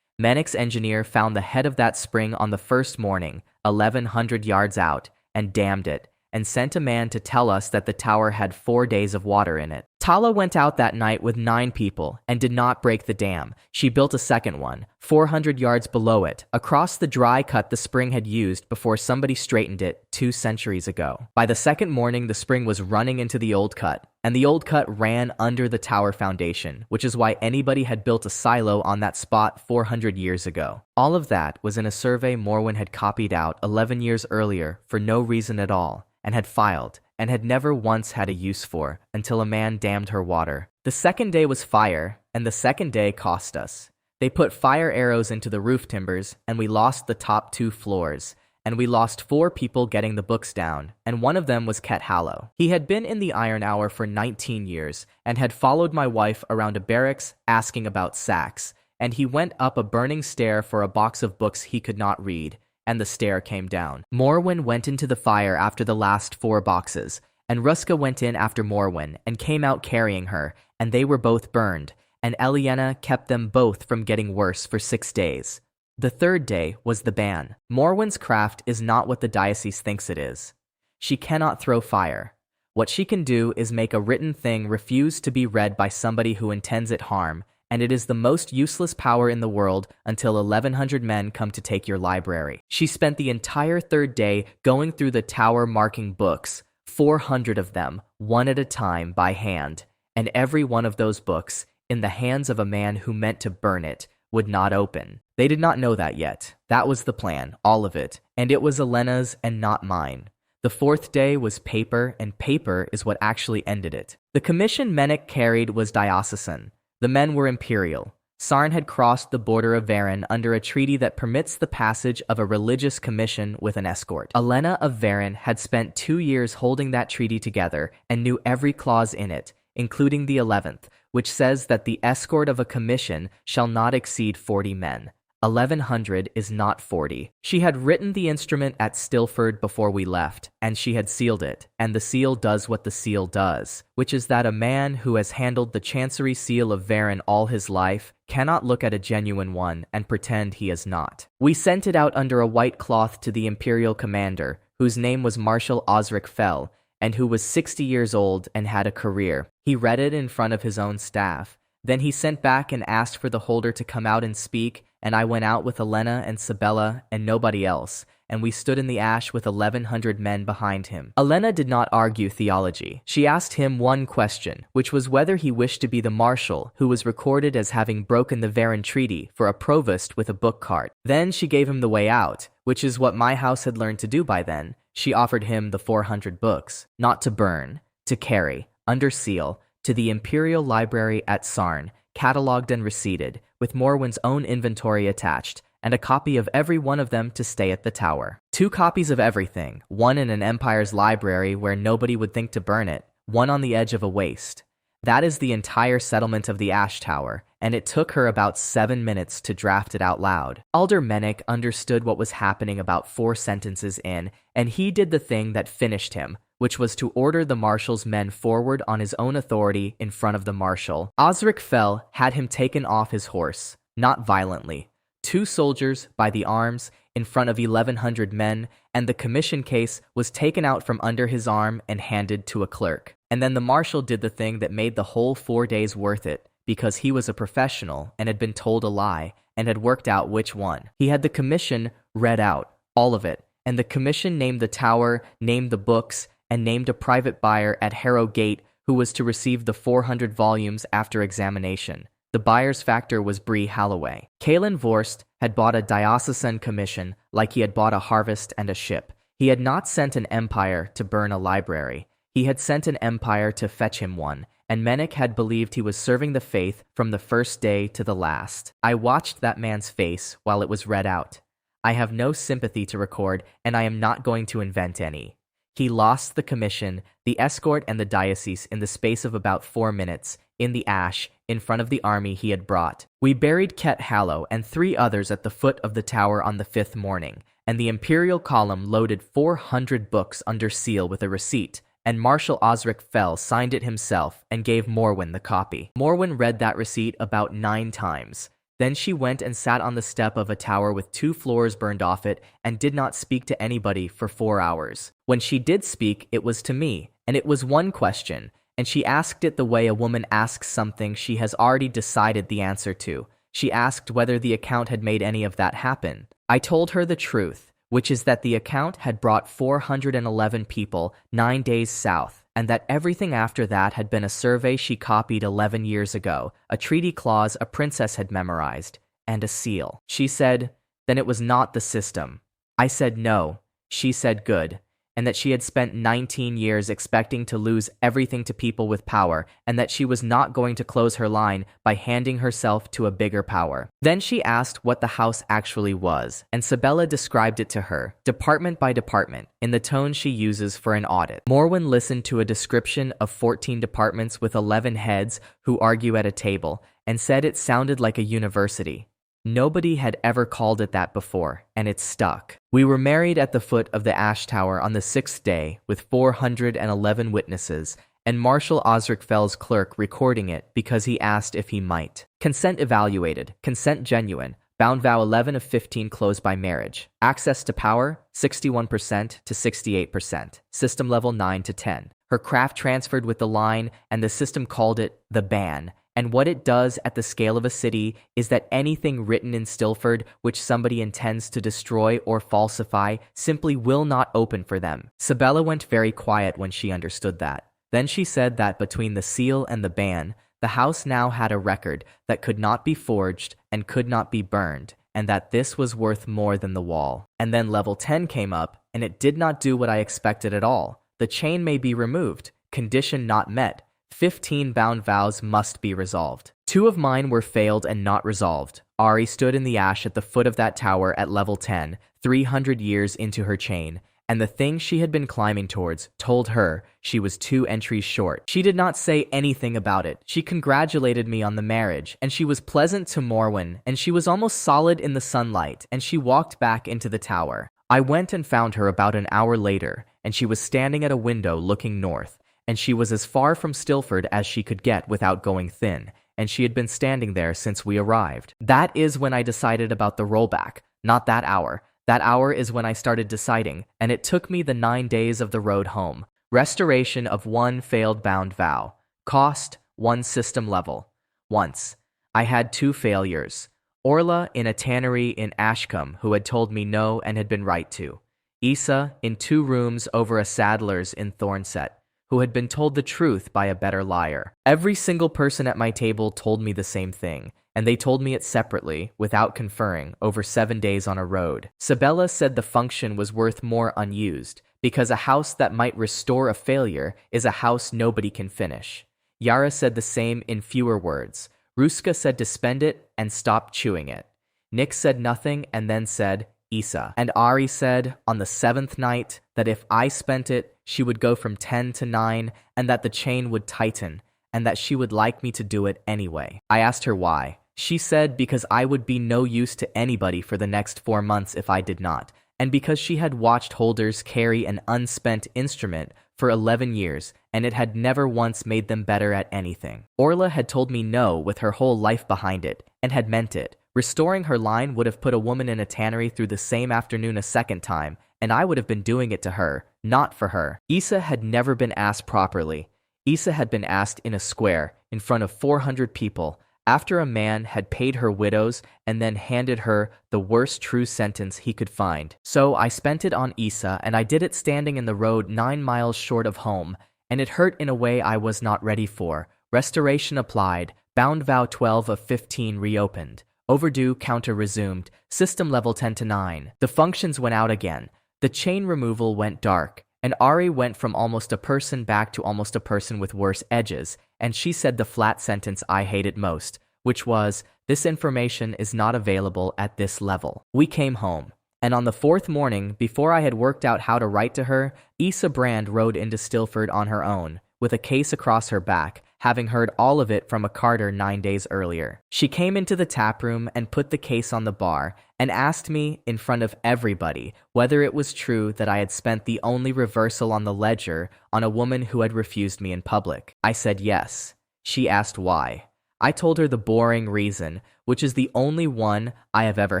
Menek's engineer found the head of that spring on the first morning, 1,100 yards out, and dammed it, and sent a man to tell us that the tower had 4 days of water in it. Tala went out that night with 9 people and did not break the dam. She built a second one, 400 yards below it, across the dry cut the spring had used before somebody straightened it 2 centuries ago. By the second morning, the spring was running into the old cut, and the old cut ran under the tower foundation, which is why anybody had built a silo on that spot 400 years ago. All of that was in a survey Morwen had copied out 11 years earlier for no reason at all, and had filed, and had never once had a use for, until a man dammed her water. The second day was fire, and the second day cost us. They put fire arrows into the roof timbers, and we lost the top 2 floors, and we lost 4 people getting the books down, and one of them was Ket Hallow. He had been in the Iron Hour for 19 years, and had followed my wife around a barracks asking about sacks, and he went up a burning stair for a box of books he could not read, and the stair came down. Morwen went into the fire after the last 4 boxes, and Ruska went in after Morwen and came out carrying her, and they were both burned, and Eliana kept them both from getting worse for 6 days. The third day was the ban. Morwen's craft is not what the diocese thinks it is. She cannot throw fire. What she can do is make a written thing refuse to be read by somebody who intends it harm, and it is the most useless power in the world until 1,100 men come to take your library. She spent the entire third day going through the tower marking books, 400 of them, one at a time by hand, and every one of those books, in the hands of a man who meant to burn it, would not open. They did not know that yet. That was the plan, all of it, and it was Elena's and not mine. The fourth day was paper, and paper is what actually ended it. The commission Menek carried was diocesan. The men were imperial. Sarn had crossed the border of Varen under a treaty that permits the passage of a religious commission with an escort. Elena of Varen had spent 2 years holding that treaty together and knew every clause in it, including the 11th, which says that the escort of a commission shall not exceed 40 men. 1,100 is not 40. She had written the instrument at Stilford before we left, and she had sealed it, and the seal does what the seal does, which is that a man who has handled the chancery seal of Varen all his life cannot look at a genuine one and pretend he is not. We sent it out under a white cloth to the imperial commander, whose name was Marshal Osric Fell, and who was 60 years old and had a career. He read it in front of his own staff. Then he sent back and asked for the holder to come out and speak, and I went out with Elena and Sabella and nobody else, and we stood in the ash with 1,100 men behind him. Elena did not argue theology. She asked him one question, which was whether he wished to be the marshal who was recorded as having broken the Varen Treaty for a provost with a book cart. Then she gave him the way out, which is what my house had learned to do by then. She offered him the 400 books, not to burn, to carry, under seal, to the Imperial Library at Sarn, catalogued and receipted, with Morwen's own inventory attached, and a copy of every one of them to stay at the tower. 2 copies of everything, one in an Empire's library where nobody would think to burn it, one on the edge of a waste. That is the entire settlement of the Ash Tower, and it took her about 7 minutes to draft it out loud. Alder Menek understood what was happening about 4 sentences in, and he did the thing that finished him, which was to order the marshal's men forward on his own authority in front of the marshal. Osric Fell had him taken off his horse, not violently. 2 soldiers by the arms in front of 1,100 men, and the commission case was taken out from under his arm and handed to a clerk. And then the marshal did the thing that made the whole 4 days worth it, because he was a professional and had been told a lie and had worked out which one. He had the commission read out, all of it, and the commission named the tower, named the books, and named a private buyer at Harrow Gate who was to receive the 400 volumes after examination. The buyer's factor was Bree Halloway. Kalen Vorst had bought a diocesan commission like he had bought a harvest and a ship. He had not sent an empire to burn a library. He had sent an empire to fetch him one, and Menek had believed he was serving the faith from the first day to the last. I watched that man's face while it was read out. I have no sympathy to record, and I am not going to invent any. He lost the commission, the escort, and the diocese in the space of about 4 minutes, in the ash, in front of the army he had brought. We buried Ket Hallow and 3 others at the foot of the tower on the 5th morning, and the imperial column loaded 400 books under seal with a receipt, and Marshal Osric Fell signed it himself and gave Morwen the copy. Morwen read that receipt about 9 times. Then she went and sat on the step of a tower with 2 floors burned off it and did not speak to anybody for 4 hours. When she did speak, it was to me, and it was one question, and she asked it the way a woman asks something she has already decided the answer to. She asked whether the account had made any of that happen. I told her the truth, which is that the account had brought 411 people 9 days south, and that everything after that had been a survey she copied 11 years ago, a treaty clause a princess had memorized, and a seal. She said, then it was not the system. I said no. She said good, and that she had spent 19 years expecting to lose everything to people with power, and that she was not going to close her line by handing herself to a bigger power. Then she asked what the house actually was, and Sabella described it to her, department by department, in the tone she uses for an audit. Morwen listened to a description of 14 departments with 11 heads who argue at a table, and said it sounded like a university. Nobody had ever called it that before, and it stuck. We were married at the foot of the Ash Tower on the 6th day with 411 witnesses, and Marshal Osric Fell's clerk recording it because he asked if he might. Consent evaluated, consent genuine, bound vow 11 of 15 closed by marriage. Access to power, 61% to 68%. System level 9 to 10. Her craft transferred with the line, and the system called it the ban. And what it does at the scale of a city is that anything written in Stilford which somebody intends to destroy or falsify simply will not open for them. Sabella went very quiet when she understood that. Then she said that between the seal and the ban, the house now had a record that could not be forged and could not be burned, and that this was worth more than the wall. And then level 10 came up, and it did not do what I expected at all. The chain may be removed. Condition not met. 15 bound vows must be resolved. 2 of mine were failed and not resolved. Ari stood in the ash at the foot of that tower at level 10, 300 years into her chain, and the thing she had been climbing towards told her she was 2 entries short. She did not say anything about it. She congratulated me on the marriage, and she was pleasant to Morwen, and she was almost solid in the sunlight, and she walked back into the tower. I went and found her about an hour later, and she was standing at a window looking north, and she was as far from Stilford as she could get without going thin, and she had been standing there since we arrived. That is when I decided about the rollback, not that hour. That hour is when I started deciding, and it took me the 9 days of the road home. Restoration of 1 failed bound vow. Cost, 1 system level. Once. I had 2 failures. Orla in a tannery in Ashcombe who had told me no and had been right to. Issa in 2 rooms over a saddler's in Thornset, who had been told the truth by a better liar. Every single person at my table told me the same thing, and they told me it separately, without conferring, over 7 days on a road. Sabella said the function was worth more unused, because a house that might restore a failure is a house nobody can finish. Yara said the same in fewer words. Ruska said to spend it and stop chewing it. Nick said nothing and then said, Issa. And Ari said, on the 7th night, that if I spent it, she would go from 10 to 9, and that the chain would tighten, and that she would like me to do it anyway. I asked her why. She said because I would be no use to anybody for the next 4 months if I did not, and because she had watched holders carry an unspent instrument for 11 years, and it had never once made them better at anything. Orla had told me no with her whole life behind it, and had meant it. Restoring her line would have put a woman in a tannery through the same afternoon a second time, and I would have been doing it to her, not for her. Issa had never been asked properly. Issa had been asked in a square, in front of 400 people, after a man had paid her widows and then handed her the worst true sentence he could find. So I spent it on Issa, and I did it standing in the road 9 miles short of home, and it hurt in a way I was not ready for. Restoration applied, bound vow 12 of 15 reopened. Overdue counter resumed, system level 10 to 9. The functions went out again. The chain removal went dark, and Ari went from almost a person back to almost a person with worse edges, and she said the flat sentence I hated most, which was, this information is not available at this level. We came home, and on the 4th morning, before I had worked out how to write to her, Issa Brand rode into Stilford on her own, with a case across her back, having heard all of it from a carter 9 days earlier. She came into the tap room and put the case on the bar and asked me, in front of everybody, whether it was true that I had spent the only reversal on the ledger on a woman who had refused me in public. I said yes. She asked why. I told her the boring reason, which is the only one I have ever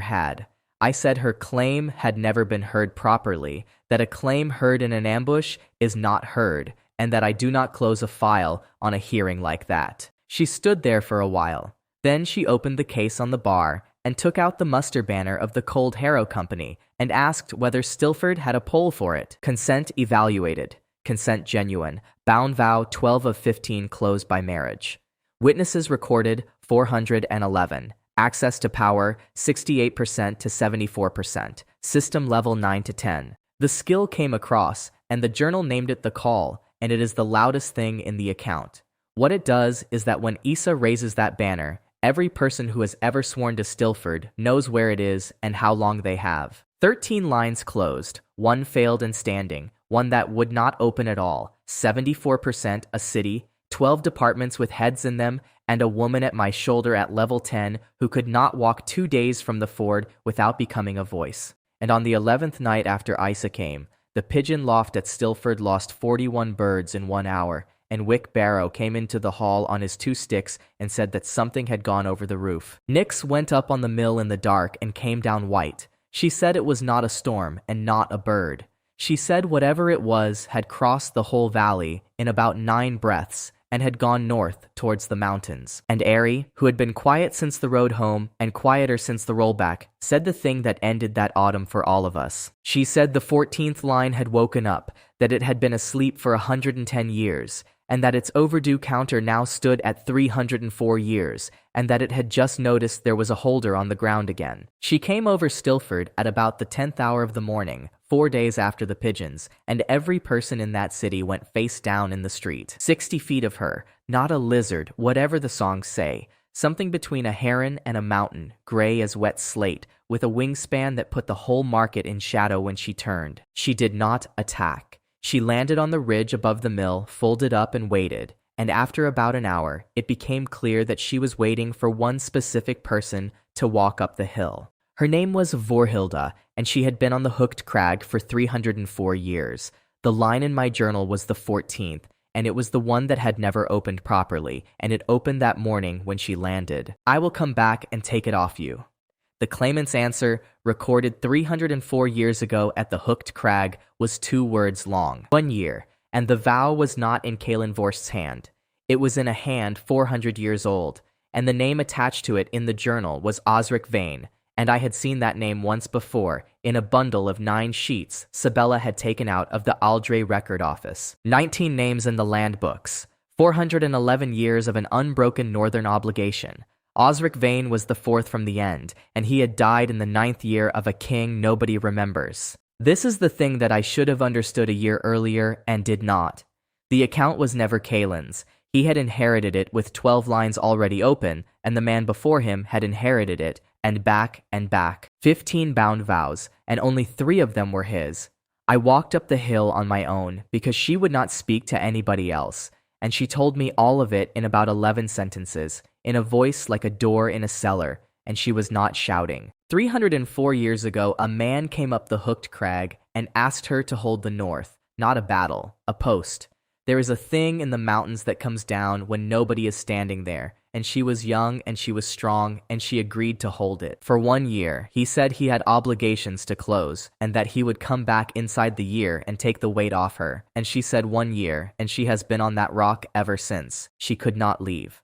had. I said her claim had never been heard properly, that a claim heard in an ambush is not heard, and that I do not close a file on a hearing like that. She stood there for a while. Then she opened the case on the bar and took out the muster banner of the Cold Harrow Company and asked whether Stilford had a poll for it. Consent evaluated. Consent genuine. Bound vow 12 of 15 closed by marriage. Witnesses recorded 411. Access to power 68% to 74%. System level 9 to 10. The skill came across, and the journal named it the call, and it is the loudest thing in the account. What it does is that when Issa raises that banner, every person who has ever sworn to Stilford knows where it is and how long they have. 13 lines closed, 1 failed and standing, 1 that would not open at all, 74% a city, 12 departments with heads in them, and a woman at my shoulder at level 10 who could not walk 2 days from the ford without becoming a voice. And on the 11th night after Isa came, the pigeon loft at Stilford lost 41 birds in 1 hour, and Wick Barrow came into the hall on his 2 sticks and said that something had gone over the roof. Nix went up on the mill in the dark and came down white. She said it was not a storm and not a bird. She said whatever it was had crossed the whole valley in about 9 breaths and had gone north towards the mountains. And Airy, who had been quiet since the road home and quieter since the rollback, said the thing that ended that autumn for all of us. She said the 14th line had woken up, that it had been asleep for 110 years, and that its overdue counter now stood at 304 years, and that it had just noticed there was a holder on the ground again. She came over Stilford at about the 10th hour of the morning, 4 days after the pigeons, and every person in that city went face down in the street. 60 feet of her, not a lizard, whatever the songs say, something between a heron and a mountain, gray as wet slate, with a wingspan that put the whole market in shadow when she turned. She did not attack. She landed on the ridge above the mill, folded up and waited, and after about an hour, it became clear that she was waiting for one specific person to walk up the hill. Her name was Vorhilda, and she had been on the hooked crag for 304 years. The line in my journal was the 14th, and it was the one that had never opened properly, and it opened that morning when she landed. I will come back and take it off you. The claimant's answer, recorded 304 years ago at the hooked crag, was 2 words long. 1 year, and the vow was not in Kaelinvorst's hand. It was in a hand 400 years old, and the name attached to it in the journal was Osric Vane, and I had seen that name once before in a bundle of 9 sheets Sabella had taken out of the Aldray record office. 19 names in the land books, 411 years of an unbroken northern obligation. Osric Vane was the 4th from the end, and he had died in the 9th year of a king nobody remembers. This is the thing that I should have understood a year earlier and did not. The account was never Kaelin's. He had inherited it with 12 lines already open, and the man before him had inherited it, and back and back. 15 bound vows, and only 3 of them were his. I walked up the hill on my own because she would not speak to anybody else, and she told me all of it in about 11 sentences, in a voice like a door in a cellar, and she was not shouting. 304 years ago, a man came up the hooked crag and asked her to hold the north, not a battle, a post. There is a thing in the mountains that comes down when nobody is standing there, and she was young and she was strong, and she agreed to hold it. For 1 year, he said he had obligations to close, and that he would come back inside the year and take the weight off her. And she said 1 year, and she has been on that rock ever since. She could not leave.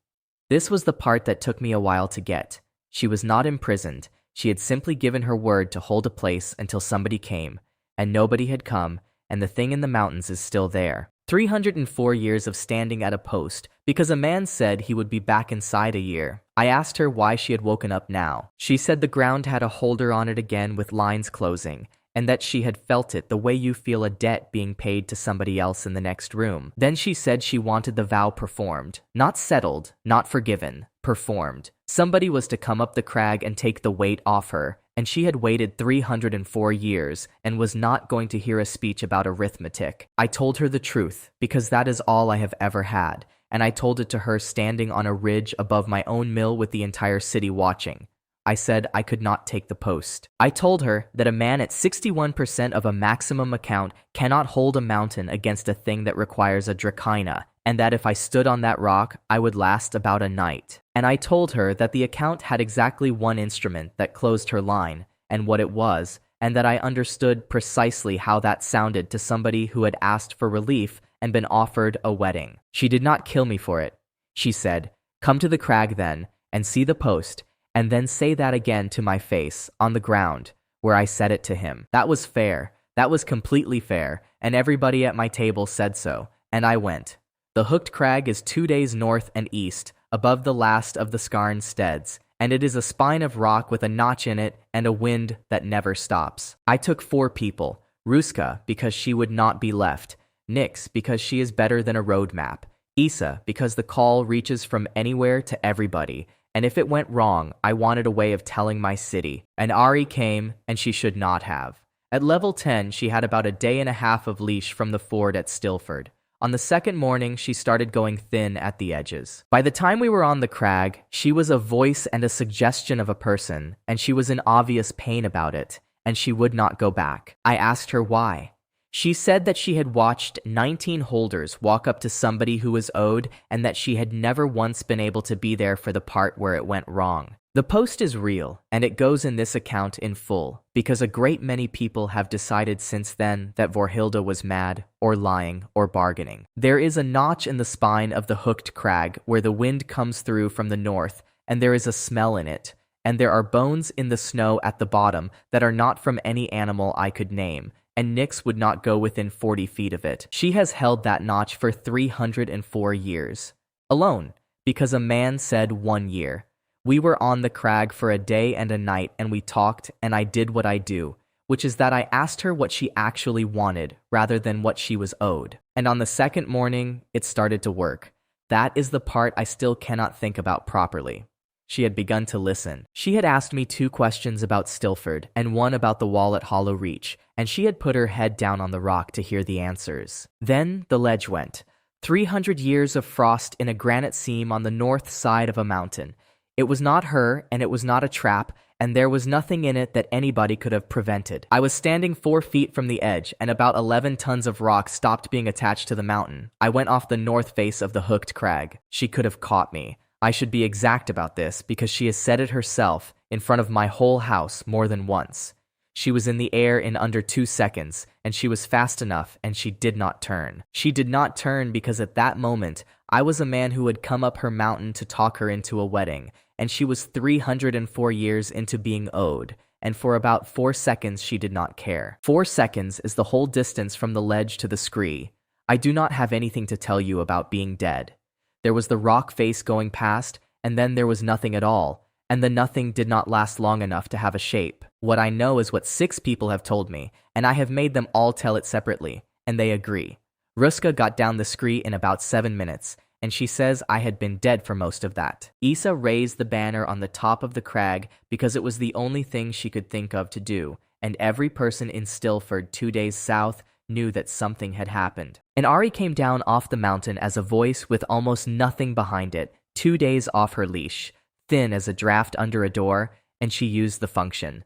This was the part that took me a while to get. She was not imprisoned. She had simply given her word to hold a place until somebody came, and nobody had come, and the thing in the mountains is still there. 304 years of standing at a post, because a man said he would be back inside a year. I asked her why she had woken up now. She said the ground had a holder on it again with lines closing, and that she had felt it the way you feel a debt being paid to somebody else in the next room. Then she said she wanted the vow performed. Not settled, not forgiven, performed. Somebody was to come up the crag and take the weight off her, and she had waited 304 years and was not going to hear a speech about arithmetic. I told her the truth, because that is all I have ever had, and I told it to her standing on a ridge above my own mill with the entire city watching. I said I could not take the post. I told her that a man at 61% of a maximum account cannot hold a mountain against a thing that requires a dracina, and that if I stood on that rock, I would last about a night. And I told her that the account had exactly one instrument that closed her line, and what it was, and that I understood precisely how that sounded to somebody who had asked for relief and been offered a wedding. She did not kill me for it. She said, "Come to the crag then, and see the post, and then say that again to my face, on the ground, where I said it to him." That was fair. That was completely fair, and everybody at my table said so, and I went. The hooked crag is 2 days north and east, above the last of the Skarn steads, and it is a spine of rock with a notch in it and a wind that never stops. I took 4 people: Ruska, because she would not be left; Nyx, because she is better than a road map; Isa, because the call reaches from anywhere to everybody, and if it went wrong, I wanted a way of telling my city. And Ari came, and she should not have. At level 10, she had about a day and a half of leash from the ford at Stilford. On the second morning, she started going thin at the edges. By the time we were on the crag, she was a voice and a suggestion of a person, and she was in obvious pain about it, and she would not go back. I asked her why. She said that she had watched 19 holders walk up to somebody who was owed and that she had never once been able to be there for the part where it went wrong. The post is real, and it goes in this account in full, because a great many people have decided since then that Vorhilda was mad, or lying, or bargaining. There is a notch in the spine of the hooked crag where the wind comes through from the north, and there is a smell in it, and there are bones in the snow at the bottom that are not from any animal I could name, and Nyx would not go within 40 feet of it. She has held that notch for 304 years. Alone, because a man said 1 year. We were on the crag for a day and a night, and we talked, and I did what I do, which is that I asked her what she actually wanted, rather than what she was owed. And on the second morning, it started to work. That is the part I still cannot think about properly. She had begun to listen. She had asked me 2 questions about Stilford, and 1 about the wall at Hollow Reach, and she had put her head down on the rock to hear the answers. Then the ledge went. 300 years of frost in a granite seam on the north side of a mountain. It was not her, and it was not a trap, and there was nothing in it that anybody could have prevented. I was standing 4 feet from the edge, and about 11 tons of rock stopped being attached to the mountain. I went off the north face of the hooked crag. She could have caught me. I should be exact about this, because she has said it herself in front of my whole house more than once. She was in the air in under 2 seconds, and she was fast enough, and she did not turn. She did not turn because at that moment, I was a man who had come up her mountain to talk her into a wedding, and she was 304 years into being owed, and for about 4 seconds she did not care. 4 seconds is the whole distance from the ledge to the scree. I do not have anything to tell you about being dead. There was the rock face going past, and then there was nothing at all, and the nothing did not last long enough to have a shape. What I know is what 6 people have told me, and I have made them all tell it separately, and they agree. Ruska got down the scree in about 7 minutes, and she says I had been dead for most of that. Isa raised the banner on the top of the crag because it was the only thing she could think of to do, and every person in Stilford 2 days south knew that something had happened. And Ari came down off the mountain as a voice with almost nothing behind it, 2 days off her leash, thin as a draft under a door, and she used the function.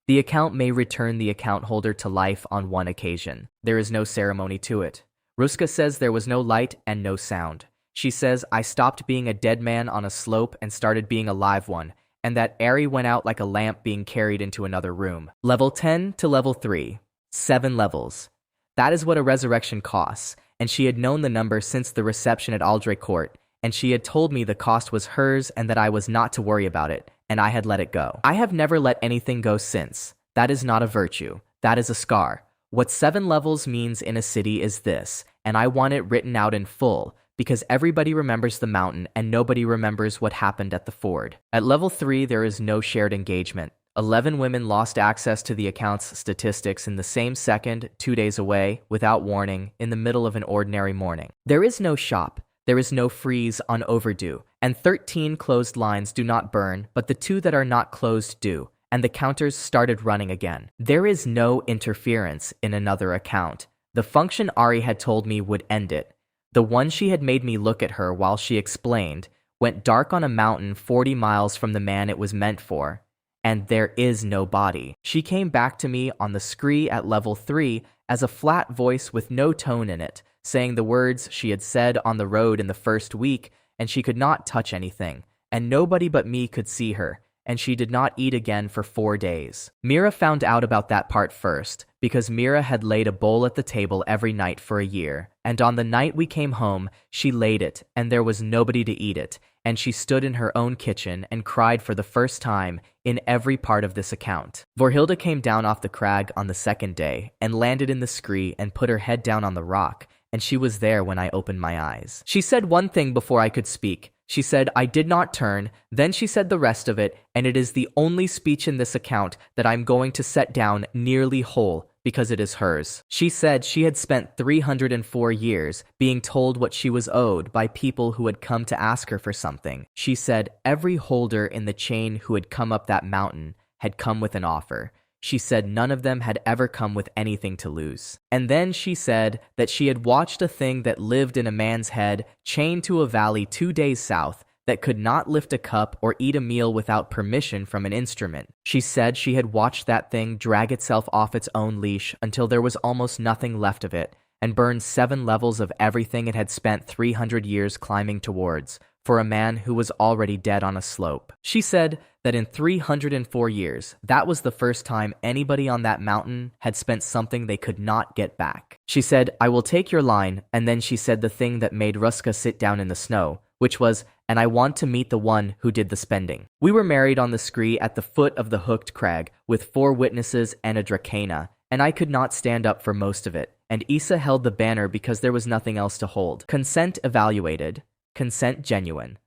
The account may return the account holder to life on 1 occasion. There is no ceremony to it. Ruska says there was no light and no sound. She says I stopped being a dead man on a slope and started being a live one, and that Ari went out like a lamp being carried into another room. Level 10 to level 3. 7 levels. That is what a resurrection costs, and she had known the number since the reception at Aldray Court, and she had told me the cost was hers and that I was not to worry about it, and I had let it go. I have never let anything go since. That is not a virtue. That is a scar. What 7 levels means in a city is this, and I want it written out in full, because everybody remembers the mountain and nobody remembers what happened at the ford. At level 3, there is no shared engagement. 11 women lost access to the account's statistics in the same second, 2 days away, without warning, in the middle of an ordinary morning. There is no shop. There is no freeze on overdue, and 13 closed lines do not burn, but the 2 that are not closed do, and the counters started running again. There is no interference in another account. The function Ari had told me would end it. The one she had made me look at her while she explained went dark on a mountain 40 miles from the man it was meant for, and there is no body. She came back to me on the scree at level 3 as a flat voice with no tone in it, saying the words she had said on the road in the first week, and she could not touch anything, and nobody but me could see her, and she did not eat again for 4 days. Mira found out about that part first, because Mira had laid a bowl at the table every night for a year, and on the night we came home, she laid it, and there was nobody to eat it, and she stood in her own kitchen and cried for the first time in every part of this account. Vorhilda came down off the crag on the second day, and landed in the scree and put her head down on the rock, and she was there when I opened my eyes. She said one thing before I could speak. She said, I did not turn, then she said the rest of it, and it is the only speech in this account that I'm going to set down nearly whole, because it is hers. She said she had spent 304 years being told what she was owed by people who had come to ask her for something. She said every holder in the chain who had come up that mountain had come with an offer. She said none of them had ever come with anything to lose. And then she said that she had watched a thing that lived in a man's head chained to a valley 2 days south that could not lift a cup or eat a meal without permission from an instrument. She said she had watched that thing drag itself off its own leash until there was almost nothing left of it, and burn 7 levels of everything it had spent 300 years climbing towards, for a man who was already dead on a slope. She said that in 304 years, that was the first time anybody on that mountain had spent something they could not get back. She said, I will take your line, and then she said the thing that made Ruska sit down in the snow, which was, and I want to meet the one who did the spending. We were married on the scree at the foot of the hooked crag, with 4 witnesses and a drakena, and I could not stand up for most of it, and Isa held the banner because there was nothing else to hold. Consent evaluated. Consent genuine.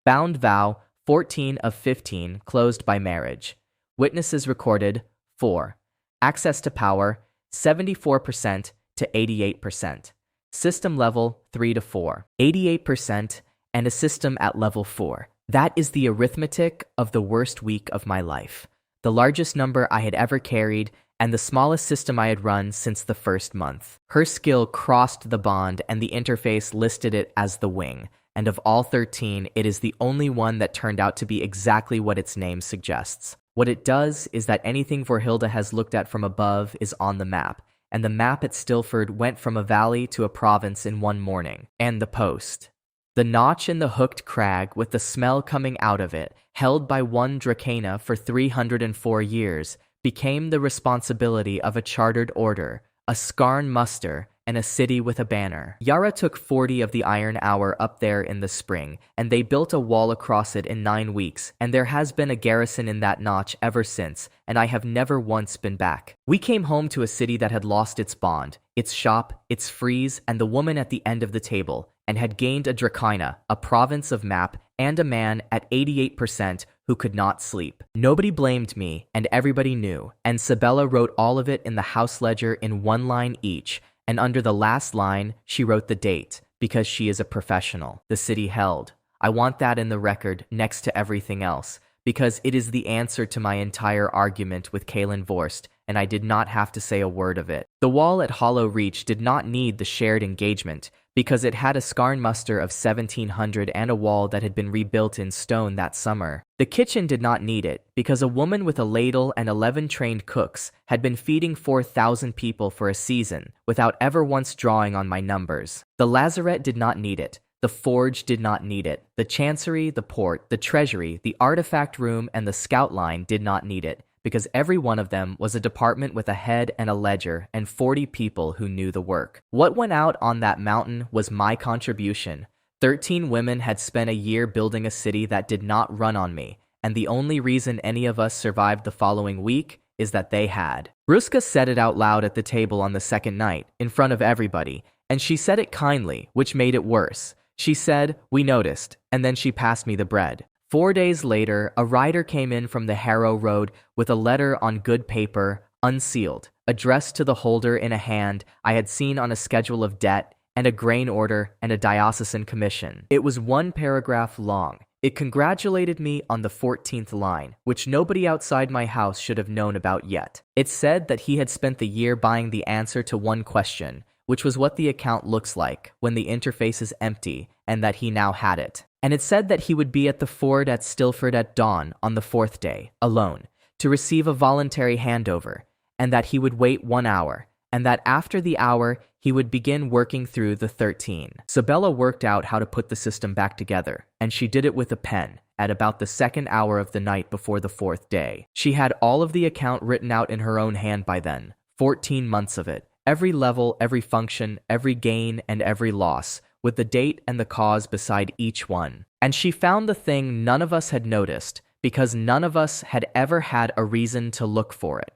Bound vow 14 of 15 closed by marriage. Witnesses recorded 4. Access to power 74% to 88%. System level 3 to 4. 88% and a system at level 4. That is the arithmetic of the worst week of my life. The largest number I had ever carried and the smallest system I had run since the first month. Her skill crossed the bond and the interface listed it as the wing. And of all 13, it is the only one that turned out to be exactly what its name suggests. What it does is that anything Vorhilda has looked at from above is on the map, and the map at Stilford went from a valley to a province in one morning. And the post. The notch in the hooked crag with the smell coming out of it, held by one drakena for 304 years, became the responsibility of a chartered order, a skarn muster, and a city with a banner. Yara took 40 of the Iron Hour up there in the spring, and they built a wall across it in 9 weeks, and there has been a garrison in that notch ever since, and I have never once been back. We came home to a city that had lost its bond, its shop, its frieze, and the woman at the end of the table, and had gained a drakena, a province of map, and a man at 88% who could not sleep. Nobody blamed me, and everybody knew, and Sabella wrote all of it in the house ledger in 1 line each, and under the last line, she wrote the date, because she is a professional. The city held. I want that in the record next to everything else, because it is the answer to my entire argument with Kaelin Vorst, and I did not have to say a word of it. The wall at Hollow Reach did not need the shared engagement, because it had a skarn muster of 1700 and a wall that had been rebuilt in stone that summer. The kitchen did not need it, because a woman with a ladle and 11 trained cooks had been feeding 4,000 people for a season, without ever once drawing on my numbers. The lazaret did not need it. The forge did not need it. The chancery, the port, the treasury, the artifact room, and the scout line did not need it, because every one of them was a department with a head and a ledger and 40 people who knew the work. What went out on that mountain was my contribution. 13 women had spent a year building a city that did not run on me, and the only reason any of us survived the following week is that they had. Ruska said it out loud at the table on the second night, in front of everybody, and she said it kindly, which made it worse. She said, "We noticed," and then she passed me the bread. 4 days later, a rider came in from the Harrow Road with a letter on good paper, unsealed, addressed to the holder in a hand I had seen on a schedule of debt, and a grain order and a diocesan commission. It was 1 paragraph long. It congratulated me on the 14th line, which nobody outside my house should have known about yet. It said that he had spent the year buying the answer to one question, which was what the account looks like when the interface is empty, and that he now had it. And it said that he would be at the ford at Stilford at dawn on the 4th day, alone, to receive a voluntary handover, and that he would wait 1 hour, and that after the hour he would begin working through the 13. Sabella worked out how to put the system back together, and she did it with a pen at about the 2nd hour of the night before the 4th day. She had all of the account written out in her own hand by then, 14 months of it, every level, every function, every gain, and every loss, with the date and the cause beside each one. And she found the thing none of us had noticed, because none of us had ever had a reason to look for it.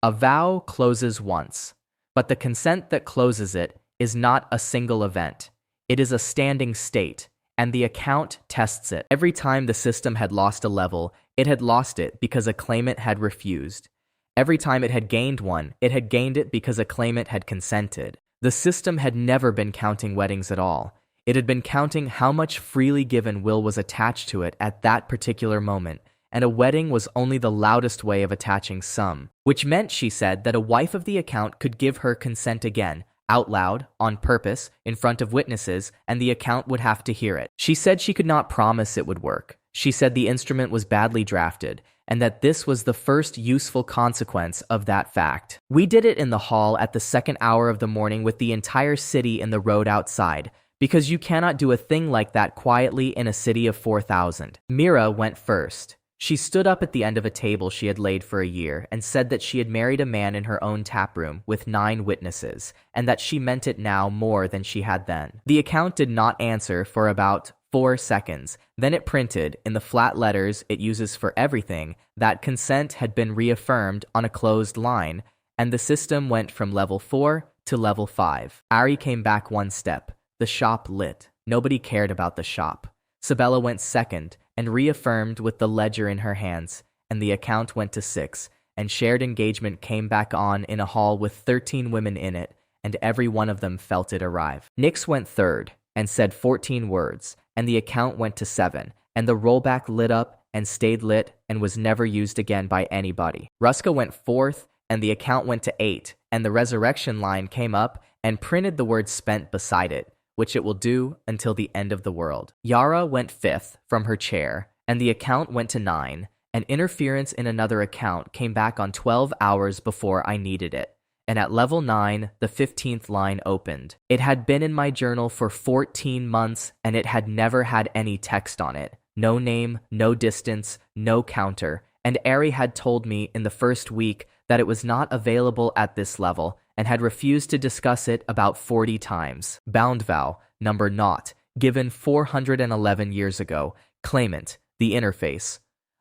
A vow closes once, but the consent that closes it is not a single event. It is a standing state, and the account tests it. Every time the system had lost a level, it had lost it because a claimant had refused. Every time it had gained one, it had gained it because a claimant had consented. The system had never been counting weddings at all. It had been counting how much freely given will was attached to it at that particular moment, and a wedding was only the loudest way of attaching some, which meant, she said, that a wife of the account could give her consent again, out loud, on purpose, in front of witnesses, and the account would have to hear it. She said she could not promise it would work. She said the instrument was badly drafted, and that this was the first useful consequence of that fact. We did it in the hall at the 2nd hour of the morning with the entire city in the road outside, because you cannot do a thing like that quietly in a city of 4,000. Mira went first. She stood up at the end of a table she had laid for a year and said that she had married a man in her own taproom with 9 witnesses, and that she meant it now more than she had then. The account did not answer for about 4 seconds. Then it printed, in the flat letters it uses for everything, that consent had been reaffirmed on a closed line, and the system went from level 4 to level 5. Ari came back 1 step. The shop lit. Nobody cared about the shop. Sabella went second and reaffirmed with the ledger in her hands, and the account went to 6, and shared engagement came back on in a hall with 13 women in it, and every one of them felt it arrive. Nix went third and said 14 words, and the account went to 7, and the rollback lit up and stayed lit and was never used again by anybody. Ruska went fourth, and the account went to 8, and the resurrection line came up and printed the word spent beside it, which it will do until the end of the world. Yara went 5th from her chair, and the account went to 9, and interference in another account came back on 12 hours before I needed it. And at level 9, the 15th line opened. It had been in my journal for 14 months, and it had never had any text on it. No name, no distance, no counter, and Ari had told me in the first week that it was not available at this level, and had refused to discuss it about 40 times. Bound vow, number not, given 411 years ago. Claimant, the interface.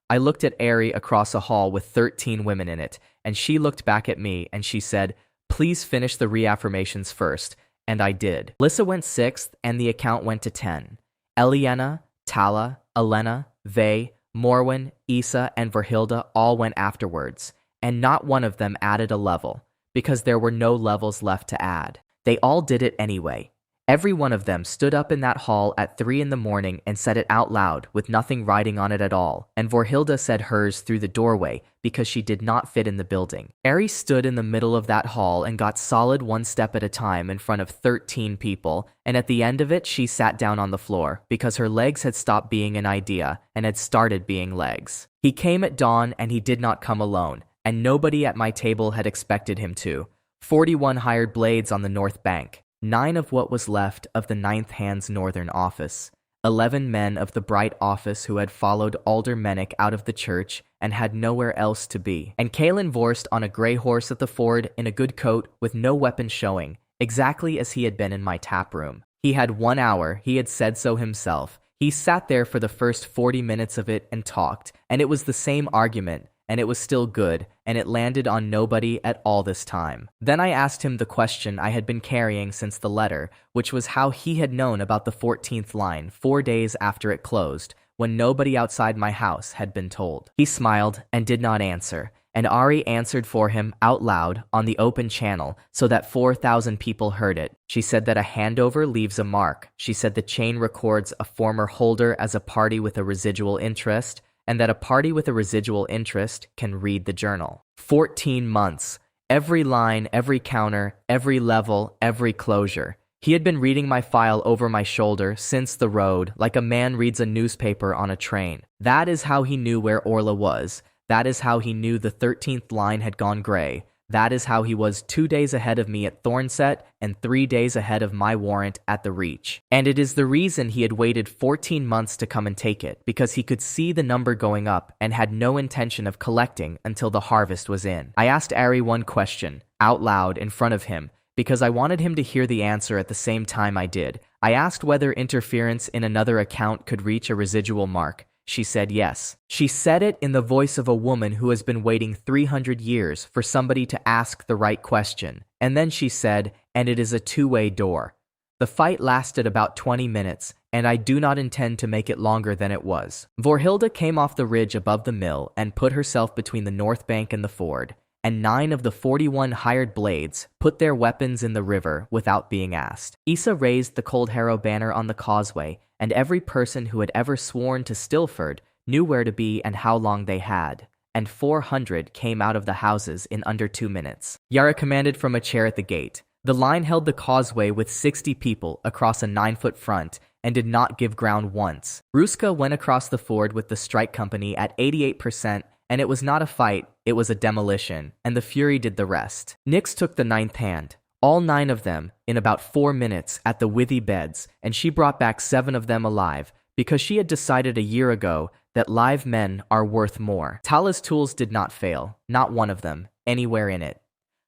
I looked at Ari across a hall with 13 women in it, and she looked back at me and she said, "Please finish the reaffirmations first," and I did. Lissa went 6th, and the account went to 10. Eliana, Tala, Elena, Vey, Morwen, Isa, and Verhilda all went afterwards, and not one of them added a level, because there were no levels left to add. They all did it anyway. Every one of them stood up in that hall at 3 in the morning and said it out loud with nothing writing on it at all, and Vorhilda said hers through the doorway because she did not fit in the building. Ari stood in the middle of that hall and got solid 1 step at a time in front of 13 people, and at the end of it she sat down on the floor because her legs had stopped being an idea and had started being legs. He came at dawn, and he did not come alone, and nobody at my table had expected him to. 41 hired blades on the north bank. 9 of what was left of the 9th Hand's northern office, 11 men of the bright office who had followed Alder Mennick out of the church and had nowhere else to be, and Kalen Vorst on a gray horse at the ford in a good coat with no weapon showing, exactly as he had been in my tap room. He had 1 hour, he had said so himself. He sat there for the first 40 minutes of it and talked, and it was the same argument, and it was still good, and it landed on nobody at all this time. Then I asked him the question I had been carrying since the letter, which was how he had known about the 14th line 4 days after it closed, when nobody outside my house had been told. He smiled and did not answer, and Ari answered for him out loud on the open channel so that 4,000 people heard it. She said that a handover leaves a mark. She said the chain records a former holder as a party with a residual interest, and that a party with a residual interest can read the journal. 14 months. Every line, every counter, every level, every closure. He had been reading my file over my shoulder since the road, like a man reads a newspaper on a train. That is how he knew where Orla was. That is how he knew the 13th line had gone gray. That is how he was 2 days ahead of me at Thornset and 3 days ahead of my warrant at the Reach. And it is the reason he had waited 14 months to come and take it, because he could see the number going up and had no intention of collecting until the harvest was in. I asked Ari one question, out loud in front of him, because I wanted him to hear the answer at the same time I did. I asked whether interference in another account could reach a residual mark. She said yes. She said it in the voice of a woman who has been waiting 300 years for somebody to ask the right question. And then she said, and it is a two-way door. The fight lasted about 20 minutes, and I do not intend to make it longer than it was. Vorhilda came off the ridge above the mill and put herself between the north bank and the ford, and 9 of the 41 hired blades put their weapons in the river without being asked. Issa raised the Cold Harrow banner on the causeway, and every person who had ever sworn to Stilford knew where to be and how long they had, and 400 came out of the houses in under 2 minutes. Yara commanded from a chair at the gate. The line held the causeway with 60 people across a 9-foot front and did not give ground once. Ruska went across the ford with the strike company at 88%, and it was not a fight, it was a demolition, and the Fury did the rest. Nyx took the 9th hand. All 9 of them, in about 4 minutes, at the Withy beds, and she brought back 7 of them alive, because she had decided a year ago that live men are worth more. Tala's tools did not fail, not one of them, anywhere in it.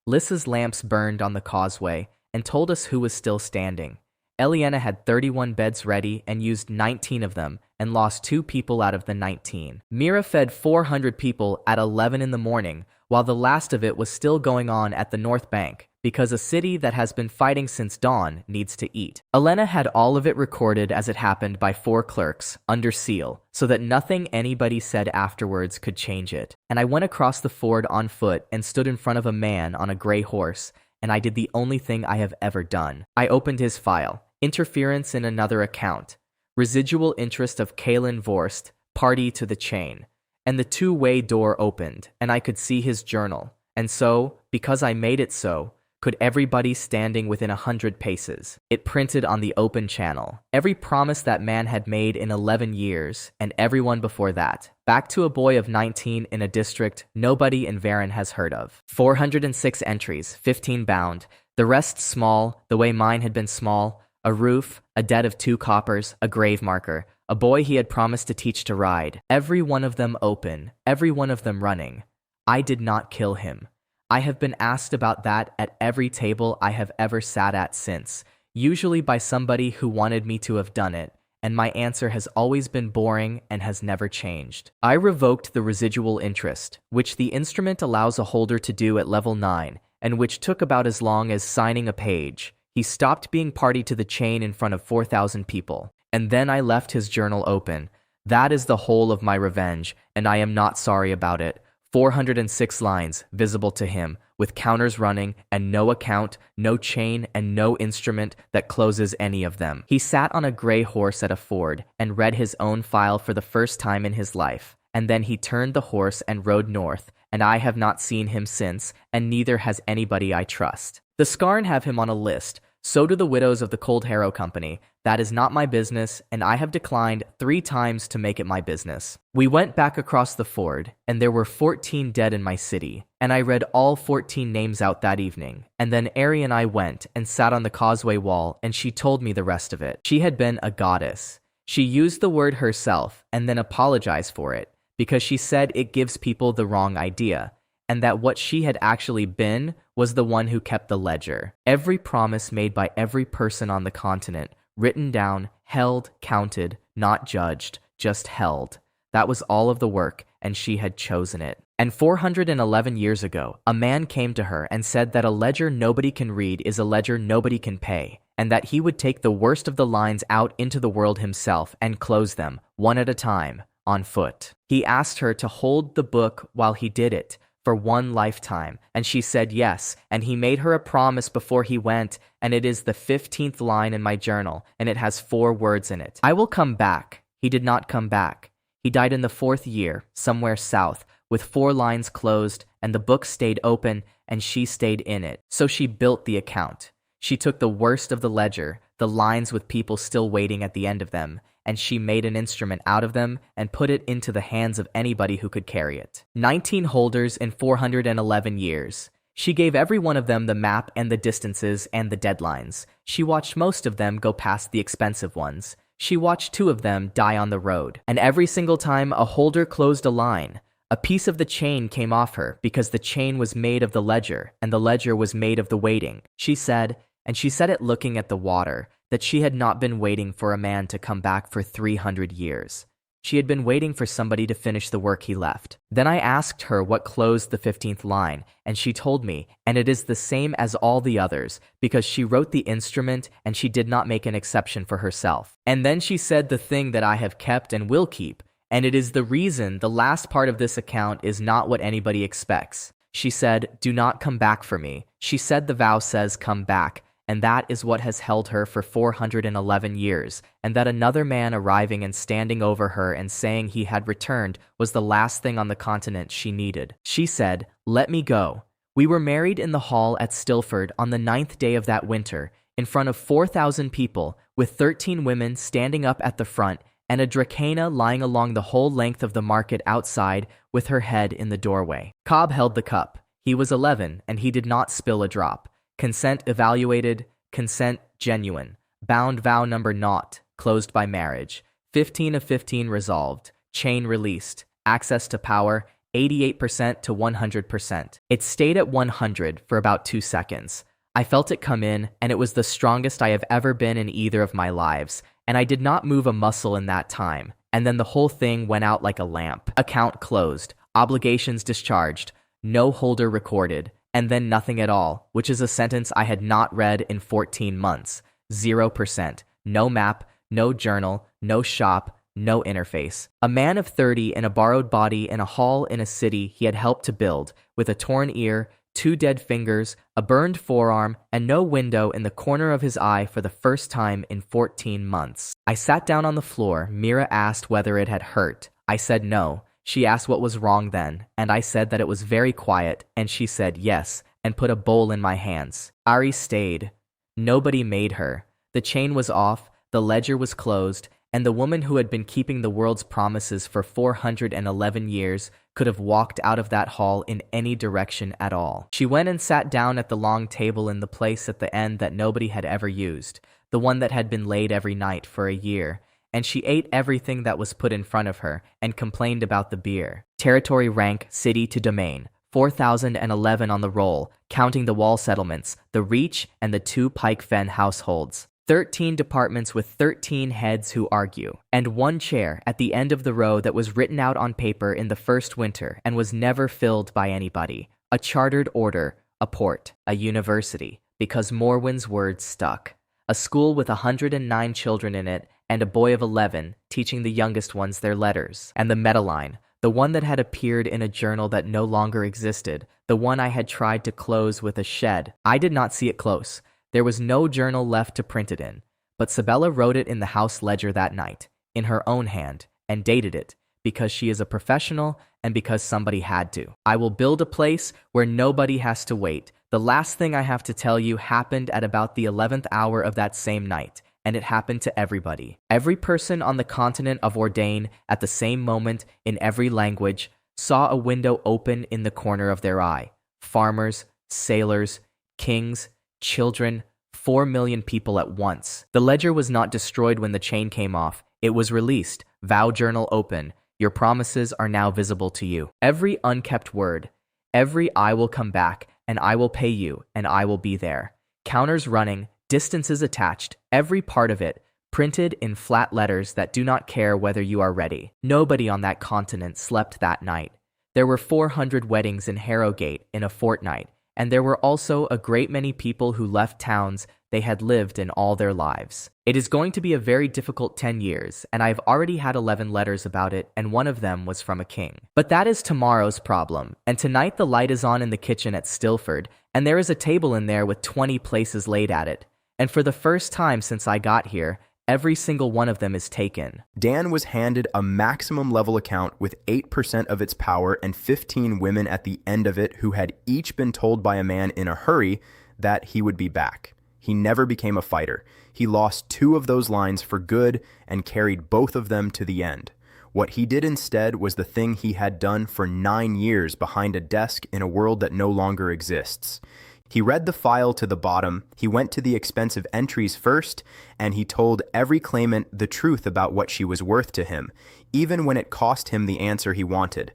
Lissa's lamps burned on the causeway, and told us who was still standing. Eliana had 31 beds ready and used 19 of them, and lost 2 people out of the 19. Mira fed 400 people at 11 in the morning, while the last of it was still going on at the North Bank, because a city that has been fighting since dawn needs to eat. Elena had all of it recorded as it happened by 4 clerks, under seal, so that nothing anybody said afterwards could change it. And I went across the ford on foot and stood in front of a man on a gray horse, and I did the only thing I have ever done. I opened his file. Interference in another account. Residual interest of Kalen Vorst, party to the chain. And the two-way door opened, and I could see his journal. And so, because I made it so, could everybody standing within 100 paces. It printed on the open channel. Every promise that man had made in 11 years, and everyone before that. Back to a boy of 19 in a district nobody in Varen has heard of. 406 entries, 15 bound. The rest small, the way mine had been small. A roof, a debt of 2 coppers, a grave marker. A boy he had promised to teach to ride. Every one of them open, every one of them running. I did not kill him. I have been asked about that at every table I have ever sat at since, usually by somebody who wanted me to have done it, and my answer has always been boring and has never changed. I revoked the residual interest, which the instrument allows a holder to do at level 9, and which took about as long as signing a page. He stopped being party to the chain in front of 4,000 people, and then I left his journal open. That is the whole of my revenge, and I am not sorry about it. 406 lines, visible to him, with counters running, and no account, no chain, and no instrument that closes any of them. He sat on a gray horse at a ford, and read his own file for the first time in his life, and then he turned the horse and rode north, and I have not seen him since, and neither has anybody I trust. The Skarn have him on a list, so do the widows of the Cold Harrow Company. That is not my business, and I have declined 3 times to make it my business. We went back across the ford, and there were 14 dead in my city, and I read all 14 names out that evening. And then Ari and I went and sat on the causeway wall, and she told me the rest of it. She had been a goddess. She used the word herself, and then apologized for it, because she said it gives people the wrong idea, and that what she had actually been was the one who kept the ledger. Every promise made by every person on the continent, written down, held, counted, not judged, just held. That was all of the work, and she had chosen it. And 411 years ago, a man came to her and said that a ledger nobody can read is a ledger nobody can pay, and that he would take the worst of the lines out into the world himself and close them, one at a time, on foot. He asked her to hold the book while he did it, for 1 lifetime, and she said yes, and he made her a promise before he went, and it is the 15th line in my journal, and it has 4 words in it. I will come back. He did not come back. He died in the 4th year, somewhere south, with 4 lines closed, and the book stayed open, and she stayed in it. So she built the account. She took the worst of the ledger, the lines with people still waiting at the end of them, and she made an instrument out of them and put it into the hands of anybody who could carry it. 19 holders in 411 years. She gave every one of them the map and the distances and the deadlines. She watched most of them go past the expensive ones. She watched 2 of them die on the road. And every single time a holder closed a line, a piece of the chain came off her because the chain was made of the ledger and the ledger was made of the waiting. She said, and she said it looking at the water, that she had not been waiting for a man to come back for 300 years. She had been waiting for somebody to finish the work he left. Then I asked her what closed the 15th line, and she told me, and it is the same as all the others, because she wrote the instrument and she did not make an exception for herself. And then she said the thing that I have kept and will keep, and it is the reason the last part of this account is not what anybody expects. She said, "Do not come back for me." She said the vow says, "Come back." And that is what has held her for 411 years, and that another man arriving and standing over her and saying he had returned was the last thing on the continent she needed. She said, "Let me go." We were married in the hall at Stilford on the 9th day of that winter, in front of 4,000 people, with 13 women standing up at the front, and a Dracana lying along the whole length of the market outside with her head in the doorway. Cobb held the cup. He was 11, and he did not spill a drop. Consent evaluated, consent genuine, bound vow number not, closed by marriage, 15 of 15 resolved, chain released, access to power, 88% to 100%. It stayed at 100 for about 2 seconds. I felt it come in, and it was the strongest I have ever been in either of my lives, and I did not move a muscle in that time, and then the whole thing went out like a lamp. Account closed, obligations discharged, no holder recorded, and then nothing at all, which is a sentence I had not read in 14 months. 0%. No map, no journal, no shop, no interface. A man of 30 in a borrowed body in a hall in a city he had helped to build, with a torn ear, 2 dead fingers, a burned forearm, and no window in the corner of his eye for the first time in 14 months. I sat down on the floor. Mira asked whether it had hurt. I said no. She asked what was wrong then, and I said that it was very quiet, and she said yes, and put a bowl in my hands. Ari stayed. Nobody made her. The chain was off, the ledger was closed, and the woman who had been keeping the world's promises for 411 years could have walked out of that hall in any direction at all. She went and sat down at the long table in the place at the end that nobody had ever used, the one that had been laid every night for a year, and she ate everything that was put in front of her and complained about the beer. Territory rank, city to domain, 4,011 on the roll, counting the wall settlements, the reach, and the 2 Pike Fen households. 13 departments with 13 heads who argue, and 1 chair at the end of the row that was written out on paper in the first winter and was never filled by anybody. A chartered order, a port, a university, because Morwen's words stuck. A school with 109 children in it, and a boy of 11 teaching the youngest ones their letters. And the Metaline, the one that had appeared in a journal that no longer existed, the one I had tried to close with a shed. I did not see it close. There was no journal left to print it in, but Sabella wrote it in the house ledger that night, in her own hand, and dated it, because she is a professional and because somebody had to. I will build a place where nobody has to wait. The last thing I have to tell you happened at about the 11th hour of that same night, and it happened to everybody. Every person on the continent of Ordain at the same moment in every language saw a window open in the corner of their eye. Farmers, sailors, kings, children, 4 million people at once. The ledger was not destroyed when the chain came off. It was released. Vow journal open. Your promises are now visible to you. Every unkept word. Every I will come back, and I will pay you, and I will be there. Counters running, distances attached, every part of it, printed in flat letters that do not care whether you are ready. Nobody on that continent slept that night. There were 400 weddings in Harrogate in a fortnight, and there were also a great many people who left towns they had lived in all their lives. It is going to be a very difficult 10 years, and I have already had 11 letters about it, and one of them was from a king. But that is tomorrow's problem, and tonight the light is on in the kitchen at Stilford, and there is a table in there with 20 places laid at it. And for the first time since I got here, Every single one of them is taken. Dan was handed a maximum level account with 8% of its power and 15 women at the end of it who had each been told by a man in a hurry that he would be back. He never became a fighter. He lost 2 of those lines for good and carried both of them to the end. What he did instead was the thing he had done for 9 years behind a desk in a world that no longer exists. He read the file to the bottom, he went to the expensive entries first, and he told every claimant the truth about what she was worth to him, even when it cost him the answer he wanted.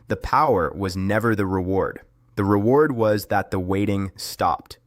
The power was never the reward. The reward was that the waiting stopped.